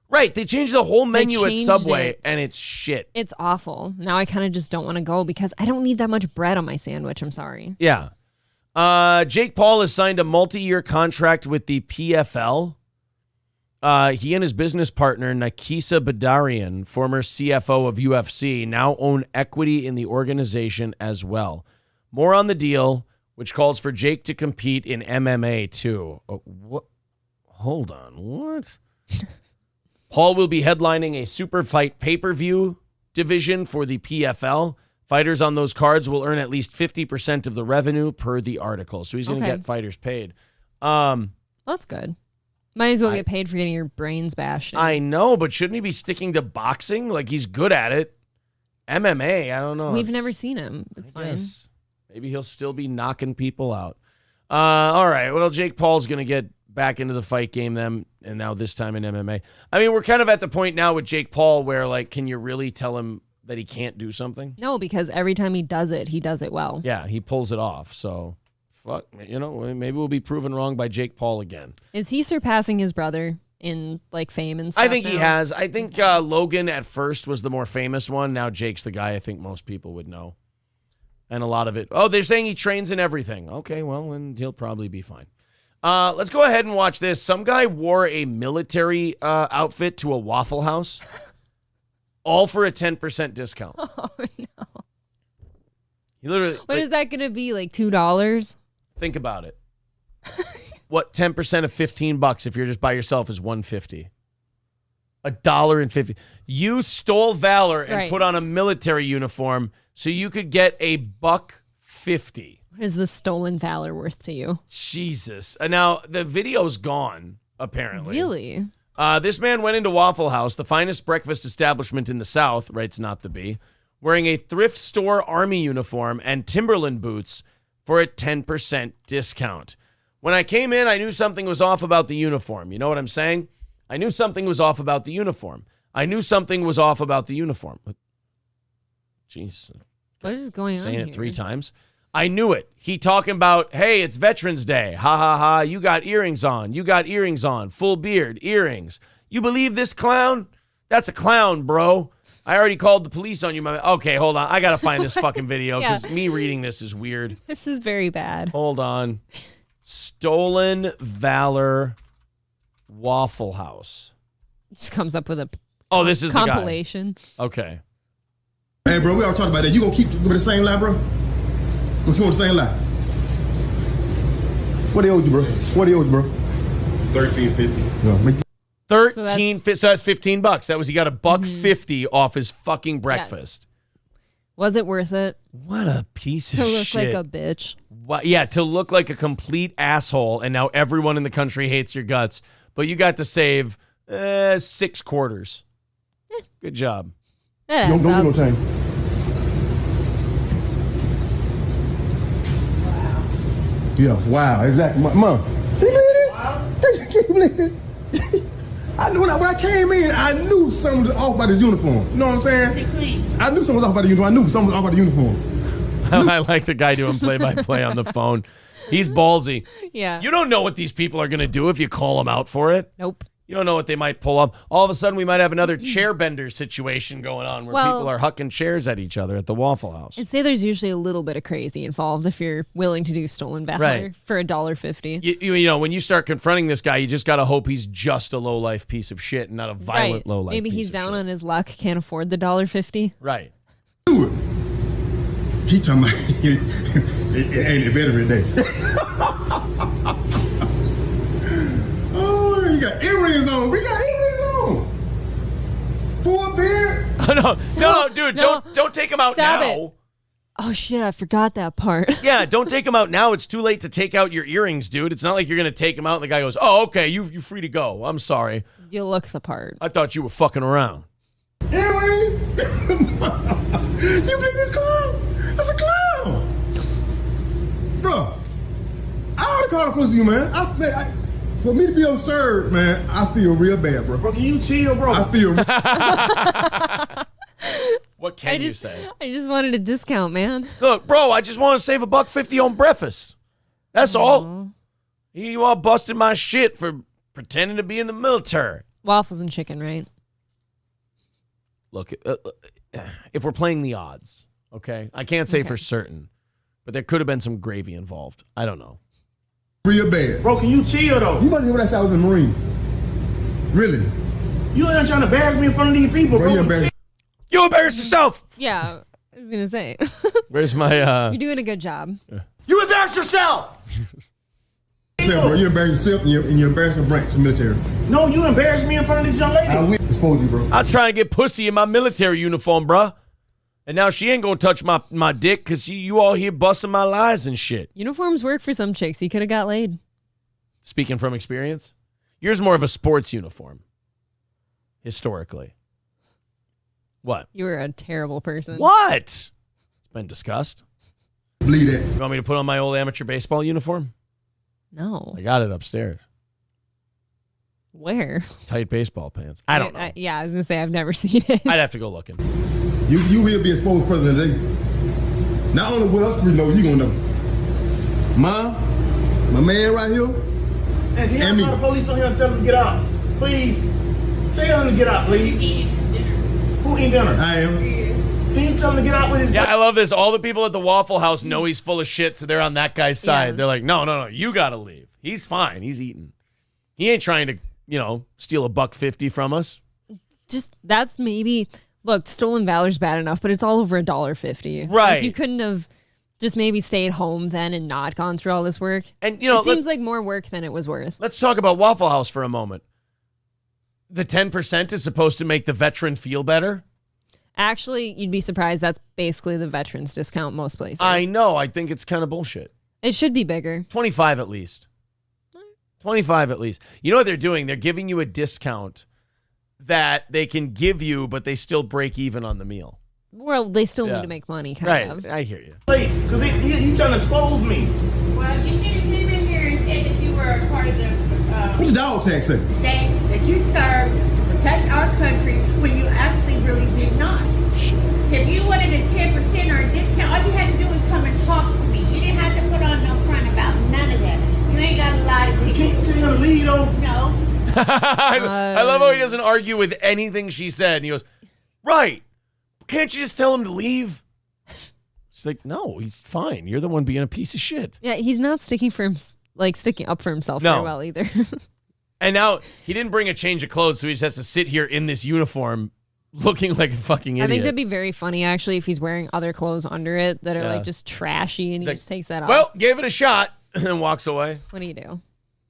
Speaker 1: Right. They changed the whole menu at Subway, and it's shit.
Speaker 2: It's awful. Now I kind of just don't want to go because I don't need that much bread on my sandwich. I'm sorry.
Speaker 1: Yeah. Jake Paul has signed a multi-year contract with the PFL. He and his business partner, Nakisa Badarian, former CFO of UFC, now own equity in the organization as well. More on the deal, which calls for Jake to compete in MMA too. What? Hold on. What? Paul will be headlining a super fight pay-per-view division for the PFL. Fighters on those cards will earn at least 50% of the revenue per the article. So he's going to get fighters paid.
Speaker 2: That's good. Might as well get paid for getting your brains bashed.
Speaker 1: I know, but shouldn't he be sticking to boxing? Like, he's good at it. MMA, I don't know.
Speaker 2: We've never seen him. It's fine.
Speaker 1: Maybe he'll still be knocking people out. All right. Well, Jake Paul's going to get back into the fight game then, and now this time in MMA. I mean, we're kind of at the point now with Jake Paul where, like, can you really tell him that he can't do something?
Speaker 2: No, because every time he does it well.
Speaker 1: Yeah, he pulls it off. So, fuck, maybe we'll be proven wrong by Jake Paul again.
Speaker 2: Is he surpassing his brother in, like, fame and stuff
Speaker 1: I think
Speaker 2: now?
Speaker 1: he has. I think Logan at first was the more famous one. Now Jake's the guy I think most people would know. And a lot of it. Oh, they're saying he trains in everything. Okay, well, then he'll probably be fine. Let's go ahead and watch this. Some guy wore a military outfit to a Waffle House, all for a 10% discount.
Speaker 2: Oh, no.
Speaker 1: He literally.
Speaker 2: What is that going to be, like $2?
Speaker 1: Think about it. What 10% of $15 if you're just by yourself is $1.50. $1.50. You stole valor and put on a military uniform so you could get $1.50.
Speaker 2: What is the stolen valor worth to you?
Speaker 1: Jesus. Now, the video's gone, apparently.
Speaker 2: Really?
Speaker 1: This man went into Waffle House, the finest breakfast establishment in the South, writes Not the Bee, wearing a thrift store army uniform and Timberland boots for a 10% discount. When I came in, I knew something was off about the uniform. You know what I'm saying? I knew something was off about the uniform. Jeez.
Speaker 2: What is going on
Speaker 1: Saying
Speaker 2: here?
Speaker 1: it 3 times. I knew it. He talking about, hey, it's Veterans Day. Ha, ha, ha. You got earrings on. Full beard, earrings. You believe this clown? That's a clown, bro. I already called the police on you. Okay, hold on. I got to find this fucking video because me reading this is weird.
Speaker 2: This is very bad.
Speaker 1: Hold on. Stolen Valor Waffle House.
Speaker 2: Just comes up with a
Speaker 1: this is
Speaker 2: compilation.
Speaker 1: The guy. Okay.
Speaker 16: Hey, bro, we all talked about that. You gonna keep with the same lie, bro? Gonna keep on the same lie? What they owed you, bro? $13.50.
Speaker 1: 13. So that's $15. That was he got $1.50 off his fucking breakfast.
Speaker 2: Yes. Was it worth it?
Speaker 1: What a piece of shit.
Speaker 2: To look like a bitch.
Speaker 1: Yeah, to look like a complete asshole, and now everyone in the country hates your guts. But you got to save 6 quarters. Good job.
Speaker 16: Don't get no time. Yeah, wow, exactly. Mom, can you believe it? I knew when I came in, I knew something was off by this uniform. You know what I'm saying? I knew something was off by the uniform.
Speaker 1: I like the guy doing play-by-play on the phone. He's ballsy.
Speaker 2: Yeah.
Speaker 1: You don't know what these people are going to do if you call them out for it.
Speaker 2: Nope.
Speaker 1: You don't know what they might pull up. All of a sudden, we might have another chair bender situation going on where people are hucking chairs at each other at the Waffle House.
Speaker 2: I'd say there's usually a little bit of crazy involved if you're willing to do stolen valor for $1.50.
Speaker 1: You know, when you start confronting this guy, you just got to hope he's just a low-life piece of shit and not a violent low-life
Speaker 2: Maybe
Speaker 1: piece
Speaker 2: he's
Speaker 1: of
Speaker 2: down
Speaker 1: shit.
Speaker 2: on his luck, can't afford the $1.50.
Speaker 1: Right.
Speaker 16: He talking about it ain't a veteran day. Oh, you got earrings on. We got earrings on. Full beard.
Speaker 1: No, dude, don't take him out
Speaker 2: Stop
Speaker 1: now.
Speaker 2: it. Oh shit, I forgot that part.
Speaker 1: Yeah, don't take him out now. It's too late to take out your earrings, dude. It's not like you're gonna take him out and the guy goes, "Oh, okay, you free to go. I'm sorry.
Speaker 2: You look the part.
Speaker 1: I thought you were fucking around."
Speaker 16: Earrings. You think this clown? That's a clown. Bro, I already called a pussy, man. For me to be absurd, man, I feel real bad, bro. Bro, can you chill, bro? I feel.
Speaker 1: What can you say?
Speaker 2: I just wanted a discount, man.
Speaker 1: Look, bro, I just want to save $1.50 on breakfast. That's all. You all busted my shit for pretending to be in the military.
Speaker 2: Waffles and chicken, right?
Speaker 1: Look, if we're playing the odds, okay? I can't say for certain, but there could have been some gravy involved. I don't know.
Speaker 16: Real bad. Bro, can you chill, though? You must hear what I said I was a Marine. Really? You ain't trying to embarrass me in front of these people, bro.
Speaker 1: You embarrass yourself.
Speaker 2: Yeah, I was going to say.
Speaker 1: Where's my...
Speaker 2: You're doing a good job.
Speaker 16: You embarrass yourself! Bro, you embarrass yourself and you embarrass the branch, the military. No, you embarrass me in front of this young lady. I will expose you, bro.
Speaker 1: I try to get pussy in my military uniform, bruh. And now she ain't gonna touch my dick because you all here busting my lies and shit.
Speaker 2: Uniforms work for some chicks. You could have got laid.
Speaker 1: Speaking from experience, yours more of a sports uniform. Historically. What?
Speaker 2: You were a terrible person.
Speaker 1: What? It's been discussed.
Speaker 16: Bleed it.
Speaker 1: You want me to put on my old amateur baseball uniform?
Speaker 2: No.
Speaker 1: I got it upstairs.
Speaker 2: Where?
Speaker 1: Tight baseball pants. I don't know.
Speaker 2: Yeah, I was going to say, I've never seen it.
Speaker 1: I'd have to go looking.
Speaker 16: You will be exposed president today. Not only with us, know you gonna know. My man right here. And can you call the police on here and tell them to get out? Please. Tell them to get out, please. Who eating dinner? I am. Can you tell him to get out with his...
Speaker 1: Yeah, I love this. All the people at the Waffle House know he's full of shit, so they're on that guy's side.
Speaker 2: Yeah.
Speaker 1: They're like, no, you gotta leave. He's fine. He's eating. He ain't trying to, steal $1.50 from us.
Speaker 2: Just, that's maybe... Look, stolen valor's bad enough, but it's all over $1.50.
Speaker 1: Right.
Speaker 2: Like, you couldn't have just maybe stayed home then and not gone through all this work.
Speaker 1: And,
Speaker 2: it seems like more work than it was worth.
Speaker 1: Let's talk about Waffle House for a moment. The 10% is supposed to make the veteran feel better.
Speaker 2: Actually, you'd be surprised. That's basically the veterans discount most places.
Speaker 1: I know. I think it's kind of bullshit.
Speaker 2: It should be bigger.
Speaker 1: 25 at least. 25 at least. You know what they're doing? They're giving you a discount that they can give you, but they still break even on the meal.
Speaker 2: Well, they still need to make money, kind of.
Speaker 1: I hear you.
Speaker 16: Wait, because he's trying to expose me.
Speaker 17: Well, you should have came in here and said that you were a part of the...
Speaker 16: What's dog tax say?
Speaker 17: That you served to protect our country when you actually really did not. If you wanted a 10% or a discount, all you had to do was come and talk to me. You didn't have to put on no front about none of that. You ain't got a lot of...
Speaker 16: Can't you tell him to leave, though?
Speaker 17: No.
Speaker 1: I love how he doesn't argue with anything she said. And he goes, right. Can't you just tell him to leave? She's like, no, he's fine. You're the one being a piece of shit.
Speaker 2: Yeah, he's not sticking up for himself very well either.
Speaker 1: And now he didn't bring a change of clothes, so he just has to sit here in this uniform looking like a fucking idiot.
Speaker 2: I think that'd be very funny, actually, if he's wearing other clothes under it that are like just trashy and he just takes that off.
Speaker 1: Well, gave it a shot and then walks away.
Speaker 2: What do you do?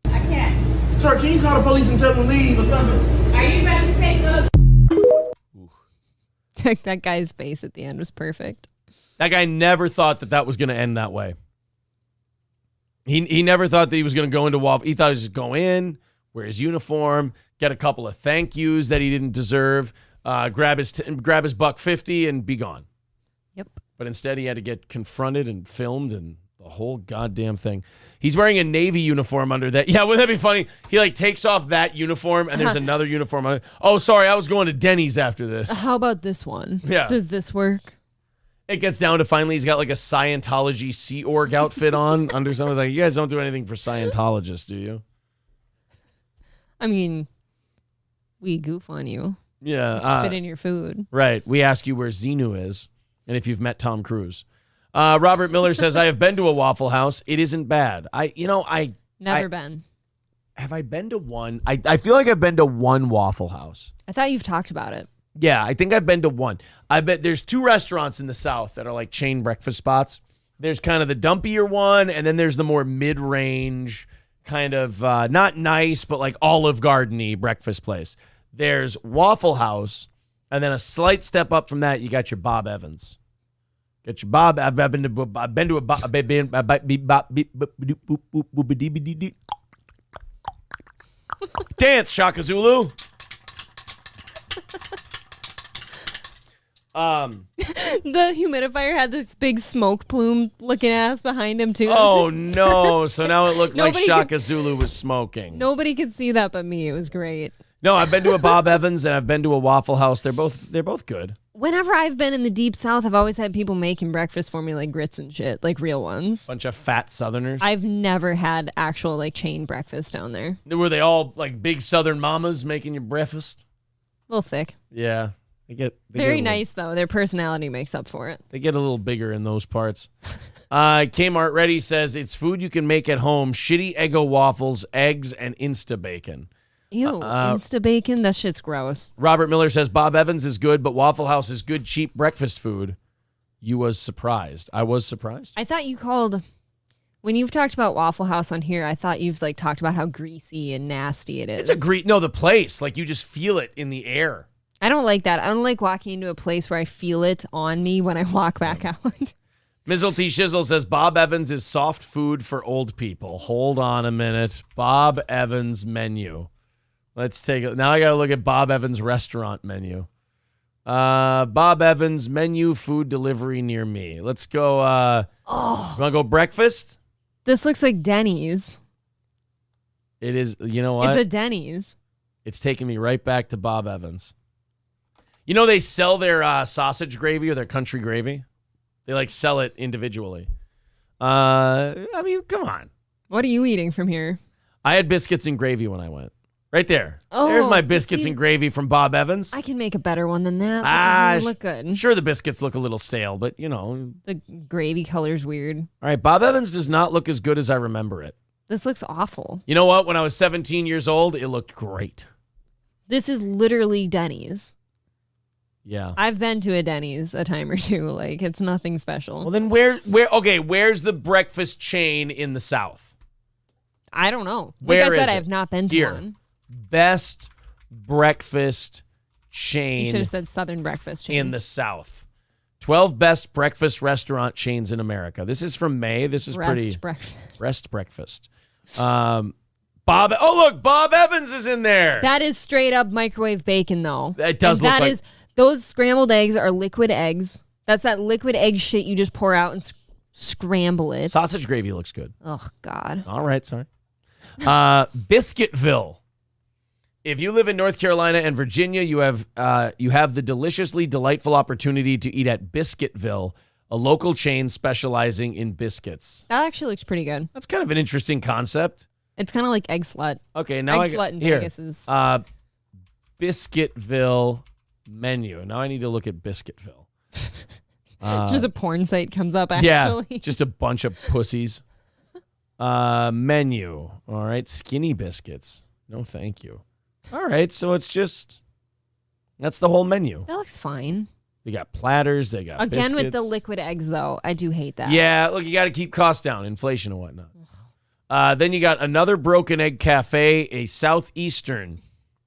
Speaker 17: I can't.
Speaker 16: Sir, can you call the police and tell them to leave or something?
Speaker 17: Are you ready to take up?
Speaker 2: That guy's face at the end was perfect.
Speaker 1: That guy never thought that was going to end that way. He never thought that he was going to go into Waffle. He thought he was just go in, wear his uniform, get a couple of thank yous that he didn't deserve, grab his $1.50 and be gone.
Speaker 2: Yep.
Speaker 1: But instead he had to get confronted and filmed and the whole goddamn thing. He's wearing a Navy uniform under that. Yeah, wouldn't that be funny? He takes off that uniform and there's another uniform on it. Oh, sorry, I was going to Denny's after this.
Speaker 2: How about this one?
Speaker 1: Yeah.
Speaker 2: Does this work?
Speaker 1: It gets down to finally he's got like a Scientology Sea Org outfit on under something. I was like, you guys don't do anything for Scientologists, do you?
Speaker 2: I mean, We goof on you.
Speaker 1: Yeah.
Speaker 2: Spit in your food.
Speaker 1: Right. We ask you where Xenu is and if you've met Tom Cruise. Robert Miller says, I have been to a Waffle House. It isn't bad.
Speaker 2: Never been.
Speaker 1: Have I been to one? I feel like I've been to one Waffle House.
Speaker 2: I thought you've talked about it.
Speaker 1: Yeah, I think I've been to one. I bet there's 2 restaurants in the South that are like chain breakfast spots. There's kind of the dumpier one, and then there's the more mid-range, kind of not nice, but like Olive Garden-y breakfast place. There's Waffle House, and then a slight step up from that, you got your Bob Evans. Get your Bob. I've been to a dance, Shaka Zulu.
Speaker 2: The humidifier had this big smoke plume looking ass behind him too.
Speaker 1: Oh no! So now it looked like Shaka Zulu was smoking.
Speaker 2: Nobody could see that but me. It was great.
Speaker 1: No, I've been to a Bob Evans and I've been to a Waffle House. They're both good.
Speaker 2: Whenever I've been in the deep South, I've always had people making breakfast for me, like grits and shit, like real ones.
Speaker 1: Bunch of fat Southerners.
Speaker 2: I've never had actual like chain breakfast down there.
Speaker 1: Were they all like big Southern mamas making you breakfast?
Speaker 2: A little thick.
Speaker 1: Yeah.
Speaker 2: Very nice, though. Their personality makes up for it.
Speaker 1: They get a little bigger in those parts. Kmart Ready says it's food you can make at home. Shitty Eggo waffles, eggs, and Insta bacon.
Speaker 2: Ew, Insta bacon? That shit's gross.
Speaker 1: Robert Miller says Bob Evans is good, but Waffle House is good, cheap breakfast food. You was surprised. I was surprised.
Speaker 2: I thought you called... When you've talked about Waffle House on here, I thought you've like talked about how greasy and nasty it is.
Speaker 1: It's no, the place. Like you just feel it in the air.
Speaker 2: I don't like that. I don't like walking into a place where I feel it on me when I walk back out.
Speaker 1: Mizzle T. Shizzle says Bob Evans is soft food for old people. Hold on a minute. Bob Evans menu. Let's take it. Now I got to look at Bob Evans restaurant menu. Bob Evans menu food delivery near me. Let's go. You want to go breakfast?
Speaker 2: This looks like Denny's.
Speaker 1: It is. You know what?
Speaker 2: It's a Denny's.
Speaker 1: It's taking me right back to Bob Evans. You know they sell their sausage gravy or their country gravy? They like sell it individually. I mean, come on.
Speaker 2: What are you eating from here?
Speaker 1: I had biscuits and gravy when I went. Right there. There's my biscuits and gravy from Bob Evans.
Speaker 2: I can make a better one than that. That doesn't look good.
Speaker 1: Sure, the biscuits look a little stale, but you know.
Speaker 2: The gravy color's weird.
Speaker 1: All right, Bob Evans does not look as good as I remember it.
Speaker 2: This looks awful.
Speaker 1: You know what? When I was 17 years old, it looked great.
Speaker 2: This is literally Denny's.
Speaker 1: Yeah.
Speaker 2: I've been to a Denny's a time or two. Like, it's nothing special.
Speaker 1: Well, then where's the breakfast chain in the South?
Speaker 2: I don't know. Like I said, I have not been to one.
Speaker 1: Best breakfast chain.
Speaker 2: You should have said Southern breakfast chain.
Speaker 1: In the South. 12 best breakfast restaurant chains in America. This is from May. This is Rest breakfast. Bob Evans is in there.
Speaker 2: That is straight up microwave bacon, though.
Speaker 1: It does look like.
Speaker 2: Those scrambled eggs are liquid eggs. That's that liquid egg shit you just pour out and scramble it.
Speaker 1: Sausage gravy looks good.
Speaker 2: Oh, God.
Speaker 1: All right, sorry. Biscuitville. If you live in North Carolina and Virginia, you have the deliciously delightful opportunity to eat at Biscuitville, a local chain specializing in biscuits.
Speaker 2: That actually looks pretty good.
Speaker 1: That's kind of an interesting concept.
Speaker 2: It's kind of like Egg Slut.
Speaker 1: Okay, now
Speaker 2: Egg Slut in Vegas is...
Speaker 1: Biscuitville menu. Now I need to look at Biscuitville.
Speaker 2: Just a porn site comes up, actually.
Speaker 1: Yeah, just a bunch of pussies. Menu. All right, skinny biscuits. No, thank you. All right, so that's the whole menu.
Speaker 2: That looks fine.
Speaker 1: They got platters. They got
Speaker 2: Again
Speaker 1: biscuits.
Speaker 2: with the liquid eggs, though. I do hate that.
Speaker 1: Yeah, look, you got to keep costs down, inflation and whatnot. Then you got another Broken Egg Cafe, a southeastern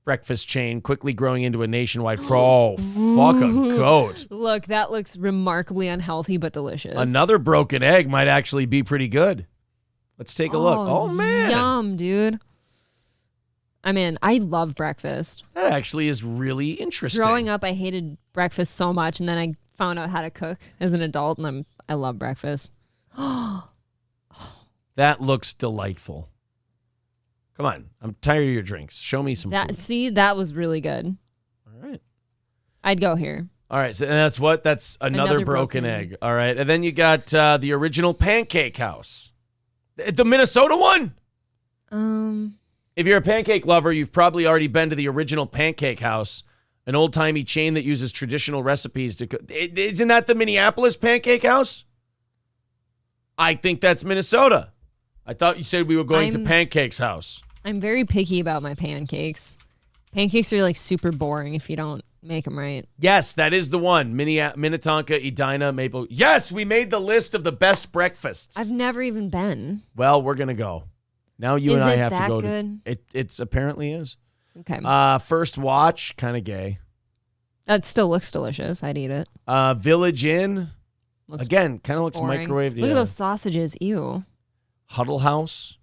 Speaker 1: breakfast chain, quickly growing into a nationwide. Oh, fuck a goat.
Speaker 2: Look, that looks remarkably unhealthy but delicious.
Speaker 1: Another Broken Egg might actually be pretty good. Let's take a look. Oh, man.
Speaker 2: Yum, dude. I mean, I love breakfast.
Speaker 1: That actually is really interesting.
Speaker 2: Growing up, I hated breakfast so much, and then I found out how to cook as an adult, and I love breakfast.
Speaker 1: That looks delightful. Come on. I'm tired of your drinks. Show me some food.
Speaker 2: See, that was really good.
Speaker 1: All right.
Speaker 2: I'd go here.
Speaker 1: All right. So, and that's what? That's another broken egg. All right. And then you got the original Pancake House. The Minnesota one? If you're a pancake lover, you've probably already been to the original Pancake House, an old-timey chain that uses traditional recipes to cook. Isn't that the Minneapolis Pancake House? I think that's Minnesota. I thought you said we were going to Pancake's house.
Speaker 2: I'm very picky about my pancakes. Pancakes are like super boring if you don't make them right.
Speaker 1: Yes, that is the one. Minnetonka, Edina, Maple. Yes, we made the list of the best breakfasts.
Speaker 2: I've never even been.
Speaker 1: Well, we're going to go. Now you and I have to go.
Speaker 2: Good?
Speaker 1: It apparently is.
Speaker 2: Okay.
Speaker 1: First Watch, kind of gay.
Speaker 2: That still looks delicious. I'd eat it.
Speaker 1: Village Inn.
Speaker 2: Looks
Speaker 1: again, kind of looks
Speaker 2: boring.
Speaker 1: microwaved.
Speaker 2: Look at those sausages. Ew.
Speaker 1: Huddle House.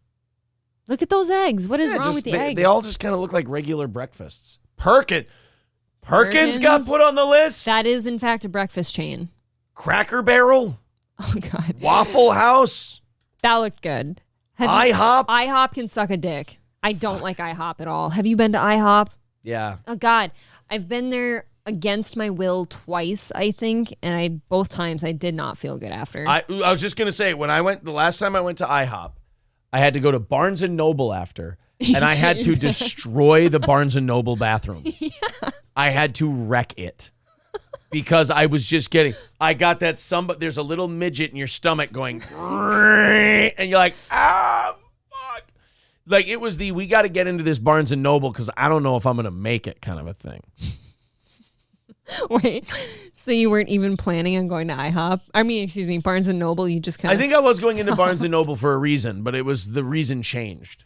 Speaker 2: Look at those eggs. What is wrong with the eggs?
Speaker 1: They all just kind of look like regular breakfasts. Perkins got put on the list.
Speaker 2: That is, in fact, a breakfast chain.
Speaker 1: Cracker Barrel.
Speaker 2: Oh, God.
Speaker 1: Waffle House.
Speaker 2: That looked good.
Speaker 1: IHOP.
Speaker 2: IHOP can suck a dick. I don't like IHOP at all. Have you been to IHOP?
Speaker 1: Yeah.
Speaker 2: Oh, God. I've been there against my will twice, I think, and both times I did not feel good after.
Speaker 1: I was just going to say, the last time I went to IHOP, I had to go to Barnes & Noble after, and I had to destroy the Barnes & Noble bathroom. Yeah. I had to wreck it because I was just I got that there's a little midget in your stomach going, and you're like, fuck. Like, it was we got to get into this Barnes & Noble because I don't know if I'm going to make it kind of a thing.
Speaker 2: Wait, so you weren't even planning on going to IHOP? I mean, excuse me, Barnes & Noble, you just kind of...
Speaker 1: I think I was going into Barnes & Noble for a reason, but the reason changed.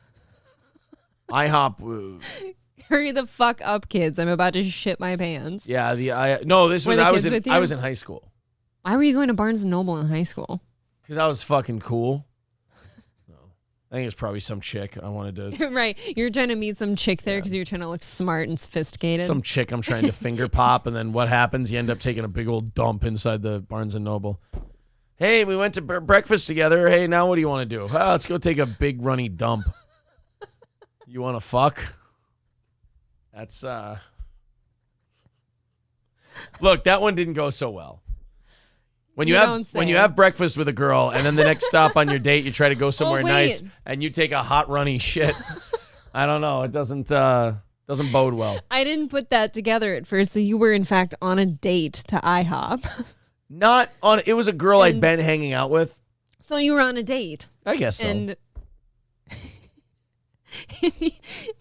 Speaker 1: IHOP...
Speaker 2: Hurry the fuck up, kids. I'm about to shit my pants.
Speaker 1: Yeah, I was in high school.
Speaker 2: Why were you going to Barnes & Noble in high school?
Speaker 1: Because I was fucking cool. I think it was probably some chick I wanted to...
Speaker 2: Right. You were trying to meet some chick there because you were trying to look smart and sophisticated.
Speaker 1: Some chick I'm trying to finger pop, and then what happens? You end up taking a big old dump inside the Barnes & Noble. Hey, we went to breakfast together. Hey, now what do you want to do? Let's go take a big runny dump. You want to fuck? That's... Look, that one didn't go so well. When you have breakfast with a girl and then the next stop on your date you try to go somewhere nice and you take a hot runny shit, I don't know, it doesn't bode well.
Speaker 2: I didn't put that together at first, so you were in fact on a date to IHOP.
Speaker 1: It was a girl I'd been hanging out with.
Speaker 2: So you were on a date.
Speaker 1: I guess so.
Speaker 2: And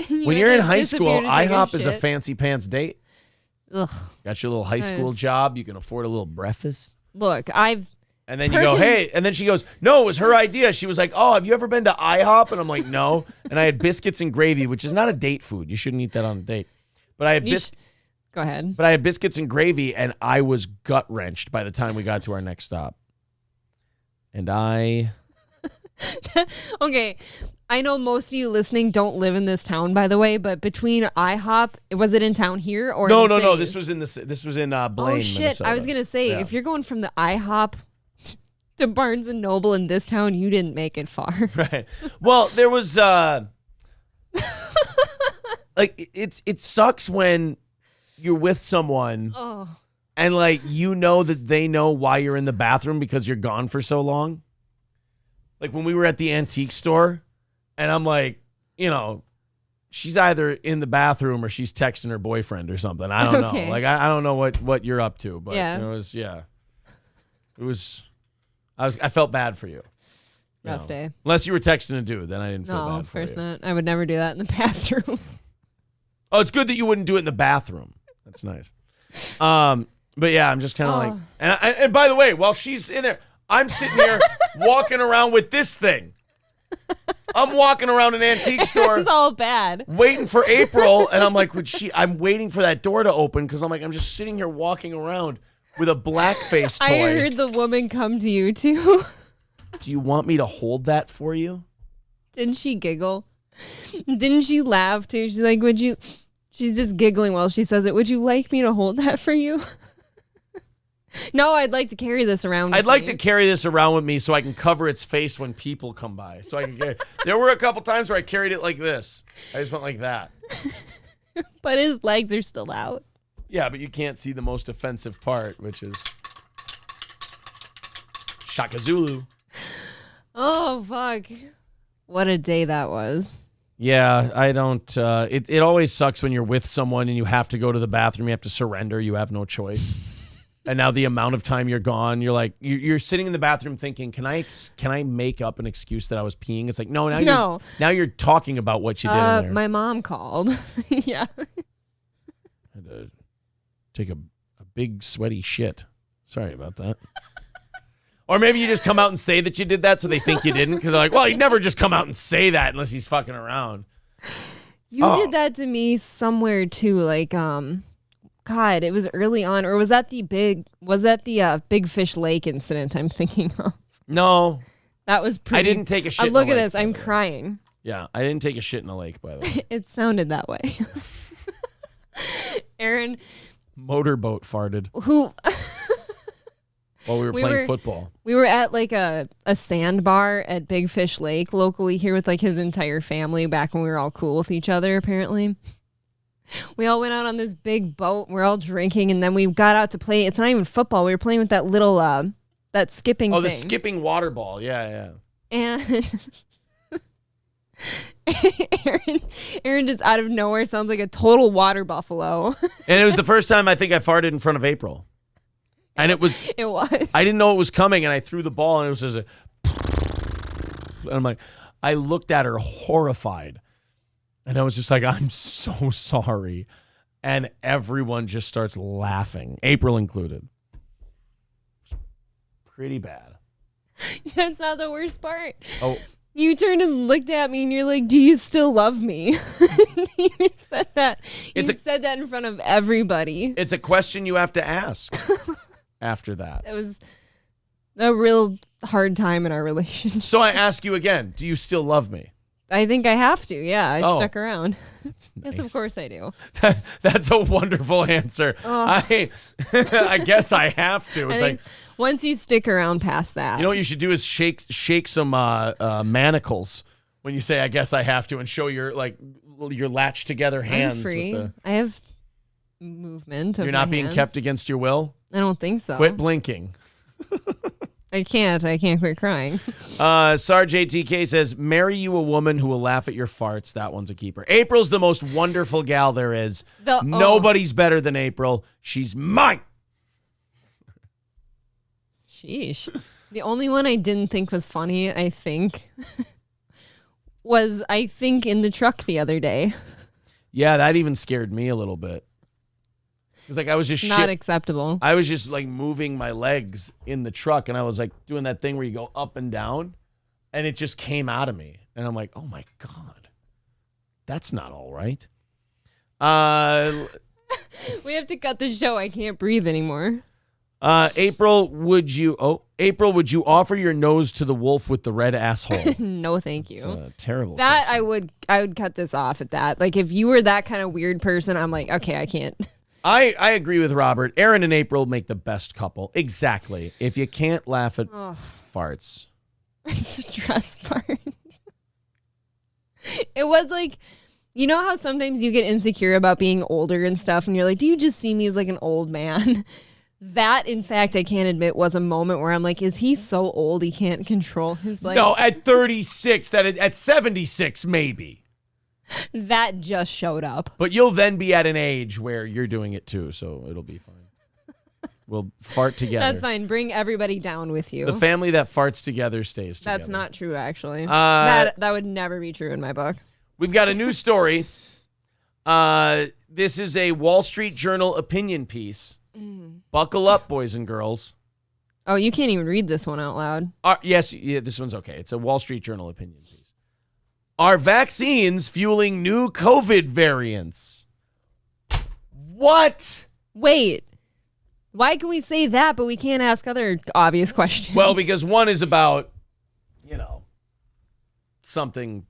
Speaker 1: when you're in high school, IHOP is a fancy pants date.
Speaker 2: Ugh.
Speaker 1: Got your little high school job, you can afford a little breakfast.
Speaker 2: Look,
Speaker 1: and then you go, hey, and then she goes, no, it was her idea. She was like, oh, have you ever been to IHOP? And I'm like, no. And I had biscuits and gravy, which is not a date food. You shouldn't eat that on a date. But I had
Speaker 2: Go ahead.
Speaker 1: But I had biscuits and gravy, and I was gut wrenched by the time we got to our next stop. And
Speaker 2: okay. I know most of you listening don't live in this town, by the way, but between IHOP, was it in town here or
Speaker 1: no?
Speaker 2: This
Speaker 1: was in Blaine.
Speaker 2: Oh shit!
Speaker 1: Minnesota.
Speaker 2: I was gonna say if you're going from the IHOP to Barnes and Noble in this town, you didn't make it far.
Speaker 1: Right. Well, there was like it sucks when you're with someone and like you know that they know why you're in the bathroom because you're gone for so long. Like when we were at the antique store. And I'm like, she's either in the bathroom or she's texting her boyfriend or something. I don't know. Like, I don't know what you're up to, but I felt bad for you.
Speaker 2: Rough day.
Speaker 1: Unless you were texting a dude, then I didn't feel bad for you.
Speaker 2: No, of course not. I would never do that in the bathroom.
Speaker 1: Oh, it's good that you wouldn't do it in the bathroom. That's nice. But yeah, I'm just kind of like, and by the way, while she's in there, I'm sitting here walking around with this thing. I'm walking around an antique store.
Speaker 2: It's all bad.
Speaker 1: Waiting for April, and I'm like, I'm waiting for that door to open because I'm like, I'm just sitting here walking around with a blackface toy.
Speaker 2: I heard the woman come to you too.
Speaker 1: Do you want me to hold that for you?
Speaker 2: Didn't she giggle? Didn't she laugh too? She's like, she's just giggling while she says it. Would you like me to hold that for you? No, I'd like to carry this around with
Speaker 1: I'd like to carry this around with me so I can cover its face when people come by. So I can carry. There were a couple times where I carried it like this. I just went like that.
Speaker 2: But his legs are still out.
Speaker 1: Yeah, but you can't see the most offensive part, which is Shaka Zulu.
Speaker 2: Oh, fuck. What a day that was.
Speaker 1: Yeah, I don't. It always sucks when you're with someone and you have to go to the bathroom. You have to surrender. You have no choice. And now the amount of time you're gone, you're like, you're sitting in the bathroom thinking, can I make up an excuse that I was peeing? It's like, no. Now you're talking about what you did in there.
Speaker 2: My mom called. Yeah.
Speaker 1: Had to take a big sweaty shit. Sorry about that. Or maybe you just come out and say that you did that so they think you didn't, because they're like, well, he'd never just come out and say that unless he's fucking around.
Speaker 2: You did that to me somewhere too, like God, it was early on, or was that the Big Fish Lake incident I'm thinking of?
Speaker 1: No.
Speaker 2: That was pretty.
Speaker 1: I didn't take a shit in
Speaker 2: look
Speaker 1: the
Speaker 2: at
Speaker 1: lake,
Speaker 2: this, I'm crying.
Speaker 1: Yeah, I didn't take a shit in the lake, by the way.
Speaker 2: It sounded that way. Aaron.
Speaker 1: Motorboat farted.
Speaker 2: Who?
Speaker 1: While we were playing football.
Speaker 2: We were at like a sandbar at Big Fish Lake locally here with like his entire family back when we were all cool with each other, apparently. We all went out on this big boat. We're all drinking, and then we got out to play. It's not even football. We were playing with that little, that skipping thing.
Speaker 1: Oh, the skipping water ball. Yeah.
Speaker 2: And Aaron just out of nowhere sounds like a total water buffalo.
Speaker 1: And it was the first time I think I farted in front of April. And it was. I didn't know it was coming, and I threw the ball, and it was just and I'm like, I looked at her horrified. And I was just like, I'm so sorry. And everyone just starts laughing, April included. Pretty bad.
Speaker 2: That's not the worst part.
Speaker 1: Oh.
Speaker 2: You turned and looked at me and you're like, do you still love me? You said that. You said that in front of everybody.
Speaker 1: It's a question you have to ask after that.
Speaker 2: It was a real hard time in our relationship.
Speaker 1: So I ask you again, do you still love me?
Speaker 2: I think I have to. Yeah, I stuck around.
Speaker 1: That's
Speaker 2: nice. Yes, of course I do.
Speaker 1: That's a wonderful answer. I guess I have to. It's like
Speaker 2: once you stick around past that.
Speaker 1: You know what you should do is shake some manacles when you say I guess I have to, and show your latched together hands.
Speaker 2: I'm free. I have movement.
Speaker 1: You're not being kept against your will?
Speaker 2: I don't think so.
Speaker 1: Quit blinking.
Speaker 2: I can't quit crying.
Speaker 1: Sarge ATK says, marry you a woman who will laugh at your farts. That one's a keeper. April's the most wonderful gal there is. Nobody's better than April. She's mine.
Speaker 2: Sheesh. The only one I didn't think was funny, I think, was in the truck the other day.
Speaker 1: Yeah, that even scared me a little bit. It's like I was just
Speaker 2: not acceptable.
Speaker 1: I was just like moving my legs in the truck, and I was like doing that thing where you go up and down, and it just came out of me, and I'm like, oh my God, that's not all right.
Speaker 2: We have to cut the show. I can't breathe anymore.
Speaker 1: April, would you offer your nose to the wolf with the red asshole?
Speaker 2: No, thank you.
Speaker 1: It's a terrible.
Speaker 2: That question. I would cut this off at that. Like if you were that kind of weird person, I'm like, okay, I can't.
Speaker 1: I agree with Robert. Aaron and April make the best couple. Exactly. If you can't laugh at farts.
Speaker 2: Stress farts. It was like, you know how sometimes you get insecure about being older and stuff, and you're like, do you just see me as like an old man? That, in fact, I can't admit, was a moment where I'm like, is he so old he can't control his life?
Speaker 1: No, at 36, at 76, maybe.
Speaker 2: That just showed up.
Speaker 1: But you'll then be at an age where you're doing it too, so it'll be fine. We'll fart together.
Speaker 2: That's fine. Bring everybody down with you.
Speaker 1: The family that farts together stays together.
Speaker 2: That's not true, actually. That would never be true in my book.
Speaker 1: We've got a new story. This is a Wall Street Journal opinion piece. Buckle up, boys and girls.
Speaker 2: Oh, you can't even read this one out loud.
Speaker 1: Yes, this one's okay. It's a Wall Street Journal opinion piece. Are vaccines fueling new COVID variants? What?
Speaker 2: Wait. Why can we say that, but we can't ask other obvious questions?
Speaker 1: Well, because one is about, something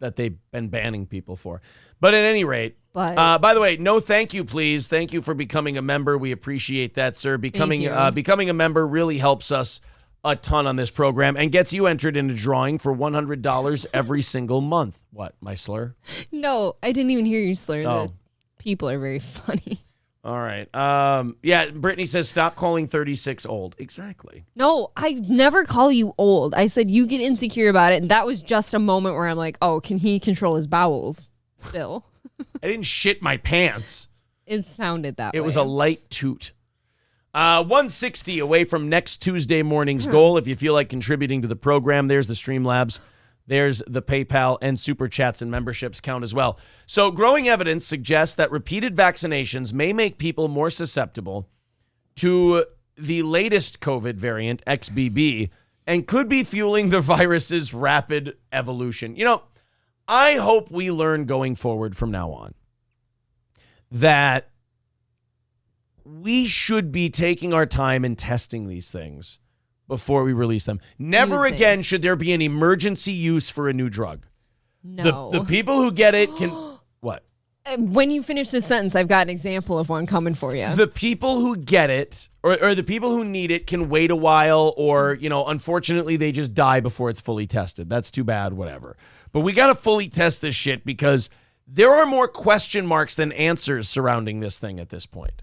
Speaker 1: that they've been banning people for. But at any rate, by the way, no thank you, please. Thank you for becoming a member. We appreciate that, sir. Becoming a member really helps us a ton on this program and gets you entered in a drawing for $100 every single month. What, my slur?
Speaker 2: No, I didn't even hear you slur.
Speaker 1: Oh.
Speaker 2: The people are very funny.
Speaker 1: All right. Yeah, Brittany says, stop calling 36 old. Exactly.
Speaker 2: No, I never call you old. I said you get insecure about it, and that was just a moment where I'm like, oh, can he control his bowels still?
Speaker 1: I didn't shit my pants.
Speaker 2: It sounded that way.
Speaker 1: It was a light toot. 160 away from next Tuesday morning's goal. If you feel like contributing to the program, there's the Streamlabs. There's the PayPal, and Super Chats and memberships count as well. So growing evidence suggests that repeated vaccinations may make people more susceptible to the latest COVID variant, XBB, and could be fueling the virus's rapid evolution. You know, I hope we learn going forward from now on that we should be taking our time and testing these things before we release them. Never again should there be an emergency use for a new drug.
Speaker 2: No.
Speaker 1: The people who get it can... What?
Speaker 2: When you finish this sentence, I've got an example of one coming for you.
Speaker 1: The people who get it, or the people who need it, can wait a while, or, you know, unfortunately, they just die before it's fully tested. That's too bad, whatever. But we got to fully test this shit because there are more question marks than answers surrounding this thing at this point.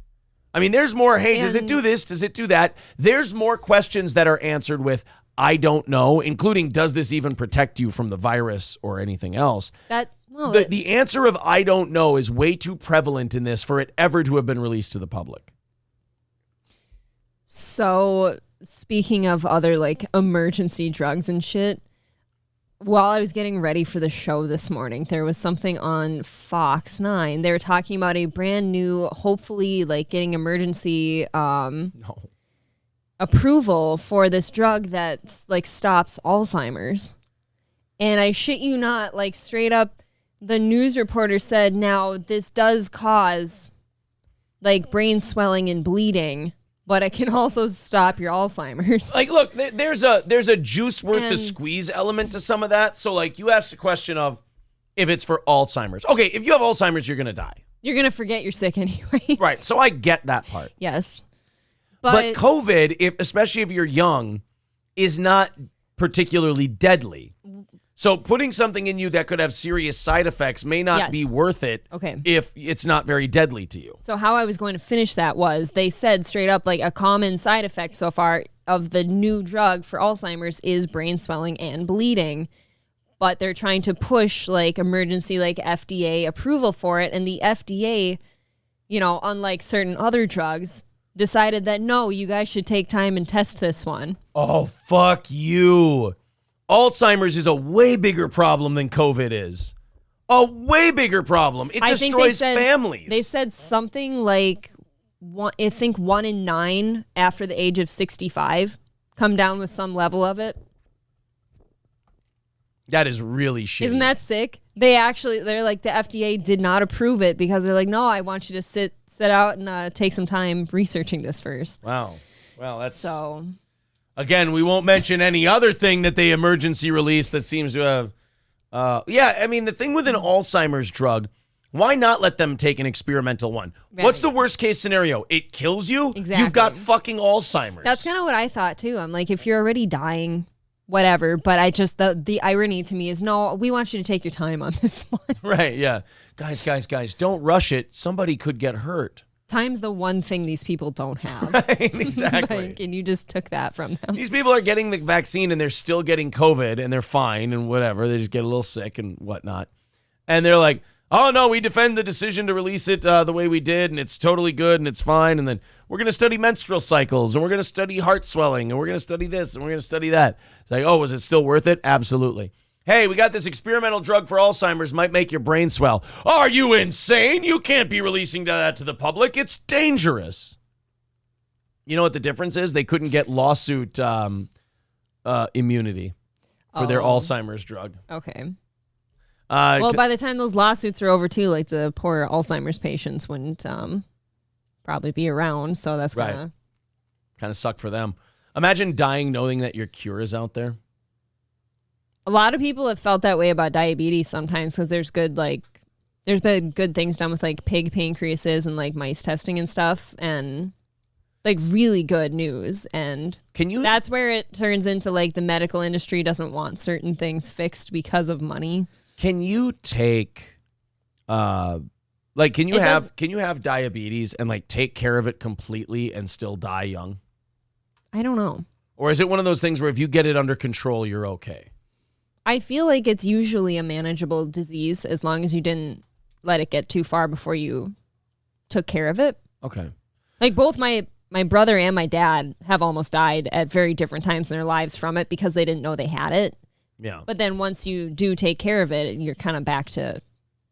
Speaker 1: I mean, there's more, hey, does it do this? Does it do that? There's more questions that are answered with, I don't know, including, does this even protect you from the virus or anything else? The answer of I don't know is way too prevalent in this for it ever to have been released to the public.
Speaker 2: So, speaking of other, like, emergency drugs and shit, while I was getting ready for the show this morning, there was something on Fox 9. They were talking about a brand new, hopefully, like, getting emergency approval for this drug that, like, stops Alzheimer's. And I shit you not, like, straight up, the news reporter said, now, this does cause, like, brain swelling and bleeding, but it can also stop your Alzheimer's.
Speaker 1: Like, look, there's a juice worth the squeeze element to some of that. So, like, you asked the question of if it's for Alzheimer's. Okay, if you have Alzheimer's, you're going to die.
Speaker 2: You're going to forget you're sick anyway.
Speaker 1: Right, so I get that part.
Speaker 2: Yes.
Speaker 1: But COVID, especially if you're young, is not particularly deadly. So putting something in you that could have serious side effects may not be worth it if it's not very deadly to you.
Speaker 2: So how I was going to finish that was they said straight up, like, a common side effect so far of the new drug for Alzheimer's is brain swelling and bleeding. But they're trying to push, like, emergency, like, FDA approval for it. And the FDA, you know, unlike certain other drugs, decided that, no, you guys should take time and test this one.
Speaker 1: Oh, fuck you. Alzheimer's is a way bigger problem than COVID is. A way bigger problem. It destroys families.
Speaker 2: They said something like, I think 1 in 9 after the age of 65 come down with some level of it.
Speaker 1: That is really shitty.
Speaker 2: Isn't that sick? They're like, the FDA did not approve it because they're like, no, I want you to sit out and take some time researching this first.
Speaker 1: Wow. Well, that's...
Speaker 2: So...
Speaker 1: Again, we won't mention any other thing that they emergency released that seems to have... I mean, the thing with an Alzheimer's drug, why not let them take an experimental one? Right. What's the worst case scenario? It kills you?
Speaker 2: Exactly.
Speaker 1: You've got fucking Alzheimer's.
Speaker 2: That's kind of what I thought, too. I'm like, if you're already dying, whatever. But I just... The irony to me is, no, we want you to take your time on this one.
Speaker 1: Right, yeah. Guys, don't rush it. Somebody could get hurt.
Speaker 2: Time's the one thing these people don't have.
Speaker 1: Right, exactly.
Speaker 2: Like, and you just took that from them.
Speaker 1: These people are getting the vaccine and they're still getting COVID and they're fine and whatever. They just get a little sick and whatnot. And they're like, oh, no, we defend the decision to release it the way we did and it's totally good and it's fine. And then we're going to study menstrual cycles and we're going to study heart swelling and we're going to study this and we're going to study that. It's like, oh, was it still worth it? Absolutely. Hey, we got this experimental drug for Alzheimer's, might make your brain swell. Are you insane? You can't be releasing that to the public. It's dangerous. You know what the difference is? They couldn't get lawsuit immunity for their Alzheimer's drug.
Speaker 2: Okay. Well, by the time those lawsuits are over, too, like, the poor Alzheimer's patients wouldn't probably be around. So that's kind
Speaker 1: of suck for them. Imagine dying knowing that your cure is out there.
Speaker 2: A lot of people have felt that way about diabetes sometimes because there's been good things done with, like, pig pancreases and, like, mice testing and stuff and, like, really good news. And that's where it turns into, like, the medical industry doesn't want certain things fixed because of money.
Speaker 1: Can you take Like, can you have diabetes and like take care of it completely and still die young?
Speaker 2: I don't know.
Speaker 1: Or is it one of those things where if you get it under control, you're okay?
Speaker 2: I feel like it's usually a manageable disease as long as you didn't let it get too far before you took care of it.
Speaker 1: Okay.
Speaker 2: Like both my brother and my dad have almost died at very different times in their lives from it because they didn't know they had it.
Speaker 1: Yeah.
Speaker 2: But then once you do take care of it, you're kind of back to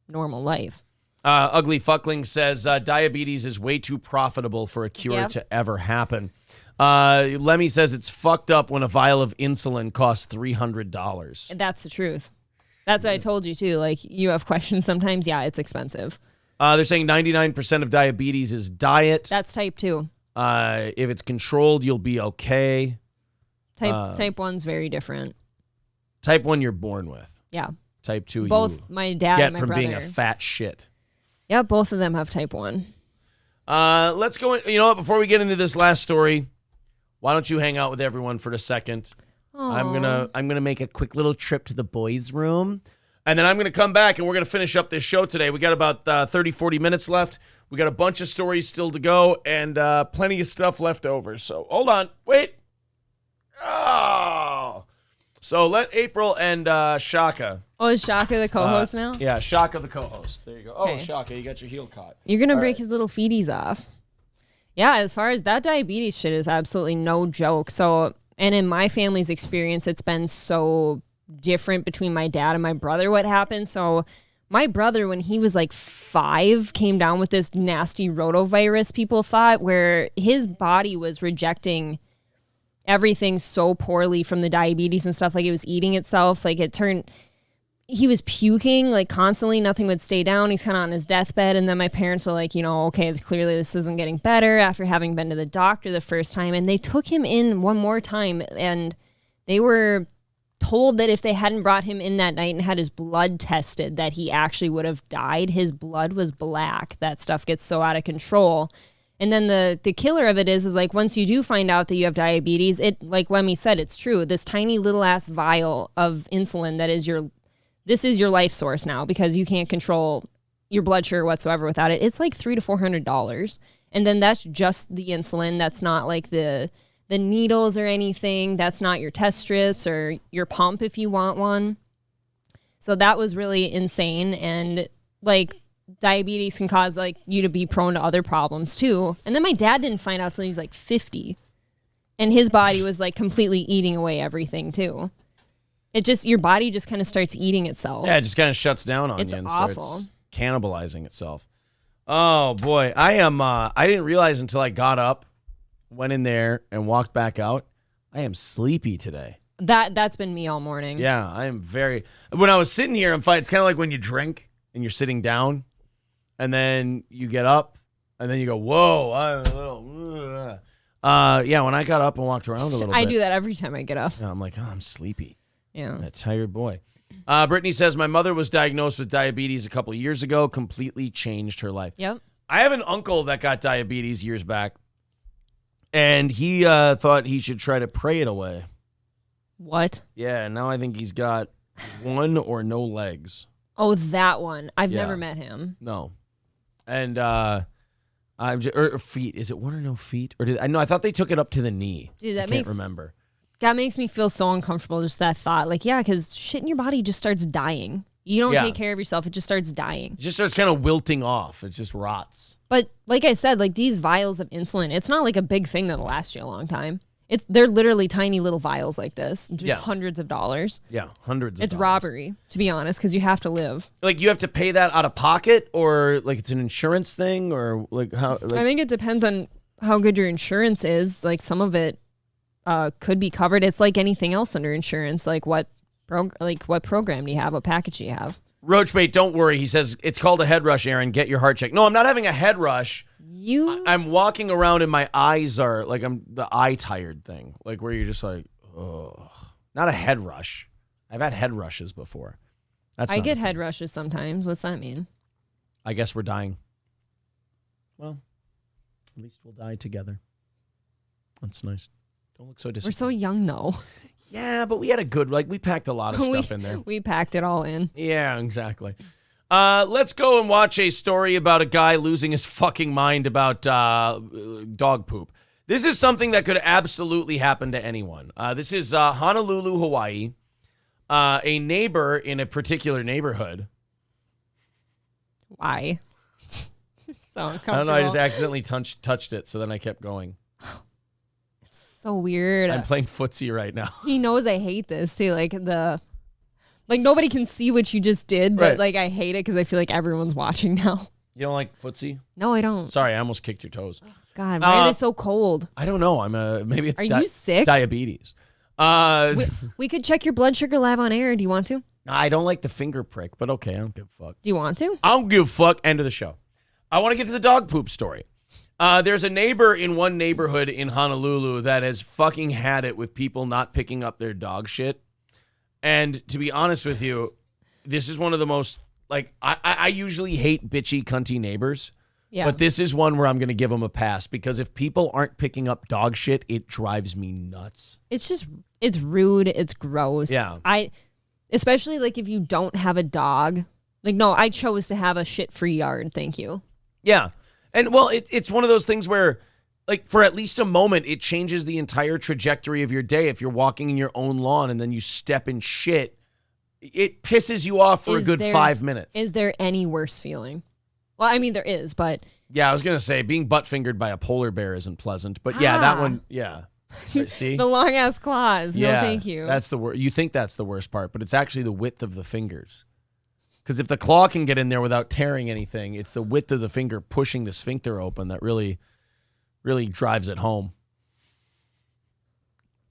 Speaker 2: normal life.
Speaker 1: Ugly Fuckling says diabetes is way too profitable for a cure to ever happen. Lemmy says it's fucked up when a vial of insulin costs $300.
Speaker 2: And that's the truth. That's what I told you too. Like you have questions sometimes. Yeah, it's expensive.
Speaker 1: They're saying 99% of diabetes is diet.
Speaker 2: That's type 2.
Speaker 1: If it's controlled, you'll be okay.
Speaker 2: Type 1's very different.
Speaker 1: Type 1 you're born with.
Speaker 2: Yeah.
Speaker 1: Type 2
Speaker 2: both
Speaker 1: you
Speaker 2: my dad
Speaker 1: get
Speaker 2: and my
Speaker 1: from
Speaker 2: brother.
Speaker 1: being a fat shit.
Speaker 2: Yeah, both of them have type 1.
Speaker 1: Let's go in. You know what? Before we get into this last story, why don't you hang out with everyone for a second?
Speaker 2: Aww.
Speaker 1: I'm gonna make a quick little trip to the boys' room, and then I'm gonna come back and we're gonna finish up this show today. We got about 30, 40 minutes left. We got a bunch of stories still to go and plenty of stuff left over. So hold on, wait. Oh, so let April and Shaka.
Speaker 2: Oh, is Shaka the co-host now?
Speaker 1: Yeah, Shaka the co-host. There you go. Oh,
Speaker 2: Okay.
Speaker 1: Shaka, you got your heel caught.
Speaker 2: You're going to
Speaker 1: All
Speaker 2: break
Speaker 1: right.
Speaker 2: his little feeties off. Yeah, as far as that diabetes shit is absolutely no joke. So, and in my family's experience, it's been so different between my dad and my brother what happened. So my brother, when he was like 5, came down with this nasty rotavirus, people thought, where his body was rejecting everything so poorly from the diabetes and stuff. Like it was eating itself. Like he was puking like constantly. Nothing would stay down. He's kind of on his deathbed. And then my parents were like, okay, clearly this isn't getting better after having been to the doctor the first time. And they took him in one more time. And they were told that if they hadn't brought him in that night and had his blood tested, that he actually would have died. His blood was black. That stuff gets so out of control. And then the killer of it is like once you do find out that you have diabetes, it, like Lemmy said, it's true. This tiny little ass vial of insulin that is this is your life source now because you can't control your blood sugar whatsoever without it. It's like $300 to $400. And then that's just the insulin. That's not like the needles or anything. That's not your test strips or your pump if you want one. So that was really insane. And like diabetes can cause like you to be prone to other problems too. And then my dad didn't find out till he was like 50. And his body was like completely eating away everything too. It just, your body just kind of starts eating itself.
Speaker 1: Yeah, it just kind of shuts down on
Speaker 2: It's
Speaker 1: you and
Speaker 2: awful.
Speaker 1: starts cannibalizing itself. Oh boy, I didn't realize until I got up, went in there and walked back out. I am sleepy today.
Speaker 2: That's been me all morning.
Speaker 1: Yeah, I am when I was sitting here, it's kind of like when you drink and you're sitting down and then you get up and then you go, whoa, I'm a little, yeah, when I got up and walked around a little bit.
Speaker 2: I do that every time I get up.
Speaker 1: Yeah, I'm like, I'm sleepy.
Speaker 2: Yeah.
Speaker 1: I'm a tired boy. Brittany says, my mother was diagnosed with diabetes a couple years ago, completely changed her life.
Speaker 2: Yep.
Speaker 1: I have an uncle that got diabetes years back, and he thought he should try to pray it away.
Speaker 2: What?
Speaker 1: Yeah, and now I think he's got one or no legs.
Speaker 2: Oh, that one. I've
Speaker 1: Yeah.
Speaker 2: never met him.
Speaker 1: No. And or feet. Is it one or no feet? Or I thought they took it up to the knee.
Speaker 2: Dude, that
Speaker 1: I can't
Speaker 2: makes
Speaker 1: remember.
Speaker 2: That makes me feel so uncomfortable, just that thought. Like, yeah, because shit in your body just starts dying. You don't take care of yourself, it just starts dying.
Speaker 1: It just starts kind of wilting off. It just rots.
Speaker 2: But like I said, like these vials of insulin, it's not like a big thing that'll last you a long time. They're literally tiny little vials like this, just hundreds of dollars.
Speaker 1: Yeah, hundreds of
Speaker 2: It's
Speaker 1: dollars.
Speaker 2: robbery, to be honest, because you have to live.
Speaker 1: Like you have to pay that out of pocket, or like it's an insurance thing, or like how? Like,
Speaker 2: I think it depends on how good your insurance is. Like some of it could be covered. It's like anything else under insurance. Like what program do you have? What package do you have?
Speaker 1: Roachbait, don't worry. He says it's called a head rush, Aaron. Get your heart checked. No, I'm not having a head rush. I'm walking around and my eyes are like I'm the eye tired thing, like where you're just like, oh, not a head rush. I've had head rushes before.
Speaker 2: I get head rushes sometimes. What's that mean?
Speaker 1: I guess we're dying. Well, at least we'll die together. That's nice. Don't look so disappointed.
Speaker 2: We're so young though.
Speaker 1: Yeah, but we had a good, we packed a lot of stuff in there.
Speaker 2: We packed it all in.
Speaker 1: Yeah, exactly. Let's go and watch a story about a guy losing his fucking mind about dog poop. This is something that could absolutely happen to anyone. This is Honolulu, Hawaii. A neighbor in a particular neighborhood.
Speaker 2: Why? So uncomfortable.
Speaker 1: I don't know. I just accidentally touched it, so then I kept going.
Speaker 2: It's so weird.
Speaker 1: I'm playing footsie right now.
Speaker 2: He knows I hate this too. Like nobody can see what you just did, but
Speaker 1: Right.
Speaker 2: I hate it because I feel like everyone's watching now.
Speaker 1: You don't like footsie?
Speaker 2: No, I don't.
Speaker 1: Sorry, I almost kicked your toes.
Speaker 2: God, why are they so cold?
Speaker 1: I don't know. Maybe it's.
Speaker 2: Are you sick?
Speaker 1: Diabetes.
Speaker 2: We could check your blood sugar live on air. Do you want to?
Speaker 1: I don't like the finger prick, but okay, I don't give a fuck.
Speaker 2: Do you want to?
Speaker 1: I don't give a fuck. End of the show. I want to get to the dog poop story. There's a neighbor in one neighborhood in Honolulu that has fucking had it with people not picking up their dog shit. And to be honest with you, this is one of the most, I usually hate bitchy, cunty neighbors.
Speaker 2: Yeah.
Speaker 1: But this is one where I'm going to give them a pass because if people aren't picking up dog shit, it drives me nuts.
Speaker 2: It's rude. It's gross.
Speaker 1: Yeah.
Speaker 2: Especially if you don't have a dog. No, I chose to have a shit-free yard. Thank you.
Speaker 1: Yeah. And well, it's one of those things where for at least a moment, it changes the entire trajectory of your day. If you're walking in your own lawn and then you step in shit, it pisses you off for a good 5 minutes.
Speaker 2: Is there any worse feeling? Well, I mean, there is, but...
Speaker 1: Yeah, I was going to say, being butt-fingered by a polar bear isn't pleasant. But yeah, that one, yeah. See?
Speaker 2: The long-ass claws.
Speaker 1: Yeah,
Speaker 2: no, thank you.
Speaker 1: That's the worst. You think that's the worst part, but it's actually the width of the fingers. Because if the claw can get in there without tearing anything, it's the width of the finger pushing the sphincter open that really, really drives it home.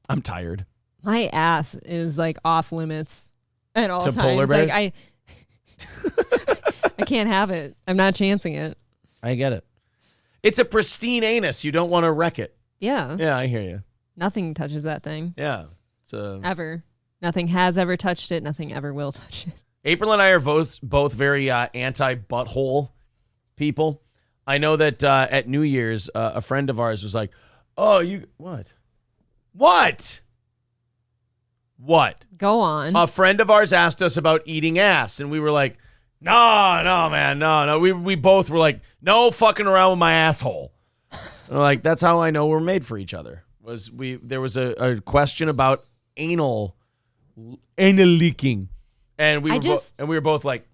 Speaker 1: I'm tired.
Speaker 2: My ass is off limits at all times.
Speaker 1: Polar bears?
Speaker 2: I can't have it. I'm not chancing it.
Speaker 1: I get it. It's a pristine anus. You don't want to wreck it.
Speaker 2: Yeah.
Speaker 1: Yeah, I hear you.
Speaker 2: Nothing touches that thing.
Speaker 1: Yeah. It's
Speaker 2: ever. Nothing has ever touched it. Nothing ever will touch it.
Speaker 1: April and I are both very anti-butthole people. I know that at New Year's, a friend of ours was like, oh, you... What? What? What?
Speaker 2: Go on.
Speaker 1: A friend of ours asked us about eating ass, and we were like, no, man, no. We both were like, no fucking around with my asshole. And we're like, that's how I know we're made for each other. There was a question about anal leaking, and we were both like,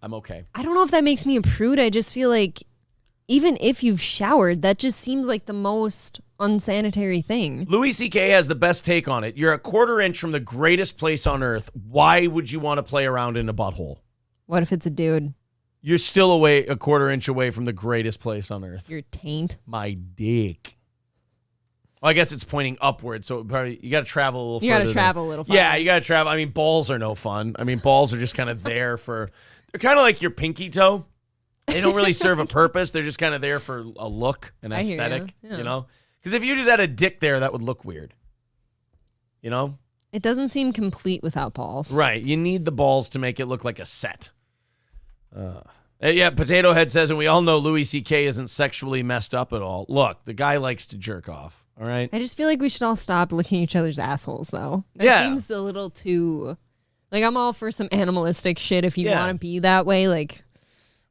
Speaker 1: I'm okay.
Speaker 2: I don't know if that makes me a prude. I just feel like even if you've showered, that just seems like the most unsanitary thing.
Speaker 1: Louis C.K. has the best take on it. You're a quarter inch from the greatest place on earth. Why would you want to play around in a butthole?
Speaker 2: What if it's a dude?
Speaker 1: You're still a quarter inch away from the greatest place on earth.
Speaker 2: Your taint.
Speaker 1: My dick. Well, I guess it's pointing upward, so probably you got to travel a little further.
Speaker 2: You got to travel a little farther.
Speaker 1: Yeah, you got to travel. I mean, balls are no fun. I mean, balls are just kind of there for... They're kind of like your pinky toe. They don't really serve a purpose. They're just kind of there for a look, an aesthetic, you know? Because if you just had a dick there, that would look weird. You know?
Speaker 2: It doesn't seem complete without balls.
Speaker 1: Right. You need the balls to make it look like a set. Yeah, Potato Head says, and we all know Louis C.K. isn't sexually messed up at all. Look, the guy likes to jerk off, all right?
Speaker 2: I just feel like we should all stop licking each other's assholes, though. That seems a little too... I'm all for some animalistic shit if you want to be that way,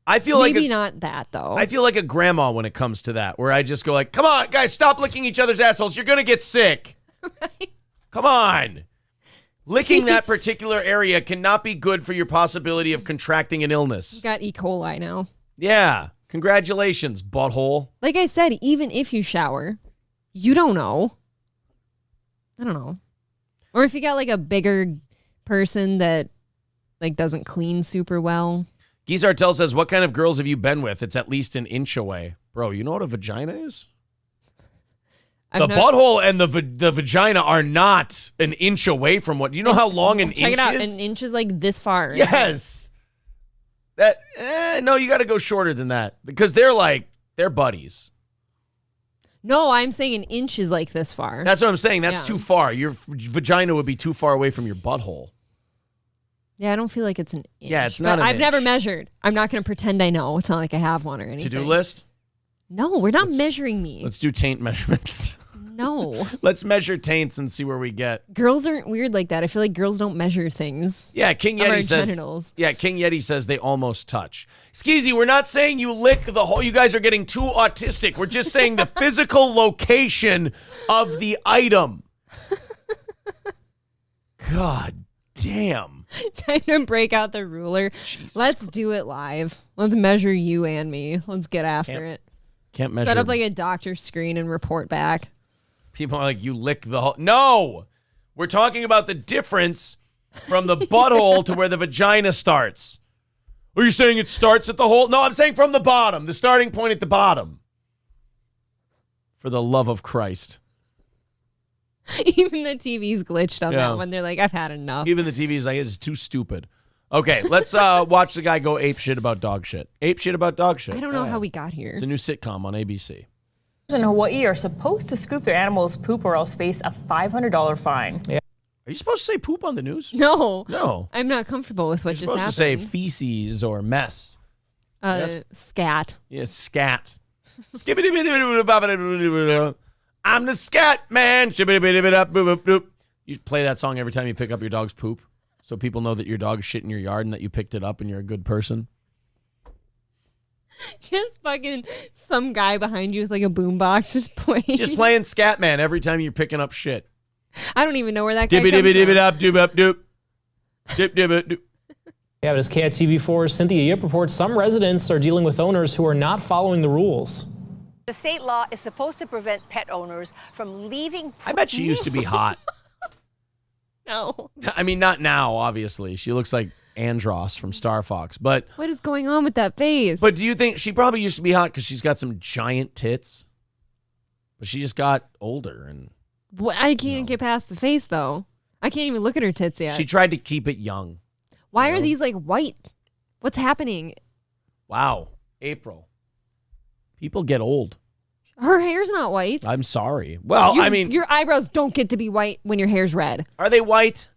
Speaker 1: I feel
Speaker 2: maybe not that, though.
Speaker 1: I feel like a grandma when it comes to that, where I just go come on, guys, stop licking each other's assholes. You're going to get sick. Right. Come on. Licking that particular area cannot be good for your possibility of contracting an illness.
Speaker 2: You got E. coli now.
Speaker 1: Yeah. Congratulations, butthole.
Speaker 2: Like I said, even if you shower, you don't know. I don't know. Or if you got a bigger person that doesn't clean super well.
Speaker 1: Gizartel says, what kind of girls have you been with? It's at least an inch away. Bro, you know what a vagina is? The butthole and the vagina are not an inch away from what... Do you know how long an inch is?
Speaker 2: Check it out. An inch is this far.
Speaker 1: Yes. No, you got to go shorter than that. Because they're buddies.
Speaker 2: No, I'm saying an inch is this far.
Speaker 1: That's what I'm saying. That's too far. Your vagina would be too far away from your butthole.
Speaker 2: Yeah, I don't feel like it's an inch.
Speaker 1: Yeah, it's not an
Speaker 2: I've
Speaker 1: inch.
Speaker 2: never measured. I'm not going to pretend I know. It's not like I have one or anything.
Speaker 1: To-do list?
Speaker 2: No, we're not measuring me.
Speaker 1: Let's do taint measurements.
Speaker 2: No.
Speaker 1: Let's measure taints and see where we get.
Speaker 2: Girls aren't weird like that. I feel like girls don't measure things.
Speaker 1: Yeah, King Yeti says.
Speaker 2: Genitals.
Speaker 1: Yeah, King Yeti says they almost touch. Skeezy, we're not saying you lick the whole. You guys are getting too autistic. We're just saying the physical location of the item. God damn.
Speaker 2: Time to break out the ruler. Let's do it live. Let's measure you and me. Let's get after it.
Speaker 1: Can't measure.
Speaker 2: Set up like a doctor screen and report back.
Speaker 1: People are like, you lick the whole. No! We're talking about the difference from the butthole to where the vagina starts. Are you saying it starts at the hole? No, I'm saying from the bottom. The starting point at the bottom. For the love of Christ.
Speaker 2: Even the TV's glitched on that one. They're like, I've had enough.
Speaker 1: Even the TV's like, it's too stupid. Okay, let's watch the guy go ape shit about dog shit. Ape shit about dog shit.
Speaker 2: I don't know how we got here.
Speaker 1: It's a new sitcom on ABC.
Speaker 18: In Hawaii are supposed to scoop their animals' poop or else face a $500 fine.
Speaker 1: Yeah. Are you supposed to say poop on the news?
Speaker 2: No.
Speaker 1: No.
Speaker 2: I'm not comfortable with what
Speaker 1: You're
Speaker 2: just happened.
Speaker 1: supposed to say feces or mess.
Speaker 2: Scat.
Speaker 1: Yeah, scat. I'm the scat man. You play that song every time you pick up your dog's poop so people know that your dog shit in your yard and that you picked it up and you're a good person.
Speaker 2: Just fucking some guy behind you with like a boombox just playing.
Speaker 1: Just playing Scatman every time you're picking up shit.
Speaker 2: I don't even know where that guy comes from.
Speaker 19: Yeah, but as KITV4's Cynthia Yip reports, some residents are dealing with owners who are not following the rules.
Speaker 20: The state law is supposed to prevent pet owners from leaving.
Speaker 1: I bet she used to be hot.
Speaker 2: No.
Speaker 1: I mean, not now, obviously. She looks like Andros from Star Fox, but
Speaker 2: what is going on with that face?
Speaker 1: But do you think she probably used to be hot because she's got some giant tits? But she just got older and
Speaker 2: I can't get past the face though. I can't even look at her tits yet.
Speaker 1: She tried to keep it young.
Speaker 2: Why are these like white? What's happening?
Speaker 1: Wow, April. People get old.
Speaker 2: Her hair's not white.
Speaker 1: I'm sorry. Well, I mean,
Speaker 2: your eyebrows don't get to be white when your hair's red.
Speaker 1: Are they white?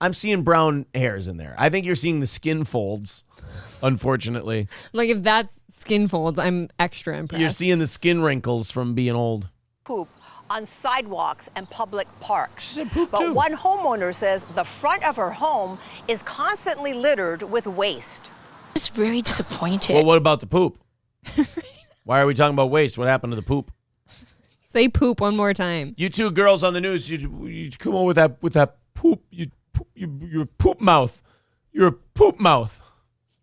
Speaker 1: I'm seeing brown hairs in there. I think you're seeing the skin folds, unfortunately.
Speaker 2: Like if that's skin folds, I'm extra impressed.
Speaker 1: You're seeing the skin wrinkles from being old.
Speaker 20: Poop on sidewalks and public parks.
Speaker 1: She said poop
Speaker 20: but
Speaker 1: too.
Speaker 20: One homeowner says the front of her home is constantly littered with waste.
Speaker 21: Just very disappointed.
Speaker 1: Well, what about the poop? Why are we talking about waste? What happened to the poop?
Speaker 2: Say poop one more time.
Speaker 1: You two girls on the news, you come on with that poop. You're a poop mouth. You're a poop mouth.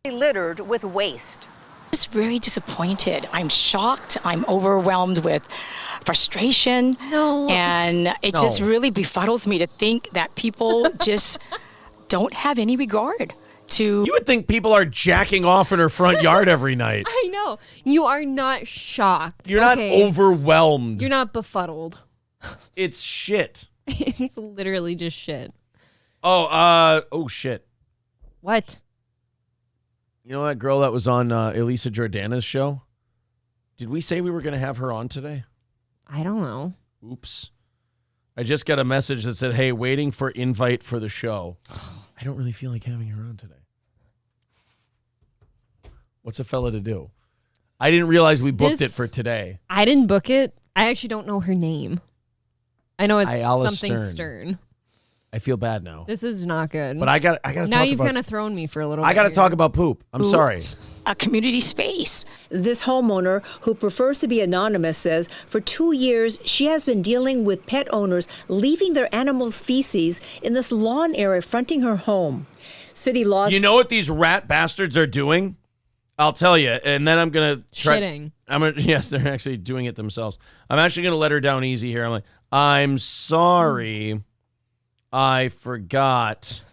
Speaker 20: Littered with waste.
Speaker 21: Just very disappointed. I'm shocked. I'm overwhelmed with frustration.
Speaker 2: No.
Speaker 21: And it just really befuddles me to think that people just don't have any regard to.
Speaker 1: You would think people are jacking off in her front yard every night.
Speaker 2: I know. You are not shocked.
Speaker 1: You're not overwhelmed.
Speaker 2: You're not befuddled.
Speaker 1: It's shit.
Speaker 2: It's literally just shit.
Speaker 1: Oh shit.
Speaker 2: What?
Speaker 1: You know that girl that was on Elisa Jordana's show? Did we say we were going to have her on today?
Speaker 2: I don't know.
Speaker 1: Oops. I just got a message that said, hey, waiting for invite for the show. I don't really feel like having her on today. What's a fella to do? I didn't realize we booked it for today.
Speaker 2: I didn't book it. I actually don't know her name. I know it's
Speaker 1: Ayala
Speaker 2: something Stern.
Speaker 1: I feel bad now.
Speaker 2: This is not good.
Speaker 1: But I got to
Speaker 2: now
Speaker 1: talk
Speaker 2: you've
Speaker 1: about,
Speaker 2: kind of thrown me for a little bit.
Speaker 1: I got to
Speaker 2: here.
Speaker 1: talk about poop. I'm sorry.
Speaker 21: A community space.
Speaker 20: This homeowner, who prefers to be anonymous, says for 2 years she has been dealing with pet owners leaving their animals' feces in this lawn area fronting her home. City laws.
Speaker 1: You know what these rat bastards are doing? I'll tell you, and then I'm gonna try.
Speaker 2: Shitting.
Speaker 1: Yes, they're actually doing it themselves. I'm actually gonna let her down easy here. I'm like, I'm sorry, I forgot.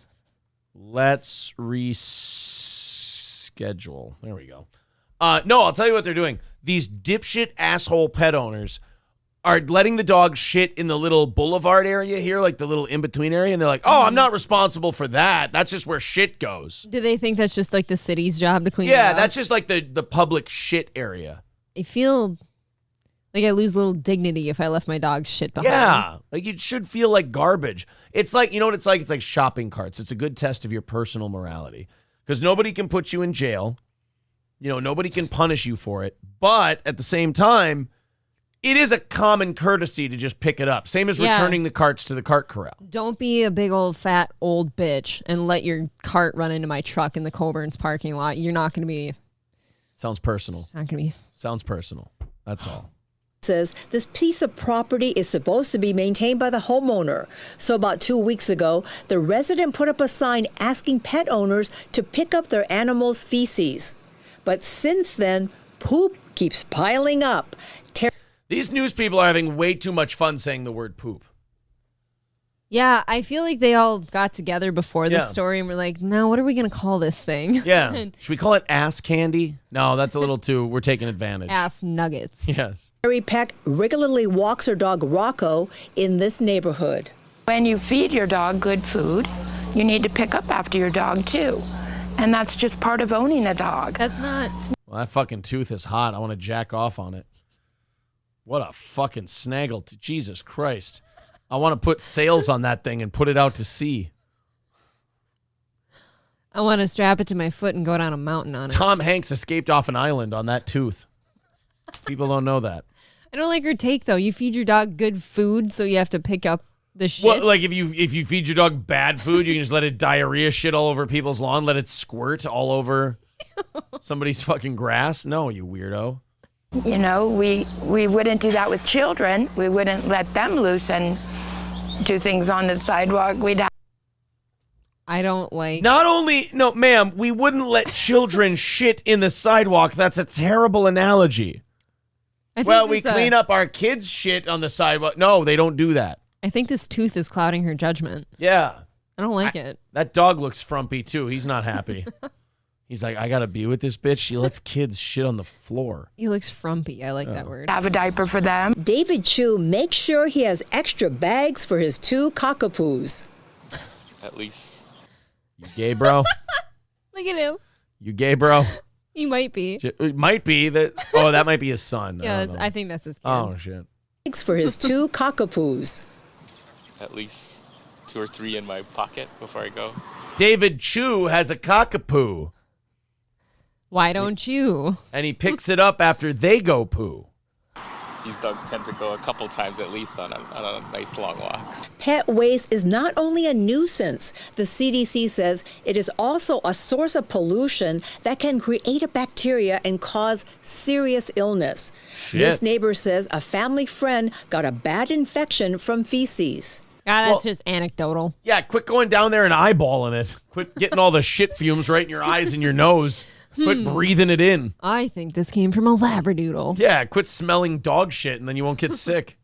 Speaker 1: Let's reschedule. There we go. No, I'll tell you what they're doing. These dipshit asshole pet owners are letting the dog shit in the little boulevard area here, like the little in-between area, and they're like, oh, I'm not responsible for that. That's just where shit goes.
Speaker 2: Do they think that's just like the city's job to clean it
Speaker 1: Yeah,
Speaker 2: up?
Speaker 1: that's just like the public shit area.
Speaker 2: I feel like I lose a little dignity if I left my dog shit behind.
Speaker 1: Yeah, like you should feel like garbage. It's like, you know what it's like? It's like shopping carts. It's a good test of your personal morality because nobody can put you in jail. You know, nobody can punish you for it. But at the same time, it is a common courtesy to just pick it up. Same as returning the carts to the cart corral.
Speaker 2: Don't be a big old fat old bitch and let your cart run into my truck in the Coburn's parking lot. You're not going to be.
Speaker 1: Sounds personal.
Speaker 2: Not going to be.
Speaker 1: Sounds personal. That's all.
Speaker 20: Says this piece of property is supposed to be maintained by the homeowner. So about 2 weeks ago, the resident put up a sign asking pet owners to pick up their animals' feces. But since then, poop keeps piling up.
Speaker 1: These news people are having way too much fun saying the word poop.
Speaker 2: Yeah, I feel like they all got together before this story and were like, now what are we going to call this thing?
Speaker 1: Yeah. Should we call it ass candy? No, that's a little too, we're taking advantage.
Speaker 2: Ass nuggets.
Speaker 1: Yes.
Speaker 20: Mary Peck regularly walks her dog Rocco in this neighborhood.
Speaker 3: When you feed your dog good food, you need to pick up after your dog too. And that's just part of owning a dog.
Speaker 2: That's not.
Speaker 1: Well, that fucking tooth is hot. I want to jack off on it. What a fucking snaggle. Jesus Christ. I want to put sails on that thing and put it out to sea.
Speaker 2: I want to strap it to my foot and go down a mountain on it.
Speaker 1: Tom Hanks escaped off an island on that tooth. People don't know that.
Speaker 2: I don't like her take, though. You feed your dog good food, so you have to pick up the shit.
Speaker 1: What, like if you feed your dog bad food, you can just let it diarrhea shit all over people's lawn, let it squirt all over somebody's fucking grass? No, you weirdo.
Speaker 3: You know, we wouldn't do that with children. We wouldn't let them loose and do things on the sidewalk.
Speaker 2: I don't like.
Speaker 1: Not only, no, ma'am, we wouldn't let children shit in the sidewalk. That's a terrible analogy. Well, we clean up our kids' shit on the sidewalk. No, they don't do that.
Speaker 2: I think this tooth is clouding her judgment.
Speaker 1: Yeah.
Speaker 2: I don't like it.
Speaker 1: That dog looks frumpy, too. He's not happy. He's like, I got to be with this bitch. She lets kids shit on the floor.
Speaker 2: He looks frumpy. I like that word.
Speaker 3: Have a diaper for them.
Speaker 20: David Chu makes sure he has extra bags for his 2 cockapoos.
Speaker 22: At least.
Speaker 1: You gay, bro?
Speaker 2: Look at him.
Speaker 1: You gay, bro?
Speaker 2: He might be.
Speaker 1: It might be that. Oh, that might be his son.
Speaker 2: Yeah, I think that's his kid.
Speaker 1: Oh, shit.
Speaker 20: Bags for his 2 cockapoos.
Speaker 22: At least 2 or 3 in my pocket before I go.
Speaker 1: David Chu has a cockapoo.
Speaker 2: Why don't you?
Speaker 1: And he picks it up after they go poo.
Speaker 22: These dogs tend to go a couple times at least on a nice long walks.
Speaker 20: Pet waste is not only a nuisance. The CDC says it is also a source of pollution that can create a bacteria and cause serious illness.
Speaker 1: Shit.
Speaker 20: This neighbor says a family friend got a bad infection from feces.
Speaker 2: That's just anecdotal.
Speaker 1: Yeah, quit going down there and eyeballing it. Quit getting all the shit fumes right in your eyes and your nose. Quit breathing it in.
Speaker 2: I think this came from a Labradoodle.
Speaker 1: Yeah, quit smelling dog shit and then you won't get sick.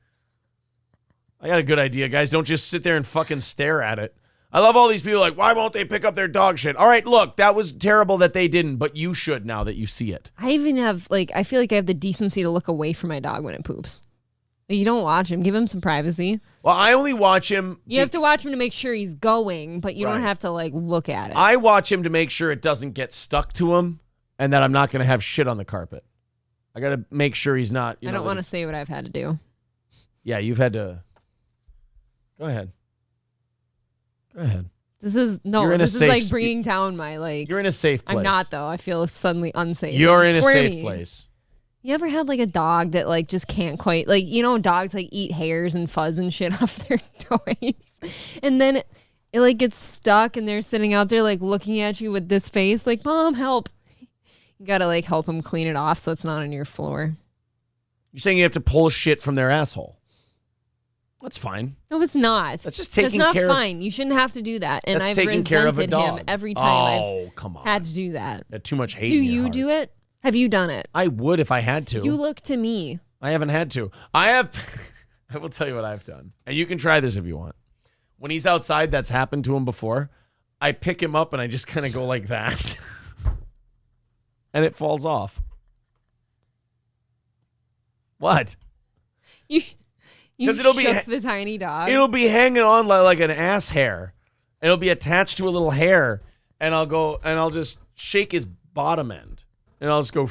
Speaker 1: I got a good idea, guys. Don't just sit there and fucking stare at it. I love all these people like, why won't they pick up their dog shit? All right, look, that was terrible that they didn't, but you should now that you see it.
Speaker 2: I even have, I feel like I have the decency to look away from my dog when it poops. You don't watch him. Give him some privacy.
Speaker 1: Well, I only watch him.
Speaker 2: You have to watch him to make sure he's going, but you don't have to, look at it.
Speaker 1: I watch him to make sure it doesn't get stuck to him and that I'm not going to have shit on the carpet. I got to make sure he's not.
Speaker 2: I don't want to say what I've had to do.
Speaker 1: Yeah, you've had to. Go ahead. Go ahead.
Speaker 2: This is like bringing down my,
Speaker 1: You're in a safe place.
Speaker 2: I'm not, though. I feel suddenly unsafe.
Speaker 1: You're in a safe place.
Speaker 2: You ever had a dog that just can't quite dogs eat hairs and fuzz and shit off their toys, and then it gets stuck and they're sitting out there looking at you with this face Mom, help. You gotta help them clean it off so it's not on your floor.
Speaker 1: You're saying you have to pull shit from their asshole? That's fine.
Speaker 2: No, it's not.
Speaker 1: That's just taking
Speaker 2: That's
Speaker 1: care
Speaker 2: not fine. You shouldn't have to do that. And
Speaker 1: that's
Speaker 2: I've
Speaker 1: taking care of a dog.
Speaker 2: him every time I've
Speaker 1: come on.
Speaker 2: had to do that.
Speaker 1: You had too much hate.
Speaker 2: Do you do it? Have you done it?
Speaker 1: I would if I had to.
Speaker 2: You look to me.
Speaker 1: I haven't had to. I will tell you what I've done. And you can try this if you want. When he's outside, that's happened to him before. I pick him up and I just kind of go like that. And it falls off. What?
Speaker 2: You it'll shook the tiny dog.
Speaker 1: It'll be hanging on like an ass hair. It'll be attached to a little hair. And I'll just shake his bottom end. And I'll just go.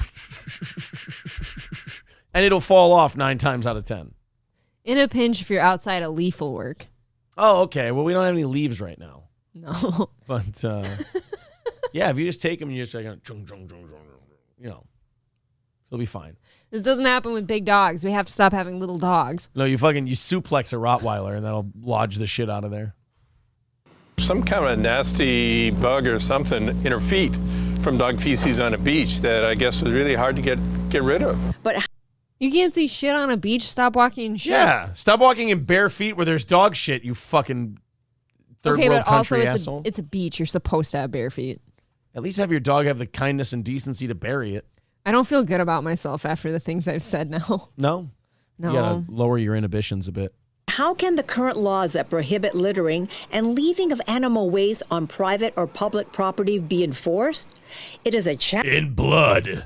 Speaker 1: And it'll fall off 9 times out of 10.
Speaker 2: In a pinch, if you're outside, a leaf will work.
Speaker 1: Oh, okay. Well, we don't have any leaves right now.
Speaker 2: No.
Speaker 1: But, yeah, if you just take them and you just like, He'll be fine.
Speaker 2: This doesn't happen with big dogs. We have to stop having little dogs.
Speaker 1: No, you suplex a Rottweiler and that'll lodge the shit out of there.
Speaker 4: Some kind of a nasty bug or something in her feet from dog feces on a beach that I guess was really hard to get rid of.
Speaker 20: But
Speaker 2: you can't see shit on a beach. Stop walking in shit.
Speaker 1: Yeah, stop walking in bare feet where there's dog shit, you fucking third world country asshole.
Speaker 2: It's a beach. You're supposed to have bare feet.
Speaker 1: At least have your dog have the kindness and decency to bury it.
Speaker 2: I don't feel good about myself after the things I've said now.
Speaker 1: No?
Speaker 2: No.
Speaker 1: You gotta lower your inhibitions a bit.
Speaker 20: how can the current laws that prohibit littering and leaving of animal waste on private or public property be enforced? It is a challenge.
Speaker 1: In blood.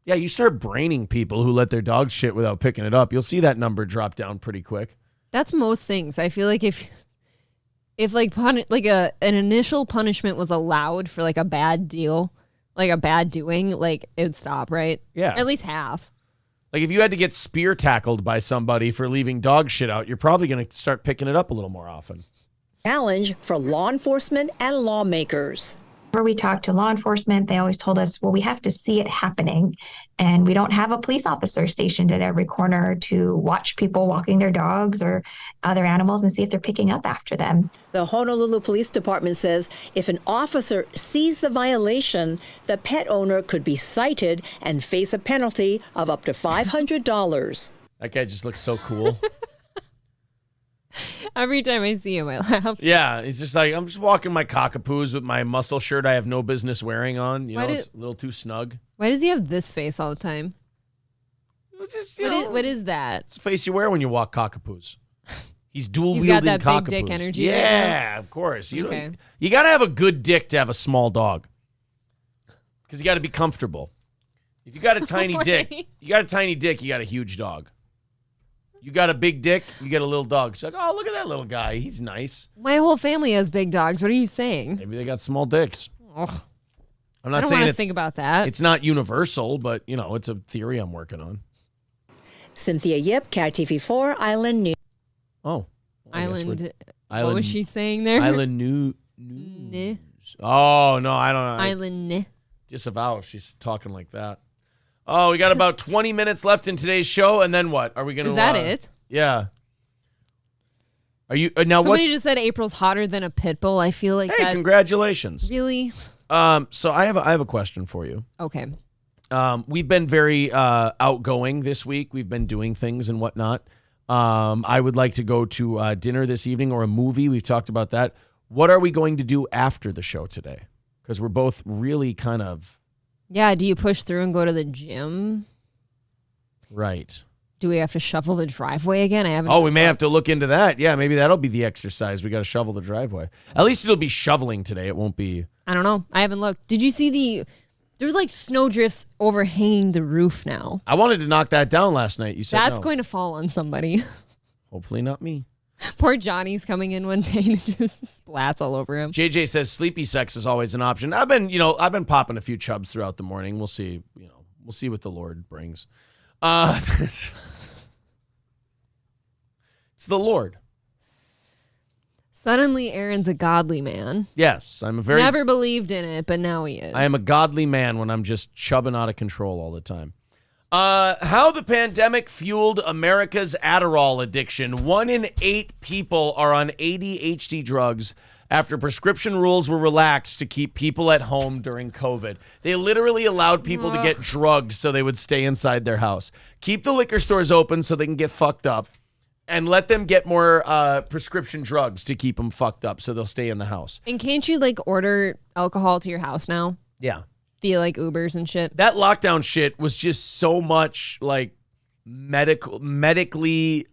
Speaker 1: Yeah, you start braining people who let their dogs shit without picking it up. You'll see that number drop down pretty quick.
Speaker 2: That's most things. I feel like if an initial punishment was allowed for like a bad deal, like a bad doing, like it would stop, right?
Speaker 1: Yeah.
Speaker 2: At least half.
Speaker 1: Like if you had to get spear tackled by somebody for leaving dog shit out, you're probably going to start picking it up a little more often.
Speaker 20: Challenge for law enforcement and lawmakers.
Speaker 5: Whenever we talked to law enforcement, they always told us, well, we have to see it happening. And we don't have a police officer stationed at every corner to watch people walking their dogs or other animals and see if they're picking up after them.
Speaker 20: The Honolulu Police Department says if an officer sees the violation, the pet owner could be cited and face a penalty of up to $500.
Speaker 1: That guy just looks so cool.
Speaker 2: Every time I see him, I laugh.
Speaker 1: Yeah, he's just like, I'm just walking my cockapoos with my muscle shirt I have no business wearing on. You know, it's a little too snug.
Speaker 2: Why does he have this face all the time? What is that?
Speaker 1: It's the face you wear when you walk cockapoos. He's dual
Speaker 2: He's
Speaker 1: wielding
Speaker 2: got that
Speaker 1: cockapoos.
Speaker 2: big dick energy.
Speaker 1: Yeah,
Speaker 2: right
Speaker 1: of course. You
Speaker 2: Okay.
Speaker 1: you got to have a good dick to have a small dog. Because you got to be comfortable. If you got a tiny dick, you got a huge dog. You got a big dick, you get a little dog. It's like, oh, look at that little guy. He's nice.
Speaker 2: My whole family has big dogs. What are you saying?
Speaker 1: Maybe they got small dicks.
Speaker 2: Ugh.
Speaker 1: I'm
Speaker 2: I
Speaker 1: not
Speaker 2: don't
Speaker 1: saying
Speaker 2: wanna
Speaker 1: it's
Speaker 2: think about that.
Speaker 1: It's not universal, but you know, it's a theory I'm working on.
Speaker 20: Cynthia Yip, Cat TV4, Island News.
Speaker 1: Oh.
Speaker 2: Island. What was she saying there?
Speaker 1: Island News. Oh, no, I don't know.
Speaker 2: Island.
Speaker 1: Disavow if she's talking like that. Oh, we got about 20 minutes left in today's show, and then what? Are we going to...
Speaker 2: Is that it?
Speaker 1: Yeah. Are you... now
Speaker 2: Somebody just said April's hotter than a pit bull. I feel like
Speaker 1: Hey, congratulations.
Speaker 2: Really?
Speaker 1: So I have a question for you.
Speaker 2: Okay.
Speaker 1: We've been very outgoing this week. We've been doing things and whatnot. I would like to go to dinner this evening or a movie. We've talked about that. What are we going to do after the show today? Because we're both really kind of...
Speaker 2: Yeah, do you push through and go to the gym?
Speaker 1: Right.
Speaker 2: Do we have to shovel the driveway again? I haven't.
Speaker 1: Oh, we may have to look into that. Yeah, maybe that'll be the exercise. We got to shovel the driveway. At least it'll be shoveling today. It won't be...
Speaker 2: I don't know. I haven't looked. Did you see there's like snowdrifts overhanging the roof now.
Speaker 1: I wanted to knock that down last night. You said
Speaker 2: That's
Speaker 1: no.
Speaker 2: going to fall on somebody.
Speaker 1: Hopefully not me.
Speaker 2: Poor Johnny's coming in one day and it just splats all over him.
Speaker 1: JJ says sleepy sex is always an option. I've been popping a few chubs throughout the morning. We'll see. We'll see what the Lord brings. It's the Lord.
Speaker 2: Suddenly, Aaron's a godly man.
Speaker 1: Yes,
Speaker 2: Never believed in it, but now he is.
Speaker 1: I am a godly man when I'm just chubbing out of control all the time. How the pandemic fueled America's Adderall addiction. 1 in 8 people are on ADHD drugs after prescription rules were relaxed to keep people at home during COVID. They literally allowed people to get drugged so they would stay inside their house. Keep the liquor stores open so they can get fucked up. And let them get more prescription drugs to keep them fucked up so they'll stay in the house.
Speaker 2: And can't you order alcohol to your house now?
Speaker 1: Yeah.
Speaker 2: Via Ubers and shit.
Speaker 1: That lockdown shit was just so much medically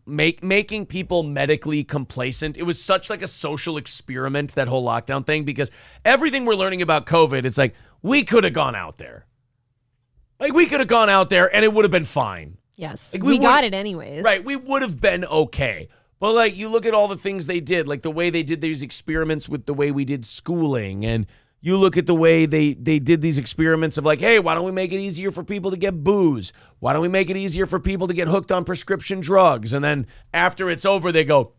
Speaker 1: making people medically complacent. It was such a social experiment, that whole lockdown thing, because everything we're learning about COVID, it's we could have gone out there. We could have gone out there and it would have been fine.
Speaker 2: Yes, we got it anyways.
Speaker 1: Right, we would have been okay. But you look at all the things they did, the way they did these experiments with the way we did schooling, and you look at the way they did these experiments of hey, why don't we make it easier for people to get booze? Why don't we make it easier for people to get hooked on prescription drugs? And then after it's over, they go,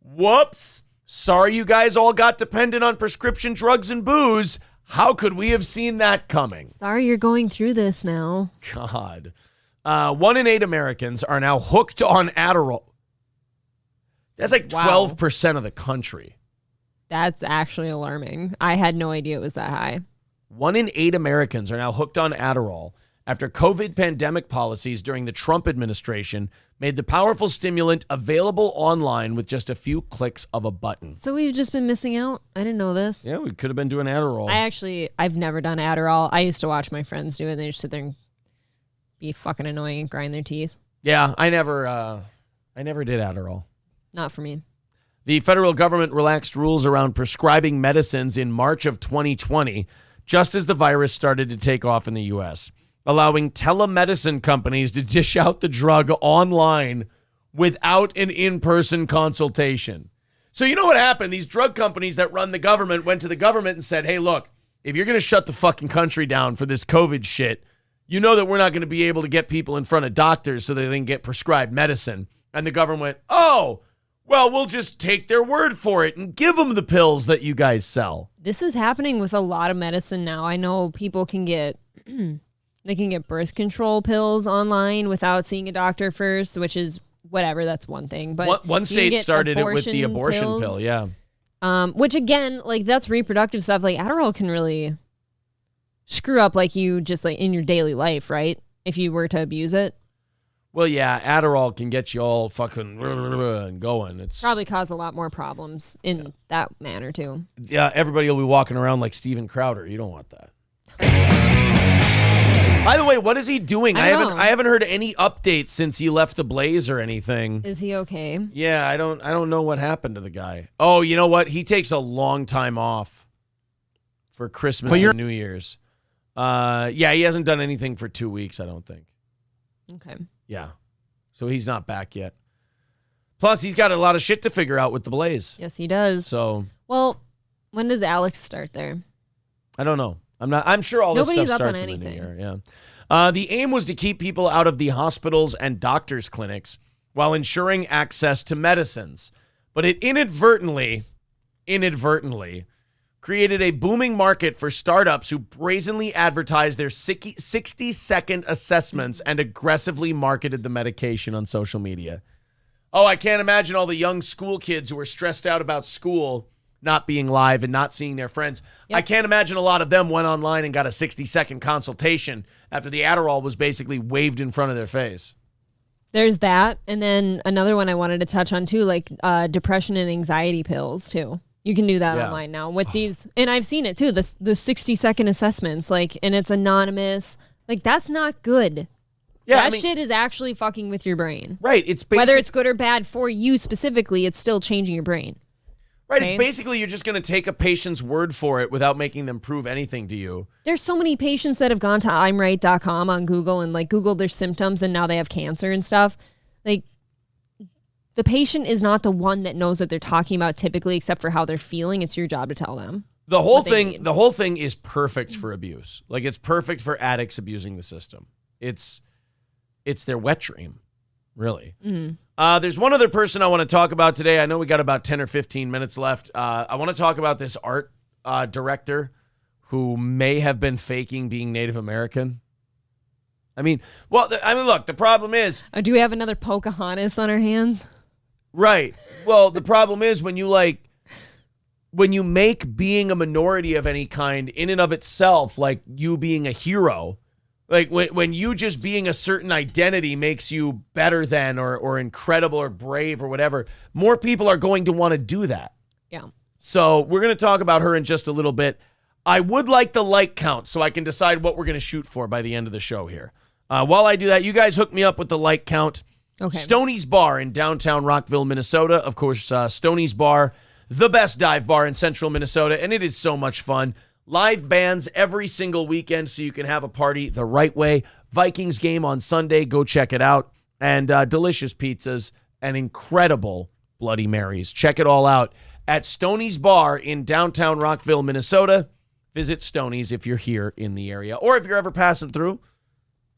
Speaker 1: whoops, sorry you guys all got dependent on prescription drugs and booze. How could we have seen that coming?
Speaker 2: Sorry you're going through this now.
Speaker 1: God. 1 in 8 Americans are now hooked on Adderall. That's like 12% of the country.
Speaker 2: That's actually alarming. I had no idea it was that high.
Speaker 1: 1 in 8 Americans are now hooked on Adderall after COVID pandemic policies during the Trump administration made the powerful stimulant available online with just a few clicks of a button.
Speaker 2: So we've just been missing out? I didn't know this.
Speaker 1: Yeah, we could have been doing Adderall.
Speaker 2: I've never done Adderall. I used to watch my friends do it, and they just sit there and be fucking annoying and grind their teeth.
Speaker 1: Yeah, I never did Adderall.
Speaker 2: Not for me.
Speaker 1: The federal government relaxed rules around prescribing medicines in March of 2020, just as the virus started to take off in the U.S., allowing telemedicine companies to dish out the drug online without an in-person consultation. So you know what happened? These drug companies that run the government went to the government and said, hey, look, if you're going to shut the fucking country down for this COVID shit, you know that we're not going to be able to get people in front of doctors so that they can get prescribed medicine. And the government went, oh, well, we'll just take their word for it and give them the pills that you guys sell.
Speaker 2: This is happening with a lot of medicine now. I know people can get they can get birth control pills online without seeing a doctor first, which is whatever. That's one thing. But
Speaker 1: one state started it with the abortion pill. Yeah.
Speaker 2: Which again, like that's reproductive stuff. Like Adderall can really screw up like you just like in your daily life, right? If you were to abuse it.
Speaker 1: Well, yeah, Adderall can get you all fucking and going. It's
Speaker 2: probably cause a lot more problems in that manner too.
Speaker 1: Yeah, everybody will be walking around like Steven Crowder. You don't want that. By the way, what is he doing? I haven't heard any updates since he left the Blaze or anything.
Speaker 2: Is he okay?
Speaker 1: Yeah, I don't know what happened to the guy. Oh, you know what? He takes a long time off for Christmas and New Year's. Yeah, he hasn't done anything for 2 weeks, I don't think.
Speaker 2: Okay.
Speaker 1: Yeah. So he's not back yet. Plus, he's got a lot of shit to figure out with the Blaze.
Speaker 2: Yes, he does.
Speaker 1: So,
Speaker 2: well, when does Alex start there?
Speaker 1: I don't know. I'm sure all this
Speaker 2: Nobody's
Speaker 1: stuff
Speaker 2: up on
Speaker 1: starts in the
Speaker 2: anything.
Speaker 1: new year. Yeah. The aim was to keep people out of the hospitals and doctors' clinics while ensuring access to medicines. But it inadvertently created a booming market for startups who brazenly advertised their 60-second assessments and aggressively marketed the medication on social media. Oh, I can't imagine all the young school kids who were stressed out about school not being live and not seeing their friends. Yep. I can't imagine a lot of them went online and got a 60-second consultation after the Adderall was basically waved in front of their face.
Speaker 2: There's that. And then another one I wanted to touch on too, like depression and anxiety pills too. You can do that online now with these. And I've seen it too, the 60-second assessments, like, and it's anonymous. Like, that's not good. Yeah, that shit is actually fucking with your brain.
Speaker 1: Right. It's
Speaker 2: whether it's good or bad for you specifically, it's still changing your brain.
Speaker 1: Right. Okay? It's basically you're just going to take a patient's word for it without making them prove anything to you.
Speaker 2: There's so many patients that have gone to imright.com on Google and like Googled their symptoms and now they have cancer and stuff. Like, the patient is not the one that knows what they're talking about typically, except for how they're feeling. It's your job to tell them.
Speaker 1: The whole thing is perfect for abuse. Like, it's perfect for addicts abusing the system. It's their wet dream, really.
Speaker 2: Mm-hmm.
Speaker 1: There's one other person I want to talk about today. I know we got about 10 or 15 minutes left. I want to talk about this art director who may have been faking being Native American. Look, the problem is...
Speaker 2: do we have another Pocahontas on our hands?
Speaker 1: Right. Well, the problem is when you make being a minority of any kind in and of itself, like you being a hero, like when you just being a certain identity makes you better than or incredible or brave or whatever, more people are going to want to do that.
Speaker 2: Yeah.
Speaker 1: So we're going to talk about her in just a little bit. I would like the like count so I can decide what we're going to shoot for by the end of the show here. While I do that, you guys hook me up with the like count.
Speaker 2: Okay.
Speaker 1: Stoney's Bar in downtown Rockville, Minnesota. Of course, Stoney's Bar, the best dive bar in central Minnesota, and it is so much fun. Live bands every single weekend so you can have a party the right way. Vikings game on Sunday. Go check it out. And delicious pizzas and incredible Bloody Marys. Check it all out at Stoney's Bar in downtown Rockville, Minnesota. Visit Stoney's if you're here in the area. Or if you're ever passing through,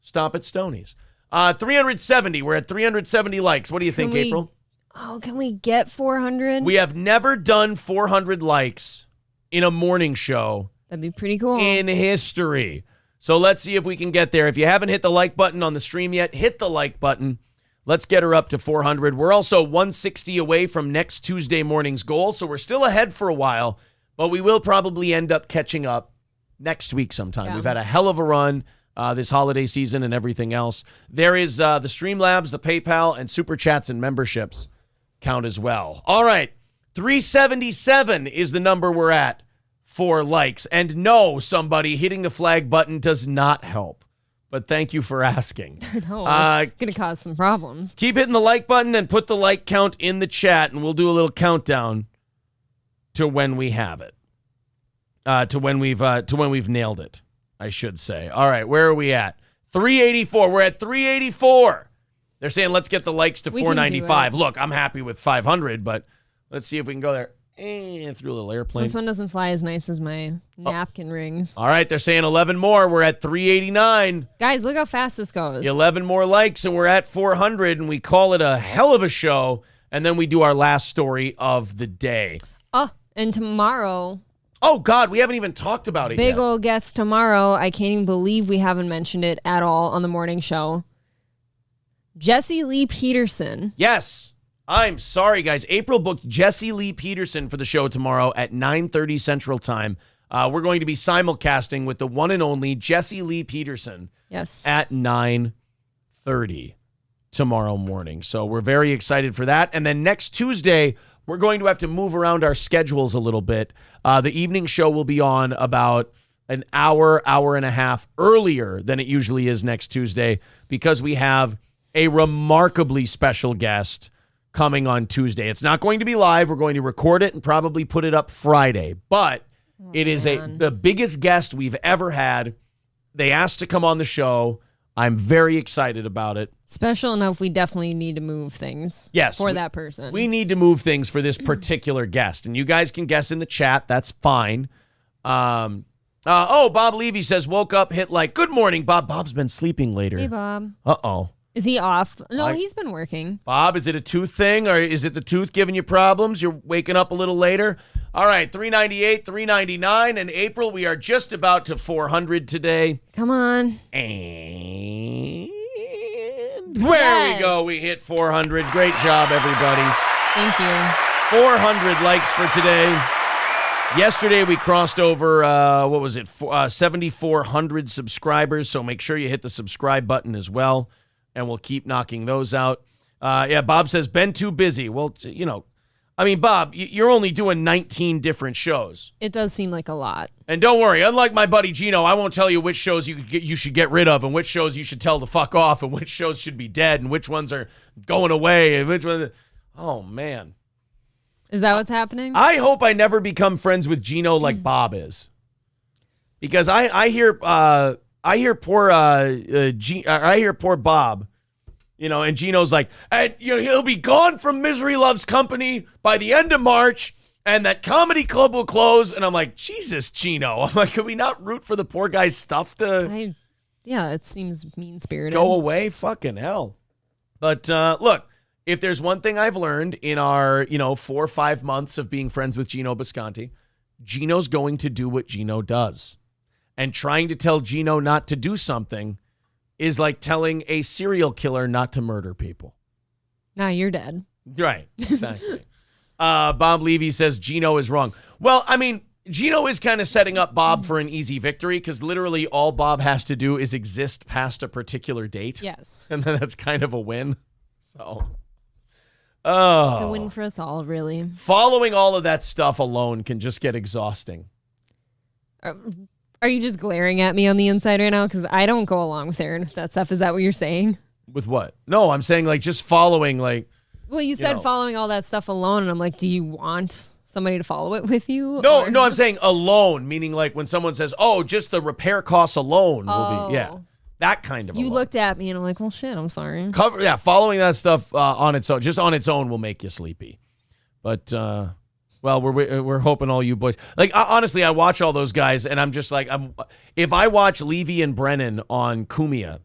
Speaker 1: stop at Stoney's. 370. We're at 370 likes. What do you think, April?
Speaker 2: Oh, can we get 400?
Speaker 1: We have never done 400 likes in a morning show
Speaker 2: That'd be pretty cool.
Speaker 1: in history. So let's see if we can get there. If you haven't hit the like button on the stream yet, hit the like button. Let's get her up to 400. We're also 160 away from next Tuesday morning's goal, so we're still ahead for a while, but we will probably end up catching up next week sometime.
Speaker 2: Yeah.
Speaker 1: We've had a hell of a run this holiday season and everything else. There is the Streamlabs, the PayPal, and Super Chats and memberships count as well. All right, 377 is the number we're at for likes. And no, somebody hitting the flag button does not help. But thank you for asking.
Speaker 2: No, it's going to cause some problems.
Speaker 1: Keep hitting the like button and put the like count in the chat, and we'll do a little countdown to when we have it. To when we've nailed it, I should say. All right, where are we at? 384. We're at 384. They're saying let's get the likes to 495. Look, I'm happy with 500, but let's see if we can go there. And through a little airplane.
Speaker 2: This one doesn't fly as nice as my napkin rings.
Speaker 1: All right, they're saying 11 more. We're at 389.
Speaker 2: Guys, look how fast this goes.
Speaker 1: 11 more likes, and we're at 400, and we call it a hell of a show, and then we do our last story of the day.
Speaker 2: Oh, and tomorrow...
Speaker 1: Oh, God, we haven't even talked about it yet.
Speaker 2: Big old guest tomorrow. I can't even believe we haven't mentioned it at all on the morning show. Jesse Lee Peterson.
Speaker 1: Yes. I'm sorry, guys. April booked Jesse Lee Peterson for the show tomorrow at 9:30 Central Time. We're going to be simulcasting with the one and only Jesse Lee Peterson.
Speaker 2: Yes.
Speaker 1: At 9:30 tomorrow morning. So we're very excited for that. And then next Tuesday, we're going to have to move around our schedules a little bit. The evening show will be on about an hour and a half earlier than it usually is next Tuesday because we have a remarkably special guest coming on Tuesday. It's not going to be live. We're going to record it and probably put it up Friday. But it is the biggest guest we've ever had. They asked to come on the show. I'm very excited about it.
Speaker 2: Special enough, we definitely need to move things for that person.
Speaker 1: We need to move things for this particular guest. And you guys can guess in the chat. That's fine. Bob Levy says, woke up, hit like. Good morning, Bob. Bob's been sleeping later.
Speaker 2: Hey, Bob.
Speaker 1: Uh-oh.
Speaker 2: Is he off? No, he's been working.
Speaker 1: Bob, is it a tooth thing, or is it the tooth giving you problems? You're waking up a little later? All right, 398, 399. In April, we are just about to 400 today.
Speaker 2: Come on.
Speaker 1: And there we go. We hit 400. Great job, everybody.
Speaker 2: Thank you.
Speaker 1: 400 likes for today. Yesterday, we crossed over, 7,400 subscribers, so make sure you hit the subscribe button as well. And we'll keep knocking those out. Bob says, been too busy. Well, Bob, you're only doing 19 different shows.
Speaker 2: It does seem like a lot.
Speaker 1: And don't worry, unlike my buddy Gino, I won't tell you which shows you should get rid of and which shows you should tell to fuck off and which shows should be dead and which ones are going away and which ones... Oh, man.
Speaker 2: Is that what's happening?
Speaker 1: I hope I never become friends with Gino like Bob is. Because I hear poor Bob, and Gino's like, and he'll be gone from Misery Loves Company by the end of March, and that comedy club will close. And I'm like, Jesus, Gino. I'm like, could we not root for the poor guy's stuff to?
Speaker 2: Yeah, it seems mean-spirited.
Speaker 1: Go away, fucking hell. But look, if there's one thing I've learned in our 4 or 5 months of being friends with Gino Bisconti, Gino's going to do what Gino does. And trying to tell Gino not to do something is like telling a serial killer not to murder people.
Speaker 2: Now you're dead.
Speaker 1: Right, exactly. Bob Levy says Gino is wrong. Well, Gino is kind of setting up Bob for an easy victory because literally all Bob has to do is exist past a particular date.
Speaker 2: Yes.
Speaker 1: And then that's kind of a win. So,
Speaker 2: it's a win for us all, really.
Speaker 1: Following all of that stuff alone can just get exhausting.
Speaker 2: Are you just glaring at me on the inside right now? Because I don't go along with Aaron with that stuff. Is that what you're saying?
Speaker 1: With what? No, I'm saying just following
Speaker 2: Well, you said following all that stuff alone, and I'm like, do you want somebody to follow it with you?
Speaker 1: No, I'm saying alone, meaning when someone says, just the repair costs alone will be, that kind of
Speaker 2: You
Speaker 1: alone.
Speaker 2: looked at me and I'm like, well, shit, I'm sorry.
Speaker 1: Following that stuff on its own, just on its own will make you sleepy. But, well, we're hoping all you boys, honestly, I watch all those guys and I'm just like, if I watch Levy and Brennan on Kumia,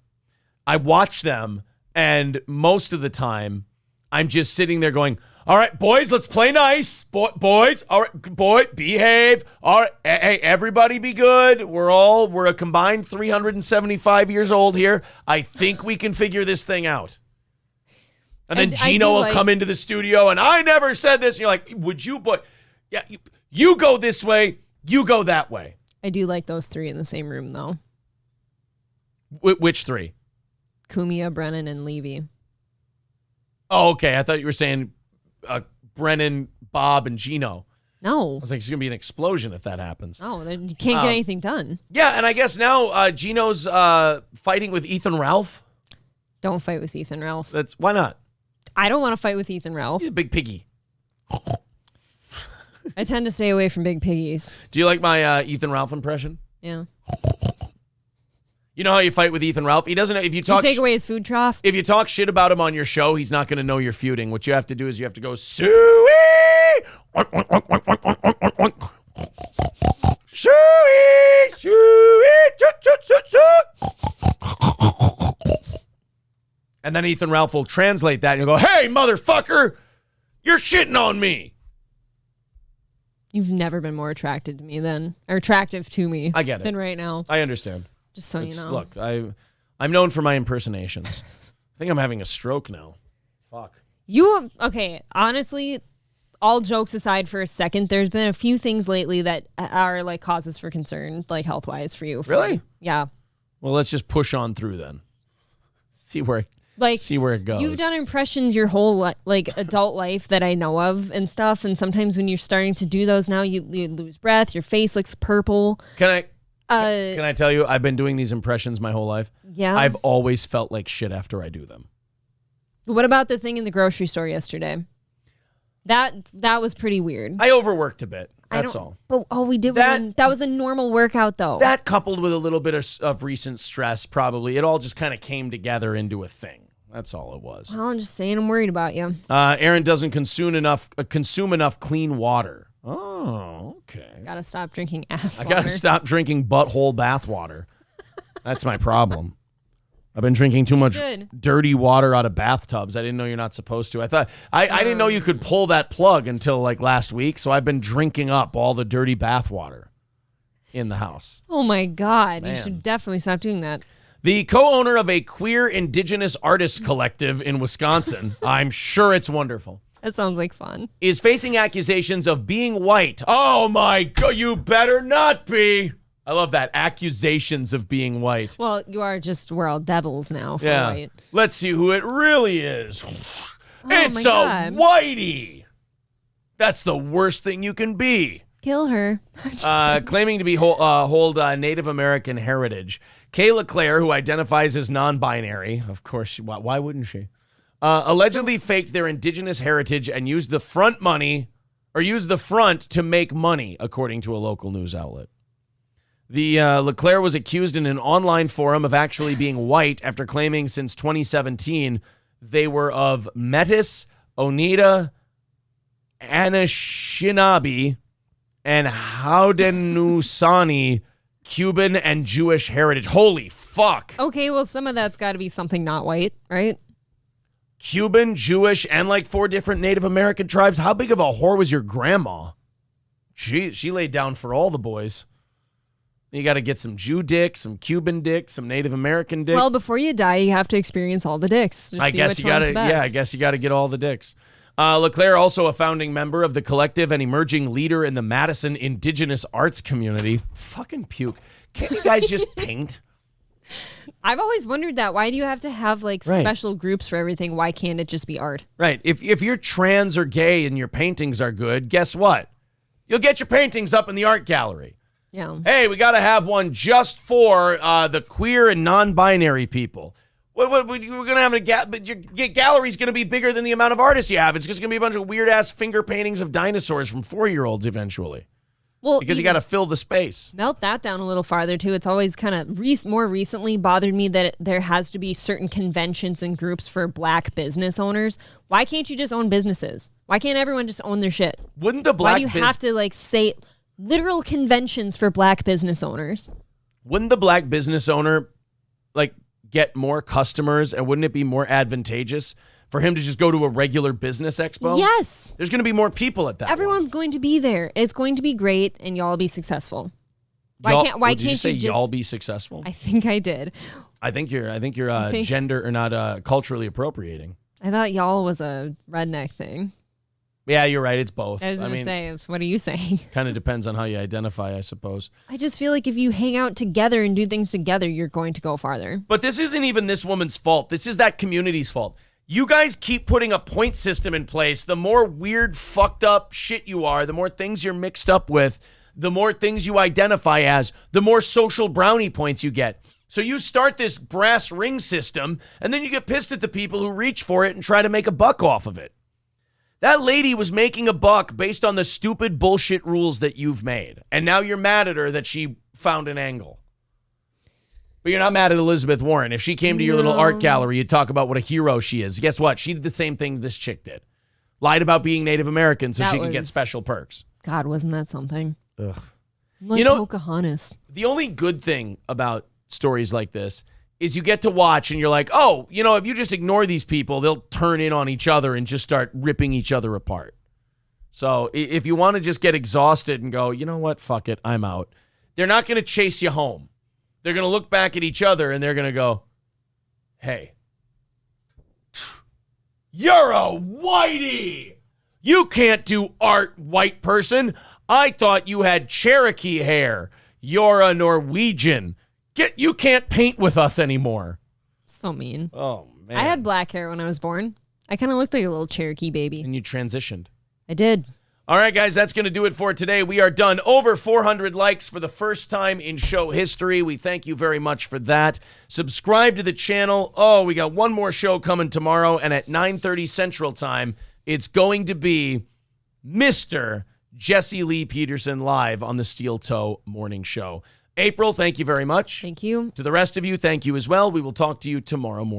Speaker 1: I watch them and most of the time I'm just sitting there going, All right, boys, let's play nice. Boys, all right, behave. All right, hey, everybody be good. We're a combined 375 years old here. I think we can figure this thing out. And then Gino will come into the studio, and I never said this. And you're like, would you, boy? Yeah, you go this way, you go that way.
Speaker 2: I do like those three in the same room, though.
Speaker 1: Which three?
Speaker 2: Kumia, Brennan, and Levy.
Speaker 1: Oh, okay. I thought you were saying Brennan, Bob, and Gino.
Speaker 2: No.
Speaker 1: I was like, it's going to be an explosion if that happens.
Speaker 2: No, you can't get anything done.
Speaker 1: Yeah, and I guess now Gino's fighting with Ethan Ralph.
Speaker 2: Don't fight with Ethan Ralph.
Speaker 1: Why not?
Speaker 2: I don't want to fight with Ethan Ralph.
Speaker 1: He's a big piggy.
Speaker 2: I tend to stay away from big piggies.
Speaker 1: Do you like my Ethan Ralph impression?
Speaker 2: Yeah.
Speaker 1: You know how you fight with Ethan Ralph? He doesn't. If you
Speaker 2: take away his food trough.
Speaker 1: If you talk shit about him on your show, he's not going to know you're feuding. What you have to do is you have to go Suey, Suey, and then Ethan Ralph will translate that and you'll go, "Hey, motherfucker, you're shitting on me."
Speaker 2: You've never been more attracted to me attractive to me.
Speaker 1: I get it.
Speaker 2: Than right now.
Speaker 1: I understand.
Speaker 2: Just so you know.
Speaker 1: Look, I'm known for my impersonations. I think I'm having a stroke now. Fuck.
Speaker 2: Okay, honestly, all jokes aside for a second, there's been a few things lately that are like causes for concern, like health-wise for you.
Speaker 1: Really?
Speaker 2: Yeah.
Speaker 1: Well, let's just push on through then. See where it goes.
Speaker 2: You've done impressions your whole adult life that I know of and stuff, and sometimes when you're starting to do those now, you lose breath, your face looks purple.
Speaker 1: Can I tell you, I've been doing these impressions my whole life.
Speaker 2: Yeah.
Speaker 1: I've always felt like shit after I do them.
Speaker 2: What about the thing in the grocery store yesterday? That was pretty weird.
Speaker 1: I overworked a bit. That's all.
Speaker 2: But all we did that was a normal workout, though.
Speaker 1: That coupled with a little bit of recent stress, probably, it all just kind of came together into a thing. That's all it was.
Speaker 2: Well, I'm just saying I'm worried about you.
Speaker 1: Aaron doesn't consume enough clean water. Oh, okay.
Speaker 2: Gotta stop drinking ass water.
Speaker 1: I gotta stop drinking butthole bath water. That's my problem. I've been drinking too much dirty water out of bathtubs. I didn't know you're not supposed to. I didn't know you could pull that plug until like last week, so I've been drinking up all the dirty bath water in the house.
Speaker 2: Oh my God.
Speaker 1: Man.
Speaker 2: You should definitely stop doing that.
Speaker 1: The co-owner of a queer indigenous artists collective in Wisconsin, I'm sure it's wonderful.
Speaker 2: That sounds like fun.
Speaker 1: Is facing accusations of being white. Oh my God, you better not be. I love that. Accusations of being white.
Speaker 2: Well, we're all devils now for
Speaker 1: yeah.
Speaker 2: white.
Speaker 1: Let's see who it really is. It's
Speaker 2: my
Speaker 1: a
Speaker 2: God.
Speaker 1: whitey. That's the worst thing you can be.
Speaker 2: Kill her.
Speaker 1: Claiming to hold Native American heritage. Kayla Claire, who identifies as non-binary, of course, why wouldn't she? Allegedly faked their indigenous heritage and used the front to make money, according to a local news outlet. The LeClaire was accused in an online forum of actually being white after claiming since 2017 they were of Metis, Oneida, Anishinaabe, and Haudenosaunee Cuban and Jewish heritage. Holy fuck.
Speaker 2: Okay, well, some of that's got to be something not white, right?
Speaker 1: Cuban, Jewish, and like 4 different Native American tribes. How big of a whore was your grandma? She laid down for all the boys. You got to get some Jew dick, some Cuban dick, some Native American dick.
Speaker 2: Well, before you die, you have to experience all the dicks.
Speaker 1: I guess you got to. Yeah, I guess you got to get all the dicks. LeClaire, also a founding member of the collective and emerging leader in the Madison indigenous arts community. Fucking puke. Can't you guys just paint?
Speaker 2: I've always wondered that. Why do you have to have like
Speaker 1: Right.
Speaker 2: special groups for everything? Why can't it just be art?
Speaker 1: Right. If you're trans or gay and your paintings are good, guess what? You'll get your paintings up in the art gallery.
Speaker 2: Yeah.
Speaker 1: Hey, we got to have one just for the queer and non-binary people. We're going to have but your gallery's going to be bigger than the amount of artists you have. It's just going to be a bunch of weird-ass finger paintings of dinosaurs from 4-year-olds eventually.
Speaker 2: Well,
Speaker 1: because you got to fill the space.
Speaker 2: Melt that down a little farther, too. It's always kind of more recently bothered me that there has to be certain conventions and groups for black business owners. Why can't you just own businesses? Why can't everyone just own their shit?
Speaker 1: Wouldn't the black
Speaker 2: Why do you have to like say literal conventions for black business owners?
Speaker 1: Wouldn't the black business owner like get more customers, and wouldn't it be more advantageous for him to just go to a regular business expo?
Speaker 2: Yes.
Speaker 1: There's going to be more people at that.
Speaker 2: Everyone's going to be there. It's going to be great, and y'all be successful.
Speaker 1: Why can't you just y'all be successful?
Speaker 2: I think I did.
Speaker 1: I think you're gender or not culturally appropriating.
Speaker 2: I thought y'all was a redneck thing.
Speaker 1: Yeah, you're right. It's both.
Speaker 2: I was going to say, what are you saying?
Speaker 1: Kind of depends on how you identify, I suppose.
Speaker 2: I just feel like if you hang out together and do things together, you're going to go farther.
Speaker 1: But this isn't even this woman's fault. This is that community's fault. You guys keep putting a point system in place. The more weird, fucked up shit you are, the more things you're mixed up with, the more things you identify as, the more social brownie points you get. So you start this brass ring system, and then you get pissed at the people who reach for it and try to make a buck off of it. That lady was making a buck based on the stupid bullshit rules that you've made. And now you're mad at her that she found an angle. But you're not mad at Elizabeth Warren. If she came to your little art gallery, you'd talk about what a hero she is. Guess what? She did the same thing this chick did. Lied about being Native American so she could get special perks.
Speaker 2: God, wasn't that something?
Speaker 1: Ugh.
Speaker 2: Like Pocahontas.
Speaker 1: The only good thing about stories like this is you get to watch and you're like, oh, if you just ignore these people, they'll turn in on each other and just start ripping each other apart. So if you want to just get exhausted and go, you know what, fuck it, I'm out. They're not going to chase you home. They're going to look back at each other and they're going to go, hey, you're a whitey. You can't do art, white person. I thought you had Cherokee hair. You're a Norwegian. You can't paint with us anymore.
Speaker 2: So mean.
Speaker 1: Oh, man.
Speaker 2: I had black hair when I was born. I kind of looked like a little Cherokee baby.
Speaker 1: And you transitioned.
Speaker 2: I did.
Speaker 1: All right, guys, that's going to do it for today. We are done. Over 400 likes for the first time in show history. We thank you very much for that. Subscribe to the channel. Oh, we got one more show coming tomorrow, and at 9:30 Central Time, it's going to be Mr. Jesse Lee Peterson live on the Steel Toe Morning Show. April, thank you very much.
Speaker 2: Thank you.
Speaker 1: To the rest of you, thank you as well. We will talk to you tomorrow morning.